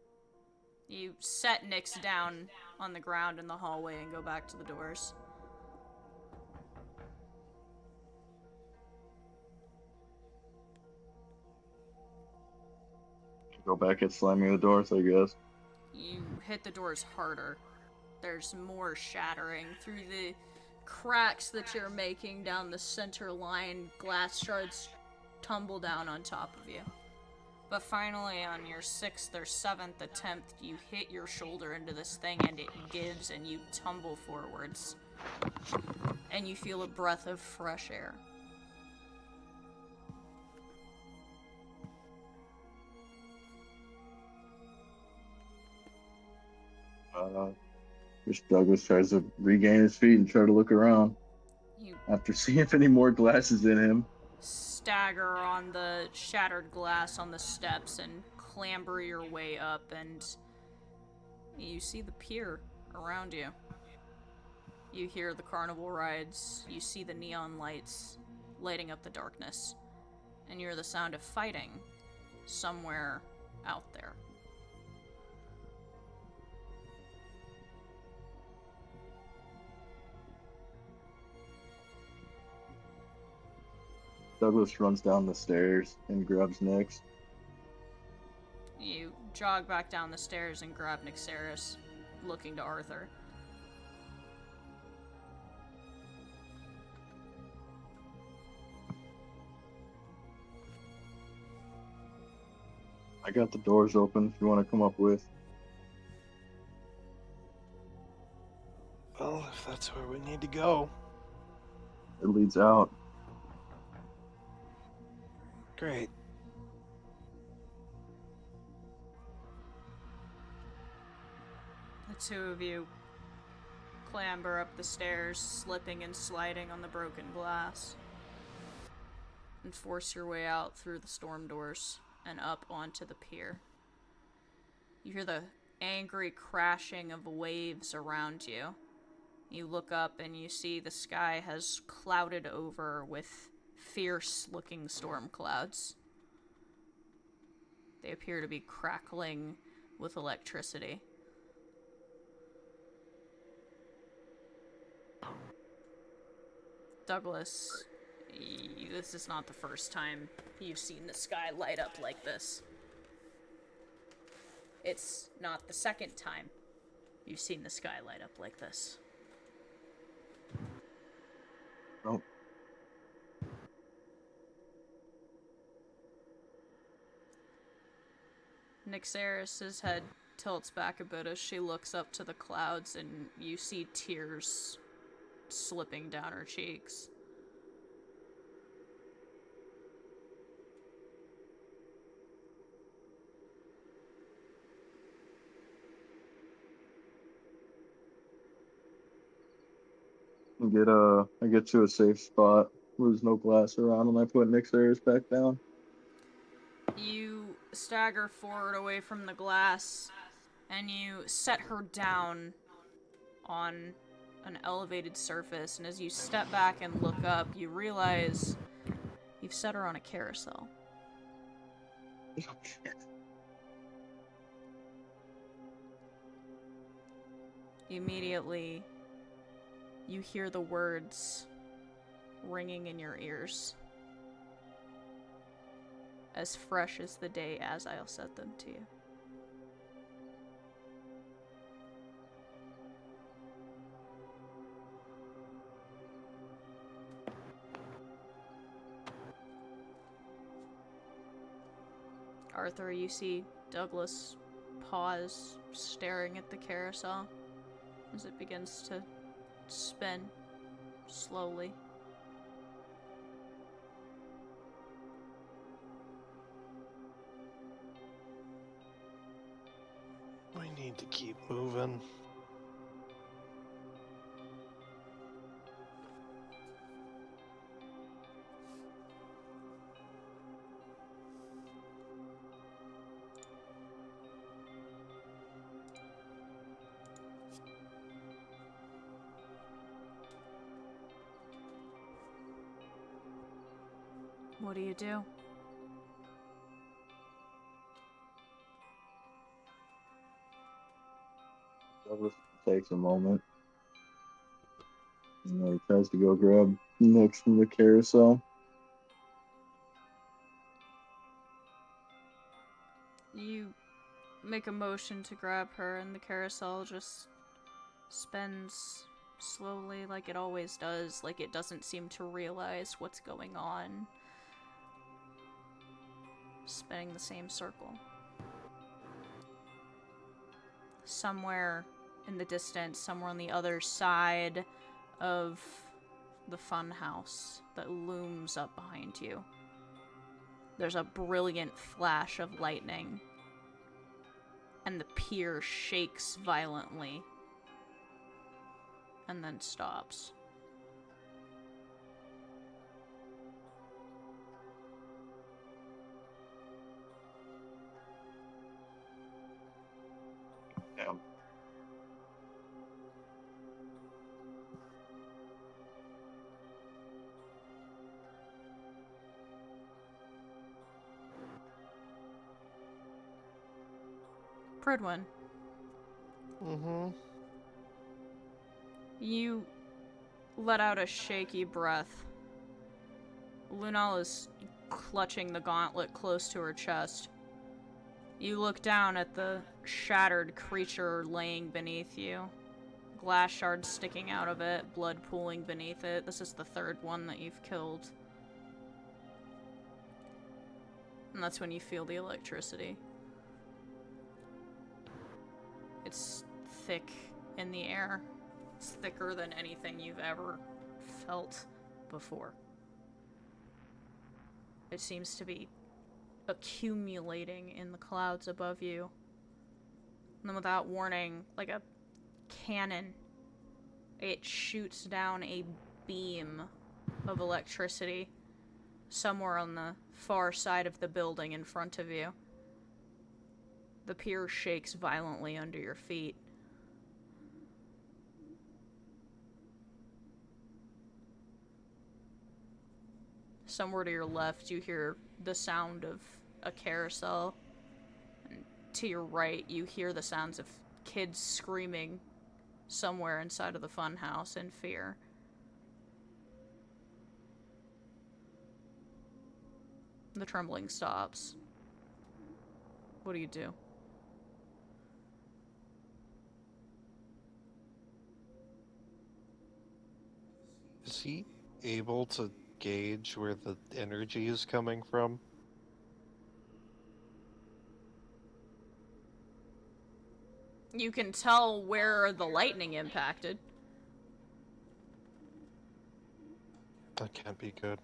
Speaker 1: You set Nick's down on the ground in the hallway and go back to the doors.
Speaker 2: Go back at slamming the doors, I guess.
Speaker 1: You hit the doors harder. There's more shattering through the cracks that you're making down the center line. Glass shards tumble down on top of you. But finally, on your 6th or 7th attempt, you hit your shoulder into this thing and it gives and you tumble forwards. And you feel a breath of fresh air.
Speaker 2: Just Douglas tries to regain his feet and try to look around
Speaker 1: You
Speaker 2: after seeing if any more glasses in him.
Speaker 1: stagger on the shattered glass on the steps and clamber your way up, and you see the pier around you. You hear the carnival rides, you see the neon lights lighting up the darkness, and you hear the sound of fighting somewhere out there.
Speaker 2: Douglas runs down the stairs and grabs Nick's.
Speaker 1: You jog back down the stairs and grab Nixeris, looking to Arthur.
Speaker 2: I got the doors open if you want to come up with.
Speaker 3: Well, if that's where we need to go.
Speaker 2: It leads out.
Speaker 3: Great.
Speaker 1: The two of you clamber up the stairs, slipping and sliding on the broken glass, and force your way out through the storm doors and up onto the pier. You hear the angry crashing of waves around you. You look up and you see the sky has clouded over with fierce-looking storm clouds. They appear to be crackling with electricity. Douglas, this is not the first time you've seen the sky light up like this. It's not the second time you've seen the sky light up like this.
Speaker 2: Oh.
Speaker 1: Nixeris' head tilts back a bit as she looks up to the clouds, and you see tears slipping down her cheeks.
Speaker 2: I get to a safe spot where there's no glass around, and I put Nick's Ayers back down.
Speaker 1: You stagger forward away from the glass, and you set her down on an elevated surface, and as you step back and look up, you realize you've set her on a carousel. Immediately, you hear the words ringing in your ears, as fresh as the day as I'll set them to you. Arthur, you see Douglas pause, staring at the carousel as it begins to spin slowly.
Speaker 3: We need to keep moving.
Speaker 1: What do you do?
Speaker 2: Douglas takes a moment. He tries to go grab next from the carousel.
Speaker 1: You make a motion to grab her, and the carousel just spins slowly like it always does, like it doesn't seem to realize what's going on. Spinning the same circle. Somewhere in the distance, somewhere on the other side of the fun house that looms up behind you, there's a brilliant flash of lightning, and the pier shakes violently and then stops.
Speaker 2: Damn.
Speaker 1: Pridwin,
Speaker 3: Mm-hmm.
Speaker 1: you let out a shaky breath. Lunal is clutching the gauntlet close to her chest. You look down at the shattered creature laying beneath you. Glass shards sticking out of it, blood pooling beneath it. This is the third one that you've killed. And that's when you feel the electricity. It's thick in the air. It's thicker than anything you've ever felt before. It seems to be accumulating in the clouds above you. And then without warning, like a cannon, it shoots down a beam of electricity somewhere on the far side of the building in front of you. The pier shakes violently under your feet. Somewhere to your left, you hear the sound of a carousel. And to your right, you hear the sounds of kids screaming somewhere inside of the funhouse in fear. The trembling stops. What do you do?
Speaker 3: Is he able to gauge where the energy is coming from?
Speaker 1: You can tell where the lightning impacted.
Speaker 3: That can't be good.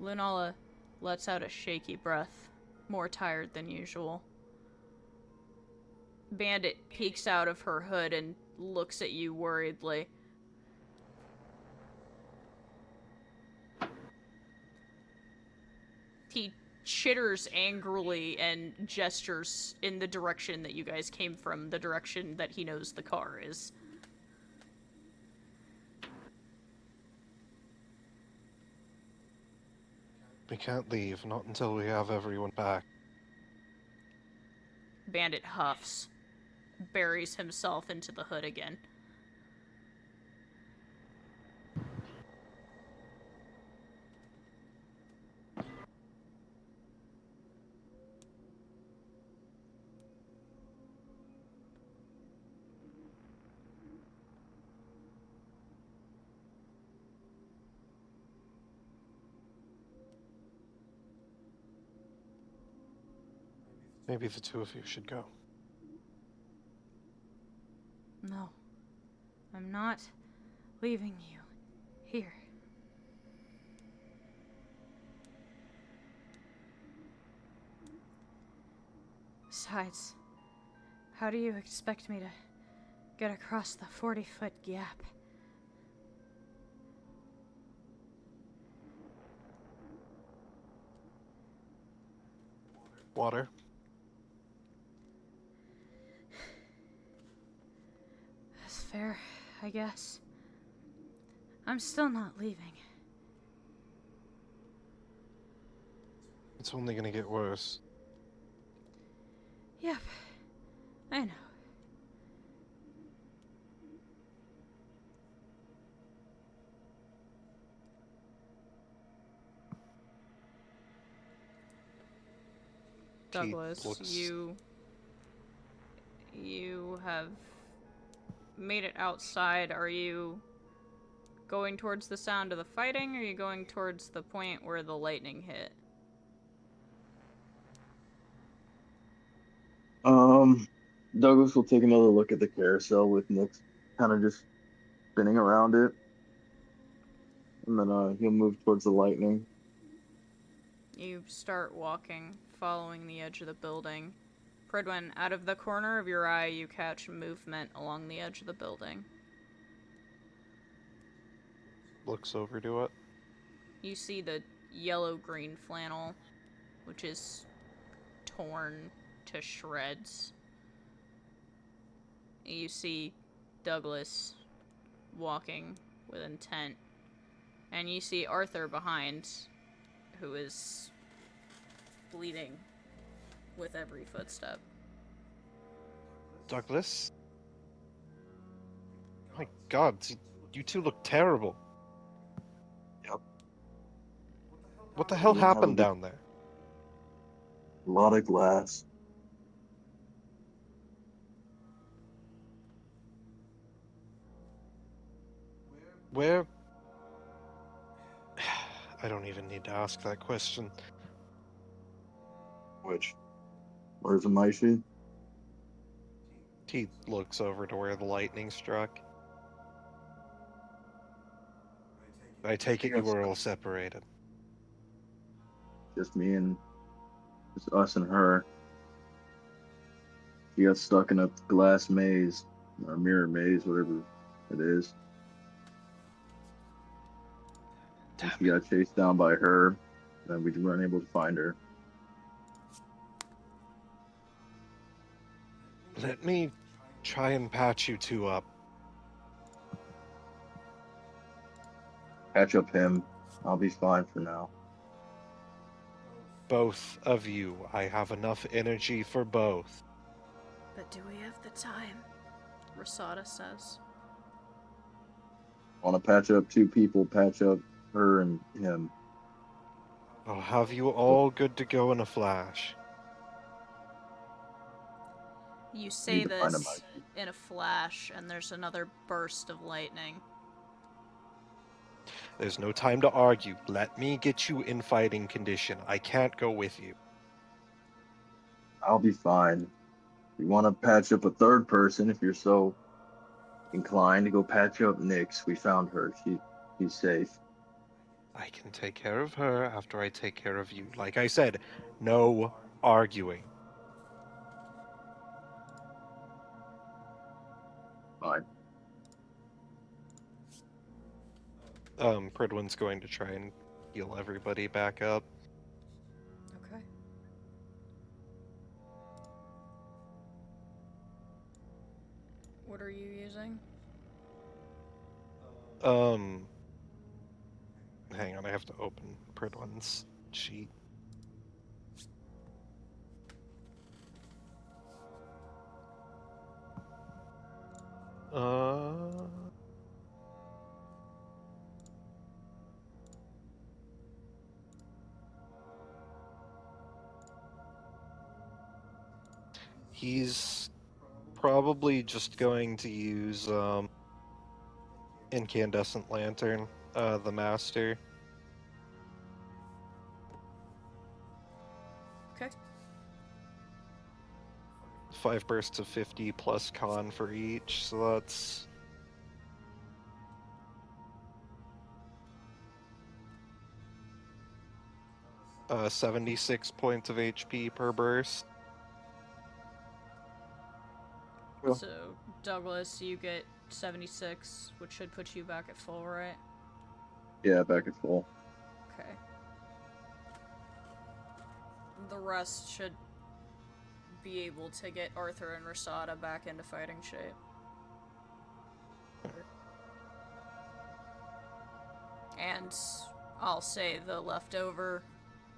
Speaker 1: Lunala lets out a shaky breath, more tired than usual. Bandit peeks out of her hood and looks at you worriedly. He chitters angrily and gestures in the direction that you guys came from, the direction that he knows the car is.
Speaker 3: We can't leave, not until we have everyone back.
Speaker 1: Bandit huffs, buries himself into the hood again.
Speaker 3: Maybe the two of you should go.
Speaker 1: No, I'm not leaving you. Here. Besides, how do you expect me to get across the 40-foot gap?
Speaker 3: Water.
Speaker 1: That's fair, I guess. I'm still not leaving.
Speaker 3: It's only gonna get worse.
Speaker 1: Yep, I know.
Speaker 3: Teeth
Speaker 1: Douglas,
Speaker 3: looks-
Speaker 1: you have made it outside. Are you going towards the sound of the fighting, or are you going towards the point where the lightning hit?
Speaker 2: Douglas will take another look at the carousel with Nick kind of just spinning around it, and then he'll move towards the lightning.
Speaker 1: You start walking, following the edge of the building. Pridwin, out of the corner of your eye, you catch movement along the edge of the building.
Speaker 3: looks over to it.
Speaker 1: You see the yellow-green flannel, which is torn to shreds. You see Douglas walking with intent. And you see Arthur behind, who is bleeding with every footstep.
Speaker 3: Douglas? My God, you two look terrible.
Speaker 2: Yep.
Speaker 3: What the hell
Speaker 2: We have
Speaker 3: happened
Speaker 2: a
Speaker 3: down there?
Speaker 2: lot of glass.
Speaker 3: Where? I don't even need to ask that question.
Speaker 2: Where's Maishi?
Speaker 3: He looks over to where the lightning struck. I take it you were all separated.
Speaker 2: Just me and just us and her. She got stuck in a glass maze, or mirror maze, whatever it is. And she got chased down by her, and we weren't able to find her.
Speaker 3: Let me try and patch you two up.
Speaker 2: Catch up him. I'll be fine for now.
Speaker 3: Both of you. I have enough energy for both.
Speaker 1: But do we have the time? Rasada says.
Speaker 2: Want to patch up two people, patch up her and him.
Speaker 3: I'll have you all good to go in a flash.
Speaker 1: You say
Speaker 2: Need to find a
Speaker 1: this in a flash, and there's another burst of lightning.
Speaker 3: There's no time to argue. Let me get you in fighting condition. I can't go with you.
Speaker 2: I'll be fine. If you want to patch up a third person, if you're so inclined to go patch up Nyx, we found her. She's safe.
Speaker 3: I can take care of her after I take care of you. Like I said, no arguing.
Speaker 2: Fine.
Speaker 3: Pridwin's going to try and heal everybody back up.
Speaker 1: Okay. What are you using?
Speaker 3: Hang on, I have to open Pridwin's sheet. He's probably just going to use incandescent lantern, the master.
Speaker 1: Okay.
Speaker 3: 5 bursts of 50 plus con for each, so that's 76 points of HP per burst.
Speaker 2: Cool.
Speaker 1: So, Douglas, you get 76, which should put you back at full, right?
Speaker 2: Yeah, back at full.
Speaker 1: Okay. The rest should be able to get Arthur and Rasada back into fighting shape. And I'll say the leftover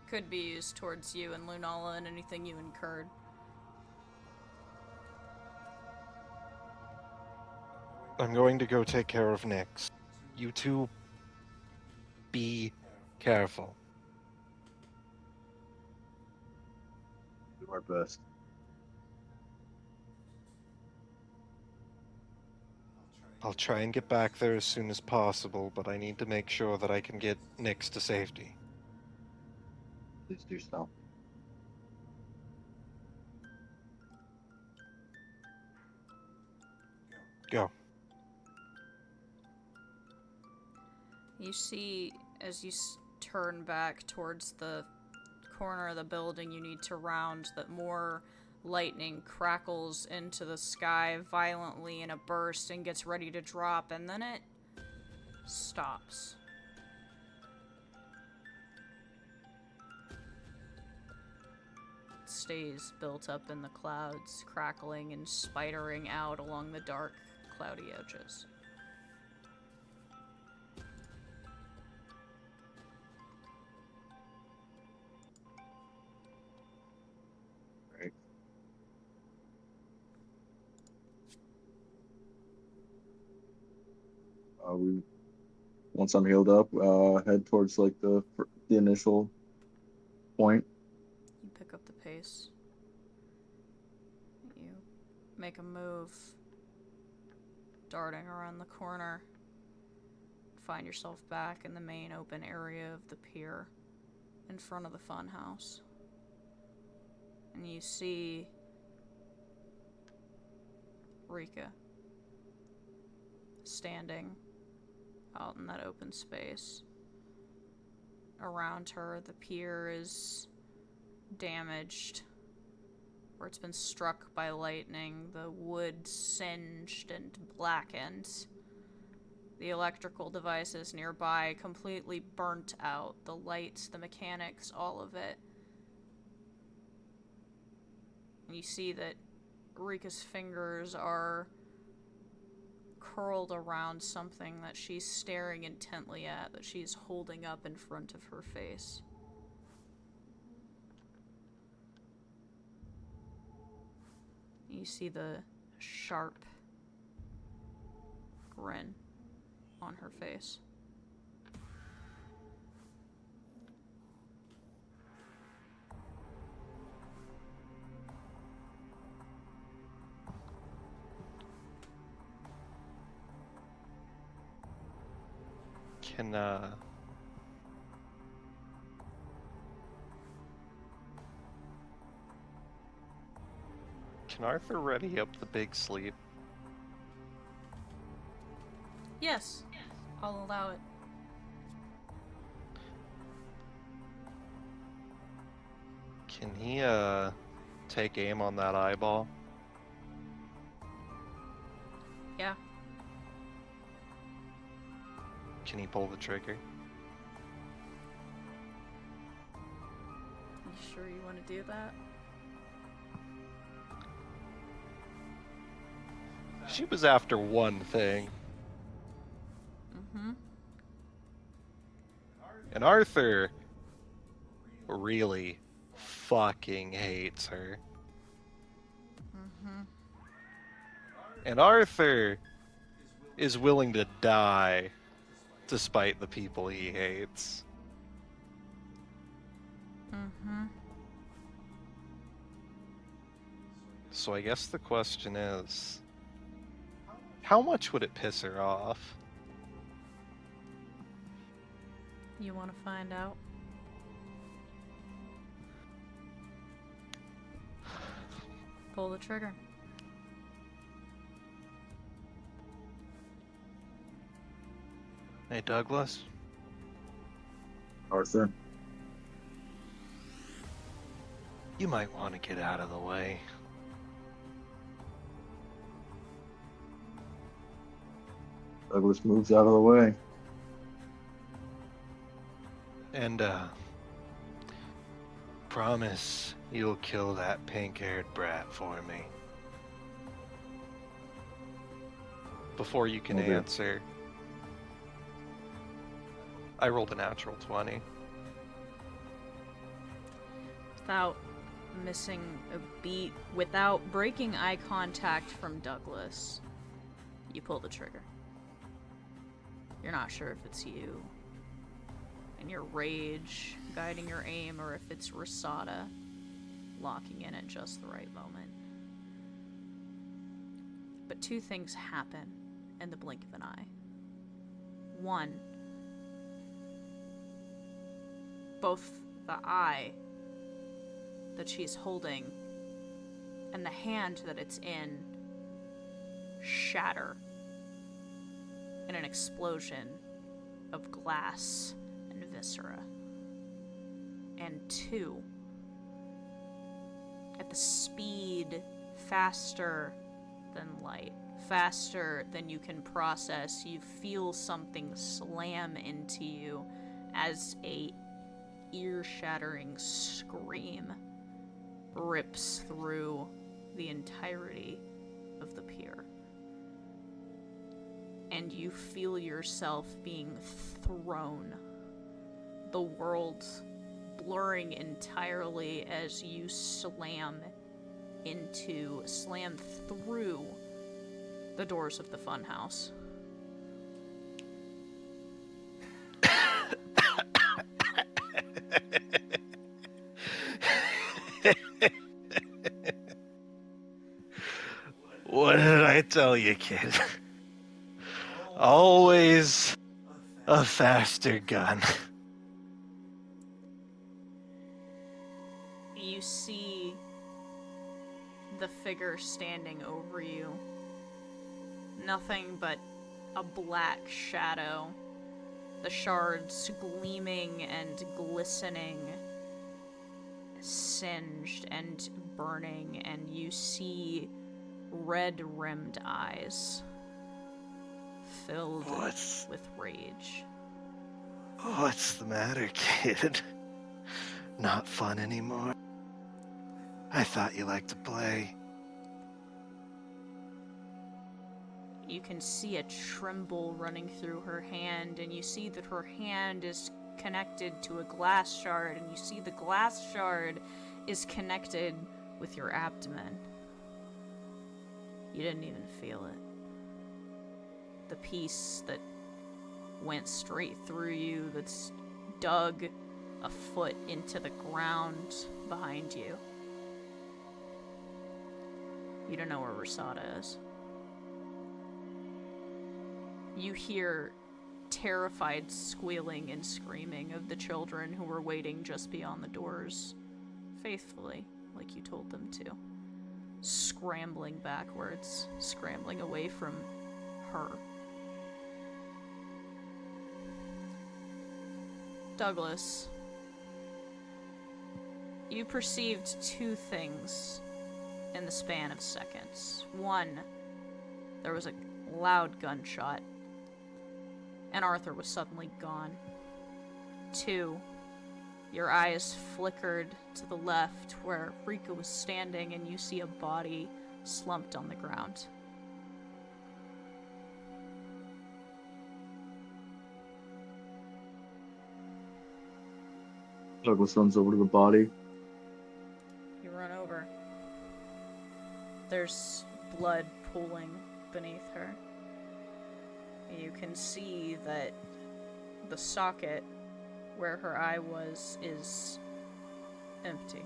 Speaker 1: could be used towards you and Lunala and anything you incurred.
Speaker 3: I'm going to go take care of Nyx. You two, be careful.
Speaker 2: Do our best.
Speaker 3: I'll try and get back there as soon as possible, but I need to make sure that I can get Nyx to safety.
Speaker 2: Please do so.
Speaker 3: Go.
Speaker 1: You see, as you turn back towards the corner of the building you need to round, that more lightning crackles into the sky violently in a burst and gets ready to drop, and then it stops. It stays built up in the clouds, crackling and spidering out along the dark, cloudy edges.
Speaker 2: Right. Once I'm healed up, head towards like the initial point.
Speaker 1: You pick up the pace. You make a move, darting around the corner. Find yourself back in the main open area of the pier in front of the funhouse. And you see Rika standing out in that open space. Around her, the pier is damaged, where it's been struck by lightning, the wood singed and blackened. The electrical devices nearby completely burnt out. The lights, the mechanics, all of it. And you see that Rika's fingers are curled around something that she's staring intently at, that she's holding up in front of her face. You see the sharp grin on her face.
Speaker 3: Can Arthur ready up the big sleep?
Speaker 1: Yes, I'll allow it.
Speaker 3: Can he, take aim on that eyeball?
Speaker 1: Yeah.
Speaker 3: Can he pull the trigger?
Speaker 1: You sure you want to do that?
Speaker 3: She was after one thing.
Speaker 1: Mm-hmm.
Speaker 3: And Arthur really fucking hates her.
Speaker 1: Mm-hmm.
Speaker 3: And Arthur is willing to die despite the people he hates.
Speaker 1: Mm-hmm.
Speaker 3: So I guess the question is, how much would it piss her off?
Speaker 1: You want to find out? Pull the trigger.
Speaker 3: Hey, Douglas?
Speaker 2: Arthur.
Speaker 3: You might want to get out of the way.
Speaker 2: Douglas moves out of the way.
Speaker 3: And, promise you'll kill that pink-haired brat for me. Before you can
Speaker 2: Will do.
Speaker 3: answer, I rolled a natural 20.
Speaker 1: Without missing a beat, without breaking eye contact from Douglas, you pull the trigger. You're not sure if it's you and your rage guiding your aim, or if it's Rasada locking in at just the right moment. But two things happen in the blink of an eye. One, both the eye that she's holding and the hand that it's in shatter in an explosion of glass and viscera. And two, at the speed faster than light, faster than you can process, you feel something slam into you as a ear-shattering scream rips through the entirety of the pier. And you feel yourself being thrown, the world blurring entirely as you slam through the doors of the funhouse.
Speaker 3: What did I tell you, kid? Always a faster gun.
Speaker 1: You see the figure standing over you. Nothing but a black shadow. The shards gleaming and glistening, singed and burning, and you see red-rimmed eyes filled with rage.
Speaker 3: What's the matter, kid? Not fun anymore? I thought you liked to play.
Speaker 1: You can see a tremble running through her hand, and you see that her hand is connected to a glass shard, and you see the glass shard is connected with your abdomen. You didn't even feel it. The piece that went straight through you, that's dug a foot into the ground behind you. You don't know where Rasada is. You hear terrified squealing and screaming of the children who were waiting just beyond the doors, faithfully, like you told them to. Scrambling backwards, scrambling away from her. Douglas, you perceived two things in the span of seconds. One, there was a loud gunshot, and Arthur was suddenly gone. Two, your eyes flickered to the left where Rika was standing, and you see a body slumped on the ground.
Speaker 2: Douglas runs over to the body.
Speaker 1: You run over. There's blood pooling beneath her. You can see that the socket where her eye was is empty.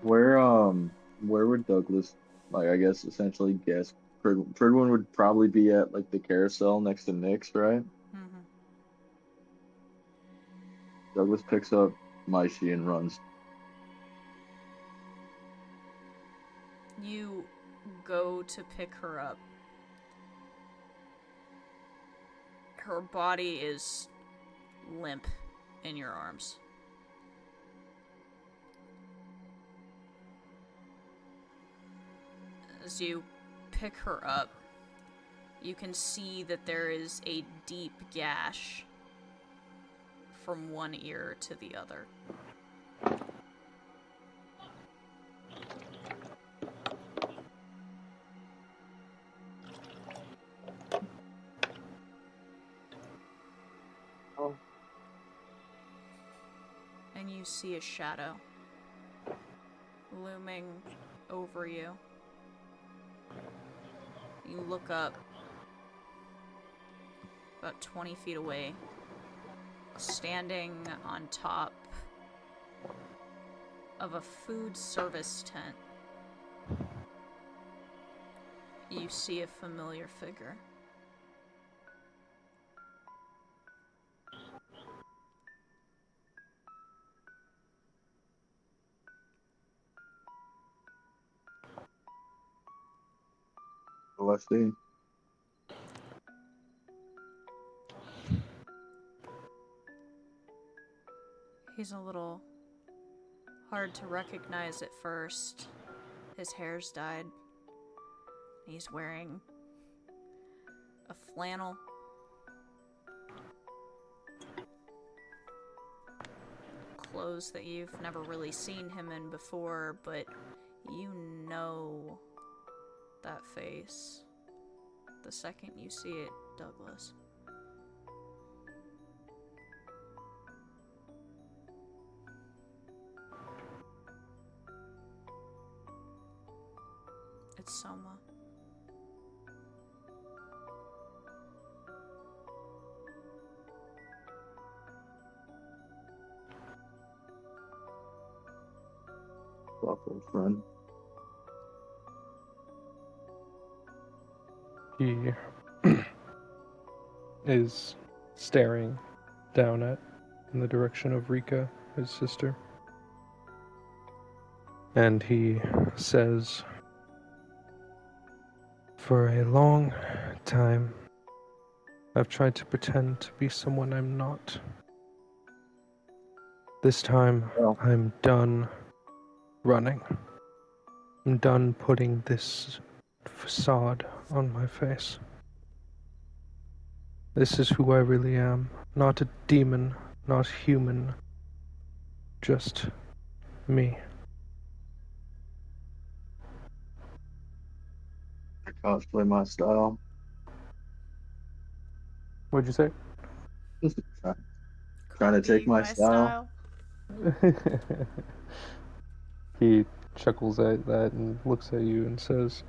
Speaker 2: Where would Douglas, like, I guess, essentially guess Pridwin would probably be at, like, the carousel next to Nick's, right?
Speaker 1: Mm-hmm.
Speaker 2: Douglas picks up Maishi and runs.
Speaker 1: You go to pick her up. Her body is limp in your arms. As you pick her up, you can see that there is a deep gash from one ear to the other.
Speaker 2: Oh.
Speaker 1: And you see a shadow looming over you. You look up, about 20 feet away, standing on top of a food service tent. You see a familiar figure.
Speaker 2: What I see?
Speaker 1: He's a little hard to recognize at first. His hair's dyed. He's wearing a flannel. Clothes that you've never really seen him in before, but you know that face the second you see it, Douglas. It's Soma.
Speaker 2: Thoughtful friend.
Speaker 4: He is staring down in the direction of Rika, his sister. And he says, "For a long time, I've tried to pretend to be someone I'm not. This time,
Speaker 2: Well.
Speaker 4: I'm done running. I'm done putting this facade on my face. This is who I really am. Not a demon, not human. Just me."
Speaker 2: I cosplay my style.
Speaker 4: What'd you say?
Speaker 2: Trying to take
Speaker 1: Copying
Speaker 2: my style.
Speaker 4: He chuckles at that and looks at you and says,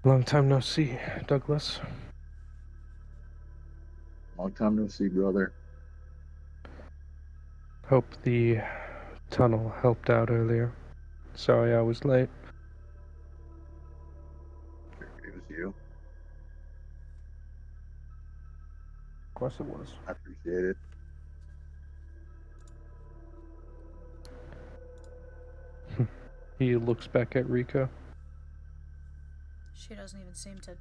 Speaker 4: "Long time no see, Douglas."
Speaker 2: Long time no see, brother.
Speaker 4: Hope the tunnel helped out earlier. Sorry I was late.
Speaker 2: It was you.
Speaker 4: Of course it was.
Speaker 2: I appreciate it.
Speaker 4: He looks back at Rika.
Speaker 1: She doesn't even seem to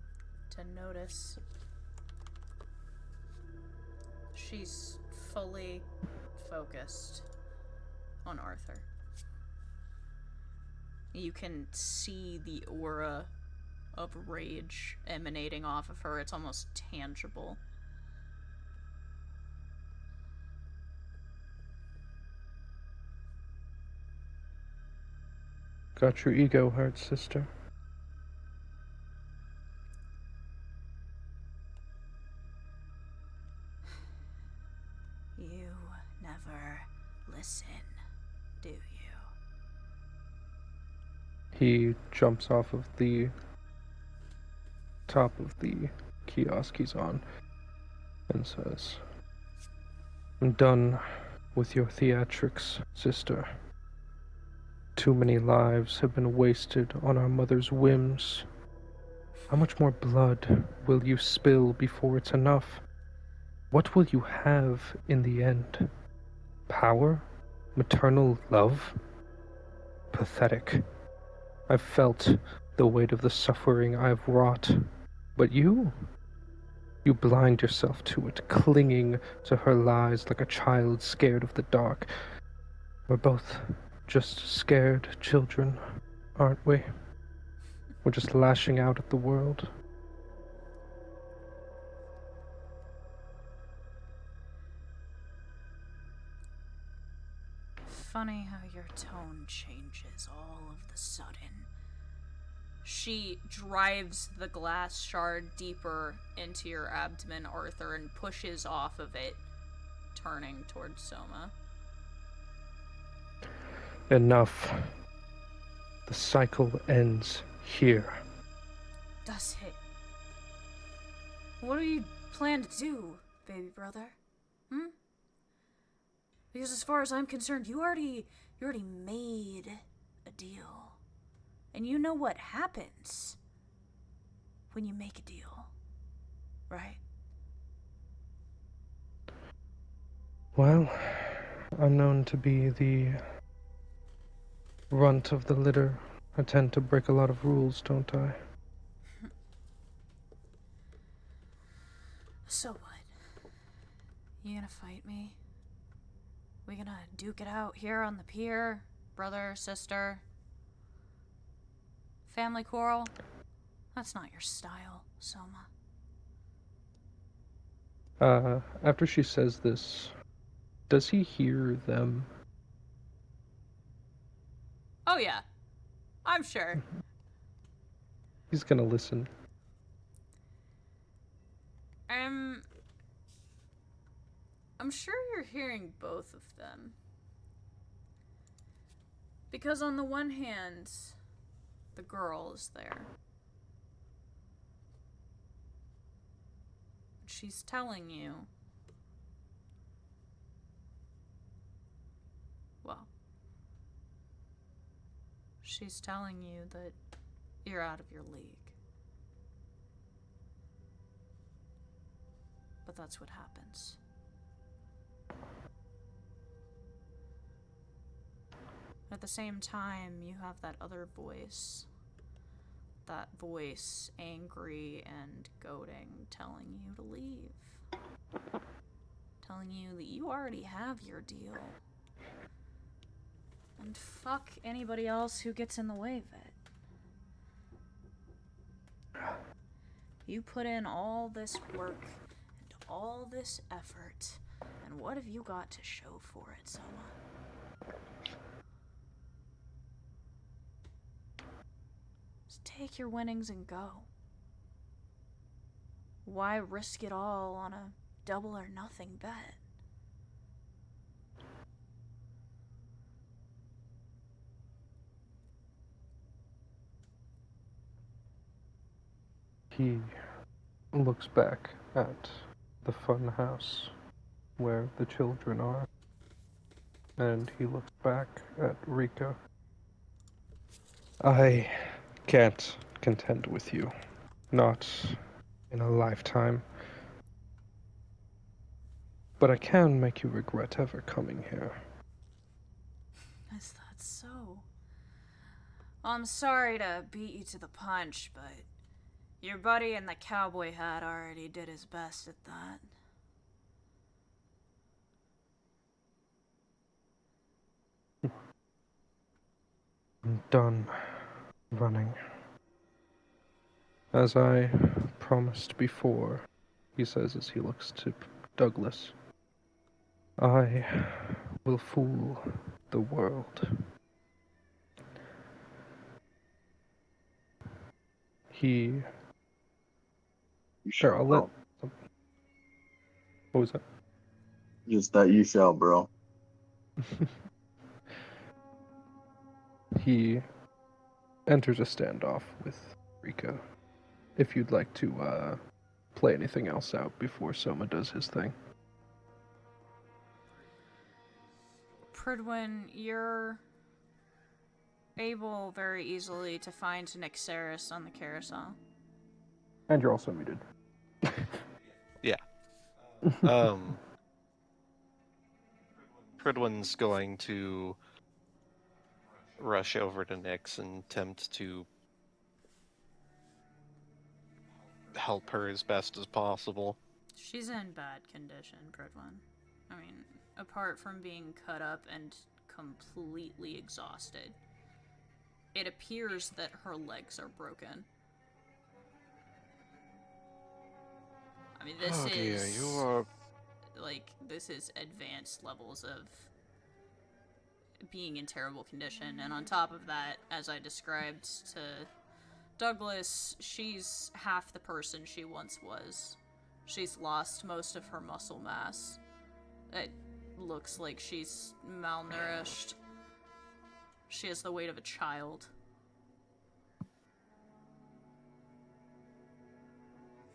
Speaker 1: notice. She's fully focused on Arthur. You can see the aura of rage emanating off of her. It's almost tangible.
Speaker 4: Got your ego hurt, sister.
Speaker 1: You never listen, do you?
Speaker 4: He jumps off of the top of the kiosk he's on and says, "I'm done with your theatrics, sister. Too many lives have been wasted on our mother's whims. How much more blood will you spill before it's enough? What will you have in the end? Power? Maternal love? Pathetic. I've felt the weight of the suffering I've wrought. But you blind yourself to it, clinging to her lies like a child scared of the dark. We're both just scared children, aren't we? We're just lashing out at the world.
Speaker 1: Funny how your tone changes all of the sudden. She drives the glass shard deeper into your abdomen, Arthur, and pushes off of it, turning towards Soma.
Speaker 4: Enough. The cycle ends here.
Speaker 1: Does it? What do you plan to do, baby brother? Because as far as I'm concerned, you already made a deal. And you know what happens when you make a deal, right?
Speaker 4: Well, I'm known to be the runt of the litter. I tend to break a lot of rules, don't I?
Speaker 1: So what? You gonna fight me? We gonna duke it out here on the pier? Brother, sister? Family quarrel? That's not your style, Soma.
Speaker 4: After she says this, does he hear them?
Speaker 1: Oh yeah, I'm sure.
Speaker 4: He's gonna listen.
Speaker 1: I'm sure you're hearing both of them. Because on the one hand, the girl is there. She's telling you, well, she's telling you that you're out of your league. But that's what happens. At the same time, you have that other voice. That voice, angry and goading, telling you to leave. Telling you that you already have your deal. And fuck anybody else who gets in the way of it. You put in all this work and all this effort, and what have you got to show for it, Soma? Just take your winnings and go. Why risk it all on a double or nothing bet?
Speaker 4: He looks back at the fun house where the children are, and he looks back at Rika. I can't contend with you. Not in a lifetime. But I can make you regret ever coming here.
Speaker 1: Is that so? I'm sorry to beat you to the punch, but your buddy in the cowboy hat already did his best at that.
Speaker 4: I'm done running. As I promised before, he says as he looks to Douglas, I will fool the world.
Speaker 2: You
Speaker 4: Sure,
Speaker 2: shall,
Speaker 4: I'll
Speaker 2: bro.
Speaker 4: let... What was that?
Speaker 2: Just that you shall, bro.
Speaker 4: He enters a standoff with Rika. If you'd like to, play anything else out before Soma does his thing.
Speaker 1: Pridwin, you're able very easily to find Nyxeris on the carousel.
Speaker 4: And you're also muted.
Speaker 3: Yeah. Pridwin's going to rush over to Nyx and attempt to help her as best as possible.
Speaker 1: She's in bad condition, Pridwin. I mean, apart from being cut up and completely exhausted, it appears that her legs are broken. I mean, this
Speaker 3: Oh dear,
Speaker 1: is
Speaker 3: you are...
Speaker 1: like, this is advanced levels of being in terrible condition, and on top of that, as I described to Douglas, she's half the person she once was. She's lost most of her muscle mass. It looks like she's malnourished. She has the weight of a child.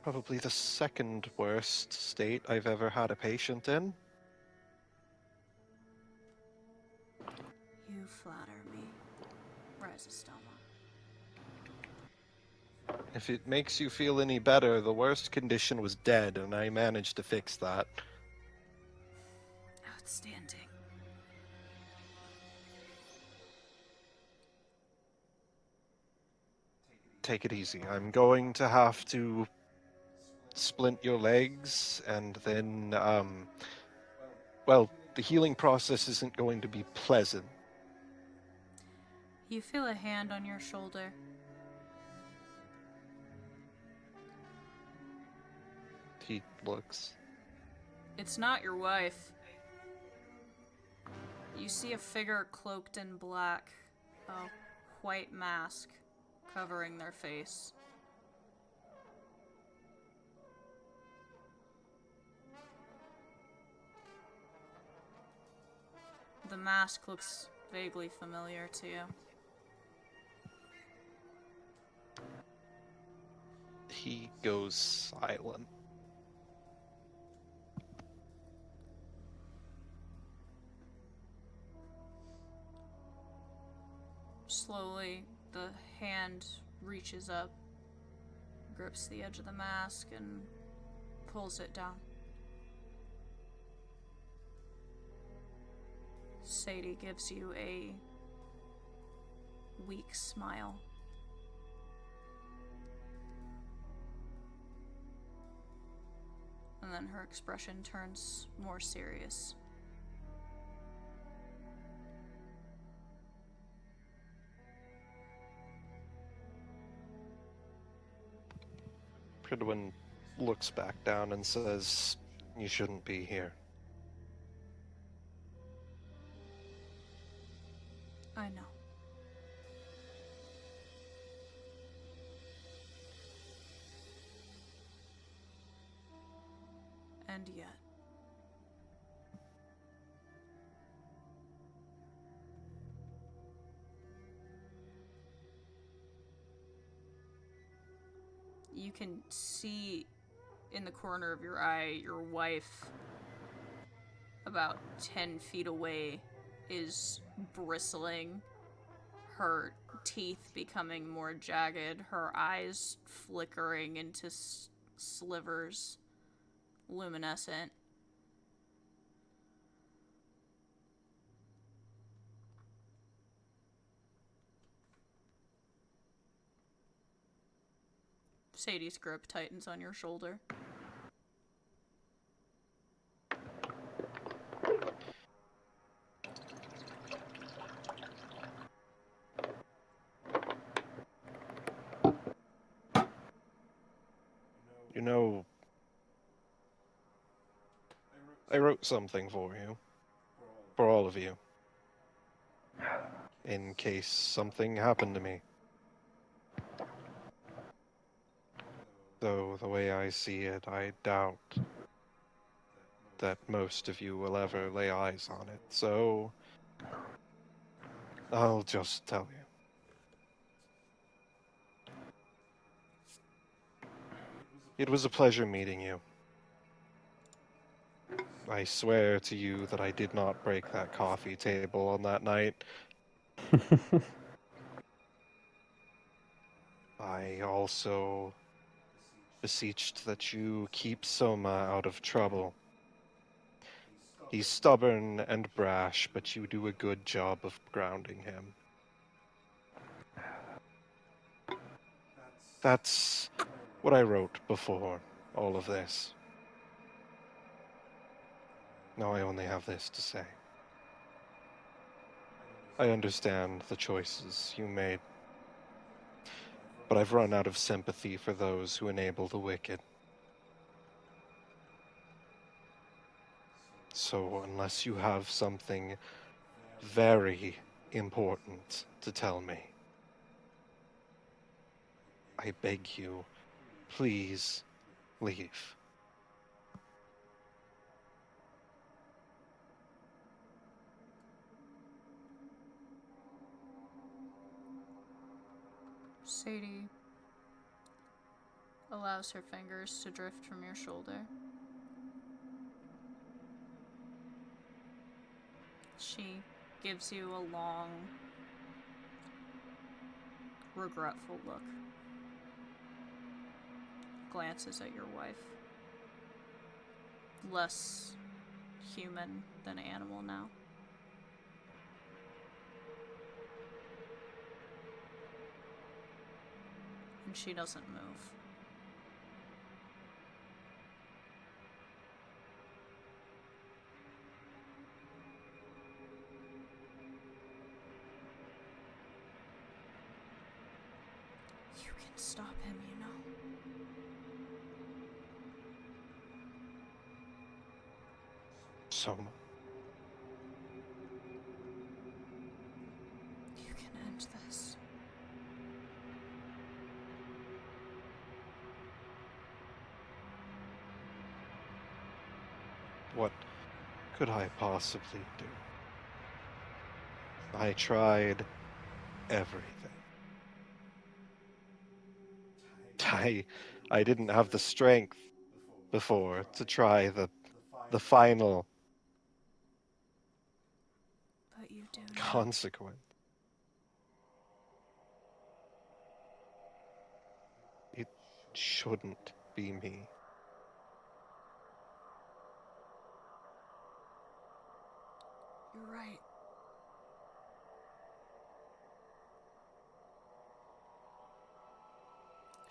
Speaker 3: Probably the second worst state I've ever had a patient in.
Speaker 1: You flatter me, Rhizostoma.
Speaker 3: If it makes you feel any better, the worst condition was dead, and I managed to fix that.
Speaker 1: Outstanding.
Speaker 3: Take it easy. I'm going to have to splint your legs, and then, well, the healing process isn't going to be pleasant.
Speaker 1: You feel a hand on your shoulder.
Speaker 3: He looks.
Speaker 1: It's not your wife. You see a figure cloaked in black, a white mask covering their face. The mask looks vaguely familiar to you.
Speaker 3: He goes silent.
Speaker 1: Slowly, the hand reaches up, grips the edge of the mask, and pulls it down. Sadie gives you a weak smile. And then her expression turns more serious.
Speaker 3: Pridwin looks back down and says, "You shouldn't be here."
Speaker 1: I know. And yet. You can see in the corner of your eye your wife, about 10 feet away, is bristling, her teeth becoming more jagged, her eyes flickering into slivers, luminescent. Sadie's grip tightens on your shoulder.
Speaker 3: You know, I wrote something for you. For all of you. In case something happened to me. Though the way I see it, I doubt that most of you will ever lay eyes on it, so I'll just tell you. It was a pleasure meeting you. I swear to you that I did not break that coffee table on that night. I also beseeched that you keep Soma out of trouble. He's stubborn and brash, but you do a good job of grounding him. That's what I wrote before all of this. Now I only have this to say. I understand the choices you made, but I've run out of sympathy for those who enable the wicked. So unless you have something very important to tell me, I beg you, please leave.
Speaker 1: Sadie allows her fingers to drift from your shoulder. She gives you a long, regretful look. Glances at your wife. Less human than animal now. And she doesn't move. You can stop him, you know.
Speaker 3: Soma,
Speaker 1: You can end this.
Speaker 3: what could I possibly do? I tried everything. I didn't have the strength before to try the final
Speaker 1: But you do now.
Speaker 3: consequence. It shouldn't be me.
Speaker 1: You're right.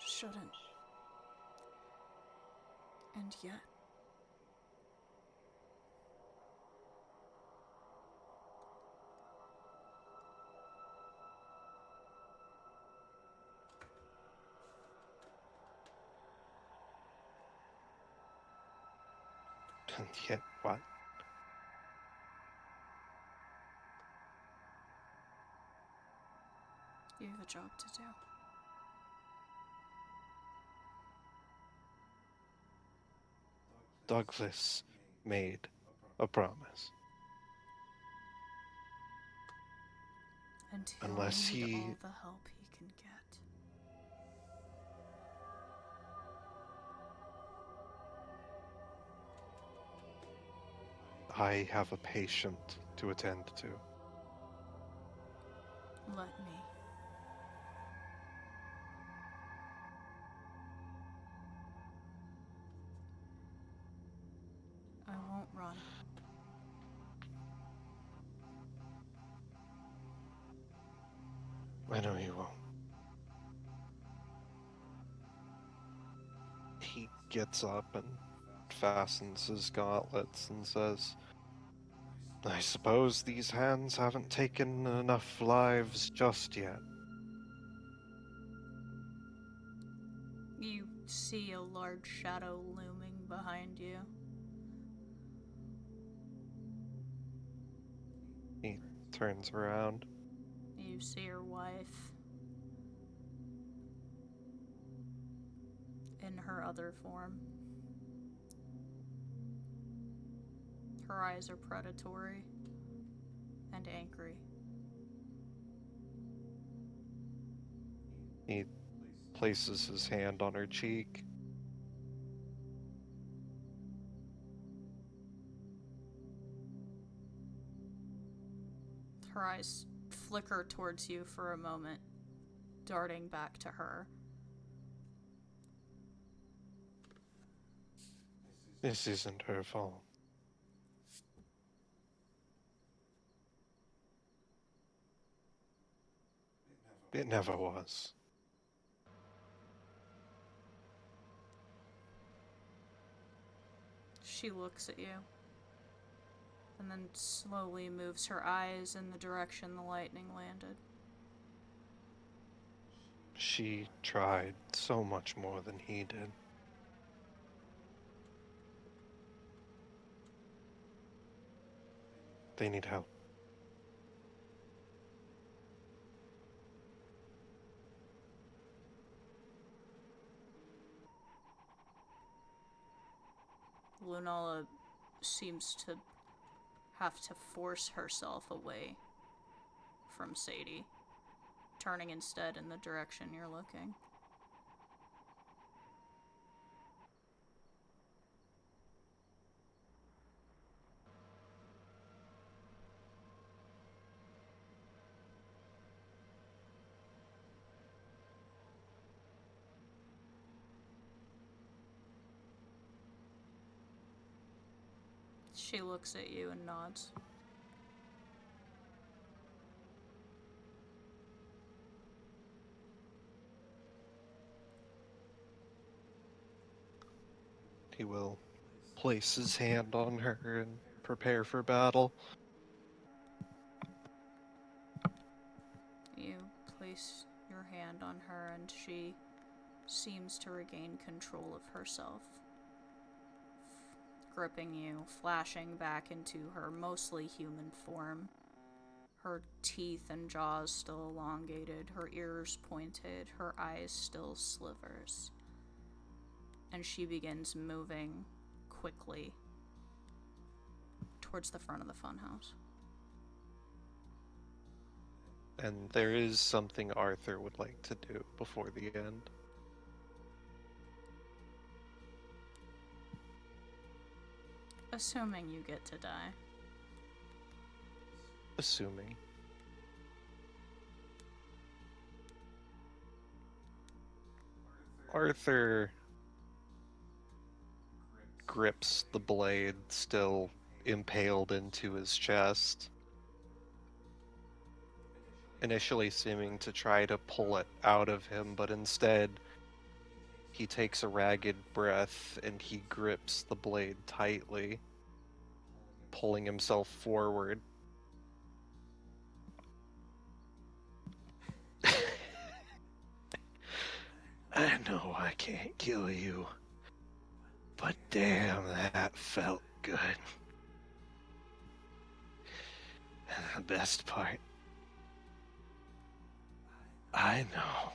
Speaker 1: Shouldn't. And yet.
Speaker 3: And yet what?
Speaker 1: You have a job to do.
Speaker 3: Douglas made a promise.
Speaker 1: And he'll
Speaker 3: Unless
Speaker 1: need
Speaker 3: he-
Speaker 1: all the help he can get.
Speaker 3: I have a patient to attend to.
Speaker 1: Let me. I won't run.
Speaker 3: I know you won't. He gets up and fastens his gauntlets and says, I suppose these hands haven't taken enough lives just yet.
Speaker 1: You see a large shadow looming behind you.
Speaker 3: He turns around.
Speaker 1: You see your wife. In her other form. Her eyes are predatory and angry.
Speaker 3: He places his hand on her cheek.
Speaker 1: Her eyes flicker towards you for a moment, darting back to her.
Speaker 3: This isn't her fault. It never was.
Speaker 1: She looks at you and then slowly moves her eyes in the direction the lightning landed.
Speaker 3: She tried so much more than he did. They need help.
Speaker 1: Lunala seems to have to force herself away from Sadie, turning instead in the direction you're looking. She looks at you and nods.
Speaker 3: He will place his hand on her and prepare for battle.
Speaker 1: You place your hand on her and she seems to regain control of herself. Gripping you, flashing back into her mostly human form. Her teeth and jaws still elongated, her ears pointed, her eyes still slivers. And she begins moving quickly towards the front of the funhouse.
Speaker 3: And there is something Arthur would like to do before the end.
Speaker 1: Assuming you get to die.
Speaker 3: Assuming. Arthur grips the blade still impaled into his chest, initially seeming to try to pull it out of him, but instead he takes a ragged breath and he grips the blade tightly, pulling himself forward. I know I can't kill you, but damn, that felt good. And the best part, I know,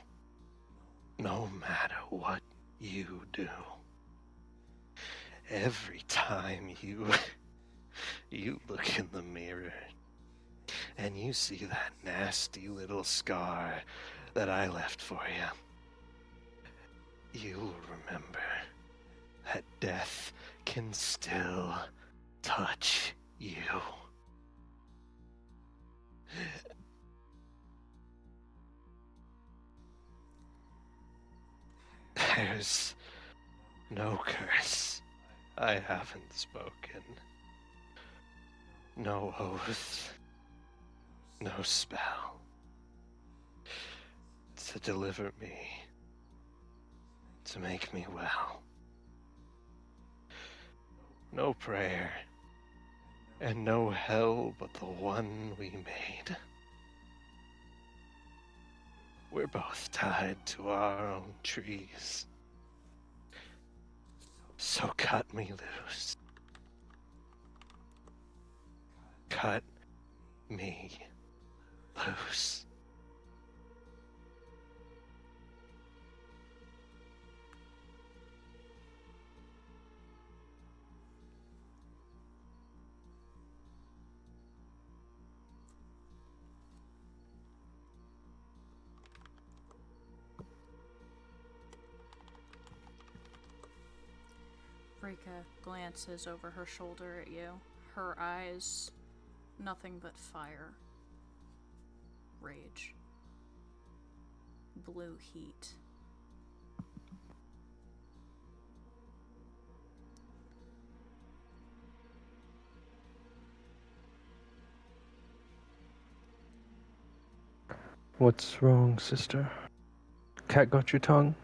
Speaker 3: no matter what you do, every time you look in the mirror and you see that nasty little scar that I left for you, you'll remember that death can still touch you. There's no curse I haven't spoken. No oath. No spell. To deliver me. To make me well. No prayer. And no hell but the one we made. We're both tied to our own trees. So cut me loose. Cut me loose.
Speaker 1: Rika glances over her shoulder at you. Her eyes, nothing but fire. Rage. Blue heat.
Speaker 4: What's wrong, sister? Cat got your tongue?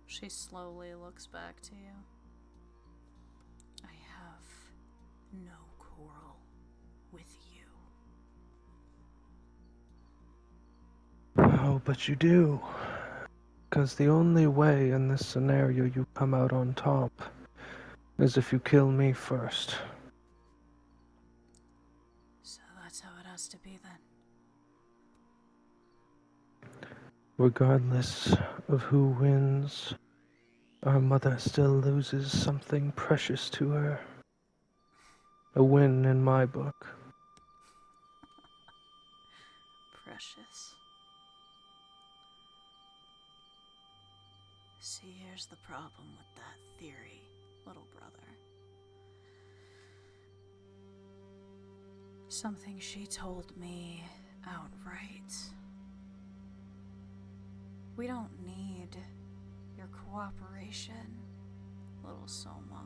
Speaker 1: She slowly looks back to you. I have no quarrel with you.
Speaker 4: Oh, but you do. Because the only way in this scenario you come out on top is if you kill me first.
Speaker 1: So that's how it has to be then.
Speaker 4: Regardless of who wins, our mother still loses something precious to her. A win in my book.
Speaker 1: Precious. See, here's the problem with that theory, little brother. Something she told me outright. We don't need your cooperation, little Soma.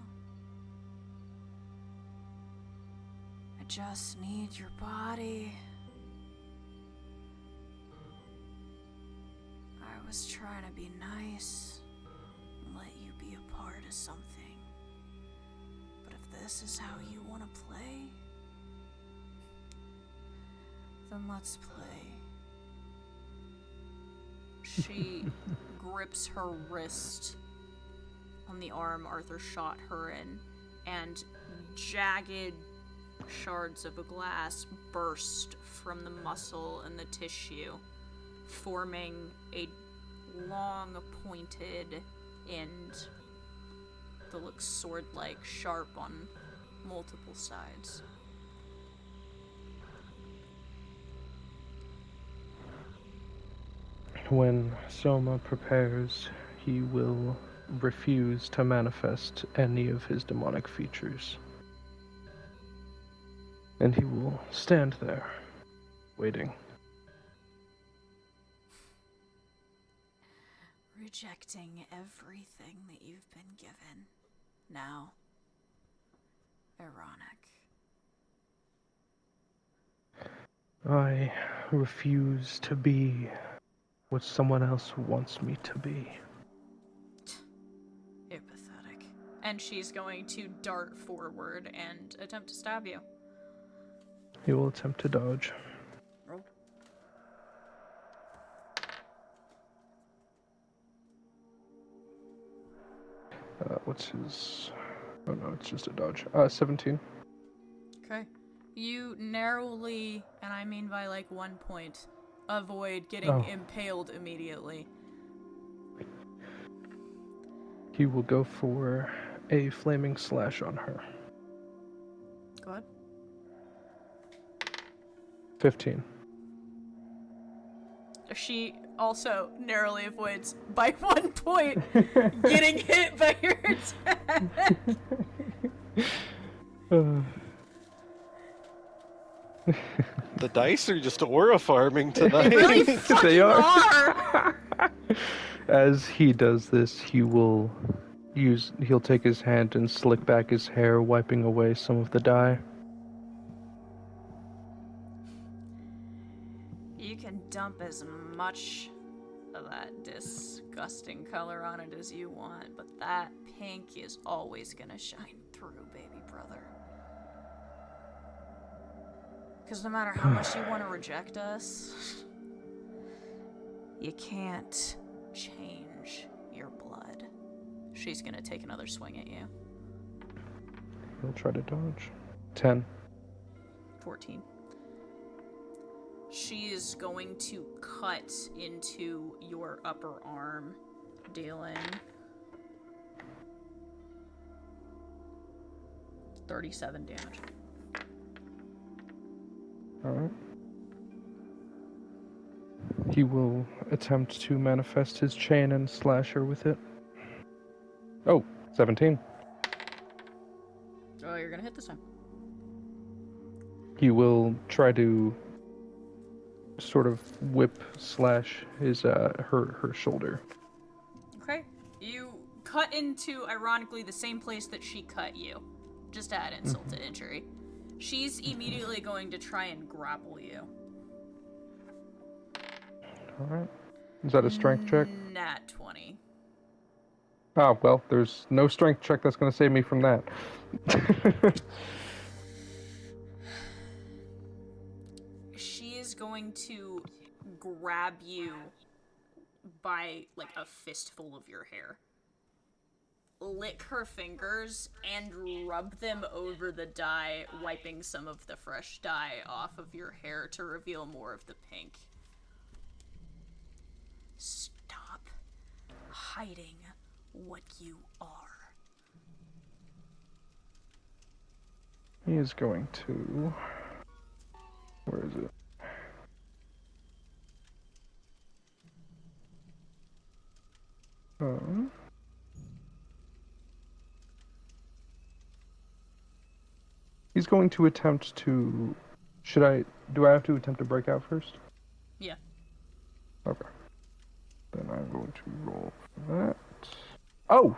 Speaker 1: I just need your body. I was trying to be nice and let you be a part of something. But if this is how you want to play, then let's play. She grips her wrist on the arm Arthur shot her in, and jagged shards of a glass burst from the muscle and the tissue, forming a long, pointed end that looks sword-like, sharp on multiple sides.
Speaker 4: When Soma prepares, he will refuse to manifest any of his demonic features. And he will stand there, waiting.
Speaker 1: Rejecting everything that you've been given. Now, ironic.
Speaker 4: I refuse to be what someone else wants me to be.
Speaker 1: You're pathetic. And she's going to dart forward and attempt to stab you.
Speaker 4: He will attempt to dodge.
Speaker 1: Roll.
Speaker 4: What's his... Oh no, it's just a dodge. 17.
Speaker 1: Okay. You narrowly, and I mean by like 1 point, avoid getting impaled immediately.
Speaker 4: He will go for a flaming slash on her.
Speaker 1: Go ahead.
Speaker 4: 15.
Speaker 1: She also narrowly avoids, by 1 point, getting hit by your attack.
Speaker 3: The dice are just aura farming tonight.
Speaker 1: They really fucking
Speaker 4: They
Speaker 1: are.
Speaker 4: As he does this, he'll take his hand and slick back his hair, wiping away some of the dye.
Speaker 1: You can dump as much of that disgusting color on it as you want, but that pink is always gonna shine through, baby brother. Because no matter how much you want to reject us, you can't change your blood. She's gonna take another swing at you.
Speaker 4: He'll try to dodge. 10.
Speaker 1: 14. She is going to cut into your upper arm, dealing 37 damage.
Speaker 4: Alright. He will attempt to manifest his chain and slash her with it. Oh, 17.
Speaker 1: Oh, you're gonna hit this time.
Speaker 4: He will try to sort of whip slash his her shoulder.
Speaker 1: Okay. You cut into, ironically, the same place that she cut you. Just to add insult to injury. She's immediately going to try and grapple you.
Speaker 4: Alright. Is that a strength check?
Speaker 1: Nat 20.
Speaker 4: Ah, well, there's no strength check that's going to save me from that.
Speaker 1: She is going to grab you by, like, a fistful of your hair, lick her fingers, and rub them over the dye, wiping some of the fresh dye off of your hair to reveal more of the pink. Stop hiding what you are.
Speaker 4: He is going to... Where is it? He's going to attempt to... Do I have to attempt to break out first?
Speaker 1: Yeah.
Speaker 4: Okay. Then I'm going to roll for that. Oh,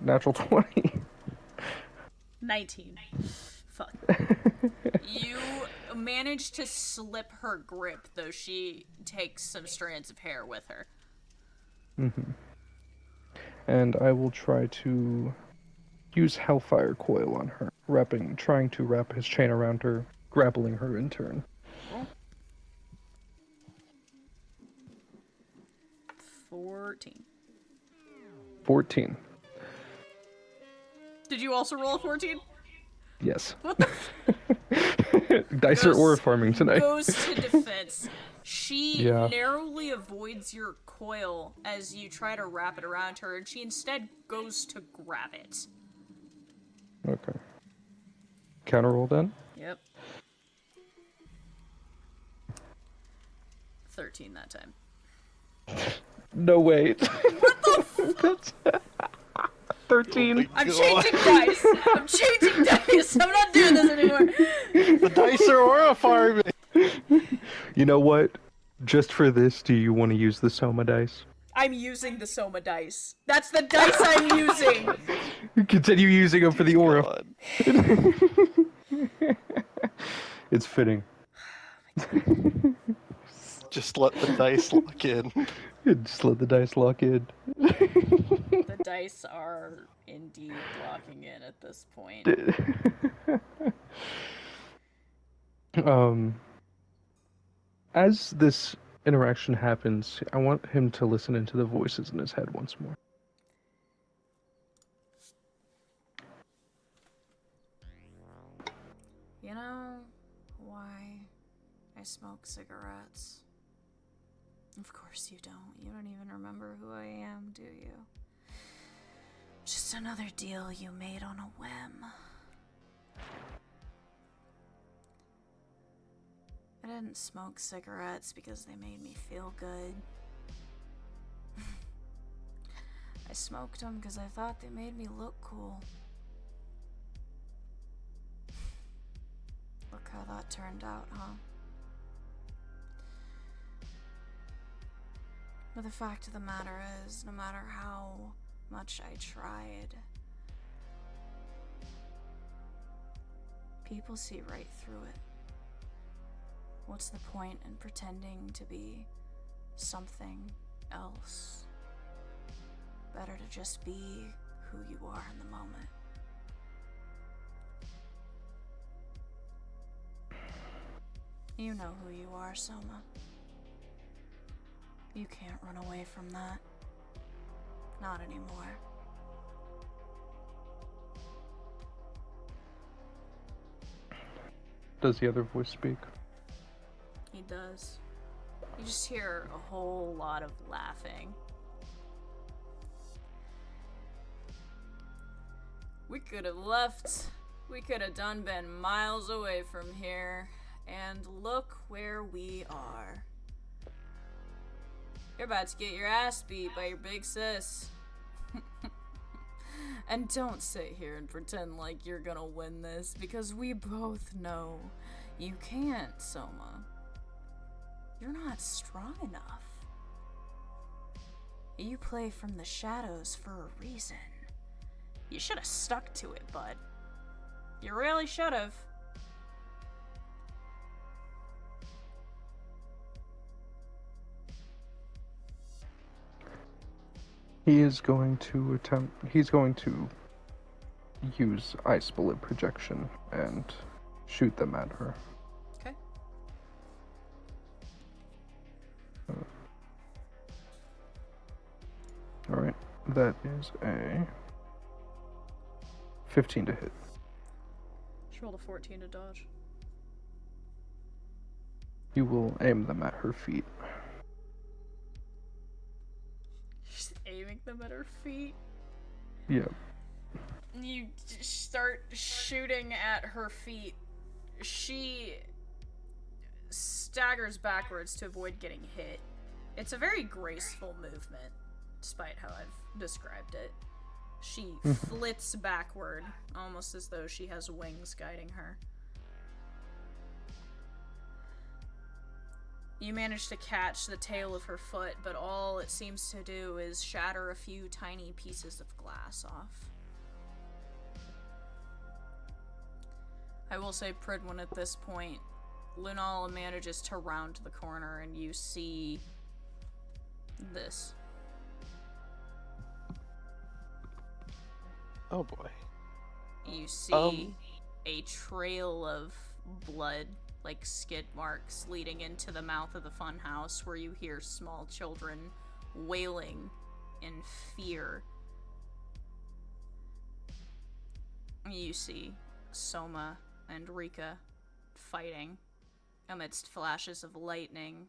Speaker 4: natural 20.
Speaker 1: 19. Fuck. You manage to slip her grip, though she takes some strands of hair with her.
Speaker 4: Mm-hmm. And I will try to use Hellfire Coil on her, trying to wrap his chain around her, grappling her in turn.
Speaker 1: Roll. 14.
Speaker 4: 14.
Speaker 1: Did you also roll a 14?
Speaker 4: Yes.
Speaker 1: What the
Speaker 4: Dice are aura farming tonight.
Speaker 1: Goes to defense. She
Speaker 4: Yeah.
Speaker 1: narrowly avoids your coil as you try to wrap it around her, and she instead goes to grab it.
Speaker 4: Okay. Counter roll then?
Speaker 1: Yep. 13 that time.
Speaker 4: No, wait.
Speaker 1: What the
Speaker 4: 13.
Speaker 1: I'm changing dice! I'm changing dice! I'm not doing this anymore!
Speaker 3: The dice are aura farming!
Speaker 4: You know what? Just for this, do you want to use the Soma dice?
Speaker 1: I'm using the Soma dice. That's the dice I'm using!
Speaker 4: Continue using them for the aura.
Speaker 3: God.
Speaker 4: It's fitting.
Speaker 3: Just let the dice lock in.
Speaker 4: Just let the dice lock in.
Speaker 1: The dice are indeed locking in at this point.
Speaker 4: As this interaction happens, I want him to listen into the voices in his head once more.
Speaker 1: You know why I smoke cigarettes? Of course you don't. You don't even remember who I am, do you? Just another deal you made on a whim. I didn't smoke cigarettes because they made me feel good. I smoked them because I thought they made me look cool. Look how that turned out, huh? But the fact of the matter is, no matter how much I tried, people see right through it. What's the point in pretending to be something else? Better to just be who you are in the moment. You know who you are, Soma. You can't run away from that. Not anymore.
Speaker 4: Does the other voice speak?
Speaker 1: He does. You just hear a whole lot of laughing. We could have left. We could have done been miles away from here. And look where we are. You're about to get your ass beat by your big sis. And don't sit here and pretend like you're gonna win this, because we both know you can't, Soma. You're not strong enough. You play from the shadows for a reason. You should have stuck to it, bud. You really should have.
Speaker 4: He is going to he's going to use ice bullet projection and shoot them at her.
Speaker 1: Okay.
Speaker 4: Alright, that is a 15 to hit.
Speaker 1: She rolled a 14 to dodge.
Speaker 4: You will aim them at her feet.
Speaker 1: She's aiming them at her feet.
Speaker 4: Yeah.
Speaker 1: You start shooting at her feet. She staggers backwards to avoid getting hit. It's a very graceful movement, despite how I've described it. She flits backward, almost as though she has wings guiding her. You manage to catch the tail of her foot, but all it seems to do is shatter a few tiny pieces of glass off. I will say, Pridwin, at this point, Lunala manages to round the corner and you see this.
Speaker 3: Oh boy.
Speaker 1: You see a trail of blood, like skid marks, leading into the mouth of the funhouse, where you hear small children wailing in fear. You see Soma and Rika fighting amidst flashes of lightning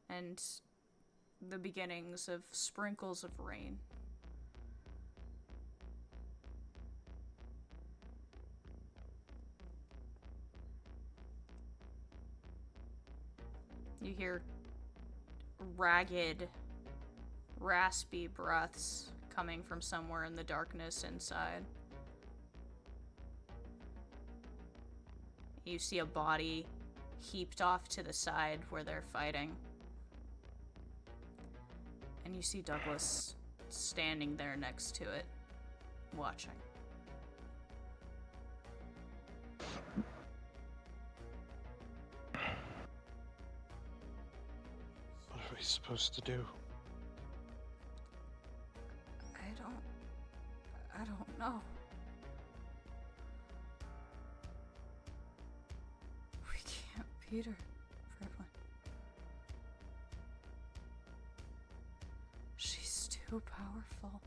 Speaker 1: and the beginnings of sprinkles of rain. You hear ragged, raspy breaths coming from somewhere in the darkness inside. You see a body heaped off to the side where they're fighting. And you see Douglas standing there next to it, watching.
Speaker 3: What are we supposed to do?
Speaker 1: I don't know. We can't beat her, Fredwin. She's too powerful.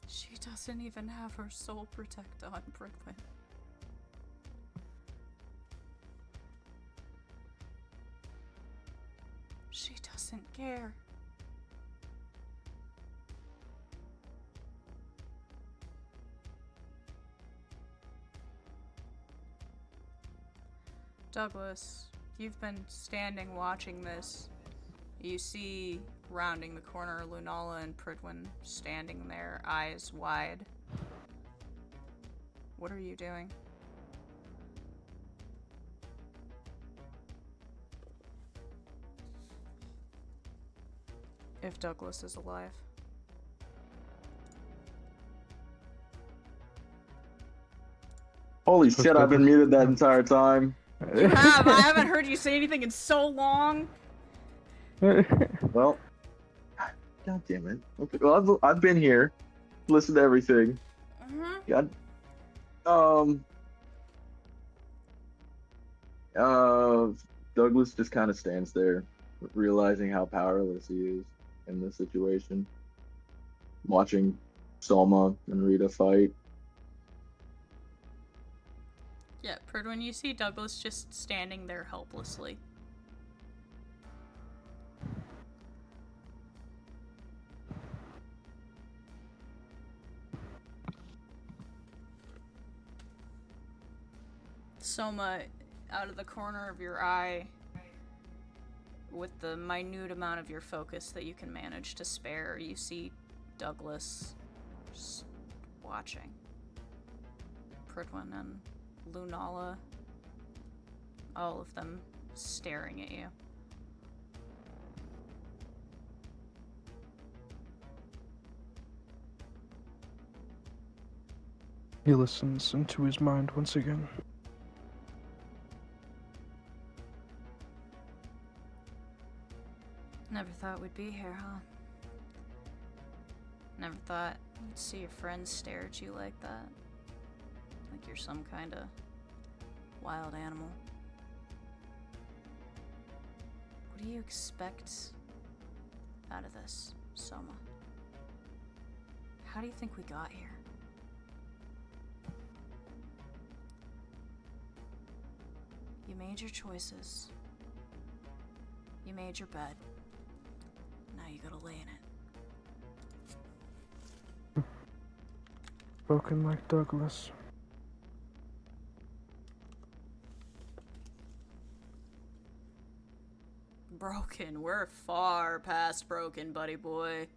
Speaker 1: She doesn't even have her soul protect on, Fredwin. She doesn't care. Douglas, you've been standing watching this. You see, rounding the corner, Lunala and Pridwin standing there, eyes wide. What are you doing? If Douglas is alive.
Speaker 2: Holy shit, I've been muted that entire time.
Speaker 1: You have! I haven't heard you say anything in so long!
Speaker 2: Well, god damn it. Okay, well, I've been here, listened to everything. God. Douglas just kind of stands there, realizing how powerless he is in this situation. Watching Soma and Rita fight.
Speaker 1: Yeah, Pridwin, you see Douglas just standing there helplessly. Soma, out of the corner of your eye, with the minute amount of your focus that you can manage to spare, you see Douglas just watching. Pridwin and Lunala, all of them staring at you.
Speaker 4: He listens into his mind once again.
Speaker 1: Never thought we'd be here, huh? Never thought you'd see your friends stare at you like that. Like you're some kind of wild animal. What do you expect out of this, Soma? How do you think we got here? You made your choices. You made your bed. Now you gotta lay in it.
Speaker 4: Broken like Douglas.
Speaker 1: Broken. We're far past broken, buddy boy.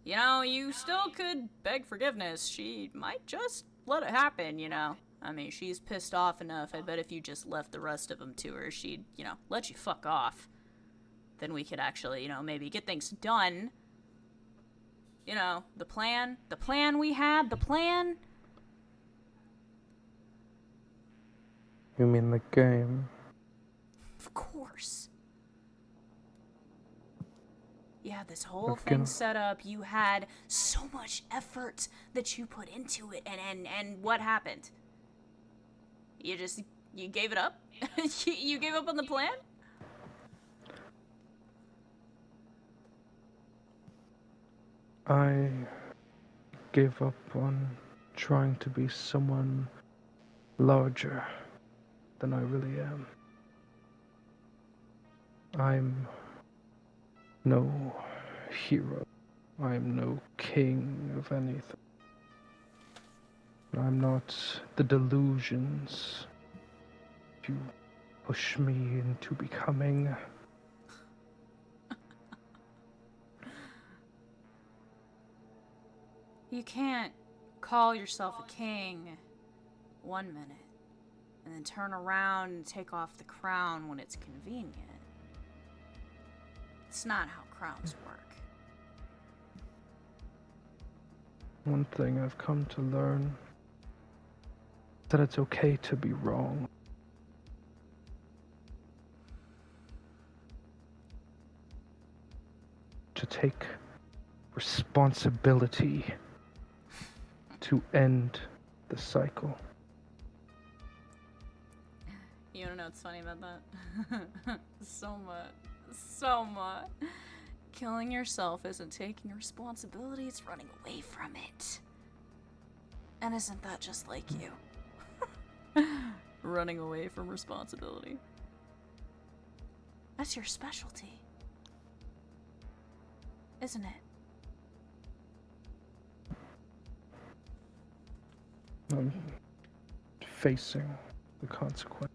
Speaker 1: You know, you still could beg forgiveness. She might just let it happen, you know. I mean, she's pissed off enough. I bet if you just left the rest of them to her, she'd, you know, let you fuck off. Then we could actually, you know, maybe get things done. You know, the plan we had, the plan.
Speaker 4: You mean the game?
Speaker 1: Of course. You had this whole thing set up. You had so much effort that you put into it, and what happened? You gave it up? You gave up on the plan?
Speaker 4: I gave up on trying to be someone larger than I really am. I'm no hero. I'm no king of anything. I'm not the delusions you push me into becoming.
Speaker 1: You can't call yourself a king 1 minute and then turn around and take off the crown when it's convenient. It's not how crowns work.
Speaker 4: One thing I've come to learn is that it's okay to be wrong. To take responsibility to end the cycle.
Speaker 1: You wanna know what's funny about that? So much. Killing yourself isn't taking responsibility, it's running away from it. And isn't that just like you? Running away from responsibility. That's your specialty. Isn't it?
Speaker 4: I'm facing the consequences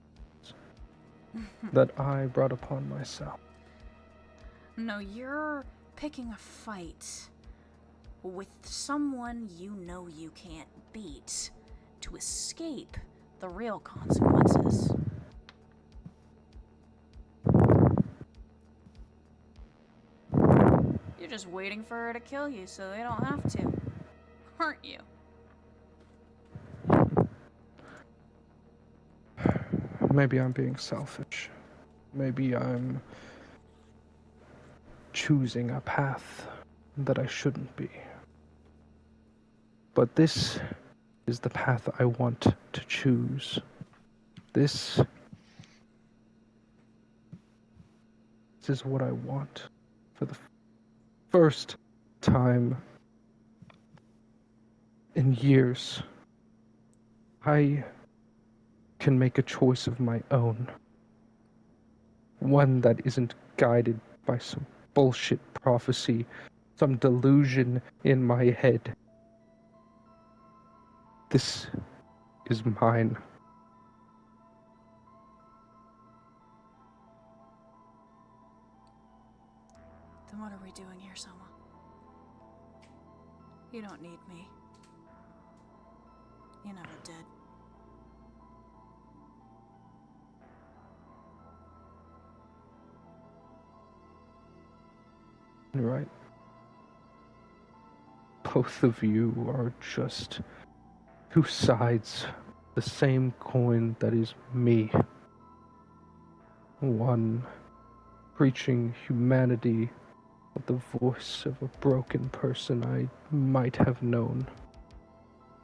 Speaker 4: that I brought upon myself.
Speaker 1: No, you're picking a fight with someone you know you can't beat to escape the real consequences. You're just waiting for her to kill you so they don't have to, aren't you?
Speaker 4: Maybe I'm being selfish. Maybe I'm choosing a path that I shouldn't be. But this is the path I want to choose. This is what I want for the first time in years. I can make a choice of my own. One that isn't guided by some bullshit prophecy, some delusion in my head. This is mine.
Speaker 1: Then what are we doing here, Soma? You don't need me. You never did.
Speaker 4: Right? Both of you are just two sides of the same coin that is me. One preaching humanity with the voice of a broken person I might have known.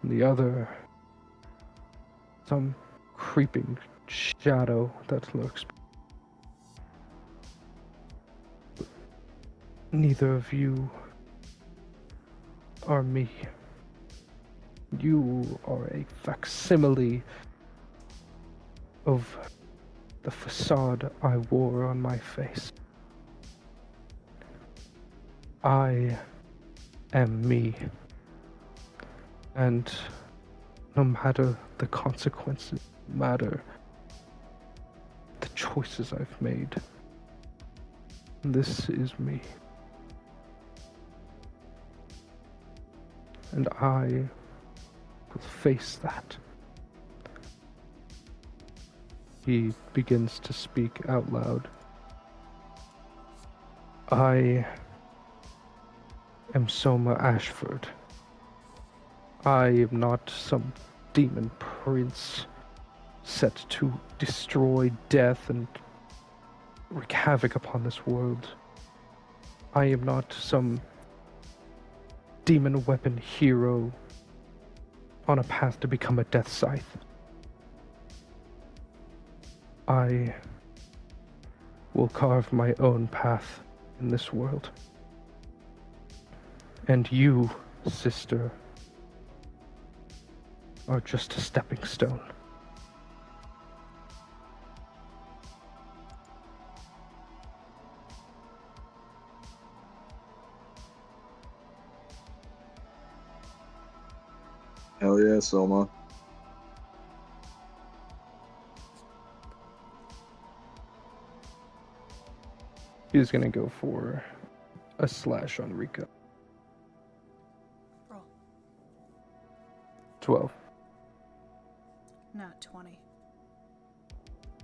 Speaker 4: And the other, some creeping shadow that lurks. Neither of you are me. You are a facsimile of the facade I wore on my face. I am me. And no matter the consequences, no matter the choices I've made, this is me. And I will face that. He begins to speak out loud. I am Soma Ashford. I am not some demon prince set to destroy death and wreak havoc upon this world. I am not some demon weapon hero on a path to become a death scythe. I will carve my own path in this world. And you, sister, are just a stepping stone.
Speaker 2: Hell yeah, Soma.
Speaker 4: He's gonna go for a slash on Rika.
Speaker 1: Roll.
Speaker 4: 12.
Speaker 1: No, 20.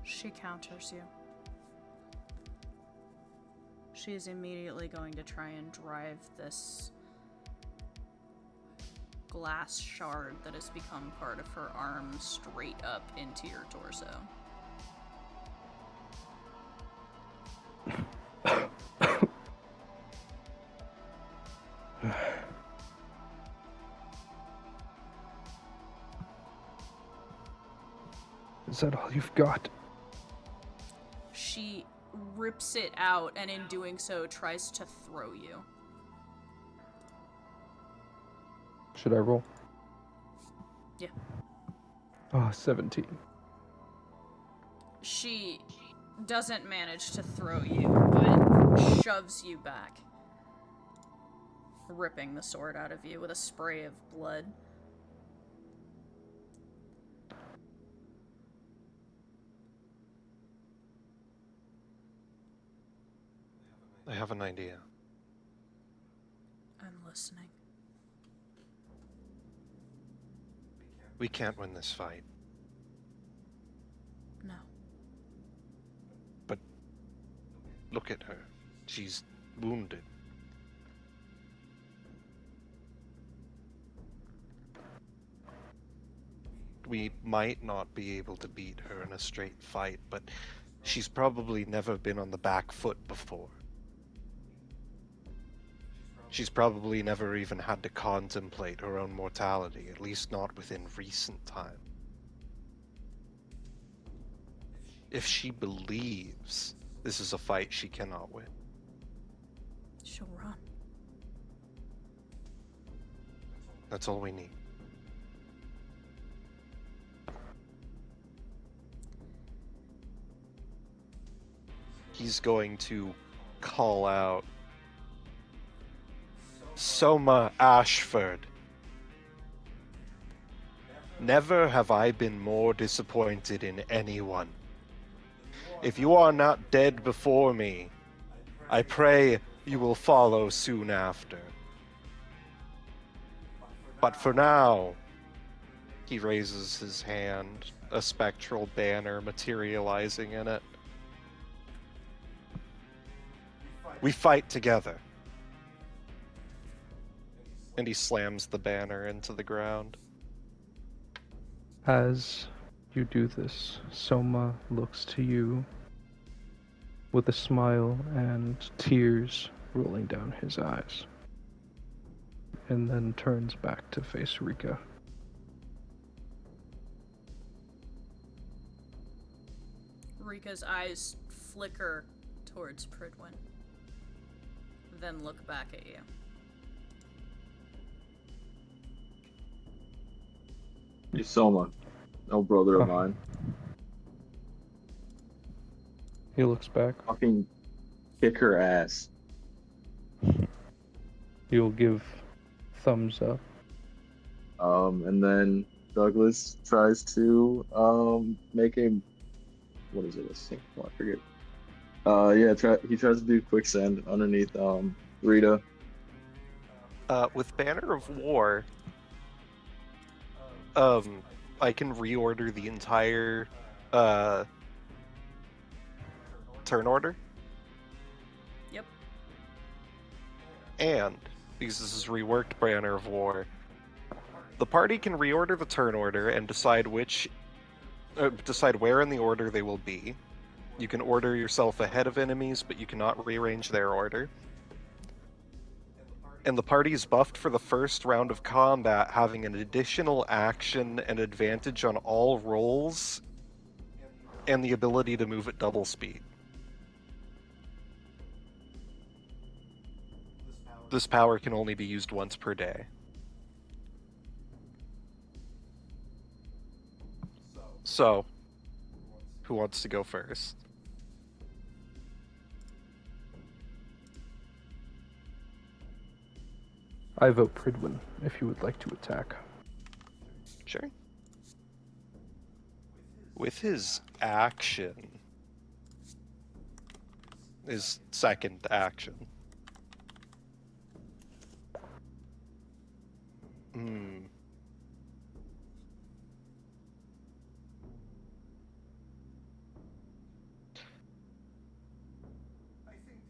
Speaker 1: She counters you. She is immediately going to try and drive this glass shard that has become part of her arm straight up into your torso.
Speaker 4: Is that all you've got?
Speaker 1: She rips it out and in doing so tries to throw you.
Speaker 4: Should I roll?
Speaker 1: Yeah.
Speaker 4: 17.
Speaker 1: She doesn't manage to throw you, but shoves you back, ripping the sword out of you with a spray of blood.
Speaker 3: I have an idea.
Speaker 1: I'm listening.
Speaker 3: We can't win this fight.
Speaker 1: No.
Speaker 3: But look at her. She's wounded. We might not be able to beat her in a straight fight, but she's probably never been on the back foot before. She's probably never even had to contemplate her own mortality, at least not within recent time. If she believes this is a fight she cannot win,
Speaker 1: She'll run.
Speaker 3: that's all we need. He's going to call out, Soma Ashford. Never have I been more disappointed in anyone. If you are not dead before me, I pray you will follow soon after. But for now, he raises his hand, a spectral banner materializing in it. We fight together. And he slams the banner into the ground.
Speaker 4: As you do this, Soma looks to you with a smile and tears rolling down his eyes, and then turns back to face Rika.
Speaker 1: Rika's eyes flicker towards Pridwin, then look back at you.
Speaker 2: You Soma, no brother of mine.
Speaker 4: He looks back.
Speaker 2: Fucking kick her ass.
Speaker 4: He'll give thumbs up.
Speaker 2: And then Douglas tries to make a what is it? I forget. He tries to do quicksand underneath Rita.
Speaker 3: With Banner of War, I can reorder the entire turn order.
Speaker 1: Yep.
Speaker 3: And because this is reworked Banner of War, the party can reorder the turn order and decide where in the order they will be. You can order yourself ahead of enemies, but you cannot rearrange their order. And the party is buffed for the first round of combat, having an additional action and advantage on all rolls, and the ability to move at double speed. This power can only be used once per day. So, who wants to go first?
Speaker 4: I vote Pridwin if you would like to attack.
Speaker 3: Sure. With his action, his second action.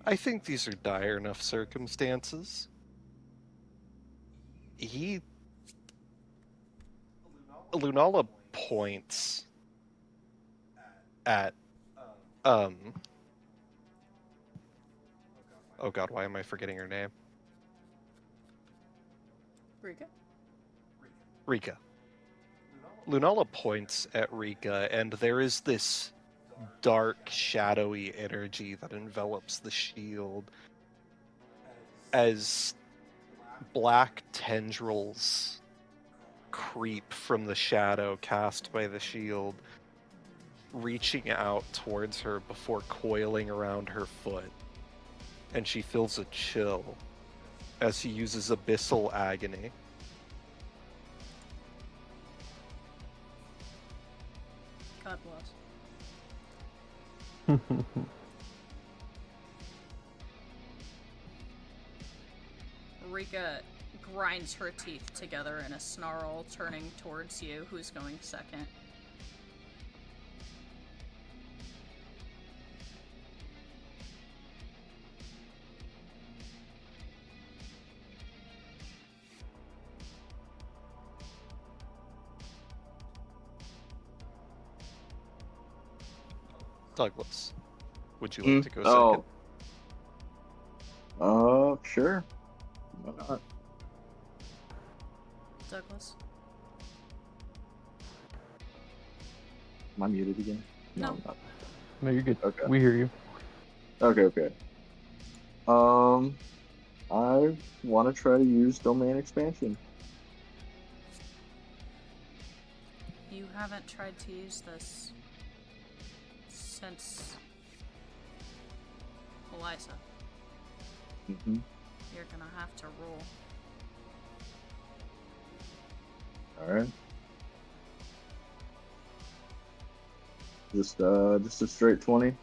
Speaker 3: I think these are dire enough circumstances. Lunala points at, oh god, why am I forgetting her name? Rika. Lunala points at Rika, and there is this dark, shadowy energy that envelops the shield as black tendrils creep from the shadow cast by the shield, reaching out towards her before coiling around her foot, and she feels a chill as he uses Abyssal Agony.
Speaker 1: God bless. Rika grinds her teeth together in a snarl, turning towards you. Who's going second?
Speaker 3: Douglas, would you like to go second?
Speaker 2: Sure. Why not?
Speaker 1: Douglas?
Speaker 2: Am I muted again?
Speaker 1: No.
Speaker 2: I'm not.
Speaker 4: No, you're good.
Speaker 2: Okay.
Speaker 4: We hear you.
Speaker 2: Okay. I want to try to use domain expansion.
Speaker 1: You haven't tried to use this since Eliza.
Speaker 2: Mm-hmm.
Speaker 1: You're gonna have to roll.
Speaker 2: Alright. Just a straight 20.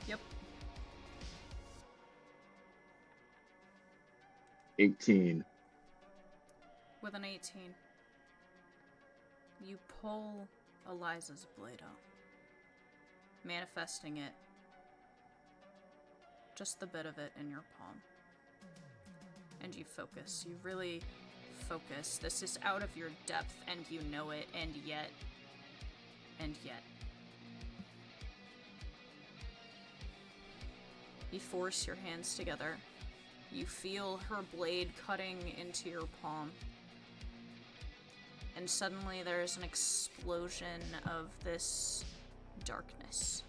Speaker 1: Yep.
Speaker 2: 18.
Speaker 1: With an 18, you pull Eliza's blade out, manifesting it, just the bit of it in your palm. And you focus. You really focus. This is out of your depth, and you know it, and yet. You force your hands together. You feel her blade cutting into your palm. And suddenly there's an explosion of this darkness.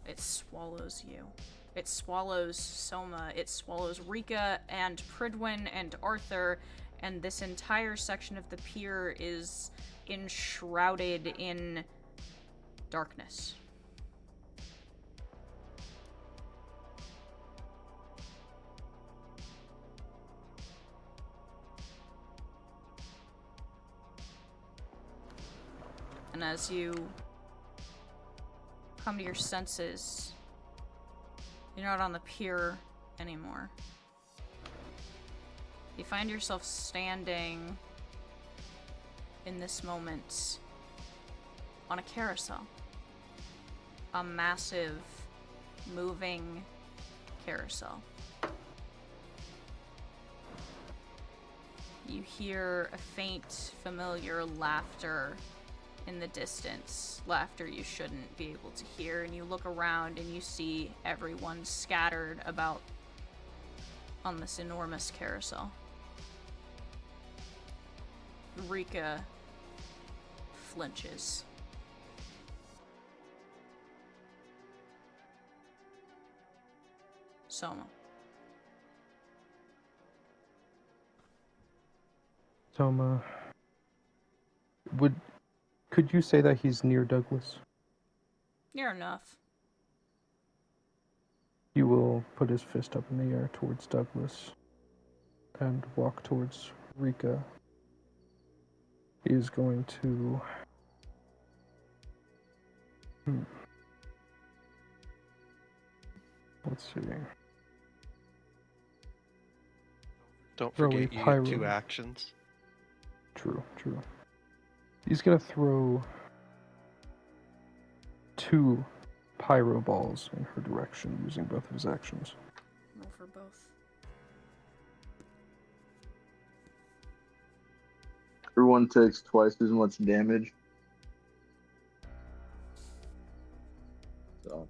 Speaker 1: It swallows you. It swallows Soma. It swallows Rika and Pridwin and Arthur, and this entire section of the pier is enshrouded in darkness. And as you come to your senses, you're not on the pier anymore. You find yourself standing in this moment on a carousel. A massive, moving carousel. You hear a faint, familiar laughter in the distance, laughter you shouldn't be able to hear, and you look around and you see everyone scattered about on this enormous carousel. Rika flinches. Soma.
Speaker 4: Soma, could you say that he's near Douglas?
Speaker 1: Near enough.
Speaker 4: He will put his fist up in the air towards Douglas and walk towards Rika. He is going to... Let's see.
Speaker 3: Don't
Speaker 4: Throw a
Speaker 3: forget you
Speaker 4: pyro.
Speaker 3: get 2 actions.
Speaker 4: True. He's gonna throw 2 pyro balls in her direction using both of his actions.
Speaker 1: Roll for both.
Speaker 2: Everyone takes twice as much damage. So,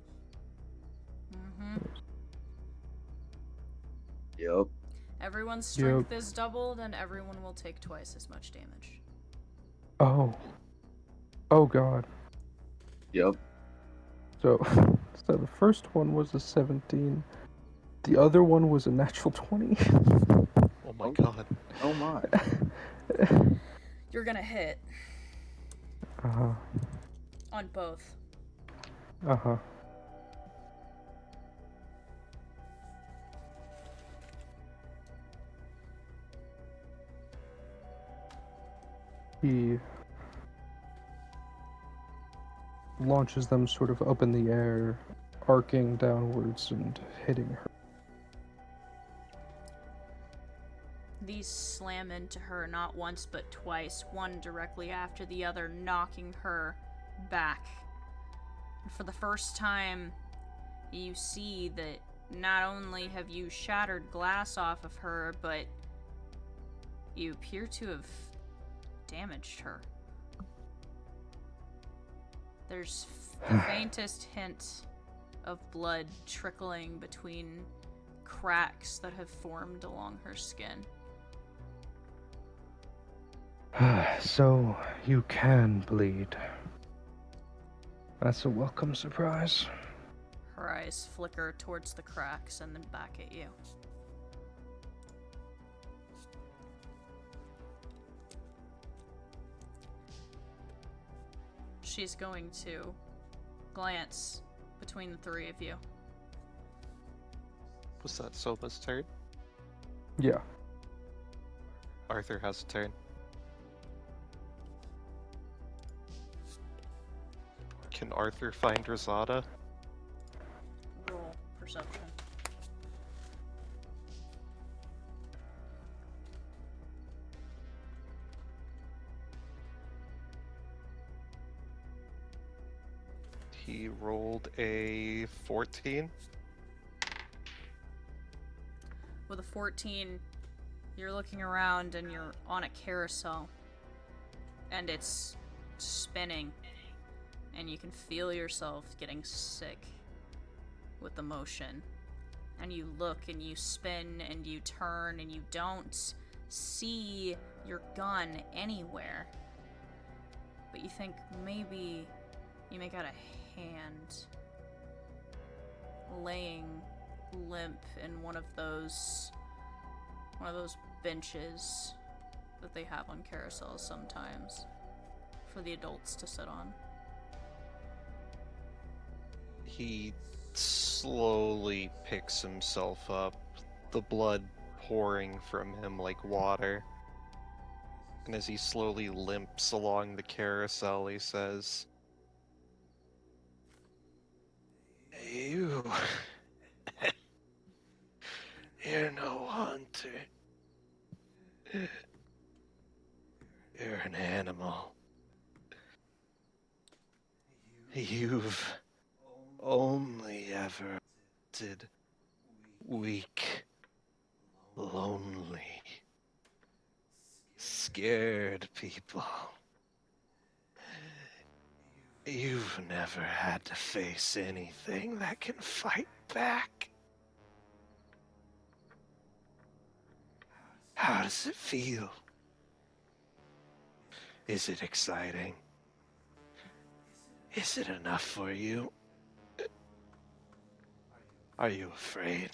Speaker 2: yep.
Speaker 1: Everyone's strength is doubled, and everyone will take twice as much damage.
Speaker 4: Oh god.
Speaker 2: Yep.
Speaker 4: So the first one was a 17. The other one was a natural 20.
Speaker 3: Oh my god.
Speaker 2: Oh my.
Speaker 1: You're gonna hit
Speaker 4: Uh-huh.
Speaker 1: on both.
Speaker 4: Uh-huh. He launches them sort of up in the air, arcing downwards and hitting her.
Speaker 1: These slam into her not once but twice, one directly after the other, knocking her back. And for the first time, you see that not only have you shattered glass off of her, but you appear to have damaged her. There's the faintest hint of blood trickling between cracks that have formed along her skin.
Speaker 4: So, you can bleed. That's a welcome surprise.
Speaker 1: Her eyes flicker towards the cracks and then back at you. She's going to glance between the 3 of you.
Speaker 3: Was that Soma's turn?
Speaker 4: Yeah.
Speaker 3: Arthur has a turn. Can Arthur find Rosada?
Speaker 1: Roll perception.
Speaker 3: He rolled a 14.
Speaker 1: With a 14, you're looking around and you're on a carousel. And it's spinning. And you can feel yourself getting sick with the motion. and you look and you spin and you turn and you don't see your gun anywhere. But you think maybe you make out a hand laying limp in one of those benches that they have on carousels sometimes for the adults to sit on.
Speaker 3: He slowly picks himself up, the blood pouring from him like water. And as he slowly limps along the carousel, he says, "You... You're no hunter. You're an animal. You've only ever hunted weak, lonely, scared people. You've never had to face anything that can fight back. How does it feel? Is it exciting? Is it enough for you? Are you afraid?"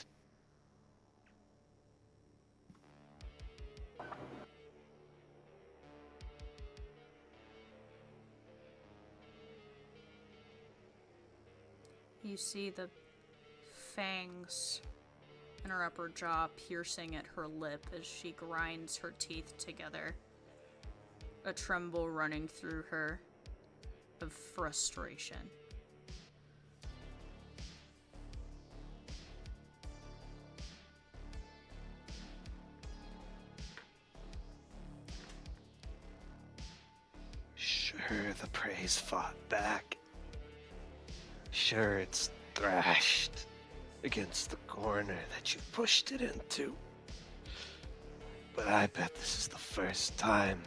Speaker 1: You see the fangs in her upper jaw piercing at her lip as she grinds her teeth together, a tremble running through her of frustration.
Speaker 3: Sure, the prey's fought back. Sure, it's thrashed against the corner that you pushed it into. But I bet this is the first time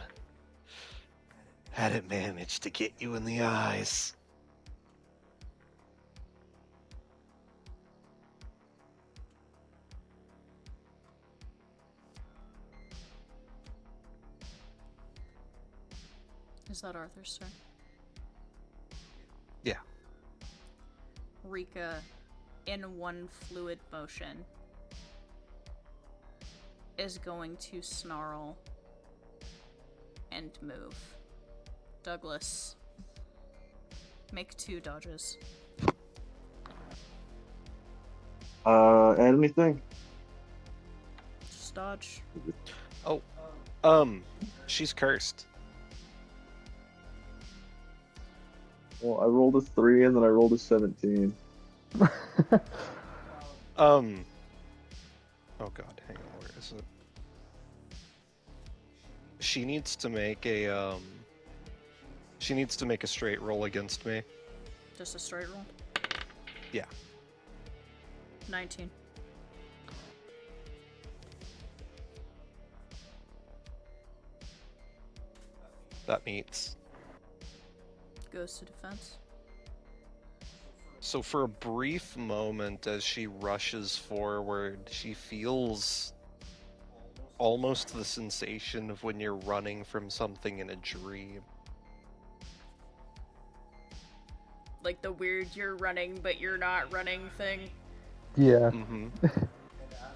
Speaker 3: had it managed to get you in the eyes.
Speaker 1: Is that Arthur's turn?
Speaker 3: Yeah.
Speaker 1: Rika, in one fluid motion, is going to snarl and move. Douglas, make 2 dodges.
Speaker 2: Anything?
Speaker 1: Just dodge.
Speaker 3: She's cursed.
Speaker 2: Well, I rolled a 3 and then I rolled a 17.
Speaker 3: Oh god, hang on, where is it? She needs to make a straight roll against me.
Speaker 1: Just a straight roll?
Speaker 3: Yeah.
Speaker 1: 19.
Speaker 3: That meets.
Speaker 1: Goes to defense.
Speaker 3: So for a brief moment as she rushes forward, she feels almost the sensation of when you're running from something in a dream.
Speaker 1: Like the weird you're running but you're not running thing.
Speaker 4: Yeah.
Speaker 3: Mm-hmm.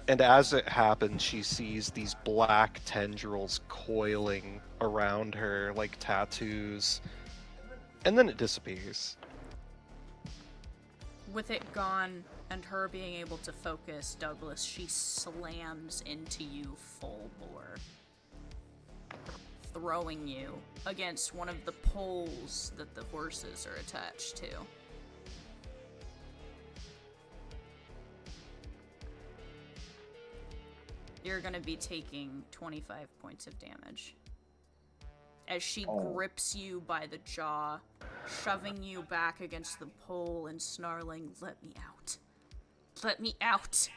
Speaker 3: And as it happens, she sees these black tendrils coiling around her like tattoos. And then it disappears.
Speaker 1: With it gone and her being able to focus, Douglas, she slams into you full bore, throwing you against one of the poles that the horses are attached to. You're gonna be taking 25 points of damage as she grips you by the jaw, shoving you back against the pole and snarling, "Let me out. Let me out."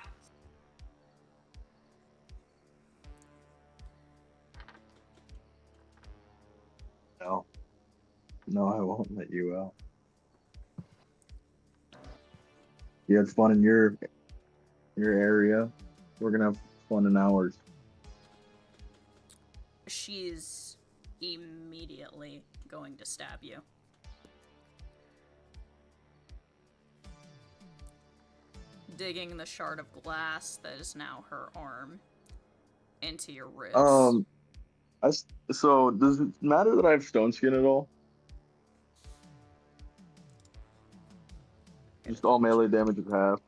Speaker 2: No. No, I won't let you out. You had fun in your your area. We're gonna have fun in hours.
Speaker 1: She's immediately going to stab you. Digging the shard of glass that is now her arm into your ribs.
Speaker 2: So does it matter that I have stone skin at all? Just all melee damage is half.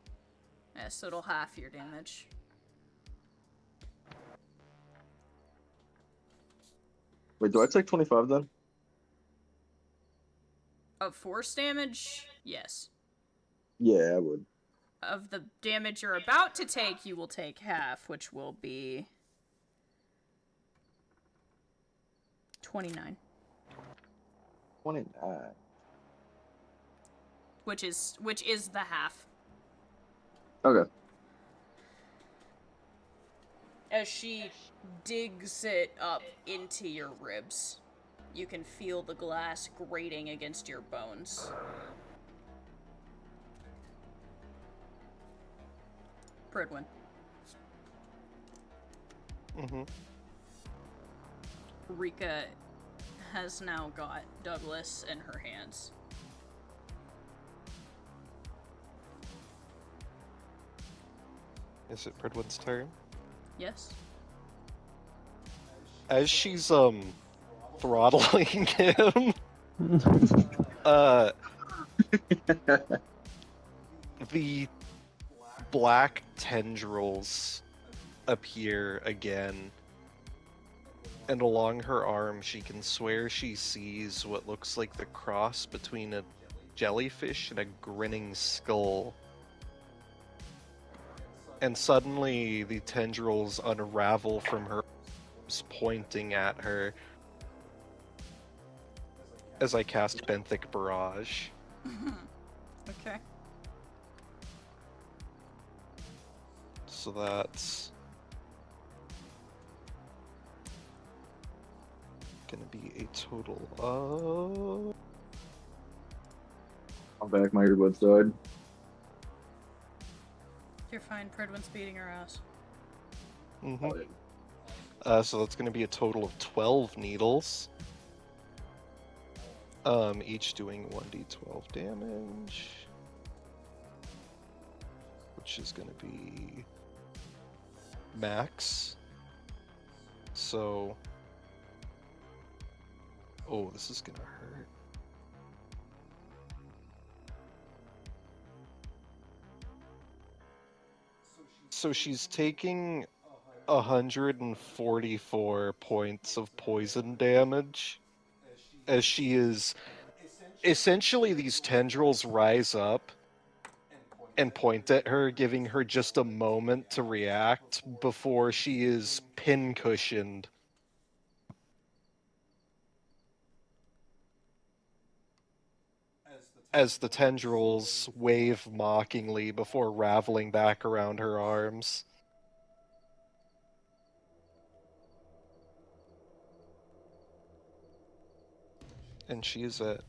Speaker 1: Yeah, so it'll half your damage.
Speaker 2: Wait, do I take 25 then?
Speaker 1: Of force damage, yes.
Speaker 2: Yeah, I would.
Speaker 1: Of the damage you're about to take, you will take half, which will be 29.
Speaker 2: 29.
Speaker 1: Which is the half.
Speaker 2: Okay.
Speaker 1: As she digs it up into your ribs, you can feel the glass grating against your bones. Pridwin.
Speaker 3: Mm-hmm.
Speaker 1: Rika has now got Douglas in her hands.
Speaker 3: Is it Pridwin's turn?
Speaker 1: Yes?
Speaker 3: As she's throttling him, the black tendrils appear again, and along her arm she can swear she sees what looks like the cross between a jellyfish and a grinning skull. And suddenly the tendrils unravel from her arms, pointing at her as I cast Benthic Barrage.
Speaker 1: Okay.
Speaker 3: So that's gonna be a total of...
Speaker 2: I'm back, my earbuds died.
Speaker 1: You're fine. Pridwin's beating her ass.
Speaker 3: Mm-hmm. So that's gonna be a total of 12 needles. Each doing 1d12 damage. Which is gonna be max. So... Oh, this is gonna hurt. So she's taking 144 points of poison damage as she is... Essentially, these tendrils rise up and point at her, giving her just a moment to react before she is pin-cushioned. As the tendrils wave mockingly before raveling back around her arms. And she is at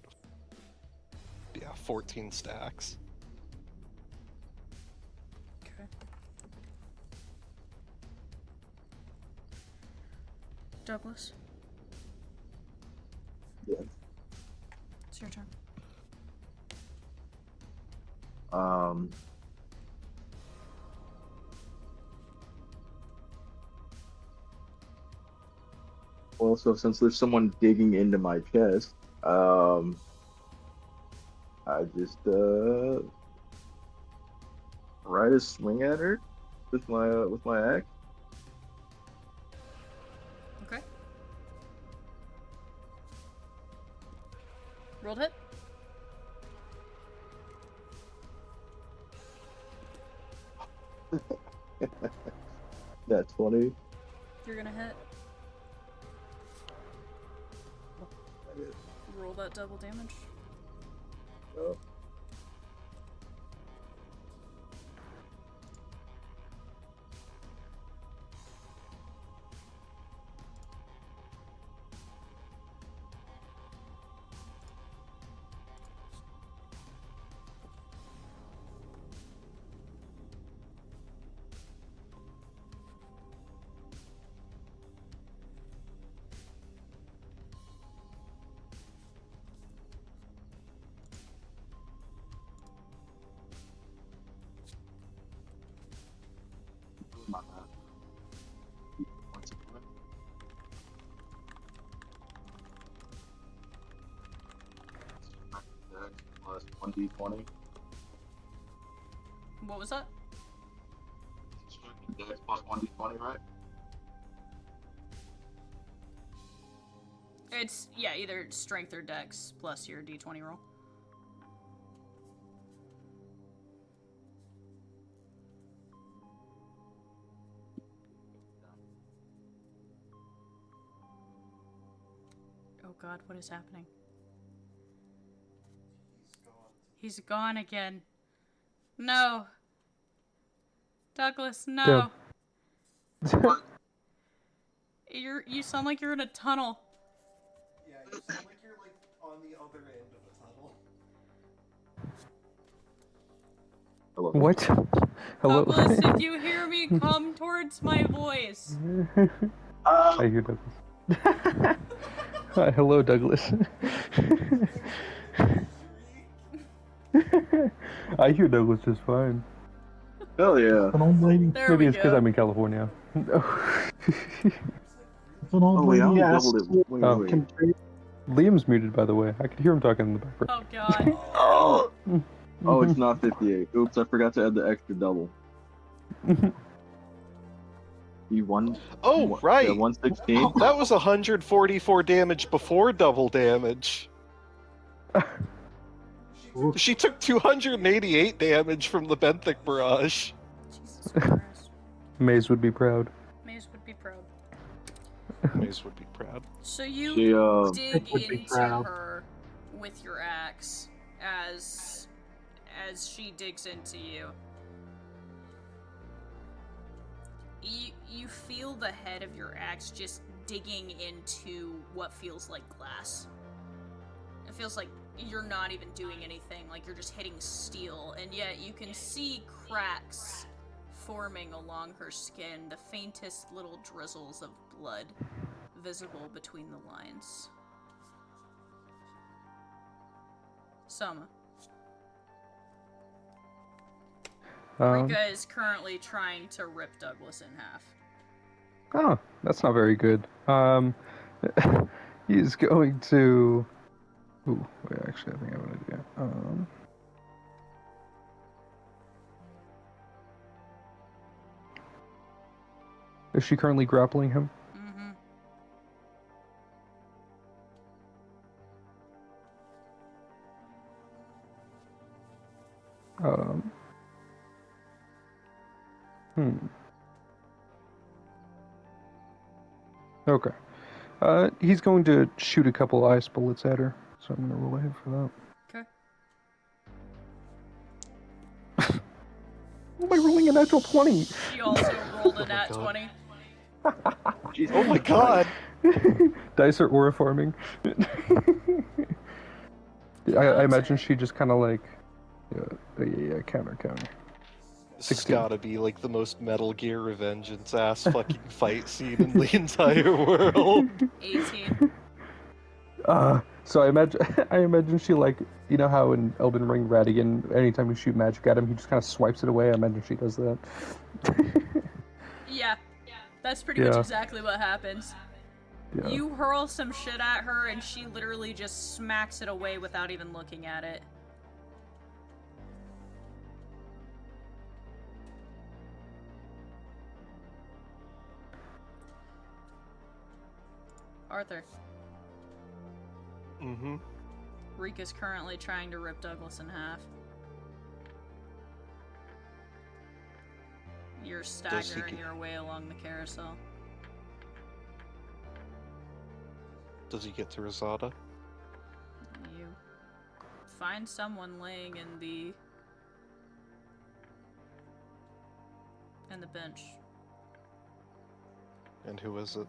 Speaker 3: 14 stacks.
Speaker 1: Okay. Douglas,
Speaker 2: Yeah.
Speaker 1: it's your turn.
Speaker 2: Well, so since there's someone digging into my chest, I just ride a swing at her with my axe.
Speaker 1: Okay. Rolled hit.
Speaker 2: That's funny.
Speaker 1: You're gonna hit. Roll that double damage.
Speaker 2: Oh. plus 1d20.
Speaker 1: What was that?
Speaker 2: Strength and dex plus 1d20, right?
Speaker 1: It's, yeah, either strength or dex plus your d20 roll. Oh god, what is happening? He's gone again. No. Douglas, no. You sound like you're in a tunnel.
Speaker 3: Yeah, you sound like you're like on the other end of a tunnel.
Speaker 2: Hello.
Speaker 4: What? Hello?
Speaker 1: Douglas, if you hear me, come towards my voice.
Speaker 4: I hear Douglas. Hi, hello, Douglas. I hear Douglas just fine.
Speaker 2: Hell yeah.
Speaker 5: It's an old lady.
Speaker 1: There
Speaker 4: Maybe
Speaker 1: we
Speaker 4: it's because
Speaker 1: go.
Speaker 4: I'm in California.
Speaker 5: It's an old
Speaker 2: Oh wait, I
Speaker 5: lady
Speaker 2: only
Speaker 5: asked
Speaker 2: doubled it. Wait,
Speaker 4: Oh.
Speaker 2: wait.
Speaker 5: can trade.
Speaker 4: Liam's muted, by the way. I could hear him talking in the background.
Speaker 1: Oh god.
Speaker 2: Oh! Oh, it's not 58. Oops, I forgot to add the extra double. You won?
Speaker 3: Oh, right.
Speaker 2: Yeah, 116.
Speaker 3: That was 144 damage before double damage.
Speaker 5: Oof.
Speaker 3: She took 288 damage from the Benthic barrage.
Speaker 1: Jesus Christ.
Speaker 4: Maze would be proud.
Speaker 1: Maze would be proud.
Speaker 3: Maze would be proud.
Speaker 1: So you
Speaker 2: She,
Speaker 1: dig
Speaker 5: would be
Speaker 1: into
Speaker 5: proud.
Speaker 1: her with your axe as she digs into you. You feel the head of your axe just digging into what feels like glass. It feels like you're not even doing anything, like you're just hitting steel, and yet you can see cracks forming along her skin, the faintest little drizzles of blood visible between the lines. Sama. Rika is currently trying to rip Douglas in half.
Speaker 4: Oh, that's not very good. He's going to. Ooh, wait, actually, I think I have an idea. Is she currently grappling him?
Speaker 1: Mm-hmm.
Speaker 4: Hmm. Okay. He's going to shoot a couple ice bullets at her, so I'm gonna roll a hit for that.
Speaker 1: Okay.
Speaker 4: Am I rolling a natural 20?
Speaker 1: She also rolled a
Speaker 3: Oh my
Speaker 1: nat
Speaker 3: God.
Speaker 1: 20.
Speaker 2: Jesus
Speaker 3: Oh my
Speaker 2: Christ.
Speaker 3: god!
Speaker 4: Dice are aura farming. I imagine she just kind of like, yeah, counter.
Speaker 3: This has
Speaker 4: 16.
Speaker 3: gotta be like the most Metal Gear Revengeance ass fucking fight scene in the entire world.
Speaker 1: 18.
Speaker 4: So I imagine she like, you know how in Elden Ring Radigan, anytime you shoot magic at him, he just kind of swipes it away. I imagine she does that.
Speaker 1: Yeah. That's pretty much
Speaker 4: Yeah.
Speaker 1: exactly what happens.
Speaker 4: Yeah.
Speaker 1: You hurl some shit at her and she literally just smacks it away without even looking at it. Arthur.
Speaker 3: Mm-hmm.
Speaker 1: Rika's currently trying to rip Douglas in half. You're staggering your way along the carousel.
Speaker 3: Does he get to Rosada?
Speaker 1: You find someone laying in the bench.
Speaker 3: And who is it?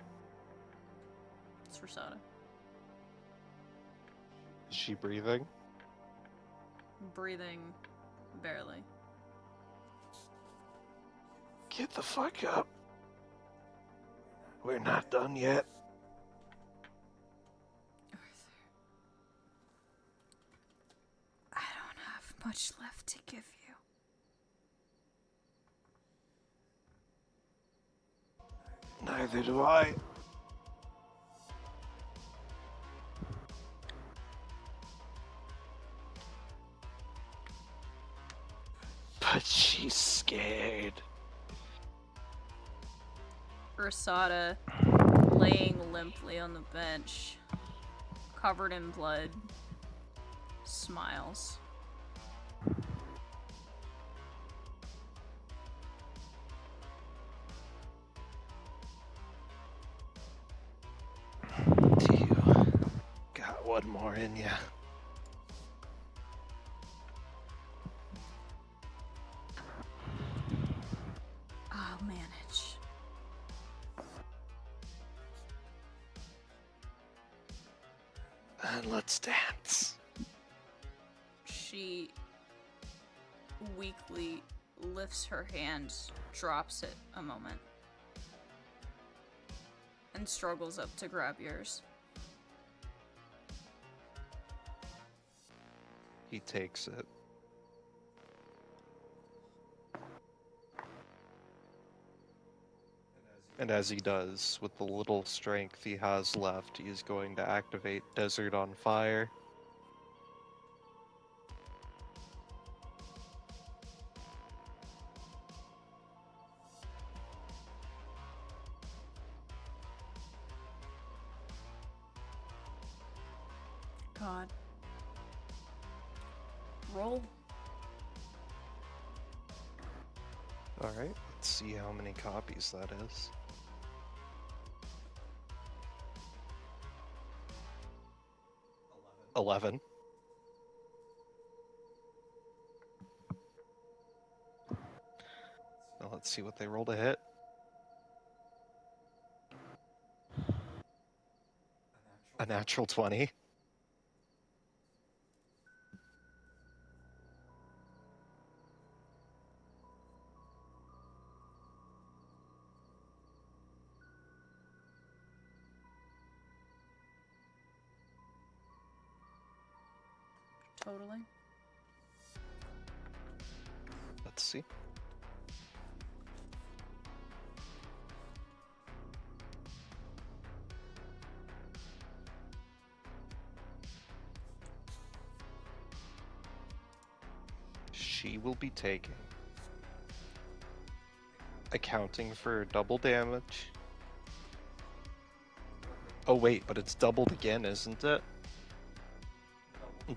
Speaker 1: It's Rosada.
Speaker 3: Is she breathing?
Speaker 1: Breathing barely.
Speaker 3: Get the fuck up. We're not done yet.
Speaker 1: Arthur. I don't have much left to give you.
Speaker 3: Neither do I. But she's scared.
Speaker 1: Ursada, laying limply on the bench, covered in blood, smiles.
Speaker 3: You got one more in ya.
Speaker 1: I'll manage.
Speaker 3: And let's dance.
Speaker 1: She weakly lifts her hand, drops it a moment, and struggles up to grab yours.
Speaker 3: He takes it. And as he does, with the little strength he has left, he is going to activate Desert on Fire.
Speaker 1: God. Roll.
Speaker 3: Alright, let's see how many copies that is. $11. Now let's see what they rolled to hit. A natural 20.
Speaker 1: Totally.
Speaker 3: Let's see. She will be taking, accounting for double damage. Oh wait, but it's doubled again, isn't it?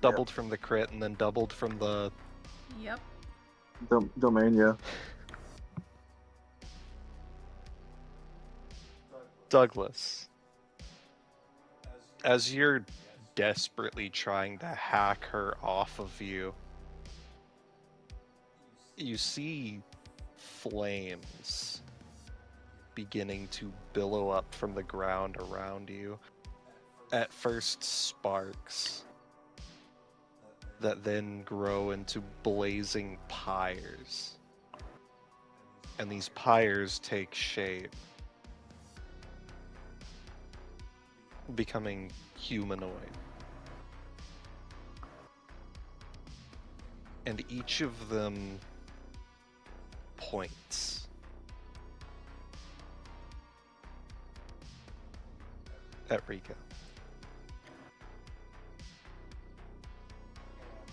Speaker 3: Doubled from the crit and then doubled from the...
Speaker 1: Yep.
Speaker 2: Domain, yeah.
Speaker 3: Douglas, as you're desperately trying to hack her off of you, you see flames beginning to billow up from the ground around you. At first sparks that then grow into blazing pyres. And these pyres take shape, becoming humanoid. And each of them points at Rika.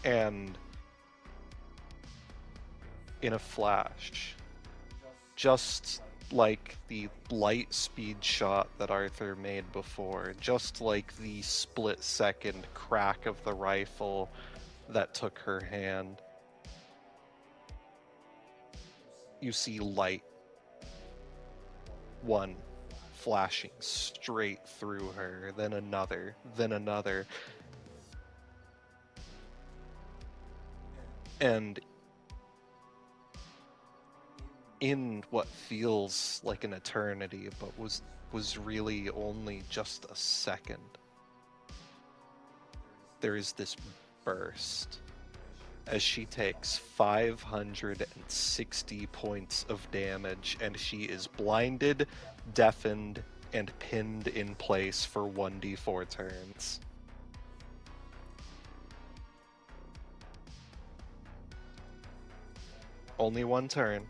Speaker 3: And in a flash, just like the light speed shot that Arthur made before, just like the split-second crack of the rifle that took her hand, you see light, one flashing straight through her, then another, and in what feels like an eternity, but was really only just a second, there is this burst as she takes 560 points of damage, and she is blinded, deafened, and pinned in place for 1d4 turns. Only one turn.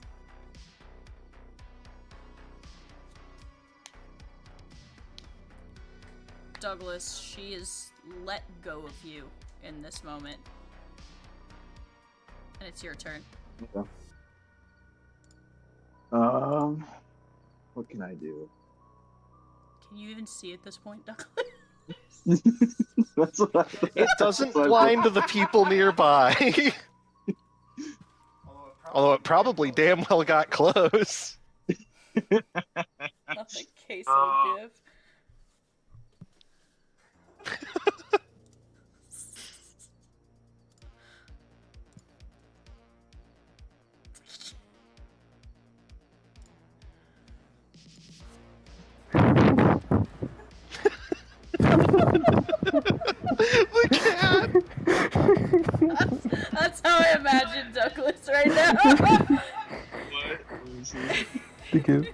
Speaker 1: Douglas, she is let go of you in this moment. And it's your turn.
Speaker 2: Okay. Um, what can I do?
Speaker 1: Can you even see at this point, Douglas?
Speaker 2: That's what
Speaker 3: It doesn't
Speaker 2: that's what I
Speaker 3: blind the people nearby. Although it probably damn well got close.
Speaker 1: Not the queso gif.
Speaker 3: The cat.
Speaker 1: That's how I imagine Douglas right now.
Speaker 4: The gift.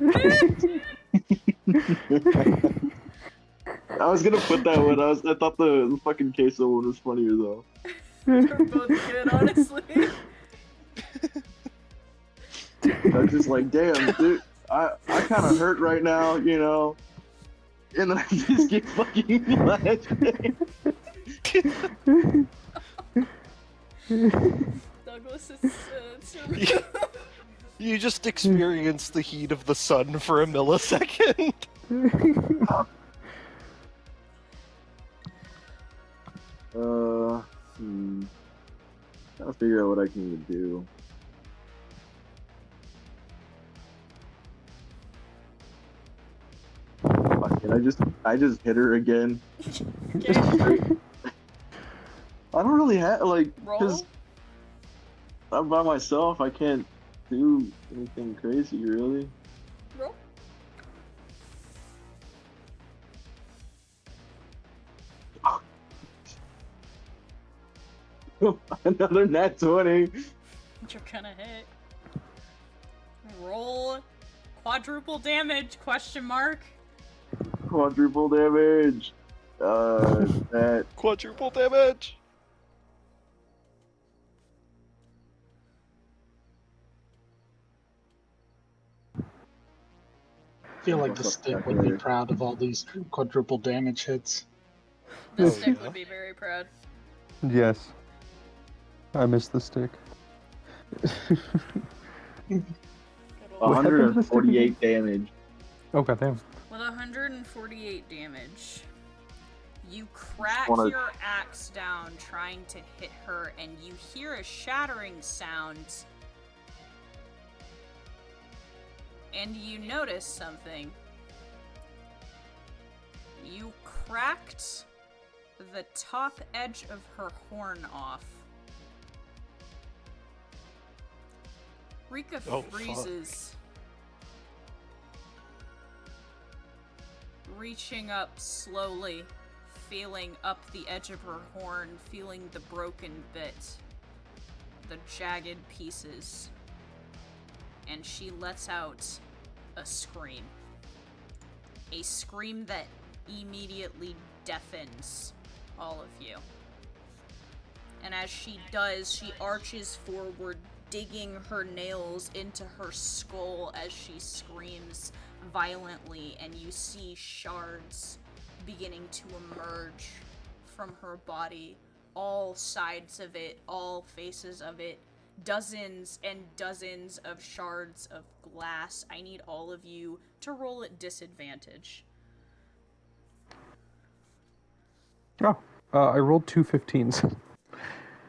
Speaker 2: I was gonna put that one. I thought the fucking queso one was funnier though.
Speaker 1: They're both good, honestly.
Speaker 2: I was just like, damn, dude, I kind of hurt right now, you know. And then I just get fucking laughing.
Speaker 1: Douglas is surreal.
Speaker 3: You just experience the heat of the sun for a millisecond.
Speaker 2: Trying to figure out what I can even do. Fuck it, I just hit her again.
Speaker 1: Okay.
Speaker 2: I don't really have like, because
Speaker 1: Roll.
Speaker 2: I'm by myself. I can't do anything crazy, really.
Speaker 1: Roll.
Speaker 2: Another nat 20.
Speaker 1: You're gonna hit. Roll. Quadruple damage? Question mark.
Speaker 2: Quadruple damage. That.
Speaker 3: Quadruple damage.
Speaker 5: I feel like the stick would be proud of all these quadruple damage hits.
Speaker 1: The stick would be very proud.
Speaker 4: Yes. I miss the stick.
Speaker 1: Good old-
Speaker 2: 148 damage.
Speaker 4: Oh goddamn.
Speaker 1: With 148 damage, you crack
Speaker 2: wanna-
Speaker 1: your axe down trying to hit her, and you hear a shattering sound. And you notice something. You cracked the top edge of her horn off. Rika
Speaker 3: Oh, fuck.
Speaker 1: freezes. Reaching up slowly, feeling up the edge of her horn, feeling the broken bit, the jagged pieces, and she lets out a scream. A scream that immediately deafens all of you. And as she does, she arches forward, digging her nails into her skull as she screams violently, and you see shards beginning to emerge from her body, all sides of it, all faces of it, dozens and dozens of shards of glass. I need all of you to roll at disadvantage.
Speaker 4: Oh, I rolled 2 15s.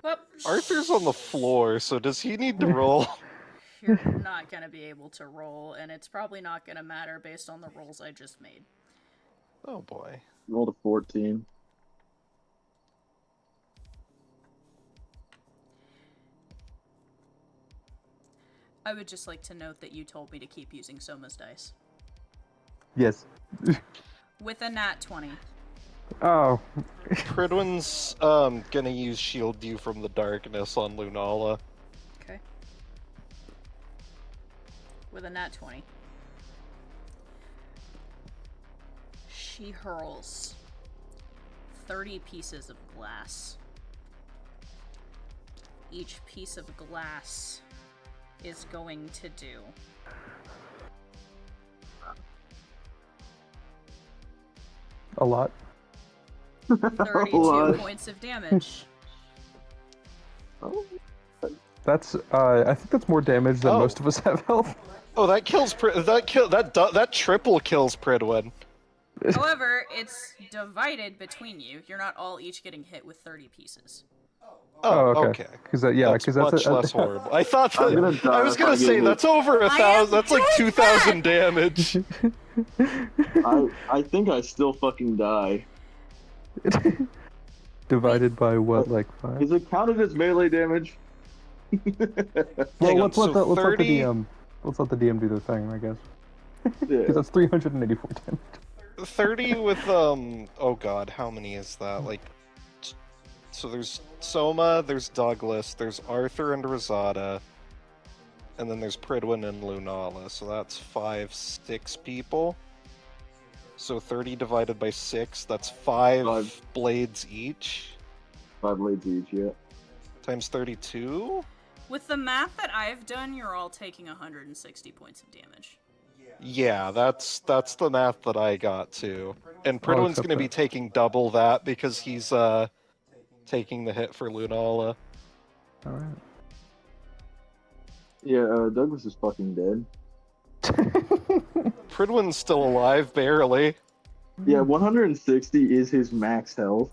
Speaker 1: Well,
Speaker 3: Arthur's on the floor, so does he need to roll?
Speaker 1: you're not gonna be able to roll, and it's probably not gonna matter based on the rolls I just made.
Speaker 3: Oh boy.
Speaker 2: Rolled a 14.
Speaker 1: I would just like to note that you told me to keep using Soma's dice.
Speaker 4: Yes.
Speaker 1: With a nat 20.
Speaker 4: Oh.
Speaker 3: Pridwin's gonna use Shield View from the Darkness on Lunala.
Speaker 1: Okay. With a nat 20. She hurls 30 pieces of glass. Each piece of glass is going to do
Speaker 4: A lot.
Speaker 1: 32 points of damage.
Speaker 2: Oh,
Speaker 4: That's, I think that's more damage than
Speaker 3: Oh.
Speaker 4: most of us have health.
Speaker 3: Oh, that kills that triple kills Pridwin.
Speaker 1: However, it's divided between you. You're not all each getting hit with 30 pieces.
Speaker 3: Oh,
Speaker 4: okay.
Speaker 3: okay.
Speaker 4: Because that's
Speaker 3: Much less horrible. I thought
Speaker 2: I'm
Speaker 3: that,
Speaker 2: gonna die
Speaker 3: I was
Speaker 2: if I
Speaker 3: gonna
Speaker 2: get
Speaker 3: say
Speaker 2: hit.
Speaker 3: that's over
Speaker 1: I am
Speaker 3: 1,000. That's like
Speaker 1: doing
Speaker 3: 2,000 damage.
Speaker 2: I think I still fucking die.
Speaker 4: Divided by what, like 5?
Speaker 2: Is it counted as melee damage?
Speaker 4: Well,
Speaker 3: Hang on,
Speaker 4: let's let the
Speaker 3: 30
Speaker 4: let's let the DM do their thing, I guess.
Speaker 2: Yeah.
Speaker 4: Because that's 384 damage.
Speaker 3: 30 with oh god, how many is that? Like, so there's Soma, there's Douglas, there's Arthur and Rosada, and then there's Pridwin and Lunala. So that's 6 people. So 30 divided by 6, that's 5 blades each.
Speaker 2: 5 blades each, yeah.
Speaker 3: Times 32?
Speaker 1: With the math that I've done, you're all taking 160 points of damage.
Speaker 3: Yeah, that's the math that I got too. And
Speaker 4: I'll
Speaker 3: Pridwin's
Speaker 4: accept
Speaker 3: gonna be
Speaker 4: that.
Speaker 3: taking double that because he's taking the hit for Lunala.
Speaker 4: Alright.
Speaker 2: Yeah, Douglas is fucking dead.
Speaker 3: Pridwin's still alive, barely.
Speaker 2: Yeah, 160 is his max health.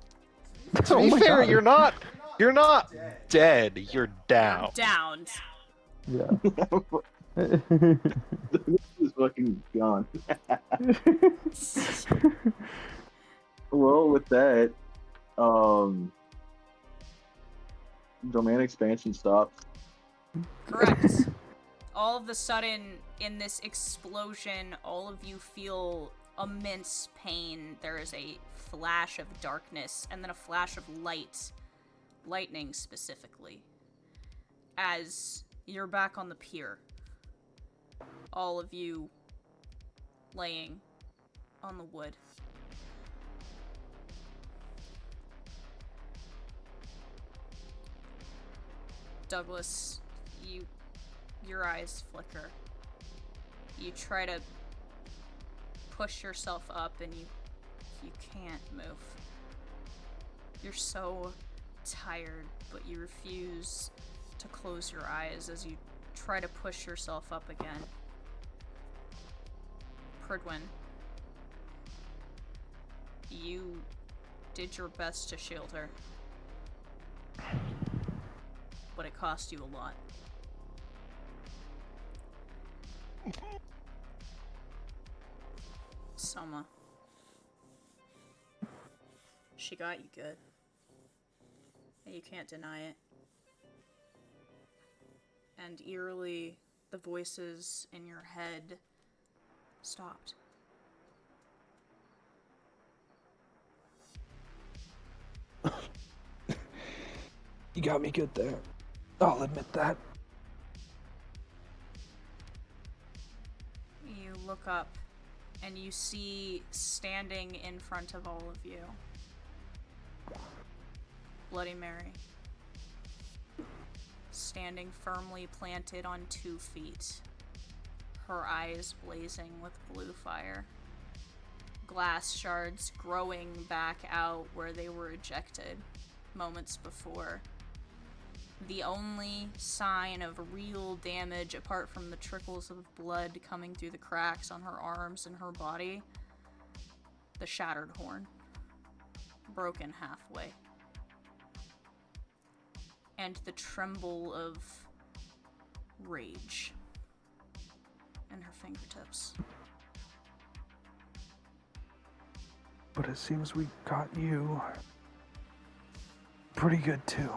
Speaker 3: To be fair, you're not dead, you're down.
Speaker 1: Downed.
Speaker 4: Yeah.
Speaker 2: Douglas is fucking gone. Well, with that, domain expansion stops.
Speaker 1: Correct. All of a sudden, in this explosion, all of you feel immense pain. There is a flash of darkness, and then a flash of light. Lightning, specifically. As you're back on the pier. All of you laying on the wood. Douglas, your eyes flicker. You try to push yourself up and you can't move. You're so tired, but you refuse to close your eyes as you try to push yourself up again. Pridwin, you did your best to shield her, but it cost you a lot. Soma. She got you good. And you can't deny it. And eerily, the voices in your head stopped.
Speaker 4: You got me good there. I'll admit that.
Speaker 1: You look up and you see standing in front of all of you Bloody Mary, standing firmly planted on 2 feet, her eyes blazing with blue fire, glass shards growing back out where they were ejected moments before. The only sign of real damage, apart from the trickles of blood coming through the cracks on her arms and her body, the shattered horn, broken halfway, and the tremble of rage in her fingertips.
Speaker 4: But it seems we got you pretty good too.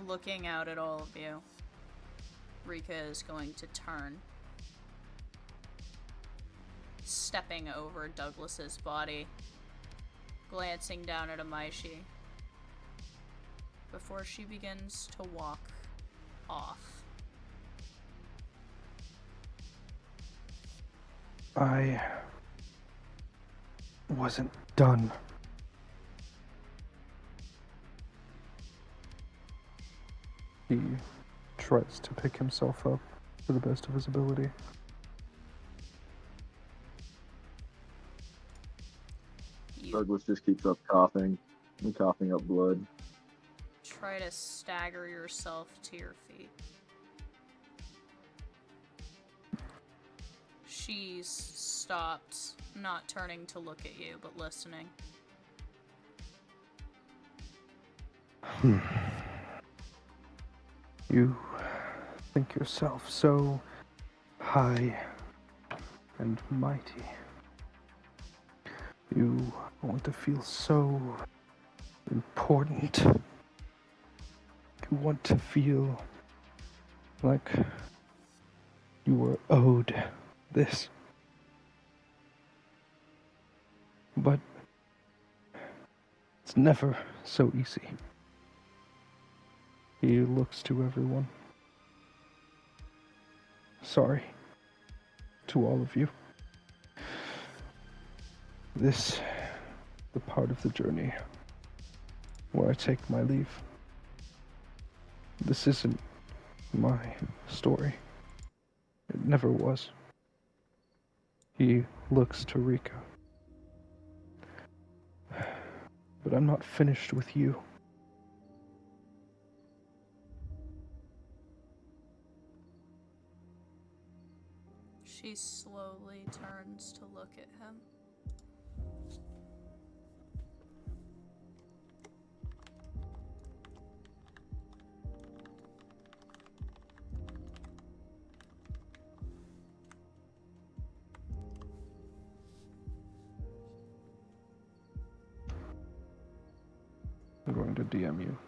Speaker 1: Looking out at all of you, Rika is going to turn, stepping over Douglas's body, glancing down at Amaishi, before she begins to walk off.
Speaker 4: I wasn't done. He tries to pick himself up to the best of his ability.
Speaker 2: Douglas just keeps up coughing and coughing up blood.
Speaker 1: try to stagger yourself to your feet. She's stopped, not turning to look at you, but listening.
Speaker 4: You think yourself so high and mighty. You want to feel so important. You want to feel like you were owed this. But it's never so easy. He looks to everyone. Sorry to all of you. This, the part of the journey where I take my leave. This isn't my story. It never was. He looks to Rika. But I'm not finished with you.
Speaker 1: She slowly turns to look at him.
Speaker 4: I'm going to DM you.
Speaker 1: Okay.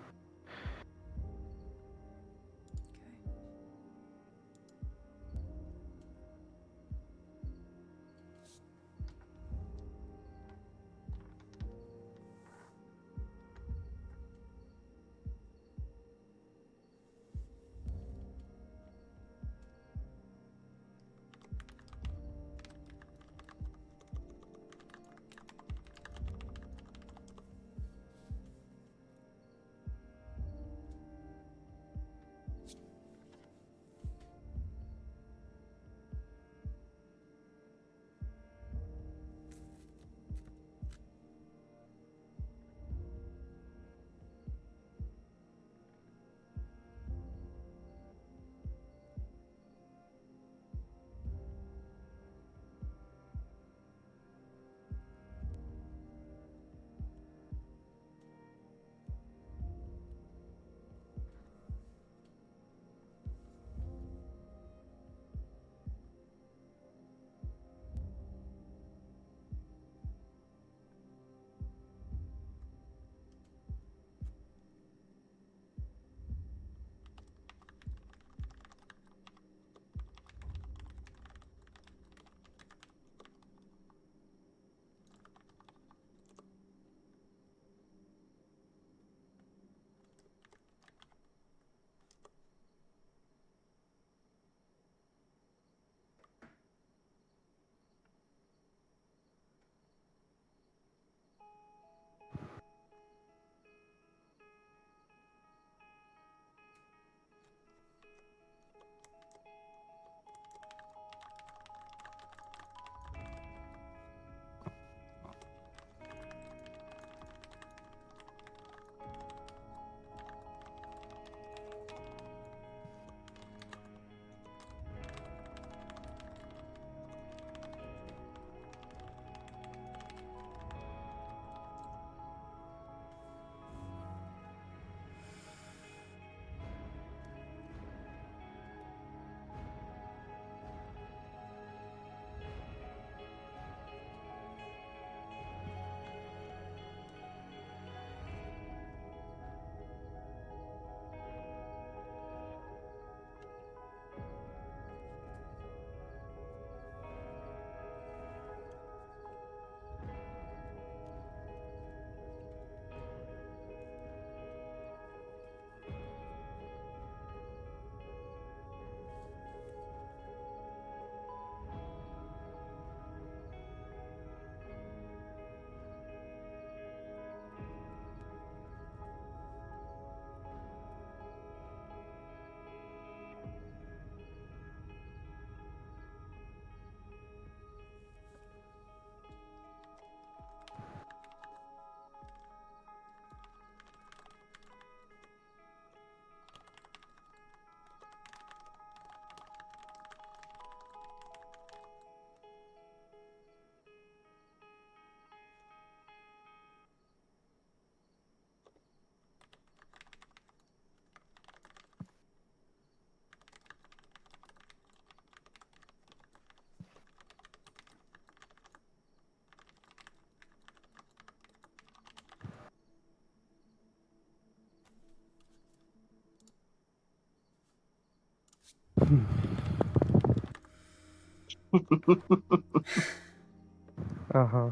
Speaker 4: Uh-huh.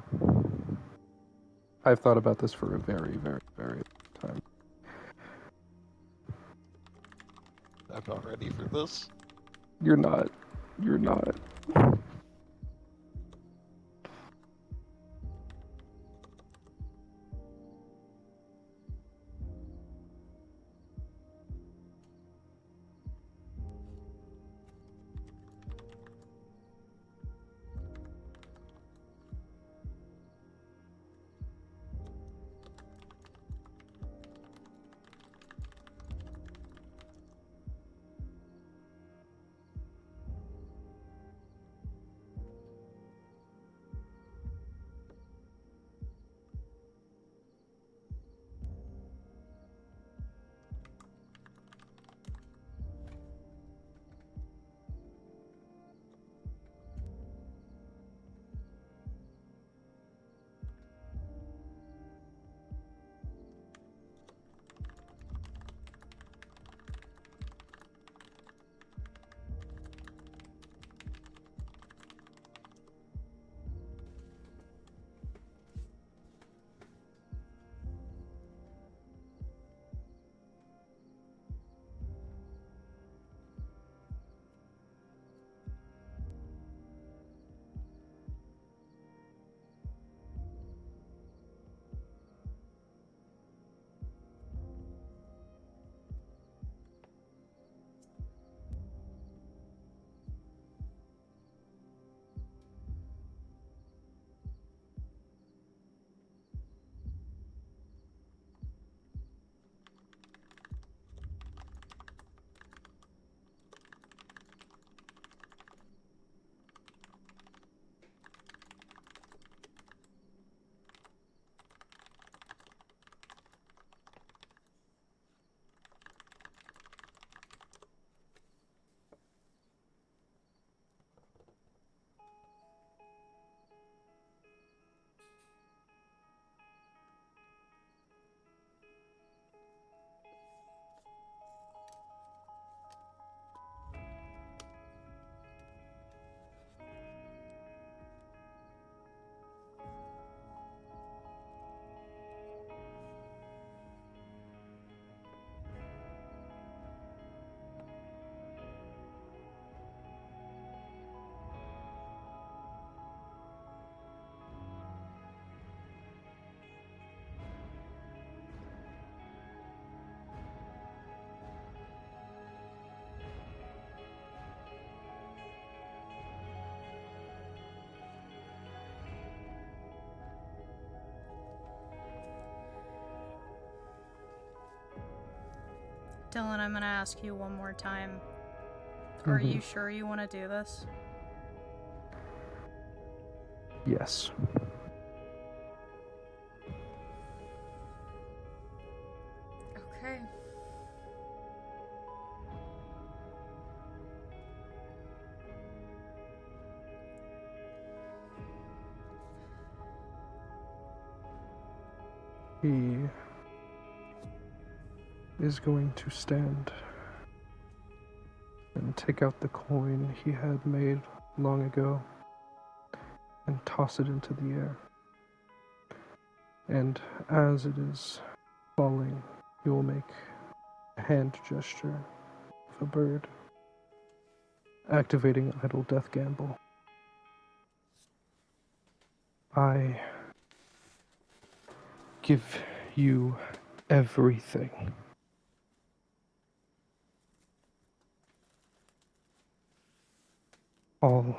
Speaker 4: I've thought about this for a very, very, very long time.
Speaker 3: I'm not ready for this.
Speaker 4: You're not. You're not.
Speaker 1: Dylan, I'm gonna ask you one more time. Are you sure you want to do this?
Speaker 4: Yes.
Speaker 1: Okay.
Speaker 4: He is going to stand and take out the coin he had made long ago and toss it into the air. And as it is falling, he will make a hand gesture of a bird, activating Idle Death Gamble. I give you everything. All.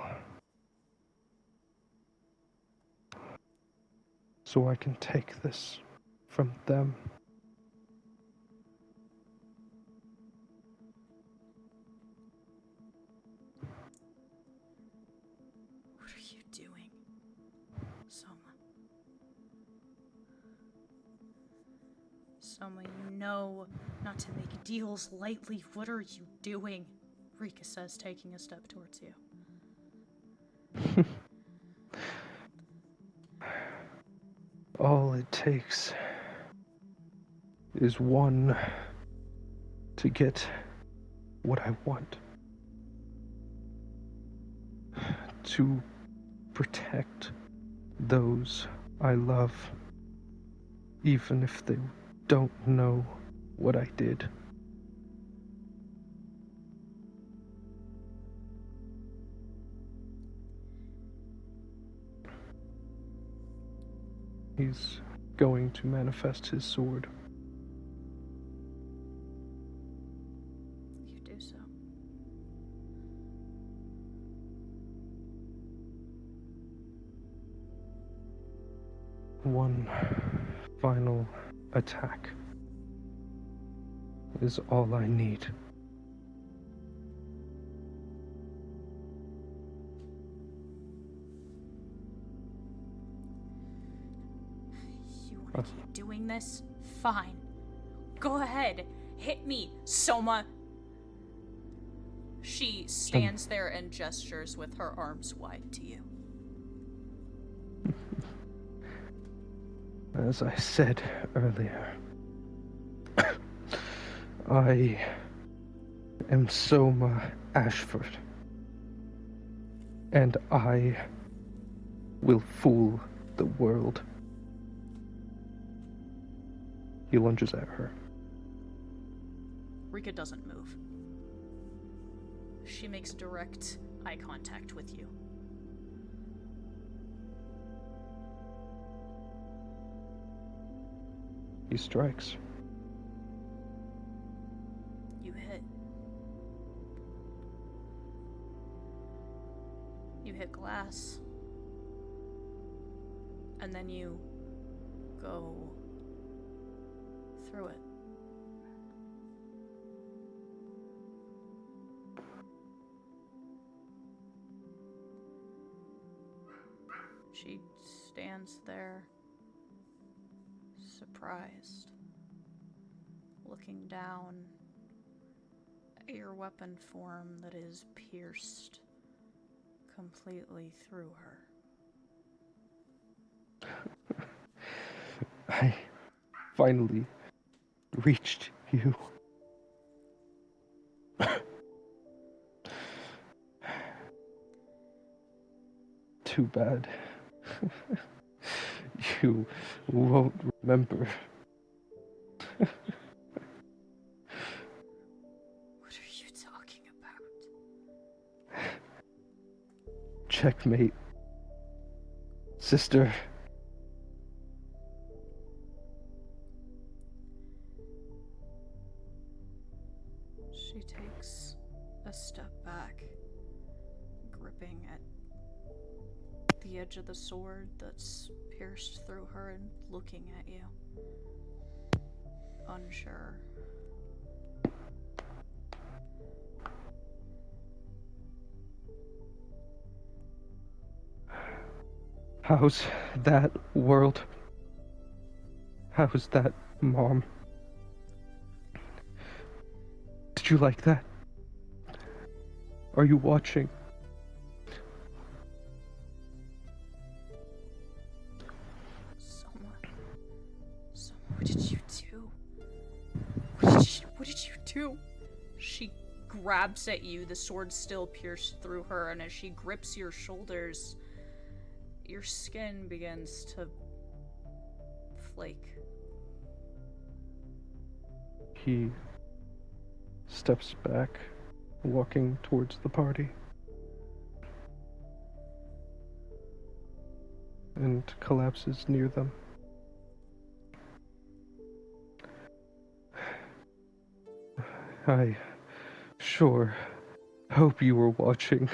Speaker 4: So I can take this from them.
Speaker 1: What are you doing, Soma? Soma, you know not to make deals lightly. What are you doing? Rika says, taking a step towards you.
Speaker 4: All it takes is one to get what I want. to protect those I love, even if they don't know what I did. He's going to manifest his sword.
Speaker 1: You do so.
Speaker 4: One final attack is all I need.
Speaker 1: You want to keep doing this? Fine. Go ahead. Hit me, Soma. She stands there and gestures with her arms wide to you.
Speaker 4: As I said earlier, I am Soma Ashford, and I will fool the world. He lunges at her.
Speaker 1: Rika doesn't move. She makes direct eye contact with you.
Speaker 4: He strikes.
Speaker 1: You hit. You hit glass. And then you go through it. She stands there, surprised, looking down at your weapon form that is pierced completely through her.
Speaker 4: I finally reached you. Too bad. You won't remember.
Speaker 1: What are you talking about?
Speaker 4: Checkmate. Sister.
Speaker 1: She takes a step back, gripping at the edge of the sword that's pierced through her and looking at you. Unsure.
Speaker 4: How's that, world? How's that, Mom? Did you like that? Are you watching?
Speaker 1: Soma, what did you do? What did you do? She grabs at you, the sword still pierced through her, and as she grips your shoulders, your skin begins to flake.
Speaker 4: He steps back, walking towards the party, and collapses near them. I sure hope you were watching.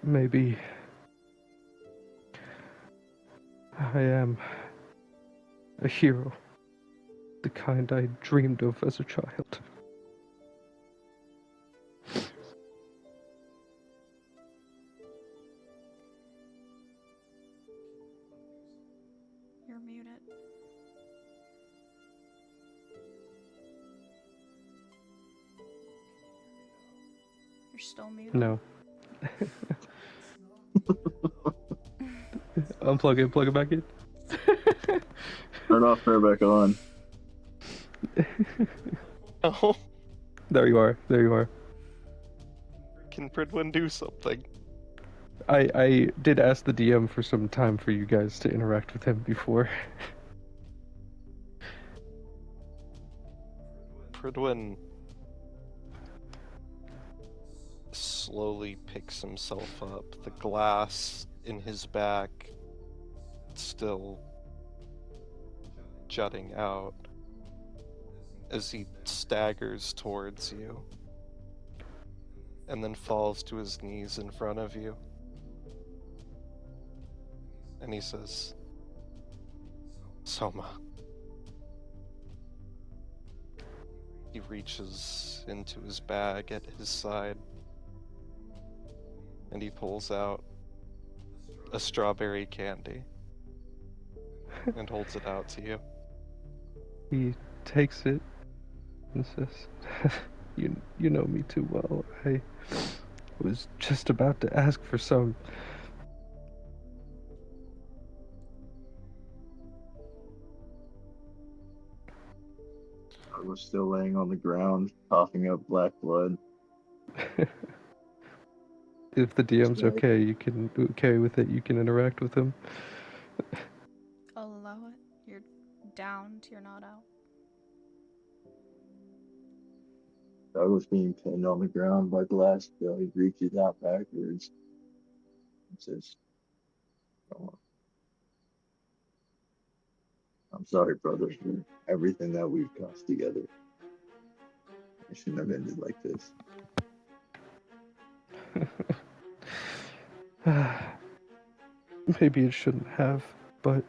Speaker 4: Maybe I am a hero, the kind I dreamed of as a child.
Speaker 1: You're muted. You're still muted?
Speaker 4: No. Unplug it, plug it back in.
Speaker 2: Turn off, turn back on.
Speaker 3: Oh,
Speaker 4: There you are. There you are.
Speaker 3: can Pridwin do something?
Speaker 4: I did ask the DM for some time for you guys to interact with him before.
Speaker 3: Pridwin slowly picks himself up, the glass in his back still jutting out as he staggers towards you and then falls to his knees in front of you. And he says, Soma. He reaches into his bag at his side and he pulls out a strawberry candy and holds it out to you.
Speaker 4: He takes it and says, You know me too well. I was just about to ask for some.
Speaker 2: I was still laying on the ground, coughing up black blood.
Speaker 4: If the DM's
Speaker 2: Just like-
Speaker 4: okay, you can okay with it. You can interact with him.
Speaker 1: I'll allow it. You're downed. You're not out.
Speaker 2: I was being pinned on the ground by glass. Bill. He reaches out backwards and says, "Oh, I'm sorry, brother, for everything that we've caused together. I shouldn't have ended like this."
Speaker 4: Maybe it shouldn't have, but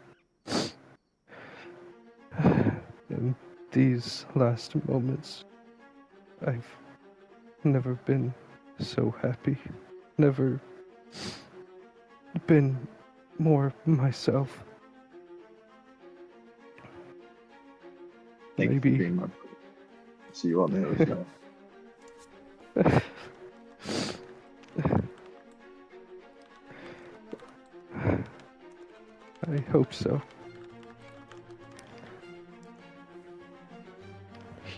Speaker 4: in these last moments, I've never been so happy. Never been more myself.
Speaker 2: Thank you for
Speaker 4: Maybe
Speaker 2: being my brother. See you on the other side.
Speaker 4: I hope so.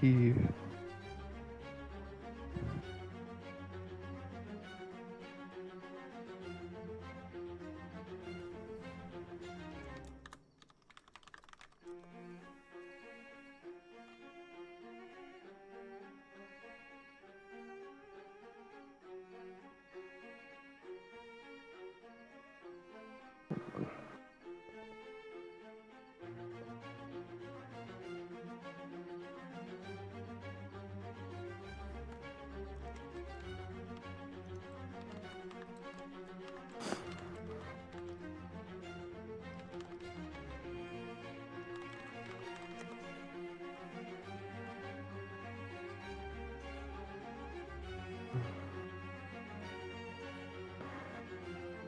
Speaker 4: He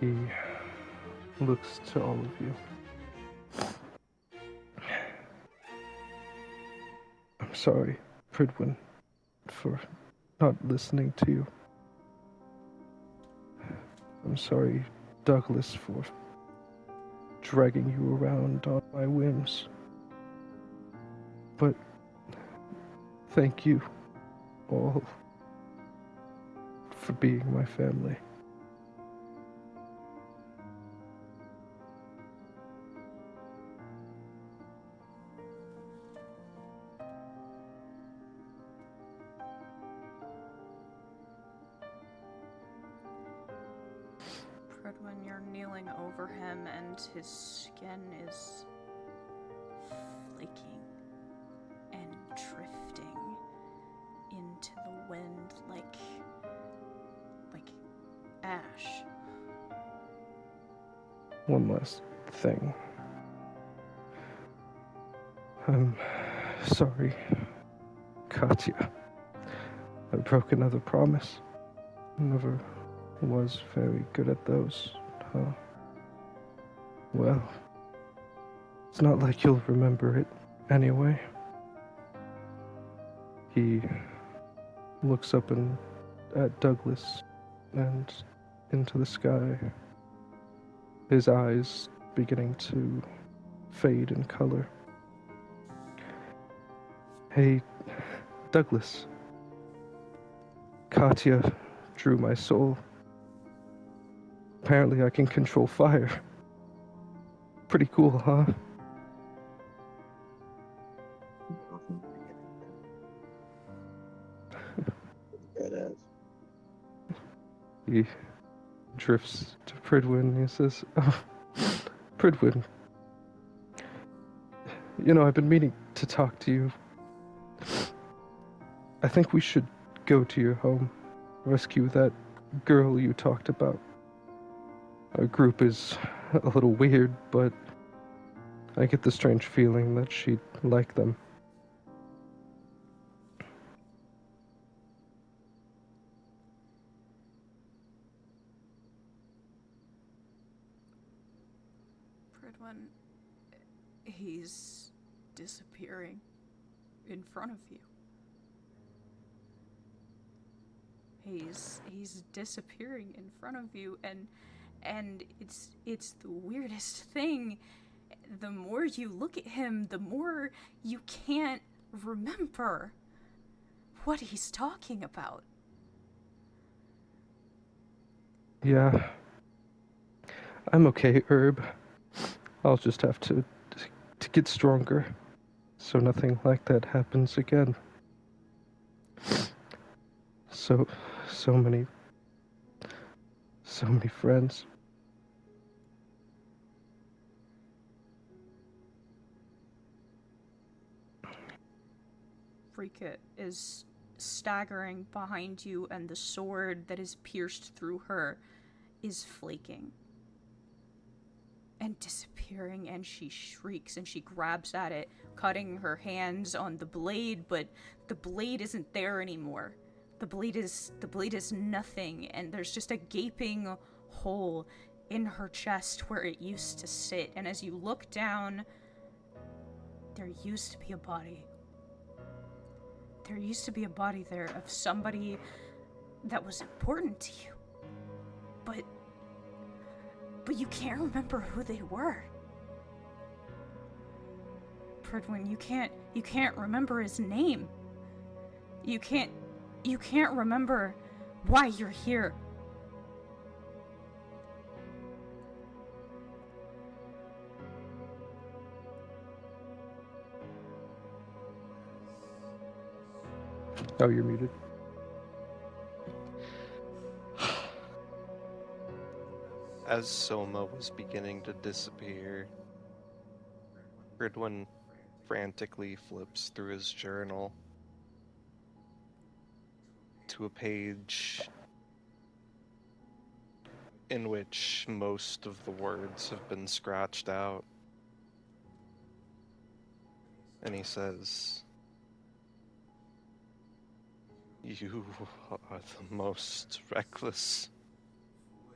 Speaker 4: He looks to all of you. I'm sorry, Pridwin, for not listening to you. I'm sorry, Douglas, for dragging you around on my whims. But thank you all for being my family.
Speaker 1: Pridwin, you're kneeling over him and his skin is flaking and drifting into the wind like ash.
Speaker 4: One last thing. I'm sorry, Katya. I broke another promise. Never was very good at those, huh? Well, it's not like you'll remember it anyway. He looks up at Douglas and into the sky, his eyes beginning to fade in color. Hey, Douglas. Katya drew my soul. Apparently I can control fire. Pretty cool, huh?
Speaker 2: Badass.
Speaker 4: He drifts to Pridwin and he says, "Oh, Pridwin, I've been meaning to talk to you. I think we should go to your home, rescue that girl you talked about. Our group is a little weird, but I get the strange feeling that she'd like them."
Speaker 1: Pridwin, he's disappearing in front of you. He's disappearing in front of you, and it's the weirdest thing. The more you look at him, the more you can't remember what he's talking about.
Speaker 4: Yeah, I'm okay, Herb. I'll just have to get stronger, so nothing like that happens again. So many friends.
Speaker 1: Rika is staggering behind you, and the sword that is pierced through her is flaking and disappearing, and she shrieks and she grabs at it, cutting her hands on the blade, but the blade isn't there anymore. The blade is nothing, and there's just a gaping hole in her chest where it used to sit, and as you look down, there used to be a body. There used to be a body there of somebody that was important to you. But you can't remember who they were. Pridwin, you can't remember his name. You can't remember why you're here.
Speaker 4: Oh, you're muted.
Speaker 3: As Soma was beginning to disappear, Gridwin frantically flips through his journal to a page in which most of the words have been scratched out. And he says, "You are the most reckless,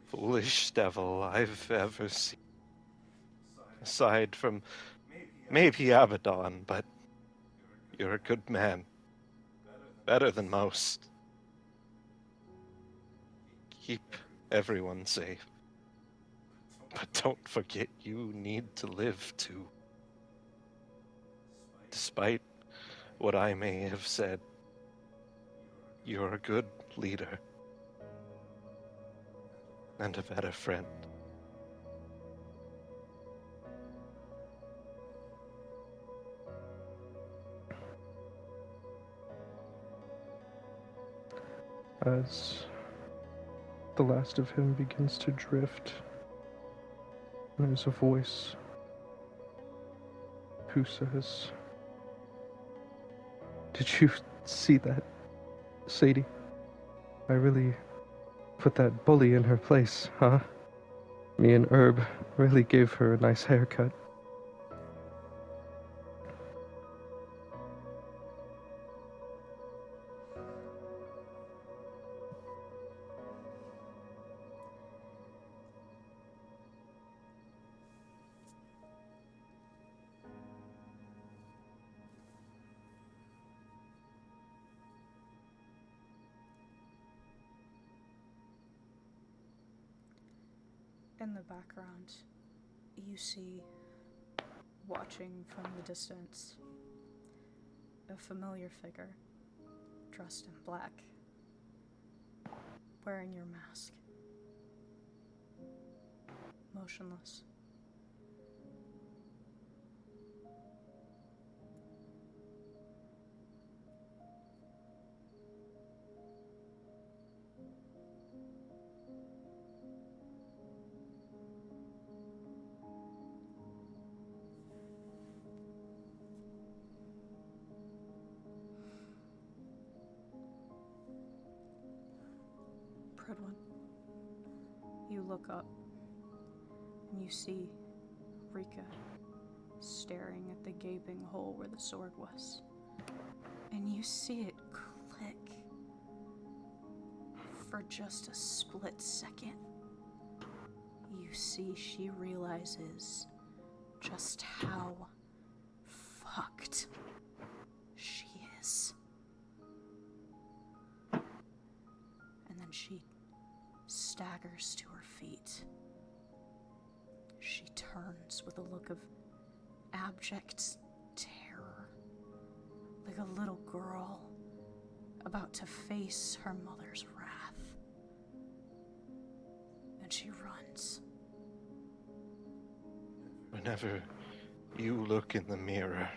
Speaker 3: foolish devil I've ever seen. Aside from maybe Abaddon, but you're a good man. Better than most. Keep everyone safe. But don't forget you need to live too. Despite what I may have said, you're a good leader. And a better friend."
Speaker 4: As the last of him begins to drift, there's a voice who says, "Did you see that, Sadie? I really put that bully in her place, huh? Me and Herb really gave her a nice haircut."
Speaker 1: In the background, you see, watching from the distance, a familiar figure. dressed in black, wearing your mask, motionless. Pridwin, you look up and you see Rika staring at the gaping hole where the sword was. And you see it click for just a split second. You see she realizes just how fucked she is. And then she staggers to her feet. She turns with a look of abject terror, like a little girl about to face her mother's wrath. And she runs.
Speaker 3: Whenever you look in the mirror,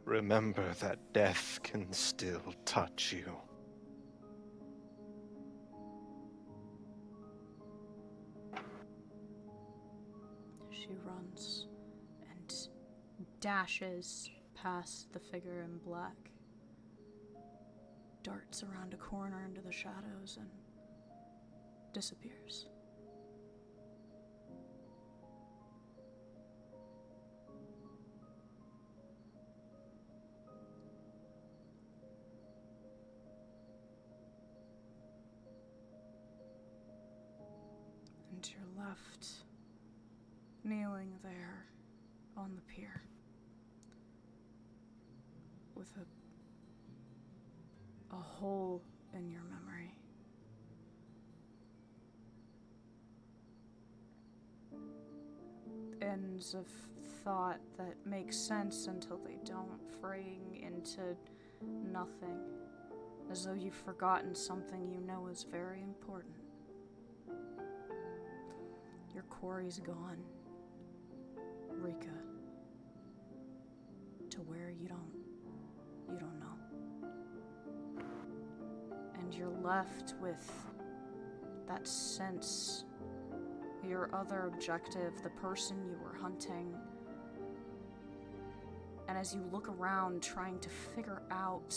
Speaker 3: remember that death can still touch you.
Speaker 1: She runs and dashes past the figure in black, darts around a corner into the shadows, and disappears. And you're left kneeling there on the pier with a hole in your memory. Ends of thought that make sense until they don't, fraying into nothing, as though you've forgotten something you know is very important. Your quarry's gone, Rika. To where you don't know. And you're left with that sense, your other objective, the person you were hunting. And as you look around trying to figure out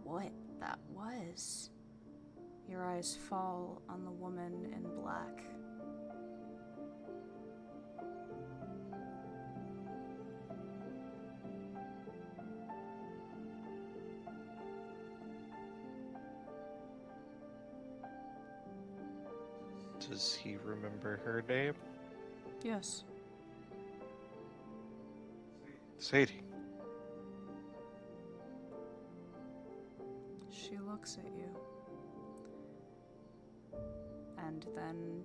Speaker 1: what that was, your eyes fall on the woman in black.
Speaker 3: Does he remember her name?
Speaker 1: Yes.
Speaker 3: Sadie.
Speaker 1: She looks at you. And then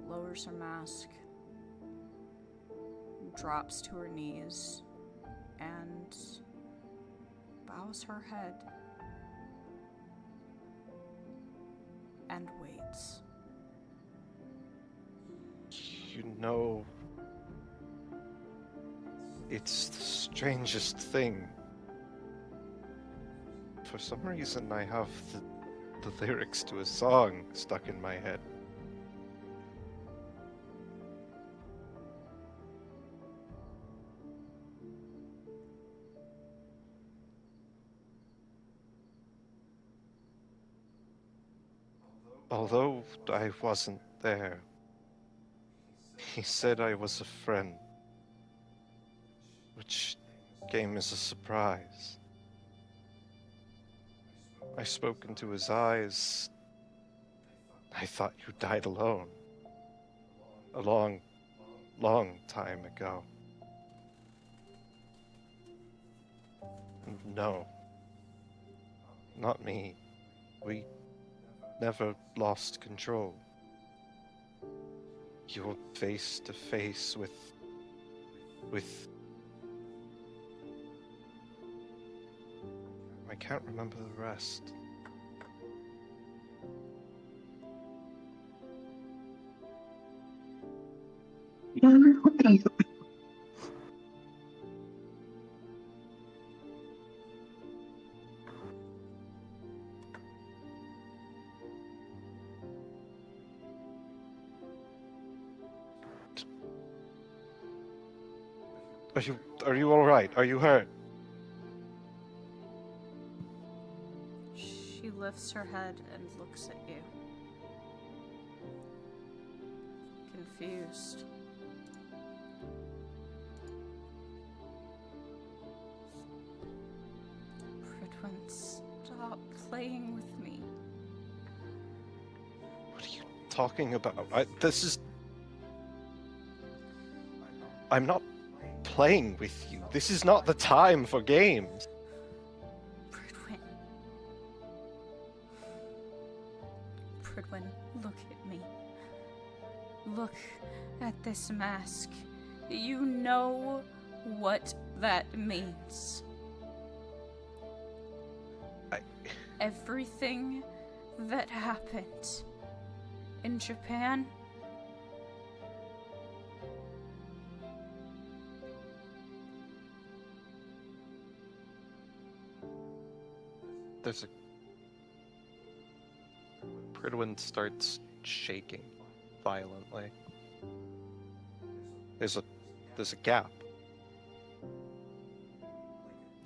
Speaker 1: lowers her mask, drops to her knees, and bows her head and waits.
Speaker 3: You know, it's the strangest thing. For some reason, I have the lyrics to a song stuck in my head. Although I wasn't there, he said I was a friend, which came as a surprise. I spoke into his eyes. I thought you died alone. A long, long time ago. No. Not me. We never lost control. You're face to face with I can't remember the rest. Are you all right? Are you hurt?
Speaker 1: She lifts her head and looks at you. Confused. Pridwin, stop playing with me.
Speaker 3: What are you talking about? I'm not playing with you. This is not the time for games.
Speaker 1: Pridwin. Pridwin, look at me. Look at this mask. You know what that means. Everything that happened in Japan.
Speaker 3: Pridwin starts shaking violently. There's a gap.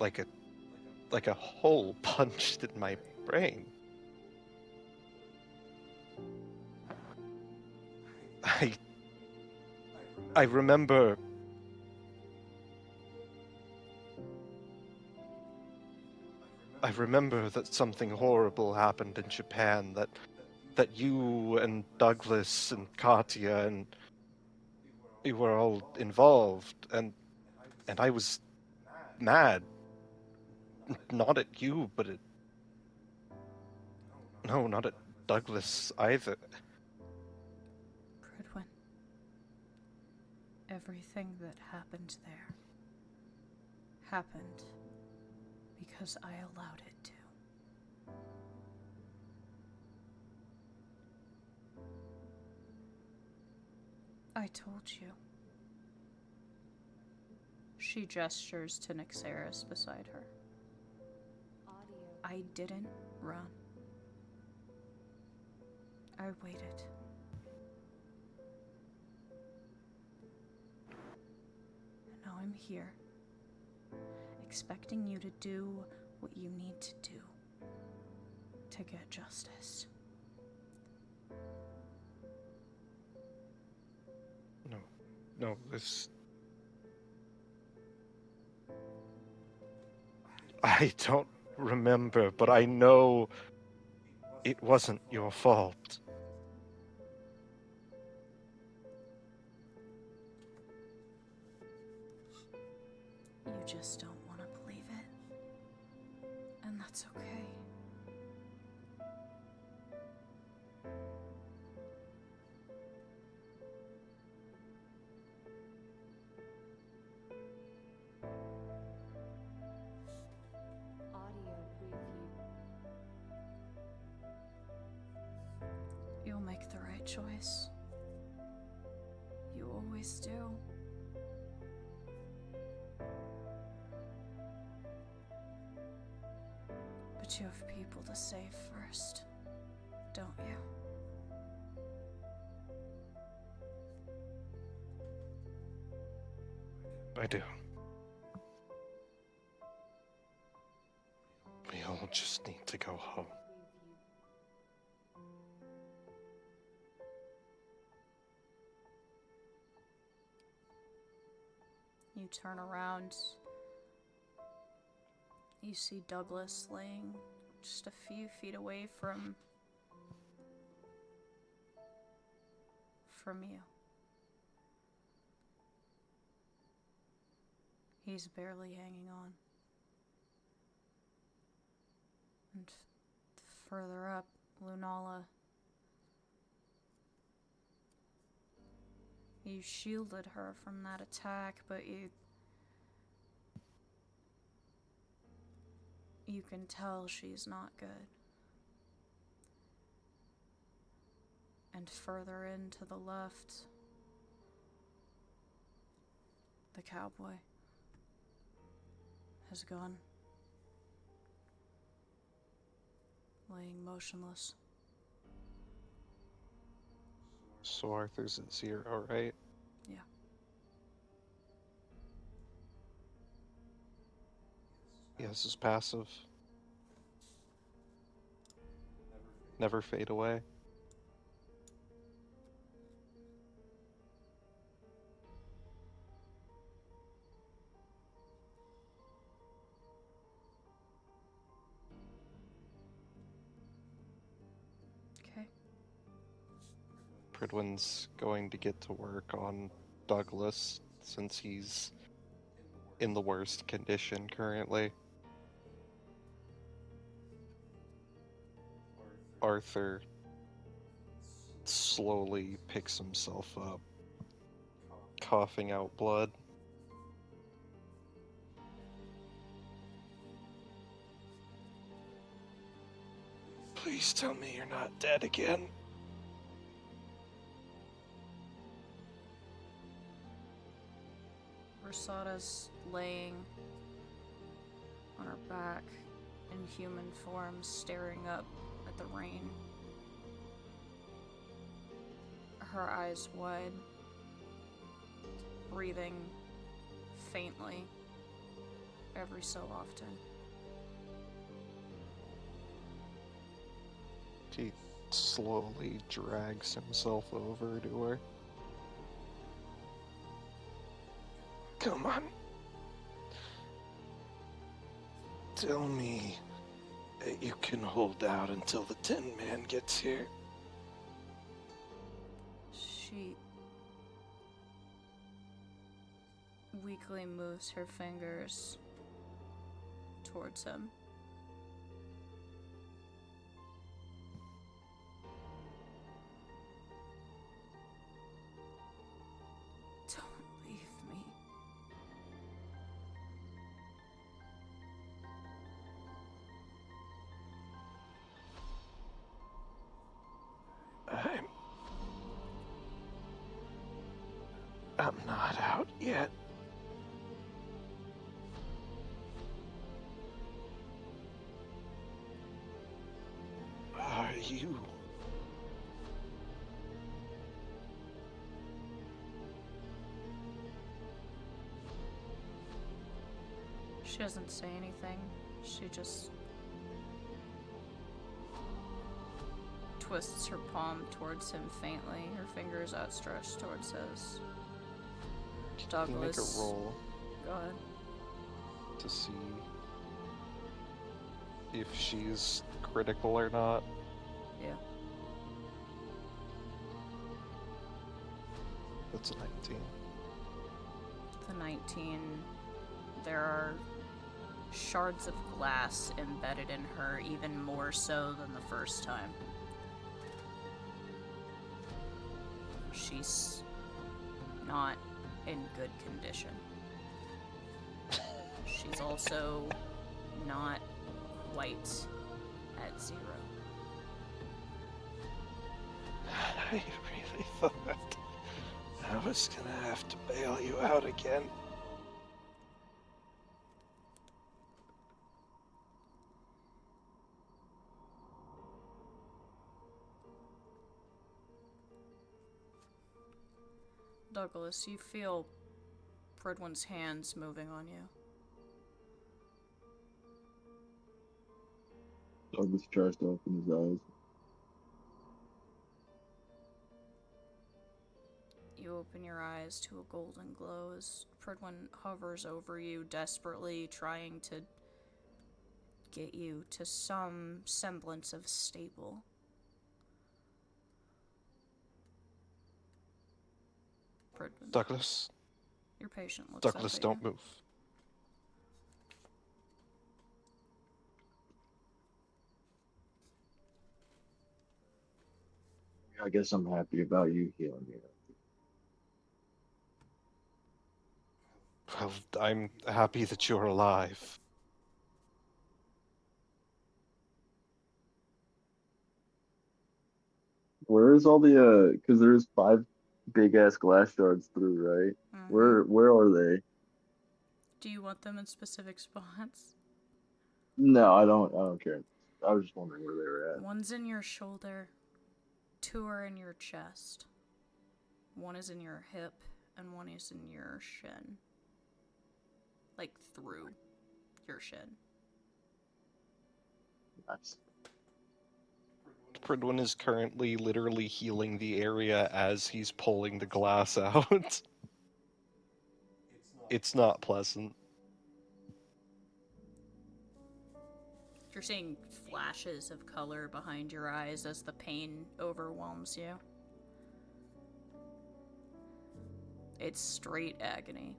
Speaker 3: Like a hole punched in my brain. I remember that something horrible happened in Japan, that you and Douglas and Katya and you were all involved, and I was mad. Not at you, but not at Douglas either.
Speaker 1: Pridwin, everything that happened there happened because I allowed it to. I told you. She gestures to Nyxeris beside her. I didn't run. I waited. And now I'm here, expecting you to do what you need to do to get justice.
Speaker 3: No, this... I don't remember, but I know it wasn't your fault.
Speaker 1: You just don't want to believe it. And that's okay. You'll make the right choice. You always do. But you have people to save first, don't you?
Speaker 3: I do. We all just need to go home.
Speaker 1: You turn around. You see Douglas laying just a few feet away from you. He's barely hanging on. And further up, Lunala. You shielded her from that attack, but you You can tell she's not good. And further in to the left, the cowboy has gone, laying motionless.
Speaker 3: So Arthur's at 0, right?
Speaker 1: Yeah.
Speaker 3: He has his passive. Never fade away.
Speaker 1: Okay.
Speaker 3: Pridwin's going to get to work on Douglas since he's in the worst condition currently. Arthur slowly picks himself up, coughing out blood. Please tell me you're not dead again.
Speaker 1: Rosada's laying on her back in human form, staring up at the rain. Her eyes wide, breathing faintly every so often.
Speaker 3: He slowly drags himself over to her. Come on. Tell me that you can hold out until the Tin Man gets here.
Speaker 1: She weakly moves her fingers towards him. Don't leave me.
Speaker 3: I'm not out yet. Are you?
Speaker 1: She doesn't say anything. She just twists her palm towards him faintly, her fingers outstretched towards his.
Speaker 3: Can you make a
Speaker 1: Douglas.
Speaker 3: roll
Speaker 1: Go ahead.
Speaker 3: to see if she's critical or not?
Speaker 1: Yeah.
Speaker 3: That's a 19.
Speaker 1: The 19, there are shards of glass embedded in her, even more so than the first time. She's not in good condition. She's also not quite at 0.
Speaker 3: I really thought I was gonna have to bail you out again.
Speaker 1: Douglas, you feel Pridwin's hands moving on you.
Speaker 2: Douglas tries to open his eyes.
Speaker 1: You open your eyes to a golden glow as Pridwin hovers over you, desperately trying to get you to some semblance of stable. Pridwin,
Speaker 3: Douglas,
Speaker 1: your patient looks
Speaker 3: Douglas,
Speaker 1: up at
Speaker 3: don't
Speaker 1: you.
Speaker 3: move.
Speaker 2: I guess I'm happy about you healing me.
Speaker 3: Well, I'm happy that you're alive.
Speaker 2: Where's all the because there's five big ass glass shards through, right?
Speaker 1: Mm-hmm.
Speaker 2: Where are they?
Speaker 1: Do you want them in specific spots?
Speaker 2: No, I don't care. I was just wondering where they were at.
Speaker 1: One's in your shoulder, two are in your chest, one is in your hip, and one is in your shin. Like through your shin.
Speaker 2: Nice.
Speaker 3: Pridwin is currently literally healing the area as he's pulling the glass out. It's not pleasant.
Speaker 1: You're seeing flashes of color behind your eyes as the pain overwhelms you. It's straight agony.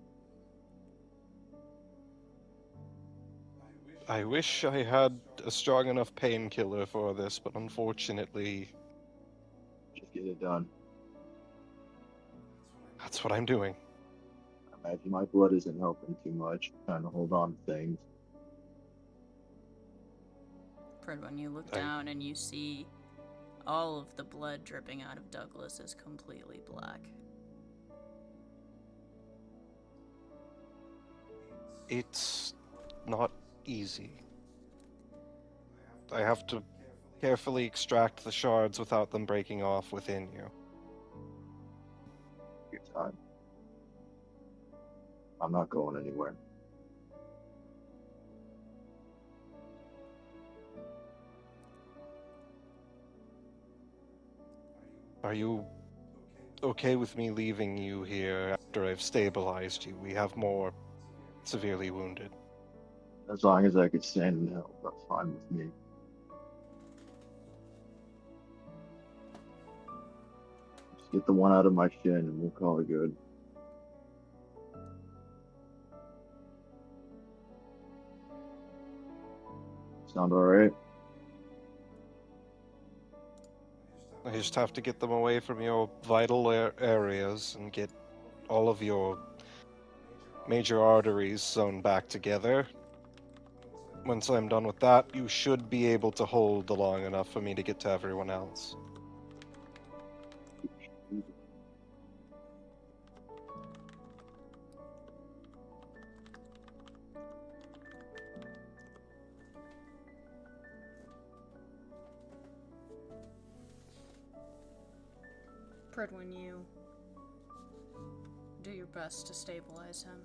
Speaker 3: I wish I had a strong enough painkiller for this, but unfortunately,
Speaker 2: Just get it done.
Speaker 3: that's what I'm doing.
Speaker 2: I imagine my blood isn't helping too much. Trying to hold on to things.
Speaker 1: Fred, when you look down and you see all of the blood dripping out of Douglas is completely black.
Speaker 3: It's not easy. I have to carefully extract the shards without them breaking off within you.
Speaker 2: Your time. I'm not going anywhere.
Speaker 3: Are you okay with me leaving you here after I've stabilized you? We have more severely wounded.
Speaker 2: As long as I could stand and help, that's fine with me. Just get the one out of my shin and we'll call it good. Sound alright?
Speaker 3: I just have to get them away from your vital areas and get all of your major arteries sewn back together. Once I'm done with that, you should be able to hold long enough for me to get to everyone else.
Speaker 1: Fred, when you do your best to stabilize him,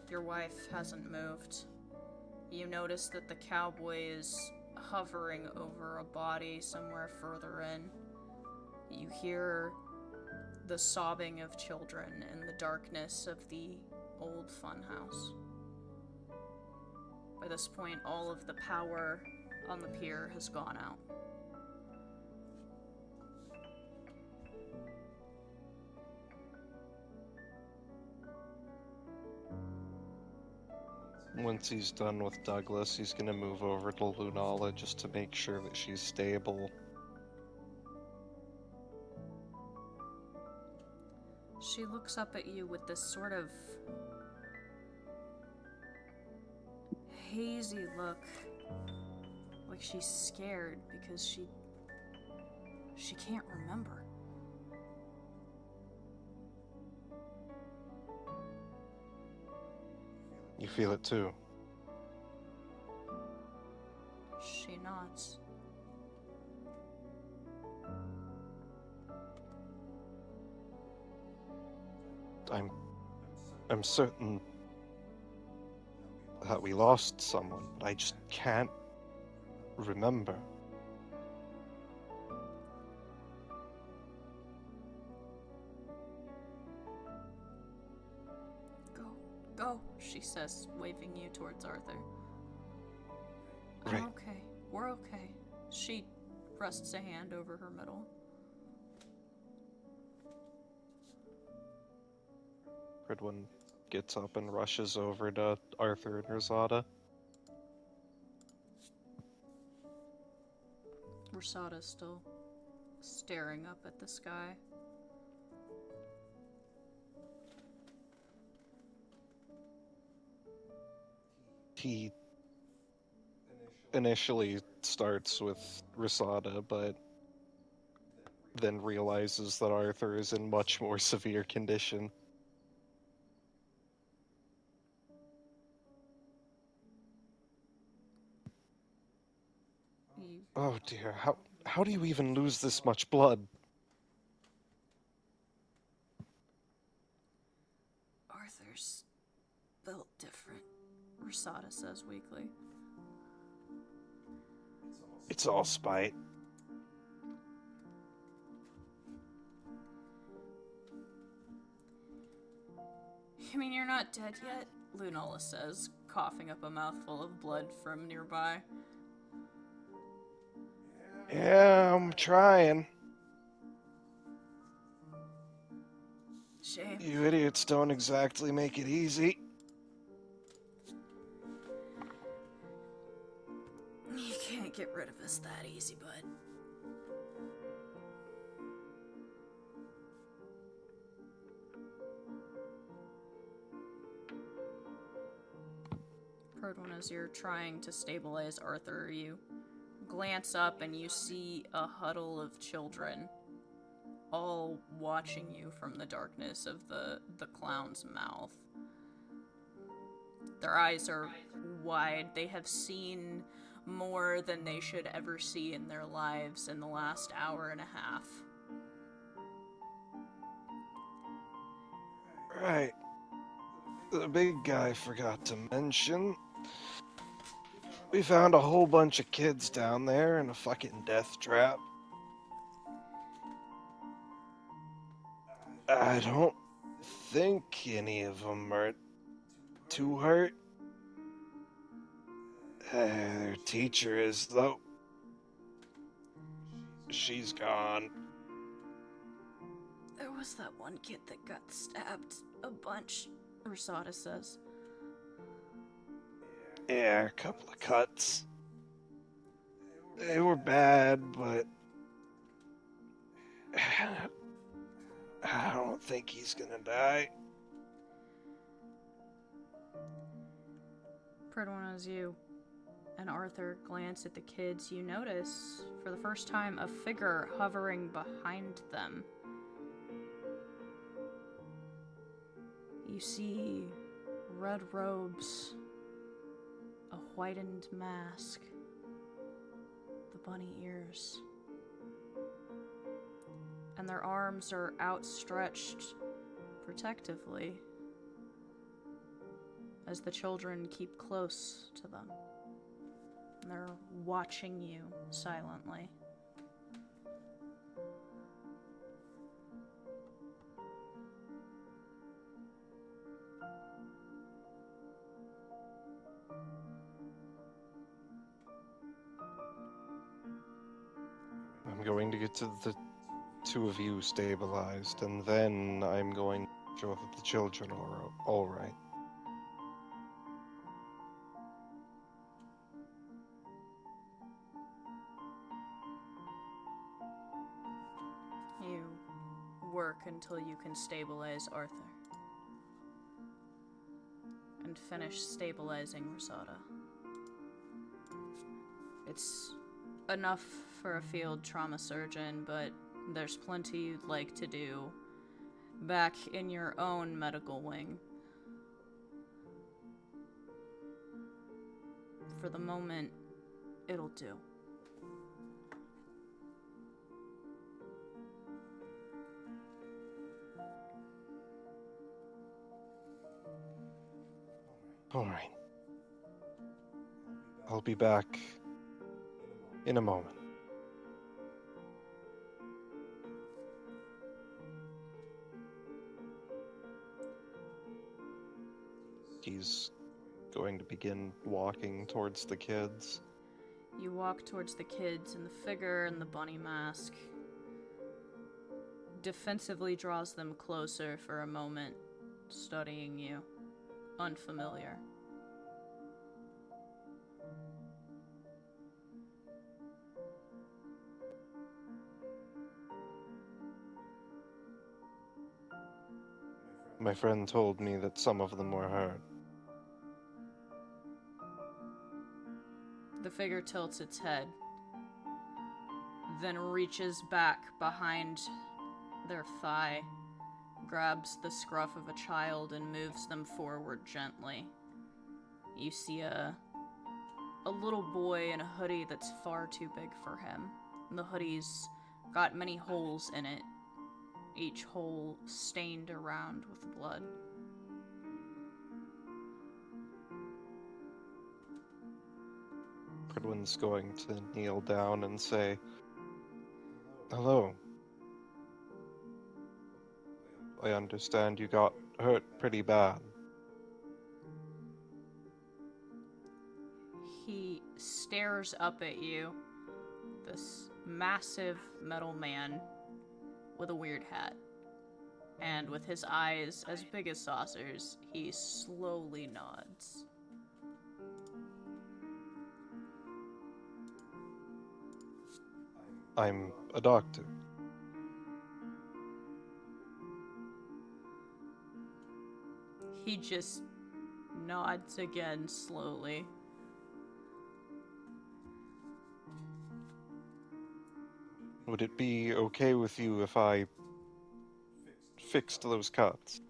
Speaker 1: your wife hasn't moved. You notice that the cowboy is hovering over a body somewhere further in. You hear the sobbing of children in the darkness of the old funhouse. By this point, all of the power on the pier has gone out.
Speaker 3: Once he's done with Douglas, he's gonna move over to Lunala just to make sure that she's stable.
Speaker 1: She looks up at you with this sort of hazy look, like she's scared because she can't remember.
Speaker 3: You feel it too.
Speaker 1: She nods.
Speaker 3: I'm certain that we lost someone, but I just can't remember.
Speaker 1: Go, she says, waving you towards Arthur. I'm
Speaker 3: Right.
Speaker 1: okay. We're okay. She rests a hand over her middle.
Speaker 3: Ridwin gets up and rushes over to Arthur and Rosada.
Speaker 1: Rosada's still staring up at the sky.
Speaker 3: He initially starts with Rosada, but then realizes that Arthur is in much more severe condition.
Speaker 1: You,
Speaker 3: Oh dear, how do you even lose this much blood?
Speaker 1: Arthur's built different, Rosada says weakly.
Speaker 3: It's all spite.
Speaker 1: You mean you're not dead yet? Lunola says, coughing up a mouthful of blood from nearby.
Speaker 3: Yeah, I'm trying.
Speaker 1: Shame.
Speaker 3: You idiots don't exactly make it easy.
Speaker 1: You can't get rid of us that easy, bud. Prodwin, as you're trying to stabilize Arthur, you glance up and you see a huddle of children all watching you from the darkness of the clown's mouth. Their eyes are wide. They have seen more than they should ever see in their lives in the last hour and a half.
Speaker 3: Right. The big guy forgot to mention. We found a whole bunch of kids down there in a fucking death trap. I don't think any of them are too hurt. Their teacher is, though. She's gone.
Speaker 1: There was that one kid that got stabbed a bunch, Rosada says.
Speaker 3: Yeah, a couple of cuts. They were bad, but I don't think he's gonna die.
Speaker 1: Prodwin, as you and Arthur glance at the kids, you notice, for the first time, a figure hovering behind them. You see red robes, a whitened mask, the bunny ears, and their arms are outstretched protectively as the children keep close to them. And they're watching you silently.
Speaker 3: I'm going to get to the two of you stabilized, and then I'm going to show that the children are all right.
Speaker 1: You work until you can stabilize Arthur. And finish stabilizing Rosada. It's enough for a field trauma surgeon, but there's plenty you'd like to do back in your own medical wing. For the moment, it'll do.
Speaker 3: All right. I'll be back in a moment. He's going to begin walking towards the kids.
Speaker 1: You walk towards the kids, and the figure in the bunny mask defensively draws them closer for a moment, studying you. Unfamiliar.
Speaker 3: My friend told me that some of them were hurt.
Speaker 1: The figure tilts its head. then reaches back behind their thigh, grabs the scruff of a child, and moves them forward gently. You see a little boy in a hoodie that's far too big for him. The hoodie's got many holes in it, each hole stained around with blood.
Speaker 3: Pridwin's going to kneel down and say, "Hello. I understand you got hurt pretty bad."
Speaker 1: He stares up at you, this massive metal man with a weird hat. And with his eyes as big as saucers, he slowly nods.
Speaker 3: "I'm a doctor."
Speaker 1: He just nods again slowly.
Speaker 3: "Would it be okay with you if I fixed those cuts?"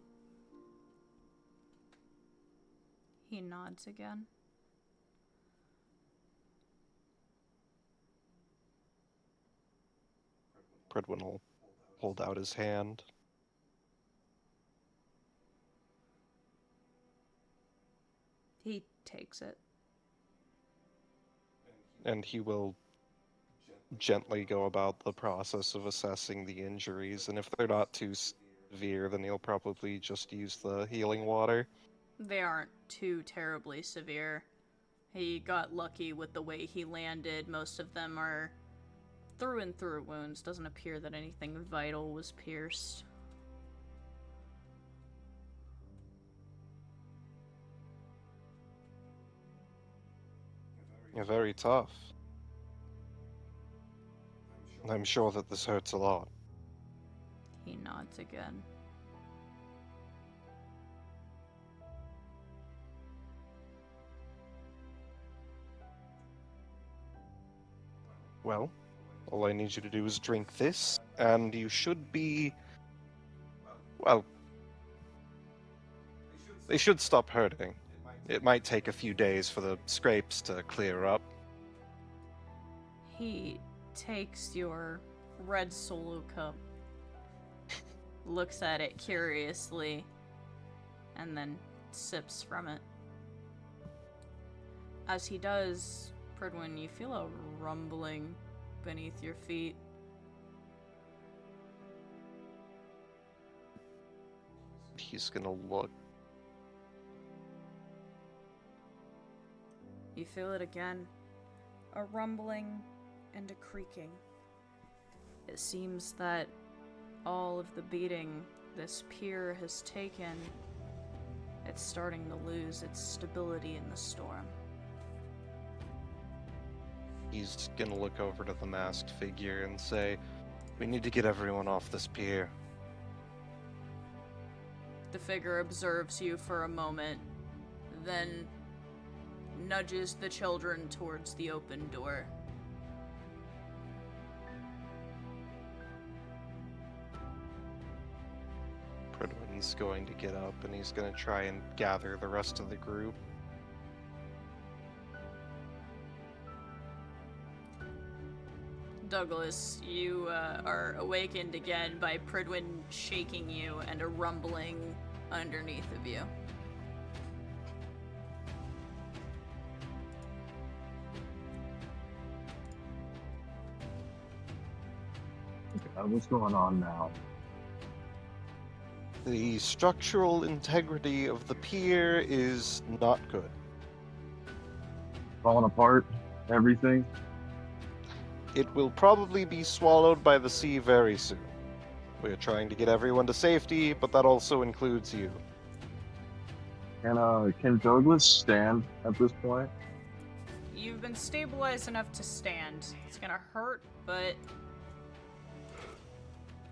Speaker 1: He nods again.
Speaker 3: Pridwin will hold out his hand.
Speaker 1: He takes it.
Speaker 3: And he will gently go about the process of assessing the injuries, and if they're not too severe, then he'll probably just use the healing water.
Speaker 1: They aren't too terribly severe. He got lucky with the way he landed. Most of them are through and through wounds. Doesn't appear that anything vital was pierced.
Speaker 3: You're very tough. I'm sure that this hurts a lot.
Speaker 1: He nods again.
Speaker 3: Well, all I need you to do is drink this, and you should be... well, they should stop hurting. It might take a few days for the scrapes to clear up.
Speaker 1: He takes your red solo cup, looks at it curiously, and then sips from it. As he does, Pridwin, you feel a rumbling beneath your feet.
Speaker 3: He's gonna look.
Speaker 1: You feel it again. A rumbling and a creaking. It seems that all of the beating this pier has taken, it's starting to lose its stability in the storm.
Speaker 3: He's gonna look over to the masked figure and say, "We need to get everyone off this pier."
Speaker 1: The figure observes you for a moment, then nudges the children towards the open door.
Speaker 3: Pridwin's going to get up and he's gonna try and gather the rest of the group.
Speaker 1: Douglas, you are awakened again by Pridwin shaking you and a rumbling underneath of you.
Speaker 2: What's going on now?
Speaker 3: The structural integrity of the pier is not good.
Speaker 2: Falling apart? Everything?
Speaker 3: It will probably be swallowed by the sea very soon. We're trying to get everyone to safety, but that also includes you.
Speaker 2: Can Douglas stand at this point?
Speaker 1: You've been stabilized enough to stand. It's gonna hurt, but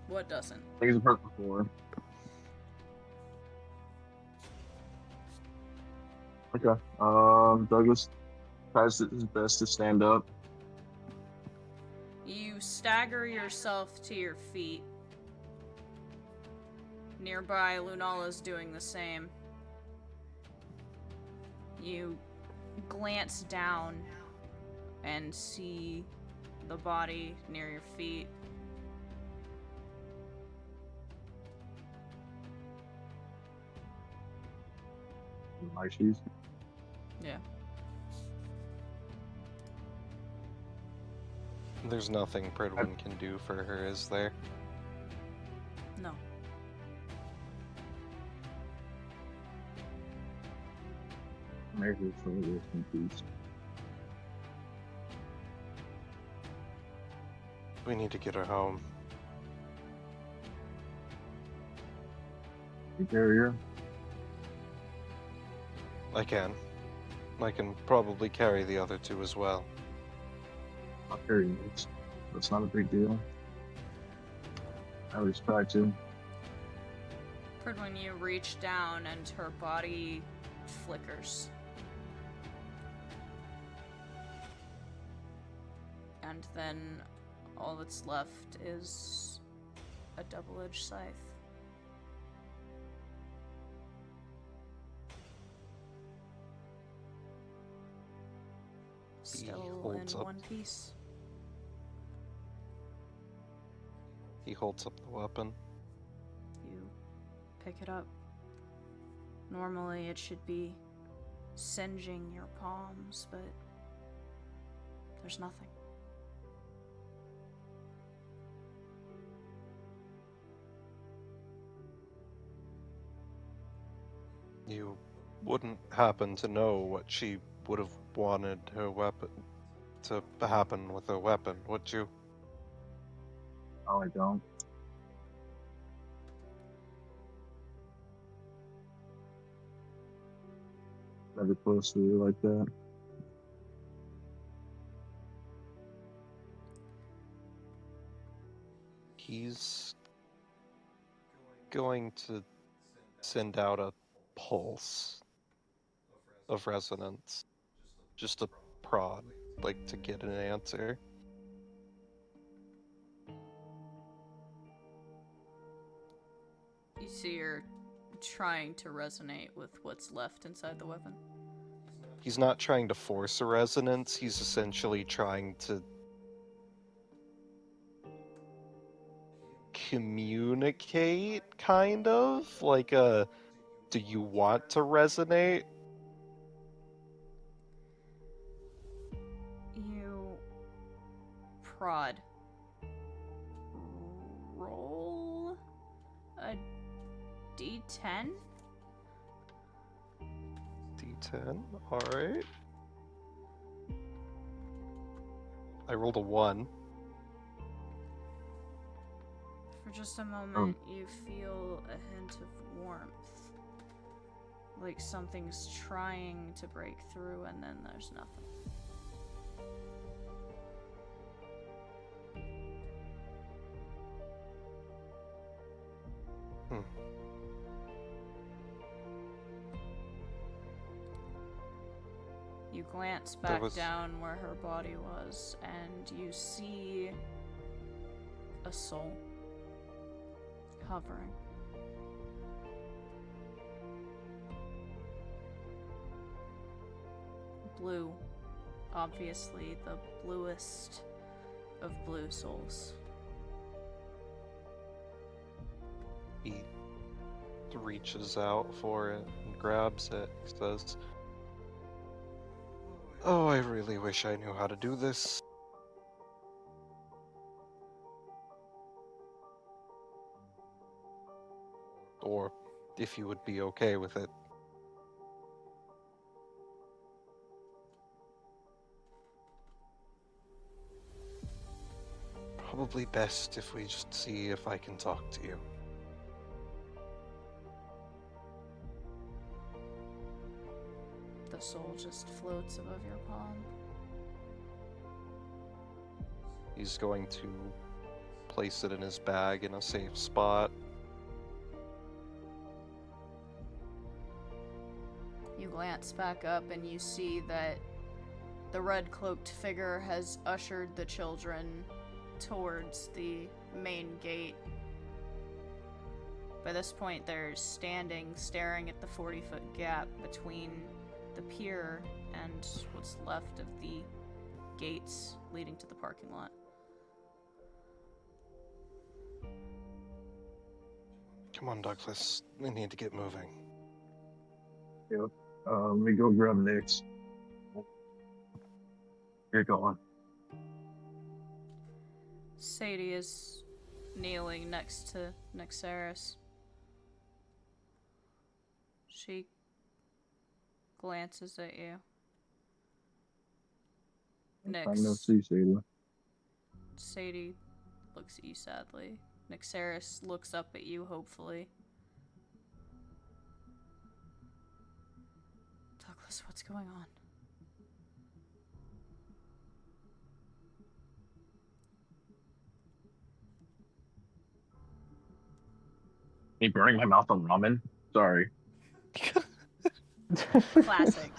Speaker 1: what doesn't?
Speaker 2: Things have hurt before. Okay. Douglas tries his best to stand up.
Speaker 1: You step stagger yourself to your feet. Nearby, Lunala's doing the same. You glance down and see the body near your feet.
Speaker 2: My shoes.
Speaker 1: Yeah.
Speaker 3: There's nothing Pridwin can do for her, is there?
Speaker 1: No.
Speaker 2: Maybe for this piece.
Speaker 3: We need to get her home.
Speaker 2: You carry her?
Speaker 3: I can. I can probably carry the other two as well.
Speaker 2: I'll carry you. That's not a big deal. I always try to.
Speaker 1: When you reach down and her body flickers. And then all that's left is a double-edged scythe. Still
Speaker 3: holds
Speaker 1: in
Speaker 3: up.
Speaker 1: one piece.
Speaker 3: He holds up the weapon.
Speaker 1: You pick it up. Normally it should be singeing your palms, but there's nothing.
Speaker 3: You wouldn't happen to know what she would have wanted her weapon to happen with her weapon, would you?
Speaker 2: Oh, I don't. Never close to you like that.
Speaker 3: He's going to send out a pulse of resonance. Just a prod, like to get an answer.
Speaker 1: You see her trying to resonate with what's left inside the weapon.
Speaker 3: He's not trying to force a resonance, he's essentially trying to communicate, kind of? Like a, do you want to resonate?
Speaker 1: You prod. Roll a d10?
Speaker 3: D10, alright. I rolled a 1.
Speaker 1: For just a moment, you feel a hint of warmth. Like something's trying to break through, and then there's nothing. You glance back down where her body was, and you see a soul hovering. Blue, obviously the bluest of blue souls.
Speaker 3: He reaches out for it and grabs it, says, "Oh, I really wish I knew how to do this." Or if you would be okay with it. Probably best if we just see if I can talk to you.
Speaker 1: The soul just floats above your palm.
Speaker 3: He's going to place it in his bag in a safe spot.
Speaker 1: You glance back up and you see that the red-cloaked figure has ushered the children towards the main gate. By this point, they're standing, staring at the 40-foot gap between the pier and what's left of the gates leading to the parking lot.
Speaker 3: Come on, Douglas. We need to get moving.
Speaker 2: Yep. Let me go grab Nick's. Get going.
Speaker 1: Sadie is kneeling next to Nexaris. She glances at you.
Speaker 2: I'm gonna see Sadie.
Speaker 1: Sadie looks at you sadly. Nexaris looks up at you hopefully. Douglas, what's going on?
Speaker 2: Me burning my mouth on ramen? Sorry.
Speaker 1: Classic.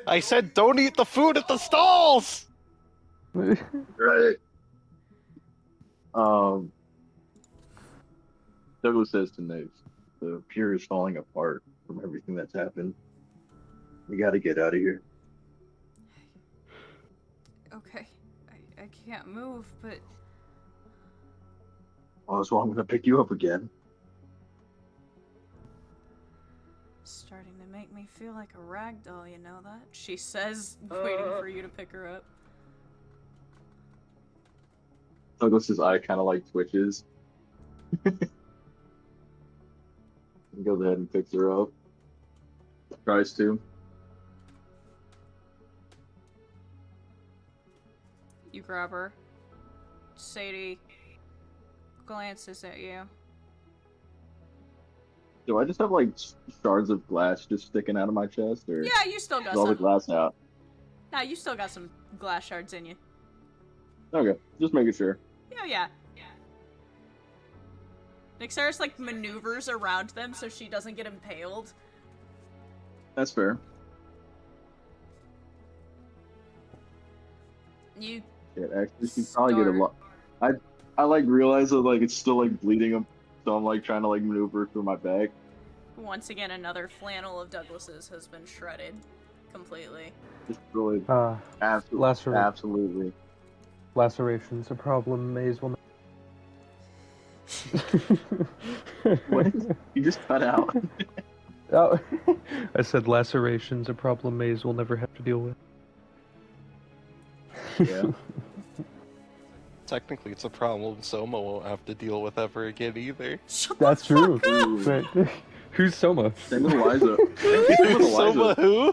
Speaker 3: I said don't eat the food at the stalls!
Speaker 2: Right. Douglas says to Nick, the pier is falling apart from everything that's happened. We gotta get out of here.
Speaker 1: Okay. I can't move, but
Speaker 2: Well, so I'm gonna pick you up again.
Speaker 1: starting to make me feel like a rag doll, you know that? She says, waiting for you to pick her up.
Speaker 2: Douglas's eye kind of like twitches. He goes ahead and picks her up. Tries to.
Speaker 1: You grab her. Sadie glances at you.
Speaker 2: Do I just have like shards of glass just sticking out of my chest, or
Speaker 1: Yeah, you still got
Speaker 2: is all the
Speaker 1: some.
Speaker 2: glass out?
Speaker 1: Nah, you still got some glass shards in you.
Speaker 2: Okay, just making sure.
Speaker 1: Oh, yeah. Nexaris, like, maneuvers around them so she doesn't get impaled.
Speaker 2: That's fair.
Speaker 1: You
Speaker 2: Yeah, actually, she probably get a lot. I like realize that like it's still like bleeding, so I'm like trying to like maneuver through my bag.
Speaker 1: once again, another flannel of Douglas's has been shredded completely.
Speaker 2: Just really,
Speaker 4: Lacerate.
Speaker 2: absolutely.
Speaker 4: Lacerations a problem Maze will
Speaker 2: What? You just cut out.
Speaker 4: Oh, I said lacerations a problem Maze will never have to deal with.
Speaker 2: Yeah.
Speaker 3: Technically, it's a problem Soma won't have to deal with ever again either.
Speaker 1: Shut
Speaker 4: That's
Speaker 1: the fuck
Speaker 4: true.
Speaker 1: up!
Speaker 2: Ooh.
Speaker 4: But who's Soma?
Speaker 2: Same with Eliza. Same with
Speaker 3: Soma
Speaker 2: Eliza.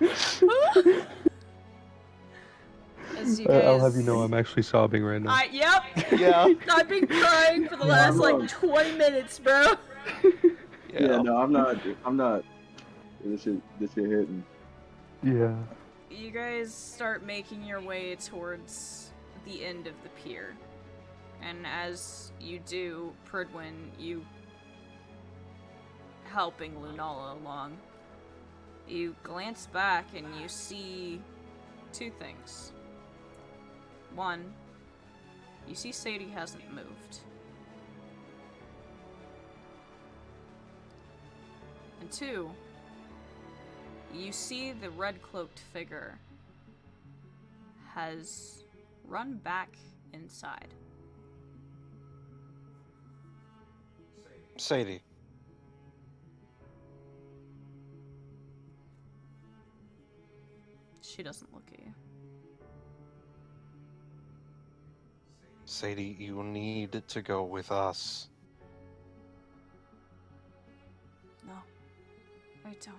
Speaker 3: who?
Speaker 1: As you guys...
Speaker 4: I'll have you know I'm actually sobbing right now.
Speaker 1: Yep!
Speaker 3: Yeah.
Speaker 1: I've been crying for the last, like, 20 minutes, bro!
Speaker 2: Yeah, no, I'm not. This shit hitting.
Speaker 4: Yeah.
Speaker 1: You guys start making your way towards the end of the pier. And as you do, Pridwin, you helping Lunala along, you glance back and you see two things. One, you see Sadie hasn't moved. And two, you see the red-cloaked figure has run back inside.
Speaker 3: Sadie.
Speaker 1: She doesn't look at you.
Speaker 3: Sadie, you need to go with us.
Speaker 1: No, I don't.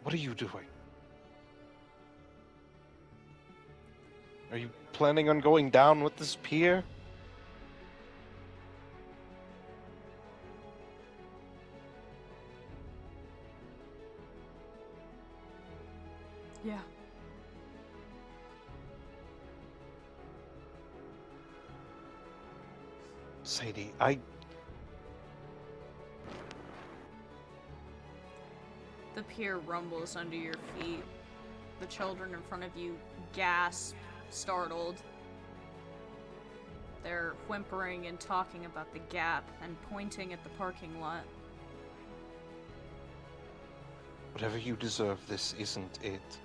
Speaker 3: What are you doing? Are you planning on going down with this pier?
Speaker 1: Yeah.
Speaker 3: Sadie,
Speaker 1: The pier rumbles under your feet. The children in front of you gasp, startled. They're whimpering and talking about the gap and pointing at the parking lot.
Speaker 3: whatever you deserve, this isn't it.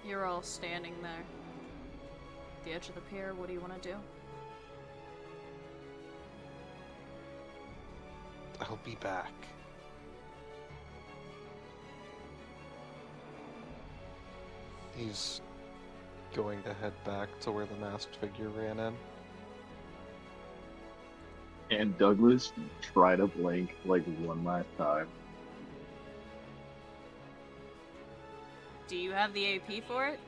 Speaker 1: You're all standing there. At the edge of the pier, what do you want to do?
Speaker 3: I'll be back. He's going to head back to where the masked figure ran in.
Speaker 2: And Douglas try to blink like one last time.
Speaker 1: Do you have the AP for it?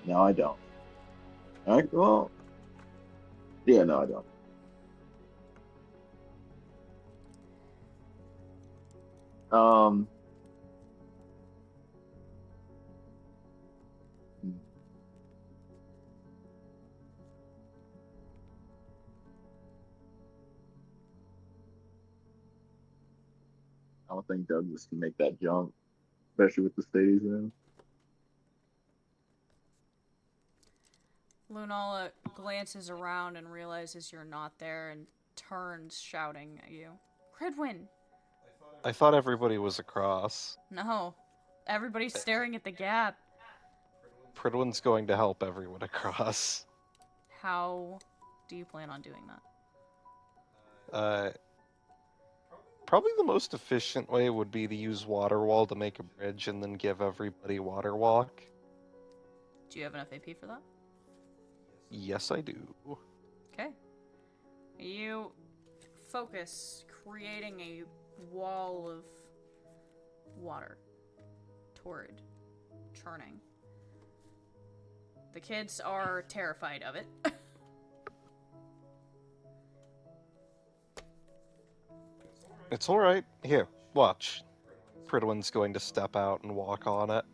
Speaker 2: No, I don't. Well, yeah, no, I don't. Um, I don't think Douglas can make that jump, especially with the state he's in.
Speaker 1: Lunala glances around and realizes you're not there and turns, shouting at you. Cridwin!
Speaker 3: I thought everybody was across.
Speaker 1: No. Everybody's staring at the gap.
Speaker 3: Pridwin's going to help everyone across.
Speaker 1: How do you plan on doing that?
Speaker 3: Probably the most efficient way would be to use water wall to make a bridge and then give everybody water walk.
Speaker 1: Do you have enough AP for that?
Speaker 3: Yes, I do.
Speaker 1: Okay. You focus, creating a wall of water. Torrid. Churning. The kids are terrified of it.
Speaker 3: It's alright. Here, watch. Pridwin's going to step out and walk on it.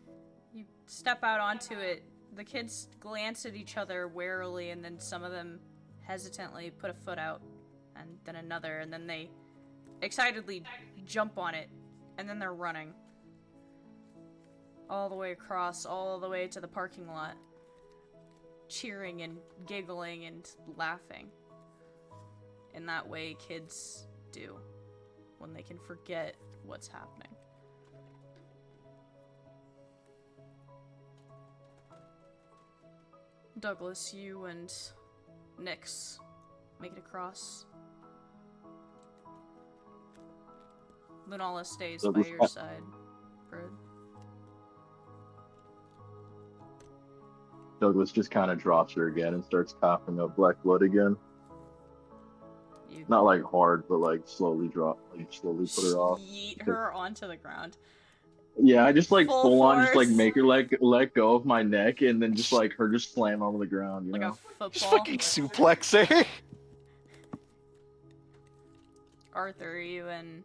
Speaker 1: You step out onto it. The kids glance at each other warily, and then some of them hesitantly put a foot out, and then another, and then they excitedly jump on it, and then they're running. All the way across, all the way to the parking lot. Cheering and giggling and laughing. In that way kids do. When they can forget what's happening. Douglas, you and Nyx make it across. Lunala stays
Speaker 2: Douglas,
Speaker 1: by your side. Brad.
Speaker 2: Douglas just kind of drops her again and starts coughing up black blood again.
Speaker 1: You
Speaker 2: Not like hard, but like slowly slowly put her off.
Speaker 1: yeet her onto the ground.
Speaker 2: Yeah, I just like
Speaker 1: Full
Speaker 2: full on, just like
Speaker 1: force.
Speaker 2: make her let go of my neck, and then just like her just slam onto the ground. You
Speaker 1: Like a
Speaker 2: know?
Speaker 3: Just
Speaker 1: football.
Speaker 3: fucking suplexing!
Speaker 1: Arthur, you and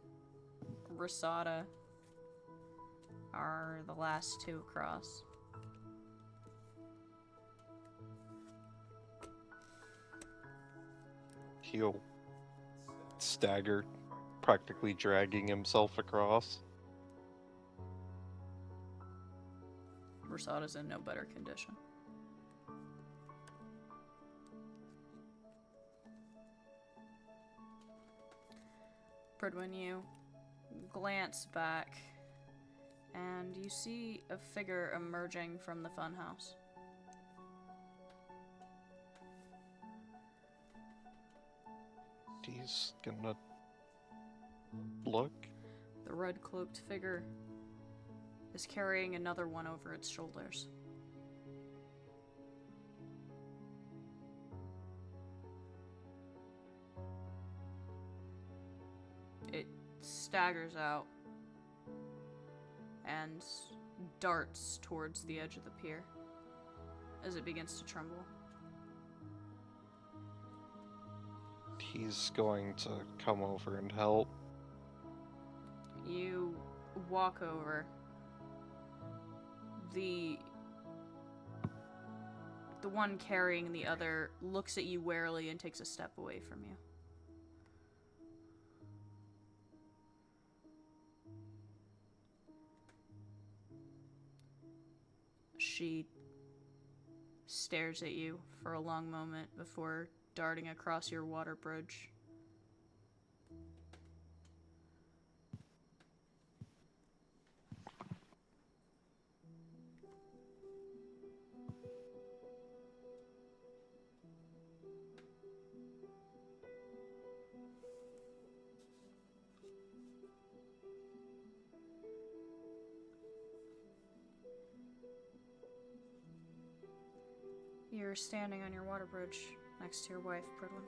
Speaker 1: Rasada are the last two across.
Speaker 3: He'll stagger, practically dragging himself across.
Speaker 1: Rasada's in no better condition. Pridwin, you glance back, and you see a figure emerging from the funhouse.
Speaker 3: He's gonna look.
Speaker 1: The red-cloaked figure is carrying another one over its shoulders. It staggers out and darts towards the edge of the pier as it begins to tremble.
Speaker 3: He's going to come over and help.
Speaker 1: You walk over. The one carrying the other looks at you warily and takes a step away from you. She stares at you for a long moment before darting across your water bridge. You're standing on your water bridge next to your wife, Pridwin.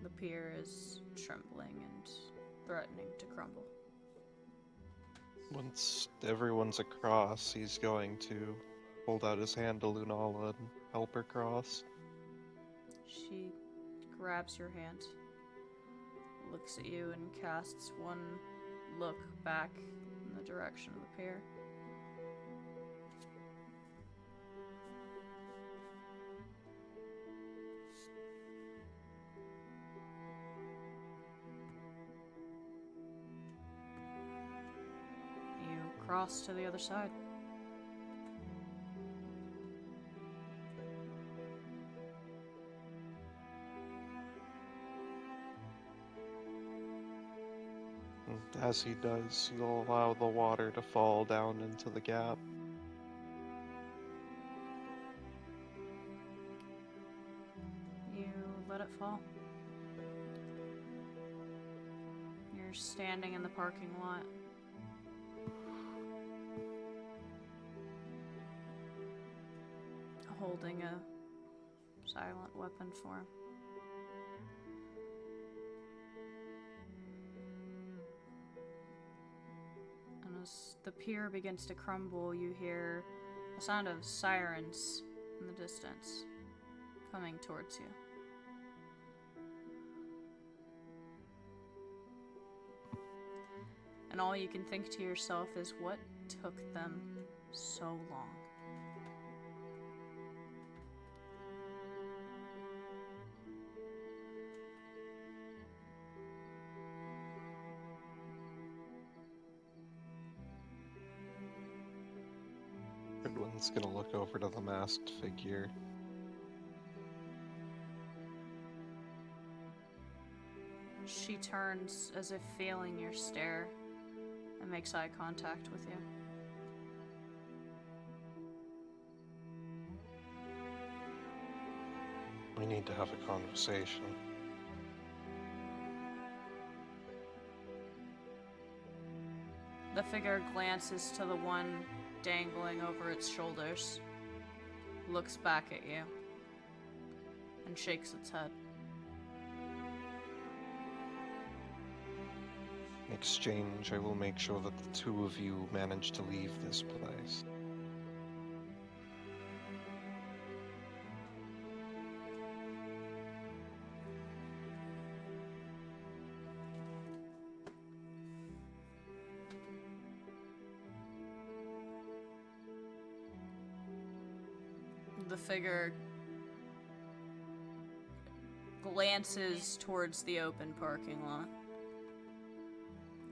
Speaker 1: The pier is trembling and threatening to crumble.
Speaker 3: Once everyone's across, he's going to hold out his hand to Lunala and help her cross.
Speaker 1: She grabs your hand, looks at you, and casts one look back in the direction of the pier. You cross to the other side.
Speaker 3: And as he does, he'll allow the water to fall down into the gap.
Speaker 1: You let it fall. You're standing in the parking lot. Holding a silent weapon for him. And as the pier begins to crumble, you hear a sound of sirens in the distance coming towards you. And all you can think to yourself is, what took them so long?
Speaker 3: Edwin's gonna look over to the masked figure.
Speaker 1: She turns as if feeling your stare and makes eye contact with you.
Speaker 3: We need to have a conversation.
Speaker 1: The figure glances to the one dangling over its shoulders, looks back at you, and shakes its head.
Speaker 3: In exchange, I will make sure that the two of you manage to leave this place.
Speaker 1: The figure glances towards the open parking lot,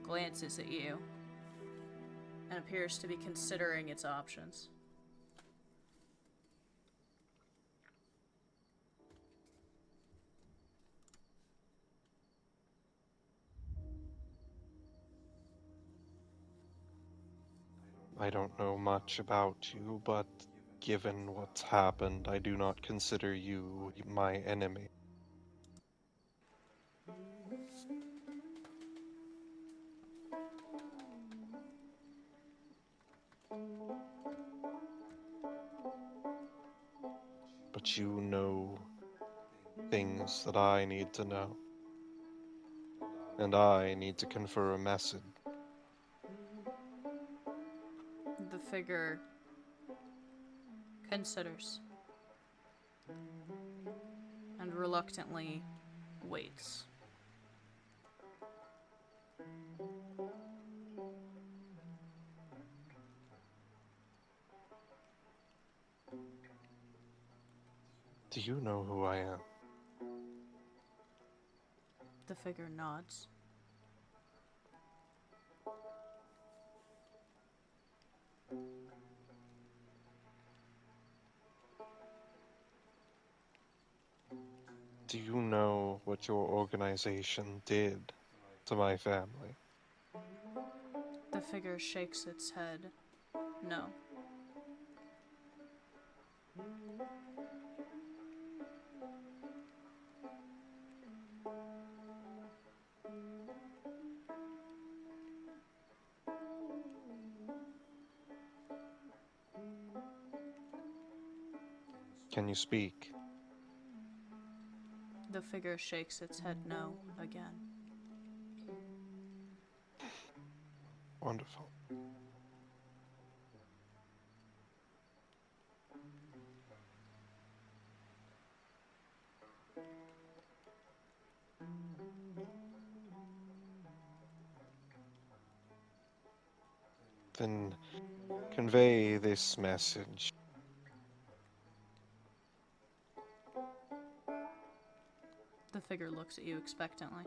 Speaker 1: glances at you, and appears to be considering its options.
Speaker 3: I don't know much about you, but given what's happened, I do not consider you my enemy. But you know things that I need to know. And I need to confer a message.
Speaker 1: figure considers and reluctantly waits.
Speaker 3: Do you know who I am?
Speaker 1: The figure nods.
Speaker 3: Do you know what your organization did to my family?
Speaker 1: The figure shakes its head. No.
Speaker 3: Can you speak?
Speaker 1: The figure shakes its head no again.
Speaker 3: Wonderful. Then convey this message.
Speaker 1: The figure looks at you expectantly.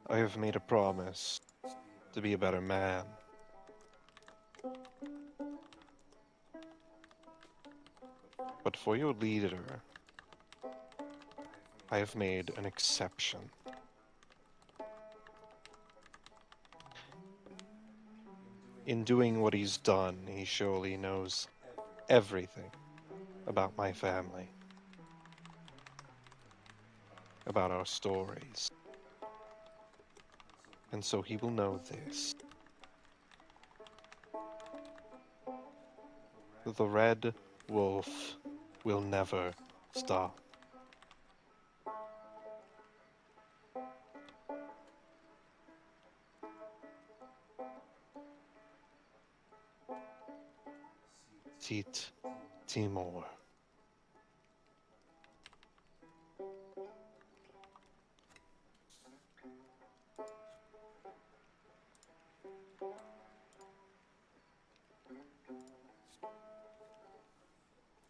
Speaker 3: I have made a promise to be a better man. But for your leader, I have made an exception. In doing what he's done, he surely knows everything about my family, about our stories. And so he will know this. The Red Wolf will never stop. Sit Timor.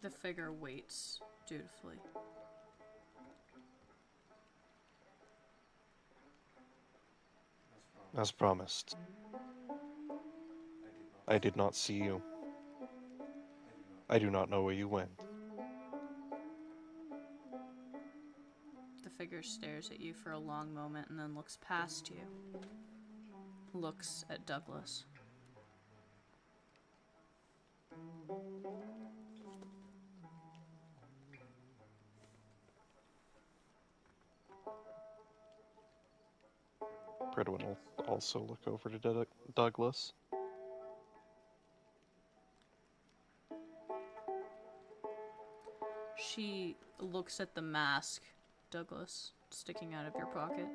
Speaker 1: The figure waits dutifully.
Speaker 3: As promised. I did not see you. I do not know where you went.
Speaker 1: The figure stares at you for a long moment and then looks past you. Looks at Douglas.
Speaker 3: Pridwin will also look over to Douglas.
Speaker 1: She looks at the mask, Douglas, sticking out of your pocket.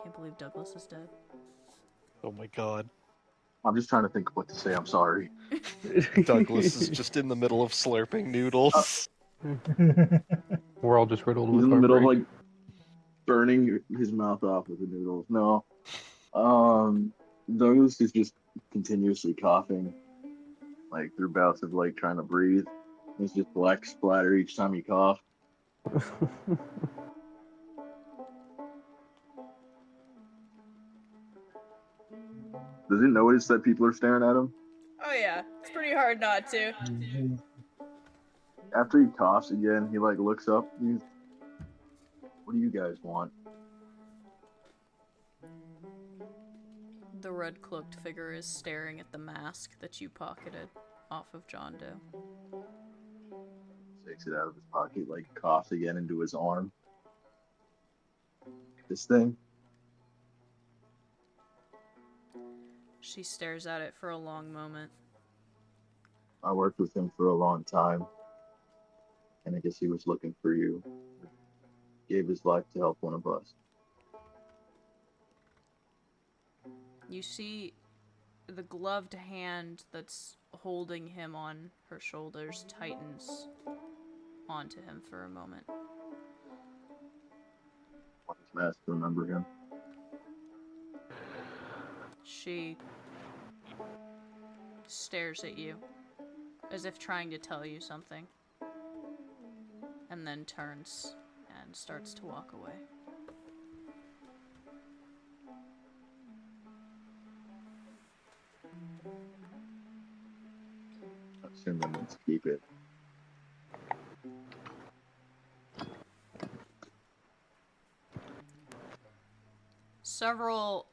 Speaker 1: Can't believe Douglas is dead.
Speaker 3: Oh my god.
Speaker 2: I'm just trying to think of what to say. I'm sorry.
Speaker 3: Douglas is just in the middle of slurping noodles.
Speaker 4: We're all just riddled
Speaker 2: He's
Speaker 4: with
Speaker 2: in the middle of
Speaker 4: heartbreak.
Speaker 2: like burning his mouth off with the noodles. No. Douglas is just continuously coughing, like through bouts of like trying to breathe. It's just black splatter each time he coughs. Does he notice that people are staring at him?
Speaker 1: Oh yeah, it's pretty hard not to.
Speaker 2: After he coughs again, he like looks up. What do you guys want?
Speaker 1: The red cloaked figure is staring at the mask that you pocketed off of John Doe.
Speaker 2: Takes it out of his pocket, like coughs again into his arm. This thing?
Speaker 1: She stares at it for a long moment.
Speaker 2: I worked with him for a long time. And I guess he was looking for you. Gave his life to help one of us.
Speaker 1: You see the gloved hand that's holding him on her shoulders tightens onto him for a moment.
Speaker 2: On his mask to remember him.
Speaker 1: She stares at you as if trying to tell you something, and then turns and starts to walk away.
Speaker 2: I assume that means keep it.
Speaker 1: Several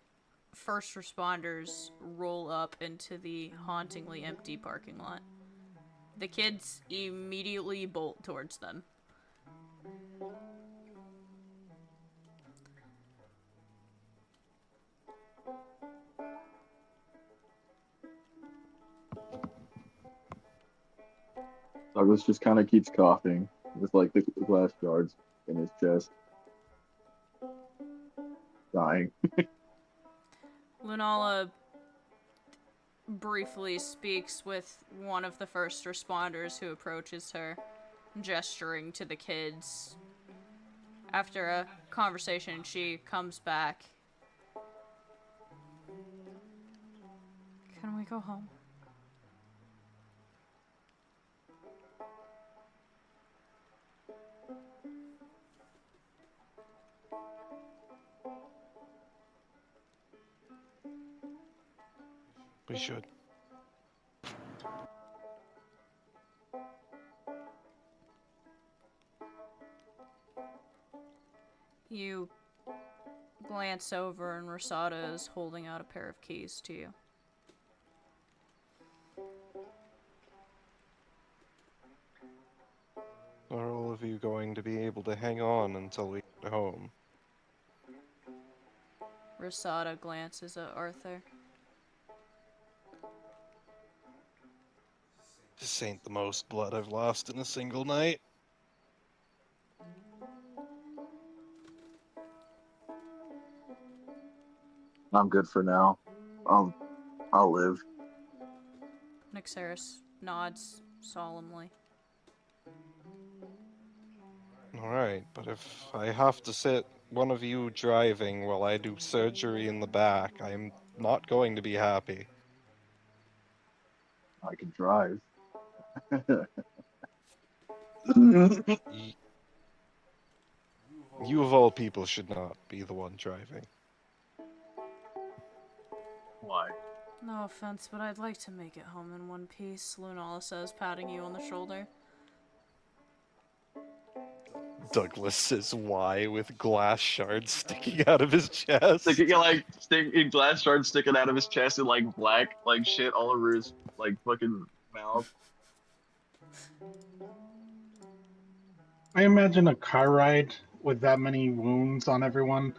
Speaker 1: first responders roll up into the hauntingly empty parking lot. The kids immediately bolt towards them.
Speaker 2: Douglas just kind of keeps coughing with like the glass shards in his chest. Dying.
Speaker 1: Lunala briefly speaks with one of the first responders who approaches her, gesturing to the kids. After a conversation, she comes back. Can we go home?
Speaker 3: We should.
Speaker 1: You glance over and Rosada is holding out a pair of keys to you.
Speaker 3: Are all of you going to be able to hang on until we get home?
Speaker 1: Rosada glances at Arthur.
Speaker 3: This ain't the most blood I've lost in a single night.
Speaker 2: I'm good for now. I'll live.
Speaker 1: Nixeris nods solemnly.
Speaker 3: Alright, but if I have to sit one of you driving while I do surgery in the back, I'm not going to be happy.
Speaker 2: I can drive.
Speaker 3: Y- You of all people should not be the one driving.
Speaker 2: Why?
Speaker 1: No offense, but I'd like to make it home in one piece, Lunala says, patting you on the shoulder.
Speaker 3: Douglas says why with glass shards sticking out of his chest.
Speaker 2: Glass shards sticking out of his chest and like black like shit all over his like fucking mouth.
Speaker 5: I imagine a car ride with that many wounds on everyone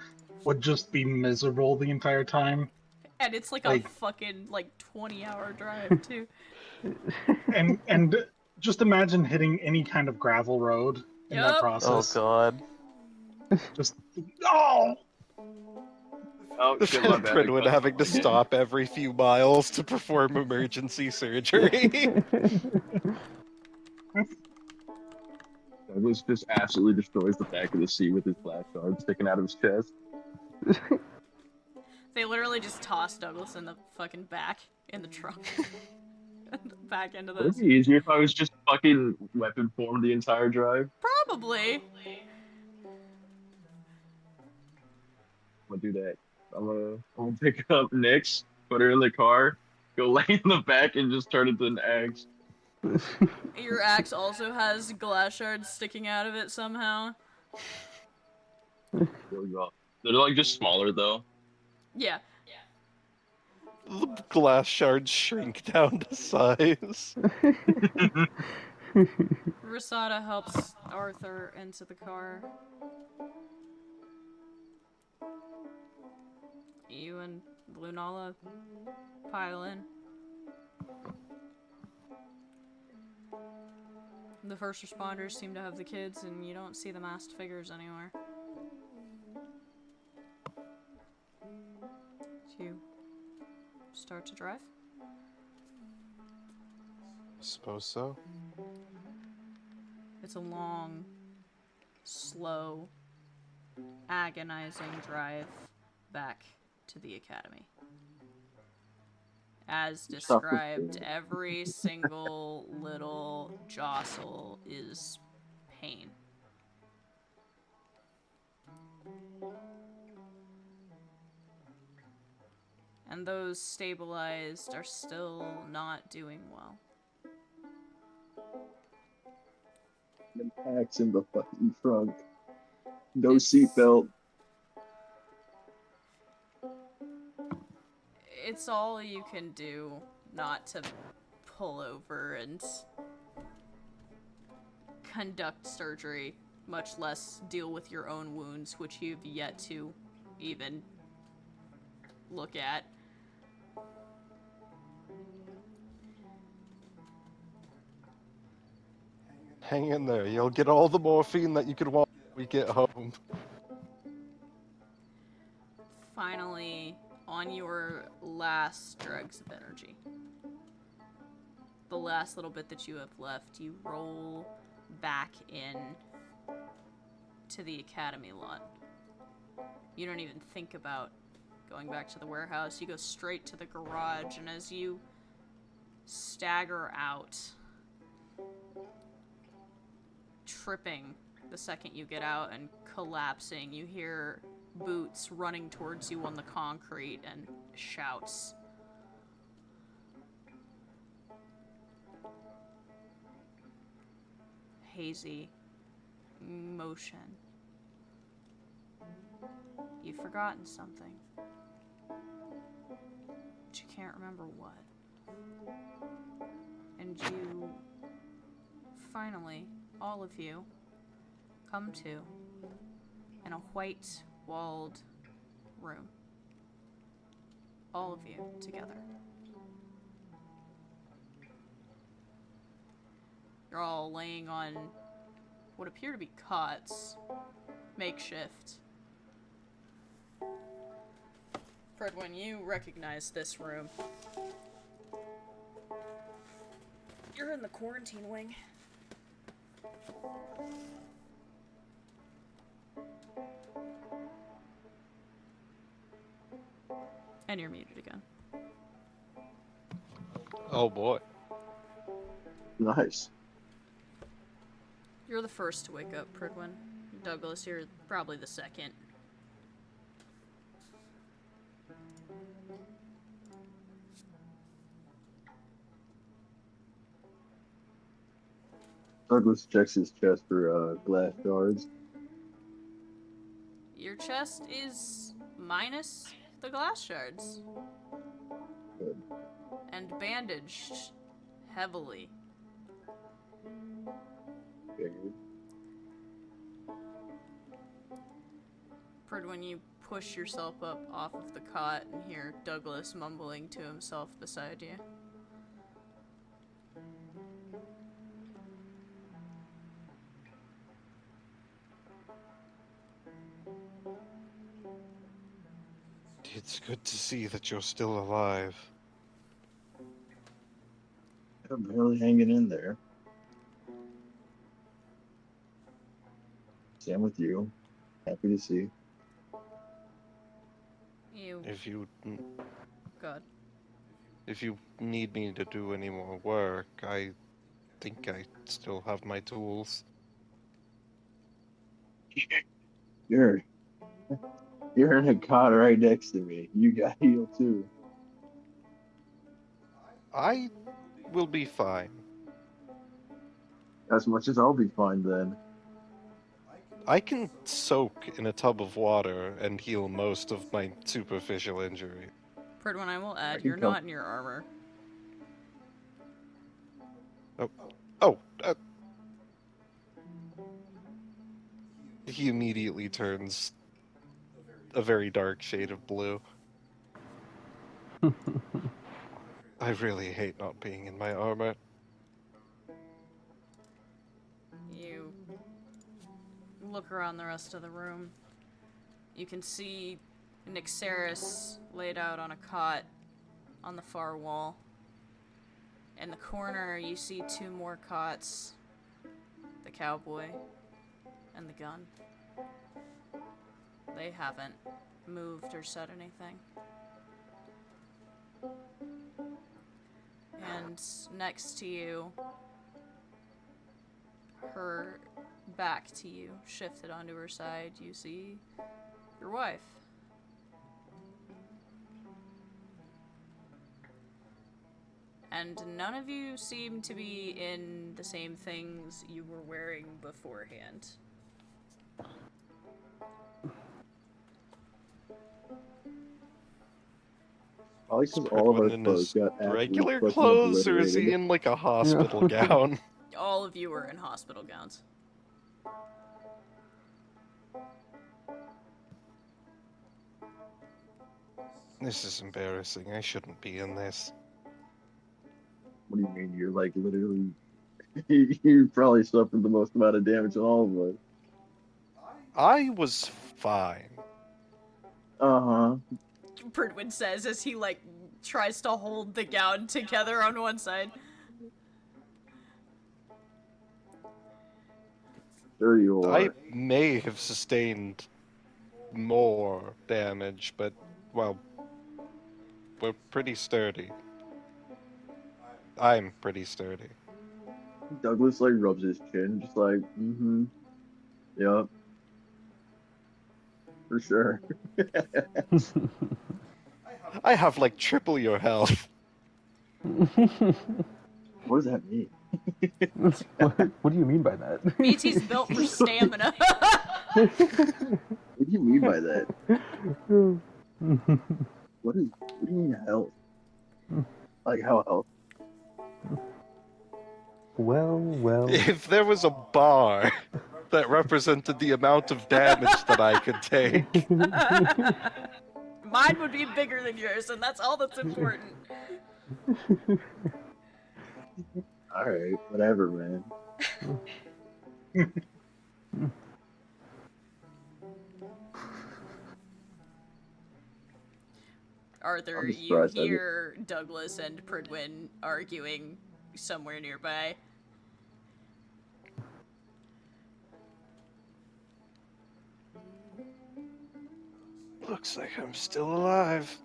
Speaker 5: would just be miserable the entire time.
Speaker 1: And it's like a
Speaker 5: Like-
Speaker 1: fucking 20-hour drive too.
Speaker 5: And just imagine hitting any kind of gravel road in that
Speaker 1: Yup.
Speaker 6: Oh
Speaker 5: process.
Speaker 6: god.
Speaker 5: Just oh,
Speaker 2: Oh shit, my bad.
Speaker 3: Prinwood having to stop every few miles to perform emergency surgery.
Speaker 2: Douglas just absolutely destroys the back of the seat with his glass shards sticking out of his chest.
Speaker 1: They literally just toss Douglas in the fucking back, in the trunk. Back into
Speaker 2: Would it
Speaker 1: this.
Speaker 2: be easier if I was just fucking weapon formed the entire drive?
Speaker 1: Probably.
Speaker 2: I'm gonna do that. I'm gonna pick up Nyx, put her in the car, go lay in the back, and just turn it to an axe.
Speaker 1: Your axe also has glass shards sticking out of it somehow.
Speaker 2: There we go. They're like just smaller though.
Speaker 1: Yeah.
Speaker 3: The glass shards shrink down to size.
Speaker 1: Rosada helps Arthur into the car. You and Lunala pile in. The first responders seem to have the kids, and you don't see the masked figures anywhere. So you start to drive?
Speaker 3: I suppose so.
Speaker 1: It's a long, slow, agonizing drive back to the academy. As described, every single little jostle is pain. And those stabilized are still not doing well.
Speaker 2: Impacts in the fucking trunk. No
Speaker 1: It's-
Speaker 2: seatbelt.
Speaker 1: It's all you can do not to pull over and conduct surgery, much less deal with your own wounds, which you've yet to even look at.
Speaker 3: Hang in there. You'll get all the morphine that you could want when we get home.
Speaker 1: Finally, on your last dregs of energy, the last little bit that you have left, you roll back in to the academy lot. You don't even think about going back to the warehouse. You go straight to the garage, and as you stagger out, tripping the second you get out and collapsing, you hear Boots running towards you on the concrete and shouts. Hazy motion. You've forgotten something, but you can't remember what. And you finally, all of you, come to in a white-walled room. All of you together. You're all laying on what appear to be cots, makeshift. Fred, when you recognize this room, you're in the quarantine wing. And you're muted again.
Speaker 3: Oh boy.
Speaker 2: Nice.
Speaker 1: You're the first to wake up, Pridwin. Douglas, you're probably the second.
Speaker 2: Douglas checks his chest for glass shards.
Speaker 1: Your chest is minus the glass shards.
Speaker 2: Good.
Speaker 1: And bandaged heavily.
Speaker 2: Figured.
Speaker 1: Pridwin, you push yourself up off of the cot and hear Douglas mumbling to himself beside you.
Speaker 3: It's good to see that you're still alive.
Speaker 2: I'm barely hanging in there. Same with you. Happy to see.
Speaker 1: You... God.
Speaker 3: If you need me to do any more work, I think I still have my tools.
Speaker 2: You're in a cot right next to me. You got healed too.
Speaker 3: I will be fine.
Speaker 2: As much as I'll be fine then.
Speaker 3: I can soak in a tub of water and heal most of my superficial injury.
Speaker 1: Pridwin, I will add,
Speaker 2: can
Speaker 1: you're
Speaker 2: come-
Speaker 1: not in your armor.
Speaker 3: He immediately turns a very dark shade of blue. I really hate not being in my armor.
Speaker 1: look around the rest of the room, you can see Nyxeris laid out on a cot on the far wall. In the corner, you see 2 more cots, the cowboy and the gun. They haven't moved or said anything. And next to you, her back to you, shifted onto her side, you see your wife. And none of you seem to be in the same things you were wearing beforehand.
Speaker 2: Probably because all of our
Speaker 3: Pridwin in
Speaker 2: clothes
Speaker 3: his
Speaker 2: got absolutely
Speaker 3: regular
Speaker 2: fucking
Speaker 3: clothes, or is he
Speaker 2: obliterated.
Speaker 3: in like a hospital gown?
Speaker 1: All of you are in hospital gowns.
Speaker 3: This is embarrassing. I shouldn't be in this.
Speaker 2: What do you mean? You're like literally. You probably suffered the most amount of damage in all of us.
Speaker 3: I was fine.
Speaker 2: Uh-huh.
Speaker 1: Pridwin says as he, tries to hold the gown together on one side.
Speaker 2: There you are.
Speaker 3: I may have sustained more damage, but, well, we're pretty sturdy. I'm pretty sturdy.
Speaker 2: Douglas rubs his chin, just mm-hmm. Yep. For sure.
Speaker 3: I have triple your health.
Speaker 2: What does that mean?
Speaker 4: What do you mean by that?
Speaker 1: BT's built for stamina.
Speaker 2: What do you mean by that? What do you mean health? How health?
Speaker 4: Well.
Speaker 3: If there was a bar that represented the amount of damage that I could take.
Speaker 1: Mine would be bigger than yours, and that's all that's important.
Speaker 2: Alright, whatever, man.
Speaker 1: Arthur,
Speaker 2: I'm
Speaker 1: you
Speaker 2: surprised I
Speaker 1: hear Douglas and Pridwin arguing somewhere nearby.
Speaker 3: Looks like I'm still alive.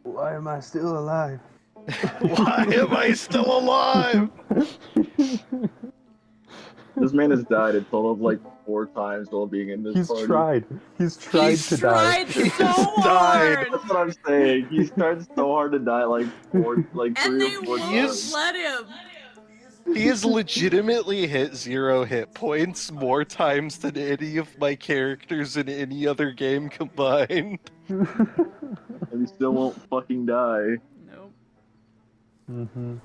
Speaker 4: Why am I still alive?
Speaker 3: Why am I still alive?
Speaker 2: This man has died a total of 4 times while being in this
Speaker 4: He's
Speaker 2: party.
Speaker 4: tried. He's tried
Speaker 1: He's
Speaker 4: to die.
Speaker 1: tried so
Speaker 3: He's
Speaker 1: hard!
Speaker 3: died.
Speaker 2: That's what I'm saying. He's tried so hard to die 3
Speaker 1: And they
Speaker 2: or 4
Speaker 1: won't
Speaker 2: times.
Speaker 1: let him!
Speaker 3: He has legitimately hit 0 hit points more times than any of my characters in any other game combined.
Speaker 2: And he still won't fucking die.
Speaker 1: Nope.
Speaker 4: Mm-hmm.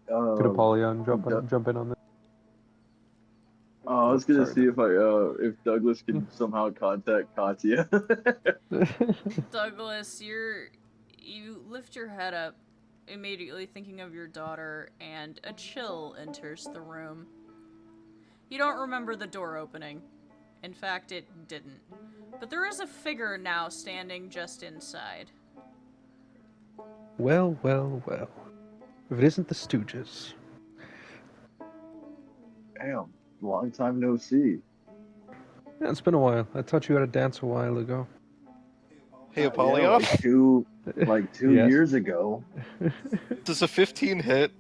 Speaker 4: Could Apollyon jump in on this?
Speaker 2: I was gonna
Speaker 4: Sorry,
Speaker 2: see if Douglas can somehow contact Katya.
Speaker 1: Douglas, you lift your head up, immediately thinking of your daughter, and a chill enters the room. You don't remember the door opening. In fact, it didn't. But there is a figure now standing just inside.
Speaker 4: Well. If it isn't the Stooges.
Speaker 2: Damn, long time no see.
Speaker 4: Yeah, it's been a while. I taught you how to dance a while ago.
Speaker 3: Hey,
Speaker 2: Yeah,
Speaker 3: Apollyon,
Speaker 2: two
Speaker 4: Yes.
Speaker 2: years ago.
Speaker 3: does a 15 hit?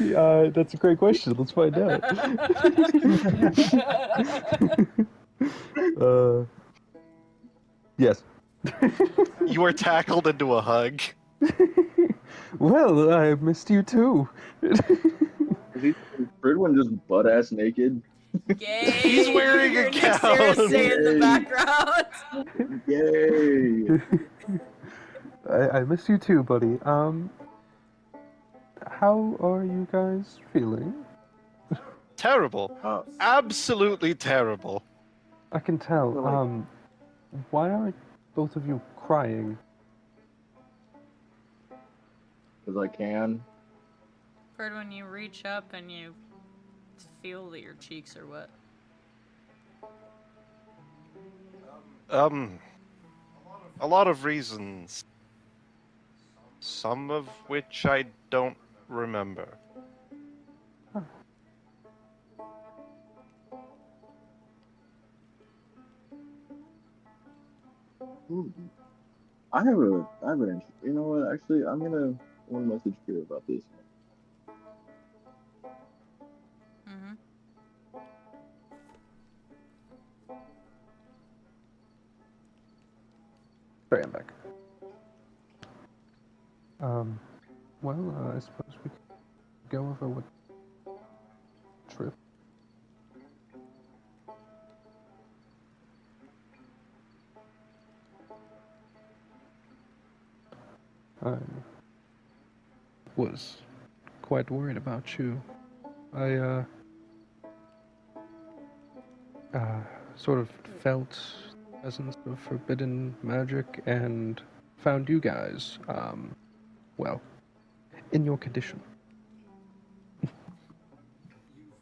Speaker 4: That's a great question. Let's find out. Yes.
Speaker 3: You are tackled into a hug.
Speaker 4: Well, I missed you too.
Speaker 2: Is Fridwin just butt ass naked?
Speaker 1: Yay!
Speaker 3: He's wearing
Speaker 1: You
Speaker 3: a
Speaker 1: hear Nick Sarah
Speaker 3: gown.
Speaker 1: say in the
Speaker 2: Yay.
Speaker 1: background.
Speaker 2: Yay!
Speaker 4: I missed you too, buddy. How are you guys feeling?
Speaker 3: Terrible. Absolutely terrible.
Speaker 4: I can tell.
Speaker 2: Well,
Speaker 4: Why aren't both of you crying?
Speaker 2: Because I can.
Speaker 1: Fred, when you reach up and you feel that your cheeks are wet.
Speaker 3: A lot of reasons. Some of which I don't remember.
Speaker 2: Hmm. I have an interest. You know what? Actually, I'm gonna message Kira about this.
Speaker 1: Mm-hmm.
Speaker 4: Sorry, I'm back. Well, I suppose we could go over what trip. I was quite worried about you. I, sort of felt the presence of forbidden magic and found you guys, well, in your condition.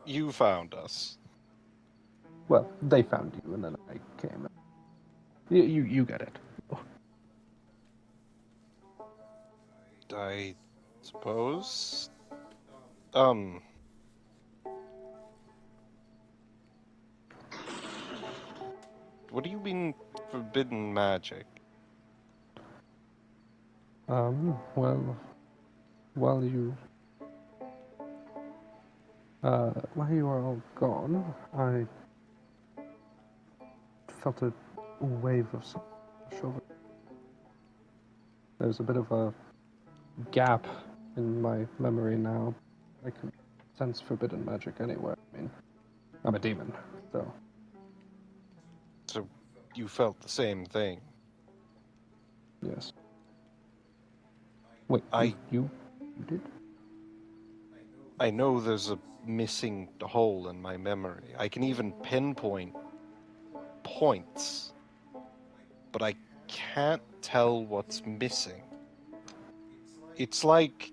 Speaker 3: You found us.
Speaker 4: Well, they found you, and then I came. You get it.
Speaker 3: I suppose. What do you mean forbidden magic?
Speaker 4: Well, while you, while you were all gone, I felt a wave of shoulder. There's a bit of a gap in my memory now. I can sense forbidden magic anywhere. I mean, I'm a demon, so
Speaker 3: So you felt the same thing.
Speaker 4: yes. Wait,
Speaker 3: I
Speaker 4: you did?
Speaker 3: I know there's a missing hole in my memory. I can even pinpoint points, but I can't tell what's missing. It's like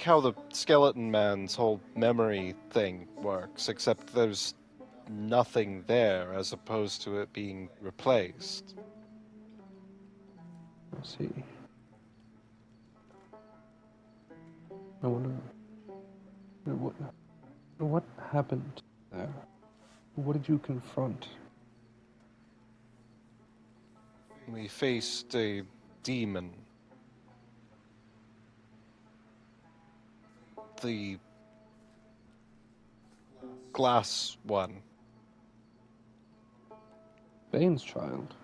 Speaker 3: how the skeleton man's whole memory thing works, except there's nothing there as opposed to it being replaced.
Speaker 4: I see. I wonder what happened there. What did you confront?
Speaker 3: We faced a demon. The glass one.
Speaker 4: Bane's child.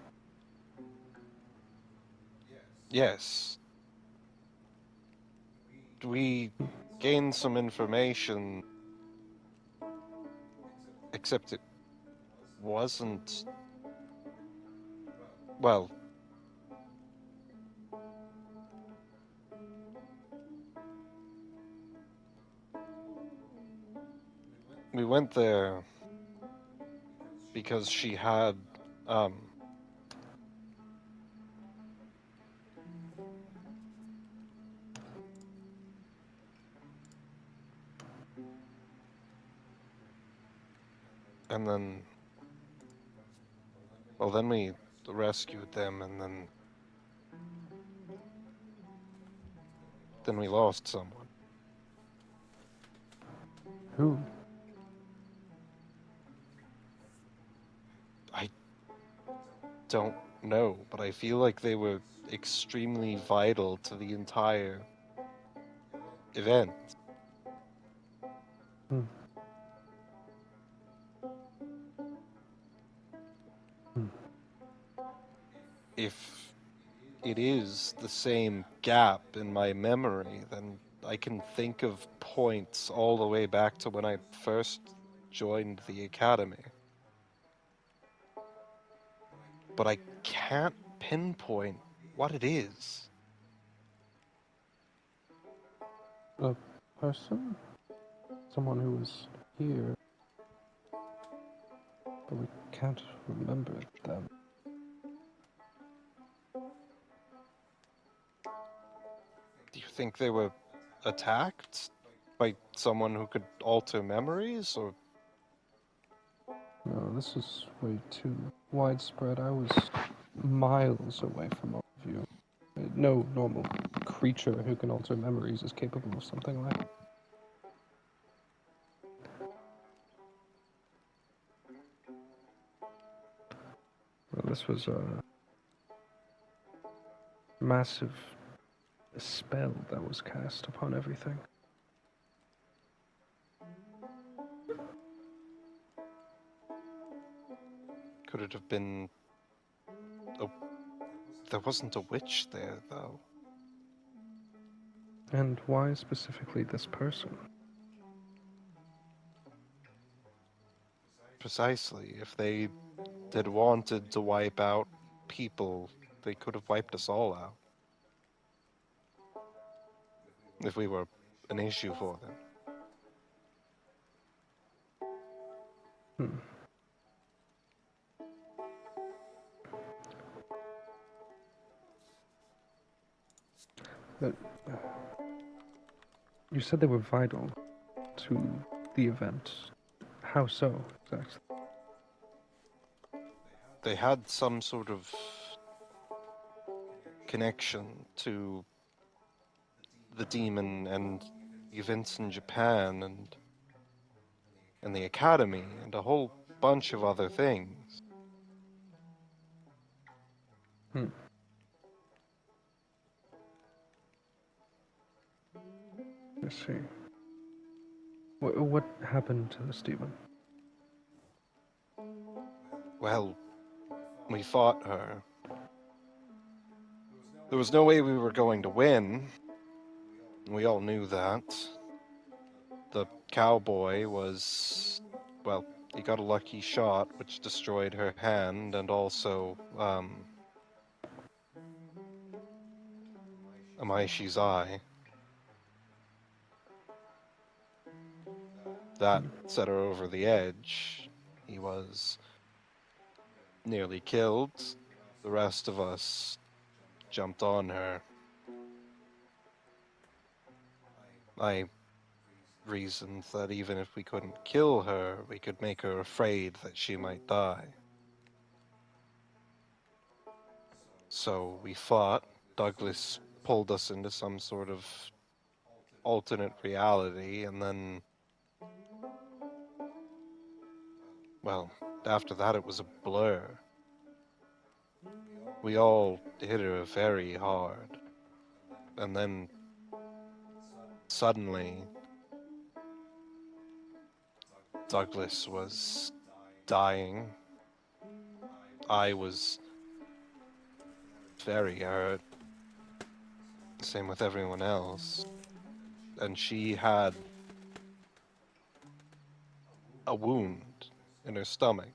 Speaker 3: Yes. We gained some information, except it wasn't. Well, we went there because she had, um, and then, well, then we rescued them, and then we lost someone.
Speaker 4: Who?
Speaker 3: I don't know, but I feel like they were extremely vital to the entire event.
Speaker 4: Hmm. Hmm.
Speaker 3: If it is the same gap in my memory, then I can think of points all the way back to when I first joined the academy. But I can't pinpoint what it is.
Speaker 4: A person? Someone who was here, but we can't remember them.
Speaker 3: think they were attacked by someone who could alter memories, or
Speaker 4: No, this is way too widespread. I was miles away from all of you. No normal creature who can alter memories is capable of something like. Well, this was a massive spell that was cast upon everything.
Speaker 3: could it have been? There wasn't a witch there, though.
Speaker 4: And why specifically this person?
Speaker 3: Precisely. If they had wanted to wipe out people, they could have wiped us all out. If we were an issue for them.
Speaker 4: Hmm. But you said they were vital to the event. How so, exactly?
Speaker 3: They had some sort of connection to the demon and events in Japan and the academy and a whole bunch of other things.
Speaker 4: Hmm. I see. What happened to this demon?
Speaker 3: Well, we fought her. There was no way we were going to win. We all knew that. The cowboy was, well, he got a lucky shot, which destroyed her hand, and also, Amaishi's eye. That set her over the edge. He was nearly killed. The rest of us jumped on her. I reasoned that even if we couldn't kill her, we could make her afraid that she might die. So we fought. Douglas pulled us into some sort of alternate reality, and then, well, after that it was a blur. We all hit her very hard. And then, suddenly, Douglas was dying. I was very hurt. Same with everyone else. And she had a wound in her stomach.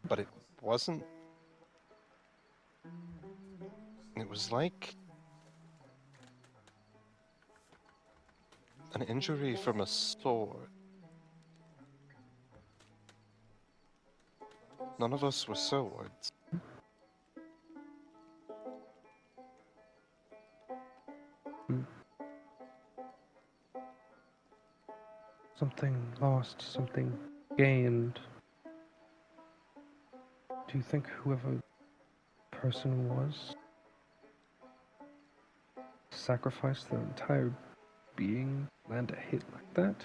Speaker 3: But it wasn't. It was like an injury from a sword. None of us were swords.
Speaker 4: Hmm. Something lost, something gained. Do you think whoever person was sacrificed their entire being to land a hit like that?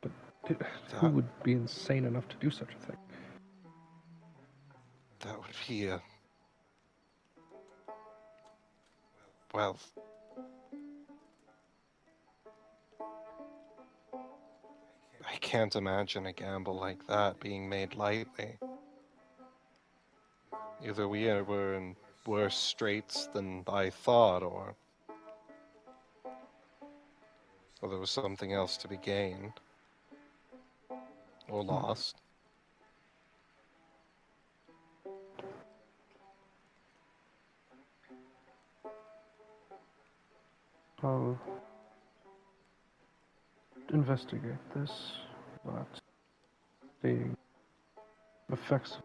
Speaker 4: But who would be insane enough to do such a thing?
Speaker 3: That would be well, I can't imagine a gamble like that being made lightly. Either we were in worse straits than I thought, or there was something else to be gained. Or lost.
Speaker 4: I'll investigate this, but the effects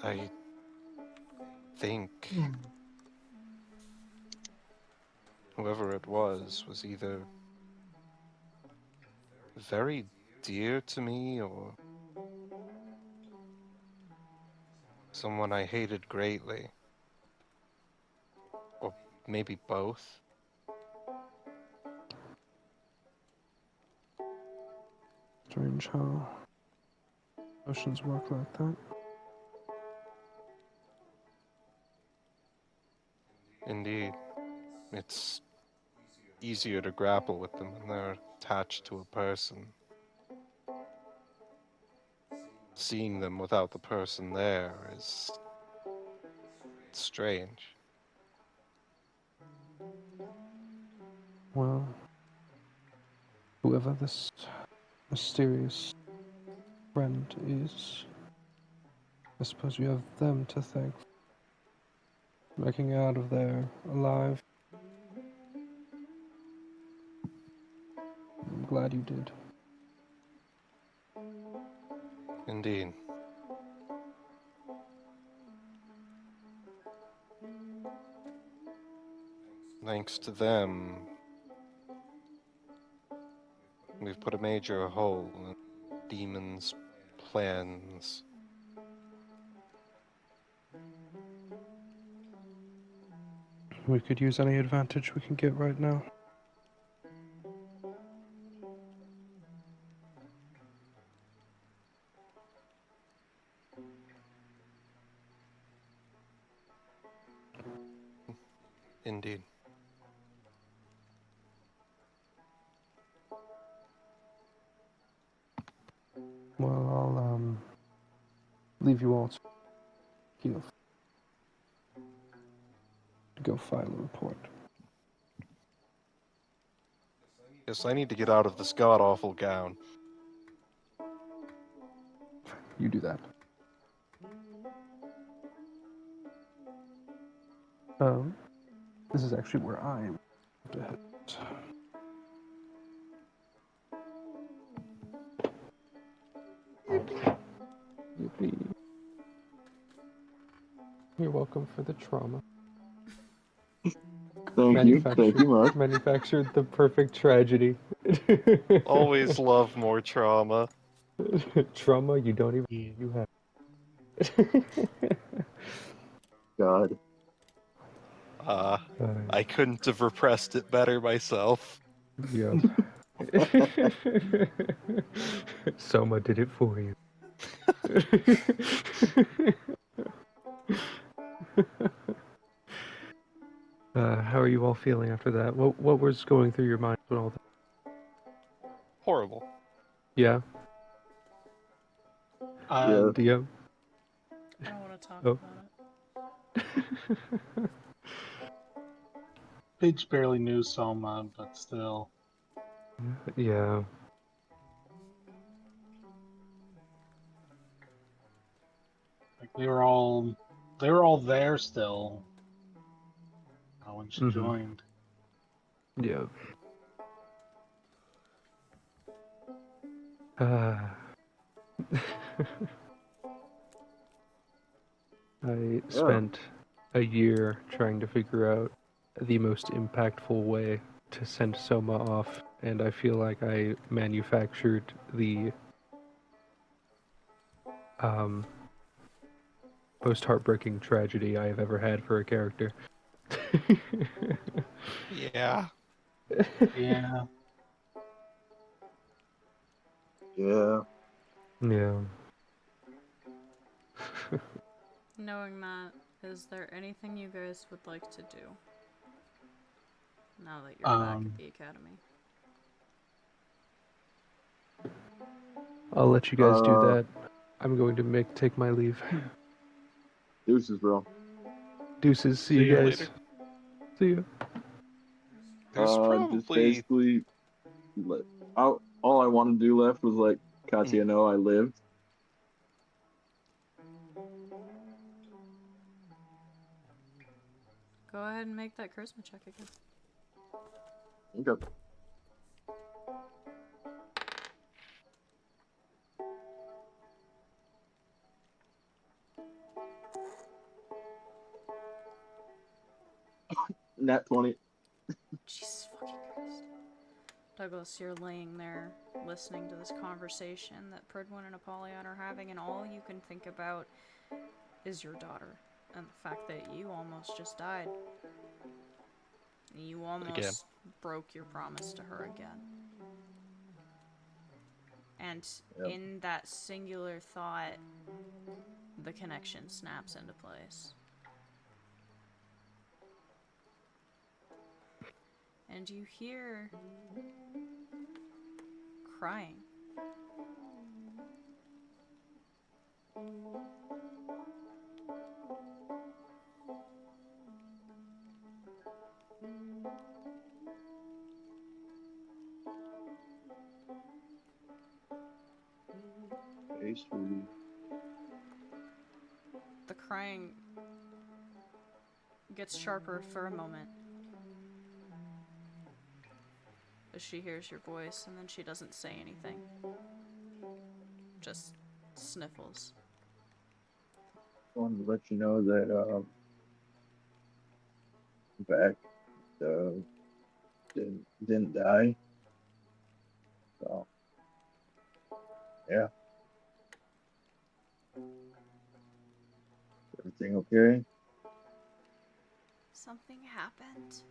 Speaker 3: I think whoever it was either very dear to me or someone I hated greatly. Or maybe both.
Speaker 4: Strange how emotions work like that.
Speaker 3: Indeed. It's easier to grapple with them when they're attached to a person. Seeing them without the person there is strange.
Speaker 4: Well, whoever this mysterious friend is, I suppose you have them to thank for making it out of there alive. I'm glad you did.
Speaker 3: Indeed. Thanks to them, we've put a major hole in demons' plans.
Speaker 4: We could use any advantage we can get right now.
Speaker 3: Indeed.
Speaker 4: Well, I'll leave you all to heal. Go file a report.
Speaker 3: Yes, I need to get out of this god-awful gown.
Speaker 4: You do that. This is actually where I'm to head. Yippee. You're welcome for the trauma.
Speaker 2: Thank you, Mark.
Speaker 4: Manufactured the perfect tragedy.
Speaker 3: Always love more trauma.
Speaker 4: Trauma you don't even you have.
Speaker 2: God.
Speaker 3: I couldn't have repressed it better myself.
Speaker 4: Yep. Soma did it for you. How are you all feeling after that? What was going through your mind when all that?
Speaker 3: Horrible.
Speaker 4: Yeah?
Speaker 2: Yeah.
Speaker 4: DM?
Speaker 1: I don't want to talk
Speaker 4: Oh.
Speaker 1: about it.
Speaker 5: Paige barely knew Soma, but still.
Speaker 4: Yeah.
Speaker 5: Like they were all there still. When she joined.
Speaker 4: Yeah. I spent a year trying to figure out the most impactful way to send Soma off, and I feel like I manufactured the most heartbreaking tragedy I have ever had for a character.
Speaker 3: Yeah.
Speaker 5: Yeah.
Speaker 2: Yeah.
Speaker 4: Yeah.
Speaker 1: Knowing that, is there anything you guys would like to do now that you're back at the academy?
Speaker 4: I'll let you guys do that. I'm going to take my leave.
Speaker 2: Deuces, bro.
Speaker 4: Deuces, see you guys.
Speaker 3: Later.
Speaker 4: See you.
Speaker 3: There's
Speaker 2: Just
Speaker 3: probably
Speaker 2: basically, all I wanted to do left was like, Katya, know I lived.
Speaker 1: Go ahead and make that charisma check again.
Speaker 2: Okay. Nat 20.
Speaker 1: Jesus fucking Christ. Douglas, you're laying there listening to this conversation that Pridwin and Apollyon are having, and all you can think about is your daughter and the fact that you almost just died. You almost
Speaker 3: Again.
Speaker 1: broke your promise to her again. And
Speaker 2: Yep.
Speaker 1: in that singular thought, the connection snaps into place. And you hear crying.
Speaker 2: Hey, sweetie.
Speaker 1: The crying gets sharper for a moment as she hears your voice, and then she doesn't say anything. Just sniffles.
Speaker 2: Wanted to let you know that in fact, didn't die. So yeah, everything okay?
Speaker 1: Something happened.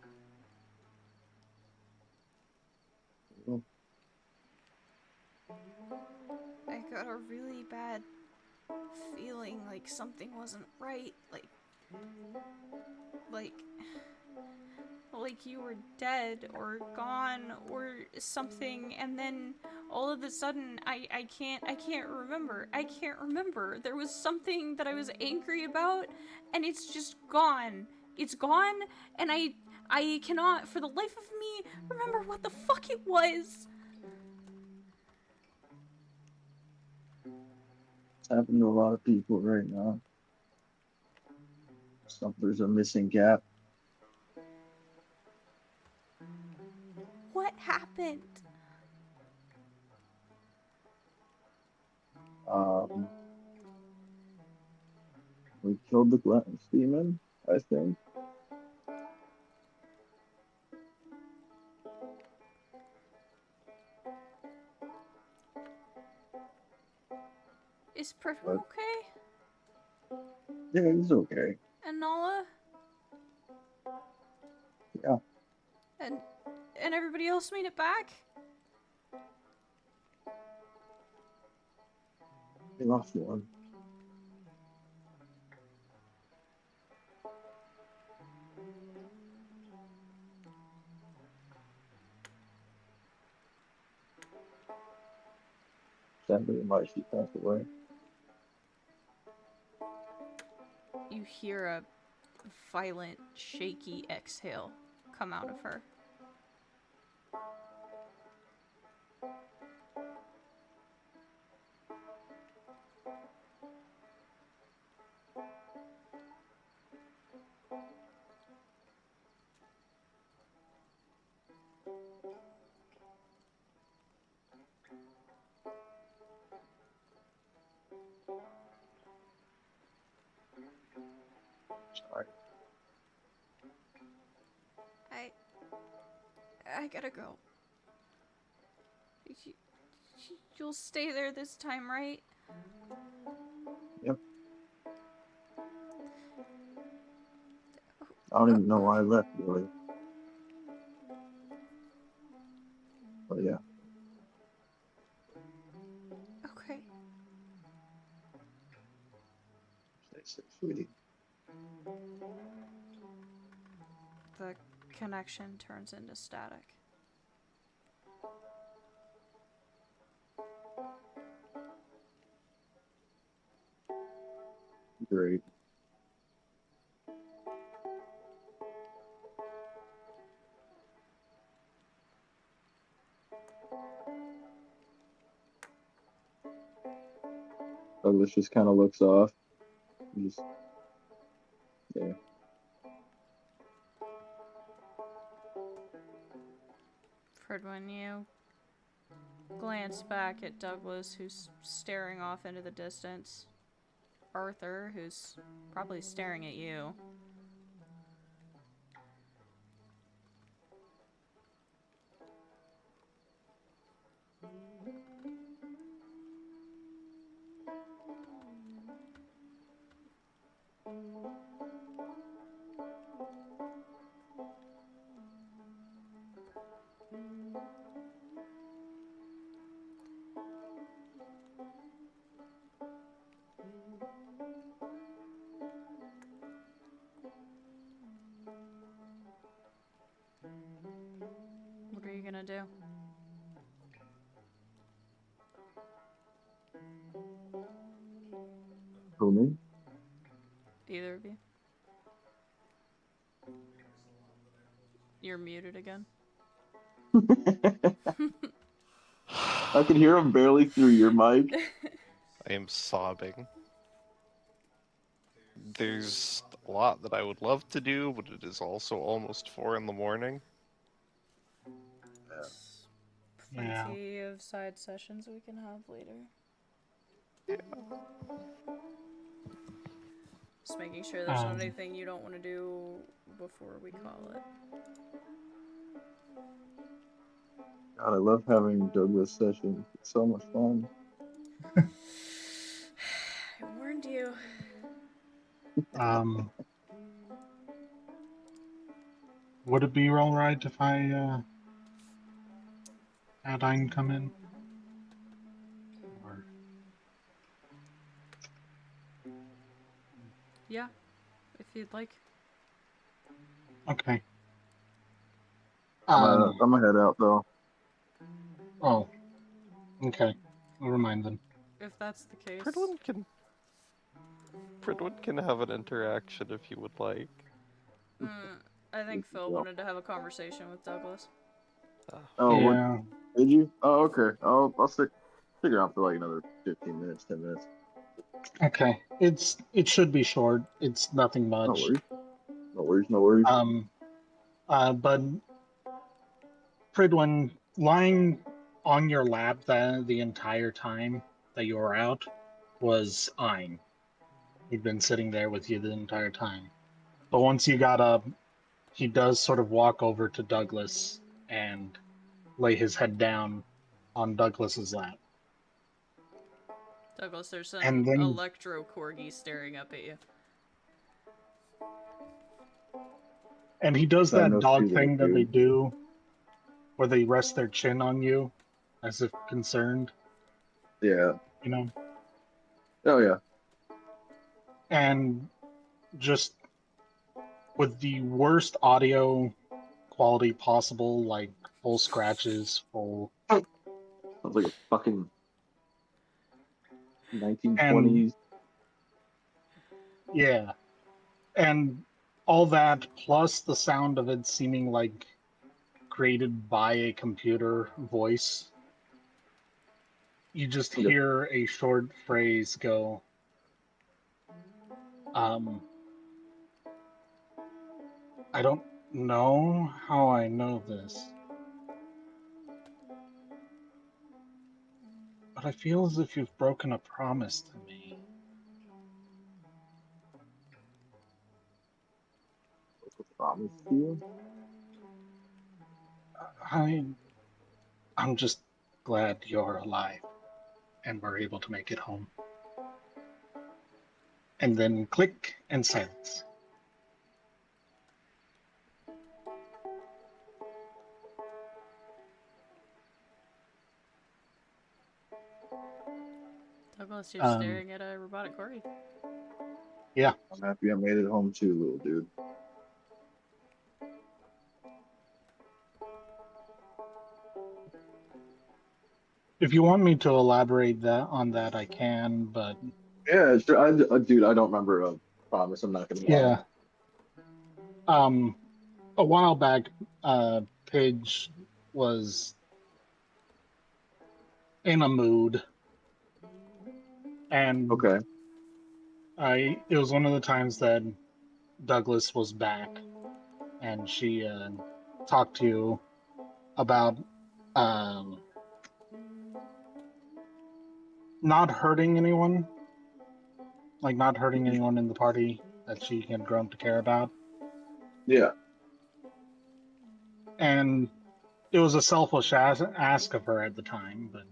Speaker 2: Well,
Speaker 1: I got a really bad feeling like something wasn't right. Like you were dead or gone or something, and then all of a sudden I can't remember. There was something that I was angry about, and it's just gone. It's gone, and I cannot for the life of me remember what the fuck it was.
Speaker 2: it's happened to a lot of people right now. There's a missing gap.
Speaker 1: What happened?
Speaker 2: Um, we killed the Glutton's demon, I think.
Speaker 1: Is Pritwin
Speaker 2: But
Speaker 1: okay?
Speaker 2: yeah, he's okay.
Speaker 1: And Nala?
Speaker 2: Yeah,
Speaker 1: And everybody else made it back?
Speaker 2: we lost one. Sadly, she passed away.
Speaker 1: You hear a violent, shaky exhale come out of her.
Speaker 2: Sorry.
Speaker 1: I gotta go. You'll stay there this time, right?
Speaker 2: Yep. I don't even know why I left, really. But yeah,
Speaker 1: Okay.
Speaker 2: stay safe, sweetie.
Speaker 1: The connection turns into static.
Speaker 2: Great. Douglas just kind of looks off. Just, yeah.
Speaker 1: Fred, when you glance back at Douglas, who's staring off into the distance, Arthur, who's probably staring at you, What are you gonna do?
Speaker 2: Who, me?
Speaker 1: Either of you? You're muted again.
Speaker 2: I can hear him barely through your mic.
Speaker 3: I am sobbing. There's a lot that I would love to do, but it is also almost 4 in the morning.
Speaker 1: Plenty of side sessions we can have later. Just making sure there's not anything you don't want to do before we call it.
Speaker 2: God, I love having Douglas sessions. It's so much fun.
Speaker 1: I warned you.
Speaker 5: Would it be all right if I had Ein come in? Or...
Speaker 1: Yeah, if you'd like.
Speaker 5: Okay.
Speaker 2: I'm gonna head out though.
Speaker 5: Oh. Okay. Never mind then.
Speaker 1: If that's the case.
Speaker 3: Pridwin can have an interaction if you would like.
Speaker 1: I think Phil wanted to have a conversation with Douglas.
Speaker 2: Oh,
Speaker 5: Yeah.
Speaker 2: what? Did you? Oh, okay. I'll stick around for like another 15 minutes, 10 minutes.
Speaker 5: Okay. It should be short. It's nothing
Speaker 2: No
Speaker 5: much.
Speaker 2: worries. No worries. No worries.
Speaker 5: But Pridwin, lying on your lap the entire time that you were out was Ein. He'd been sitting there with you the entire time. But once you got up, he does sort of walk over to Douglas and lay his head down on Douglas's lap.
Speaker 1: Douglas, there's an
Speaker 5: And then
Speaker 1: electro corgi staring up at you.
Speaker 5: and he does
Speaker 2: I
Speaker 5: that
Speaker 2: know
Speaker 5: dog
Speaker 2: Steve
Speaker 5: thing that they
Speaker 2: too.
Speaker 5: do where they rest their chin on you as if concerned,
Speaker 2: Yeah.
Speaker 5: you know?
Speaker 2: Oh yeah.
Speaker 5: And just with the worst audio quality possible, like full scratches, full
Speaker 2: Sounds like a fucking
Speaker 5: and
Speaker 2: 1920s.
Speaker 5: yeah. And all that plus the sound of it seeming like created by a computer voice. You just
Speaker 2: Okay.
Speaker 5: hear a short phrase go, I don't know how I know this, but I feel as if you've broken a promise to me.
Speaker 2: Promise to you.
Speaker 5: I, I'm just glad you're alive and we're able to make it home. And then click and silence.
Speaker 1: Douglas, you're staring at a robotic corgi.
Speaker 5: Yeah.
Speaker 2: I'm happy I made it home too, little dude.
Speaker 5: If you want me to elaborate on that, I can, but
Speaker 2: Yeah, sure. Dude, I don't remember a promise. I'm not gonna lie.
Speaker 5: yeah. A while back, Pidge was in a mood, and
Speaker 2: Okay.
Speaker 5: it was one of the times that Douglas was back, and she talked to you about um, not hurting anyone, like not hurting anyone in the party that she had grown to care about,
Speaker 2: Yeah.
Speaker 5: and it was a selfish ask of her at the time, but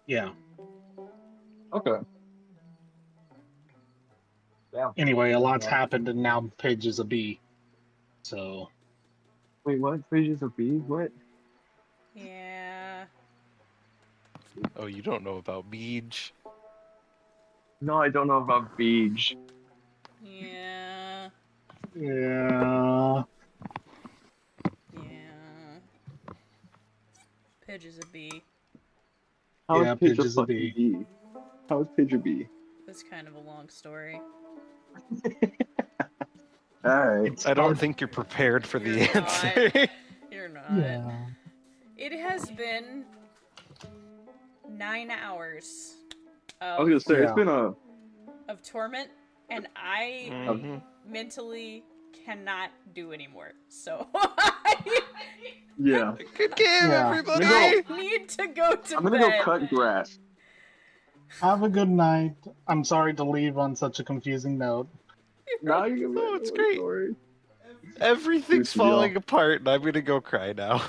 Speaker 5: yeah.
Speaker 2: Okay.
Speaker 5: Anyway, a lot's happened, and now Pidge is a bee. So
Speaker 2: Wait, what? Fridges of bees? What?
Speaker 1: Yeah.
Speaker 3: Oh, you don't know about Beej.
Speaker 2: No, I don't know about beej.
Speaker 1: Yeah.
Speaker 5: yeah,
Speaker 1: Yeah. Pidge is a bee.
Speaker 2: How is
Speaker 5: yeah,
Speaker 2: Pidge
Speaker 5: Pidge
Speaker 2: a
Speaker 5: is a
Speaker 2: fucking
Speaker 5: bee.
Speaker 2: bee? How is Pidge a bee?
Speaker 1: That's kind of a long story.
Speaker 2: Alright.
Speaker 5: It's
Speaker 3: I don't
Speaker 5: hard.
Speaker 3: think you're prepared for the
Speaker 1: You're not.
Speaker 3: answer.
Speaker 1: You're not.
Speaker 5: Yeah.
Speaker 1: It has been 9 hours
Speaker 2: I was gonna
Speaker 1: of
Speaker 2: say, it's
Speaker 5: Yeah.
Speaker 2: been a.
Speaker 1: of torment, and I
Speaker 3: Mhm.
Speaker 1: mentally cannot do anymore. So
Speaker 2: Yeah.
Speaker 3: Good game,
Speaker 5: Yeah.
Speaker 3: everybody!
Speaker 1: I need to go to
Speaker 2: I'm gonna
Speaker 1: bed.
Speaker 2: go cut grass.
Speaker 5: Have a good night. I'm sorry to leave on such a confusing note.
Speaker 2: Now you're gonna
Speaker 3: No,
Speaker 2: make
Speaker 3: it's
Speaker 2: more
Speaker 3: great.
Speaker 2: story.
Speaker 3: Everything's
Speaker 2: Deuces, y'all.
Speaker 3: falling apart, and I'm gonna go cry now.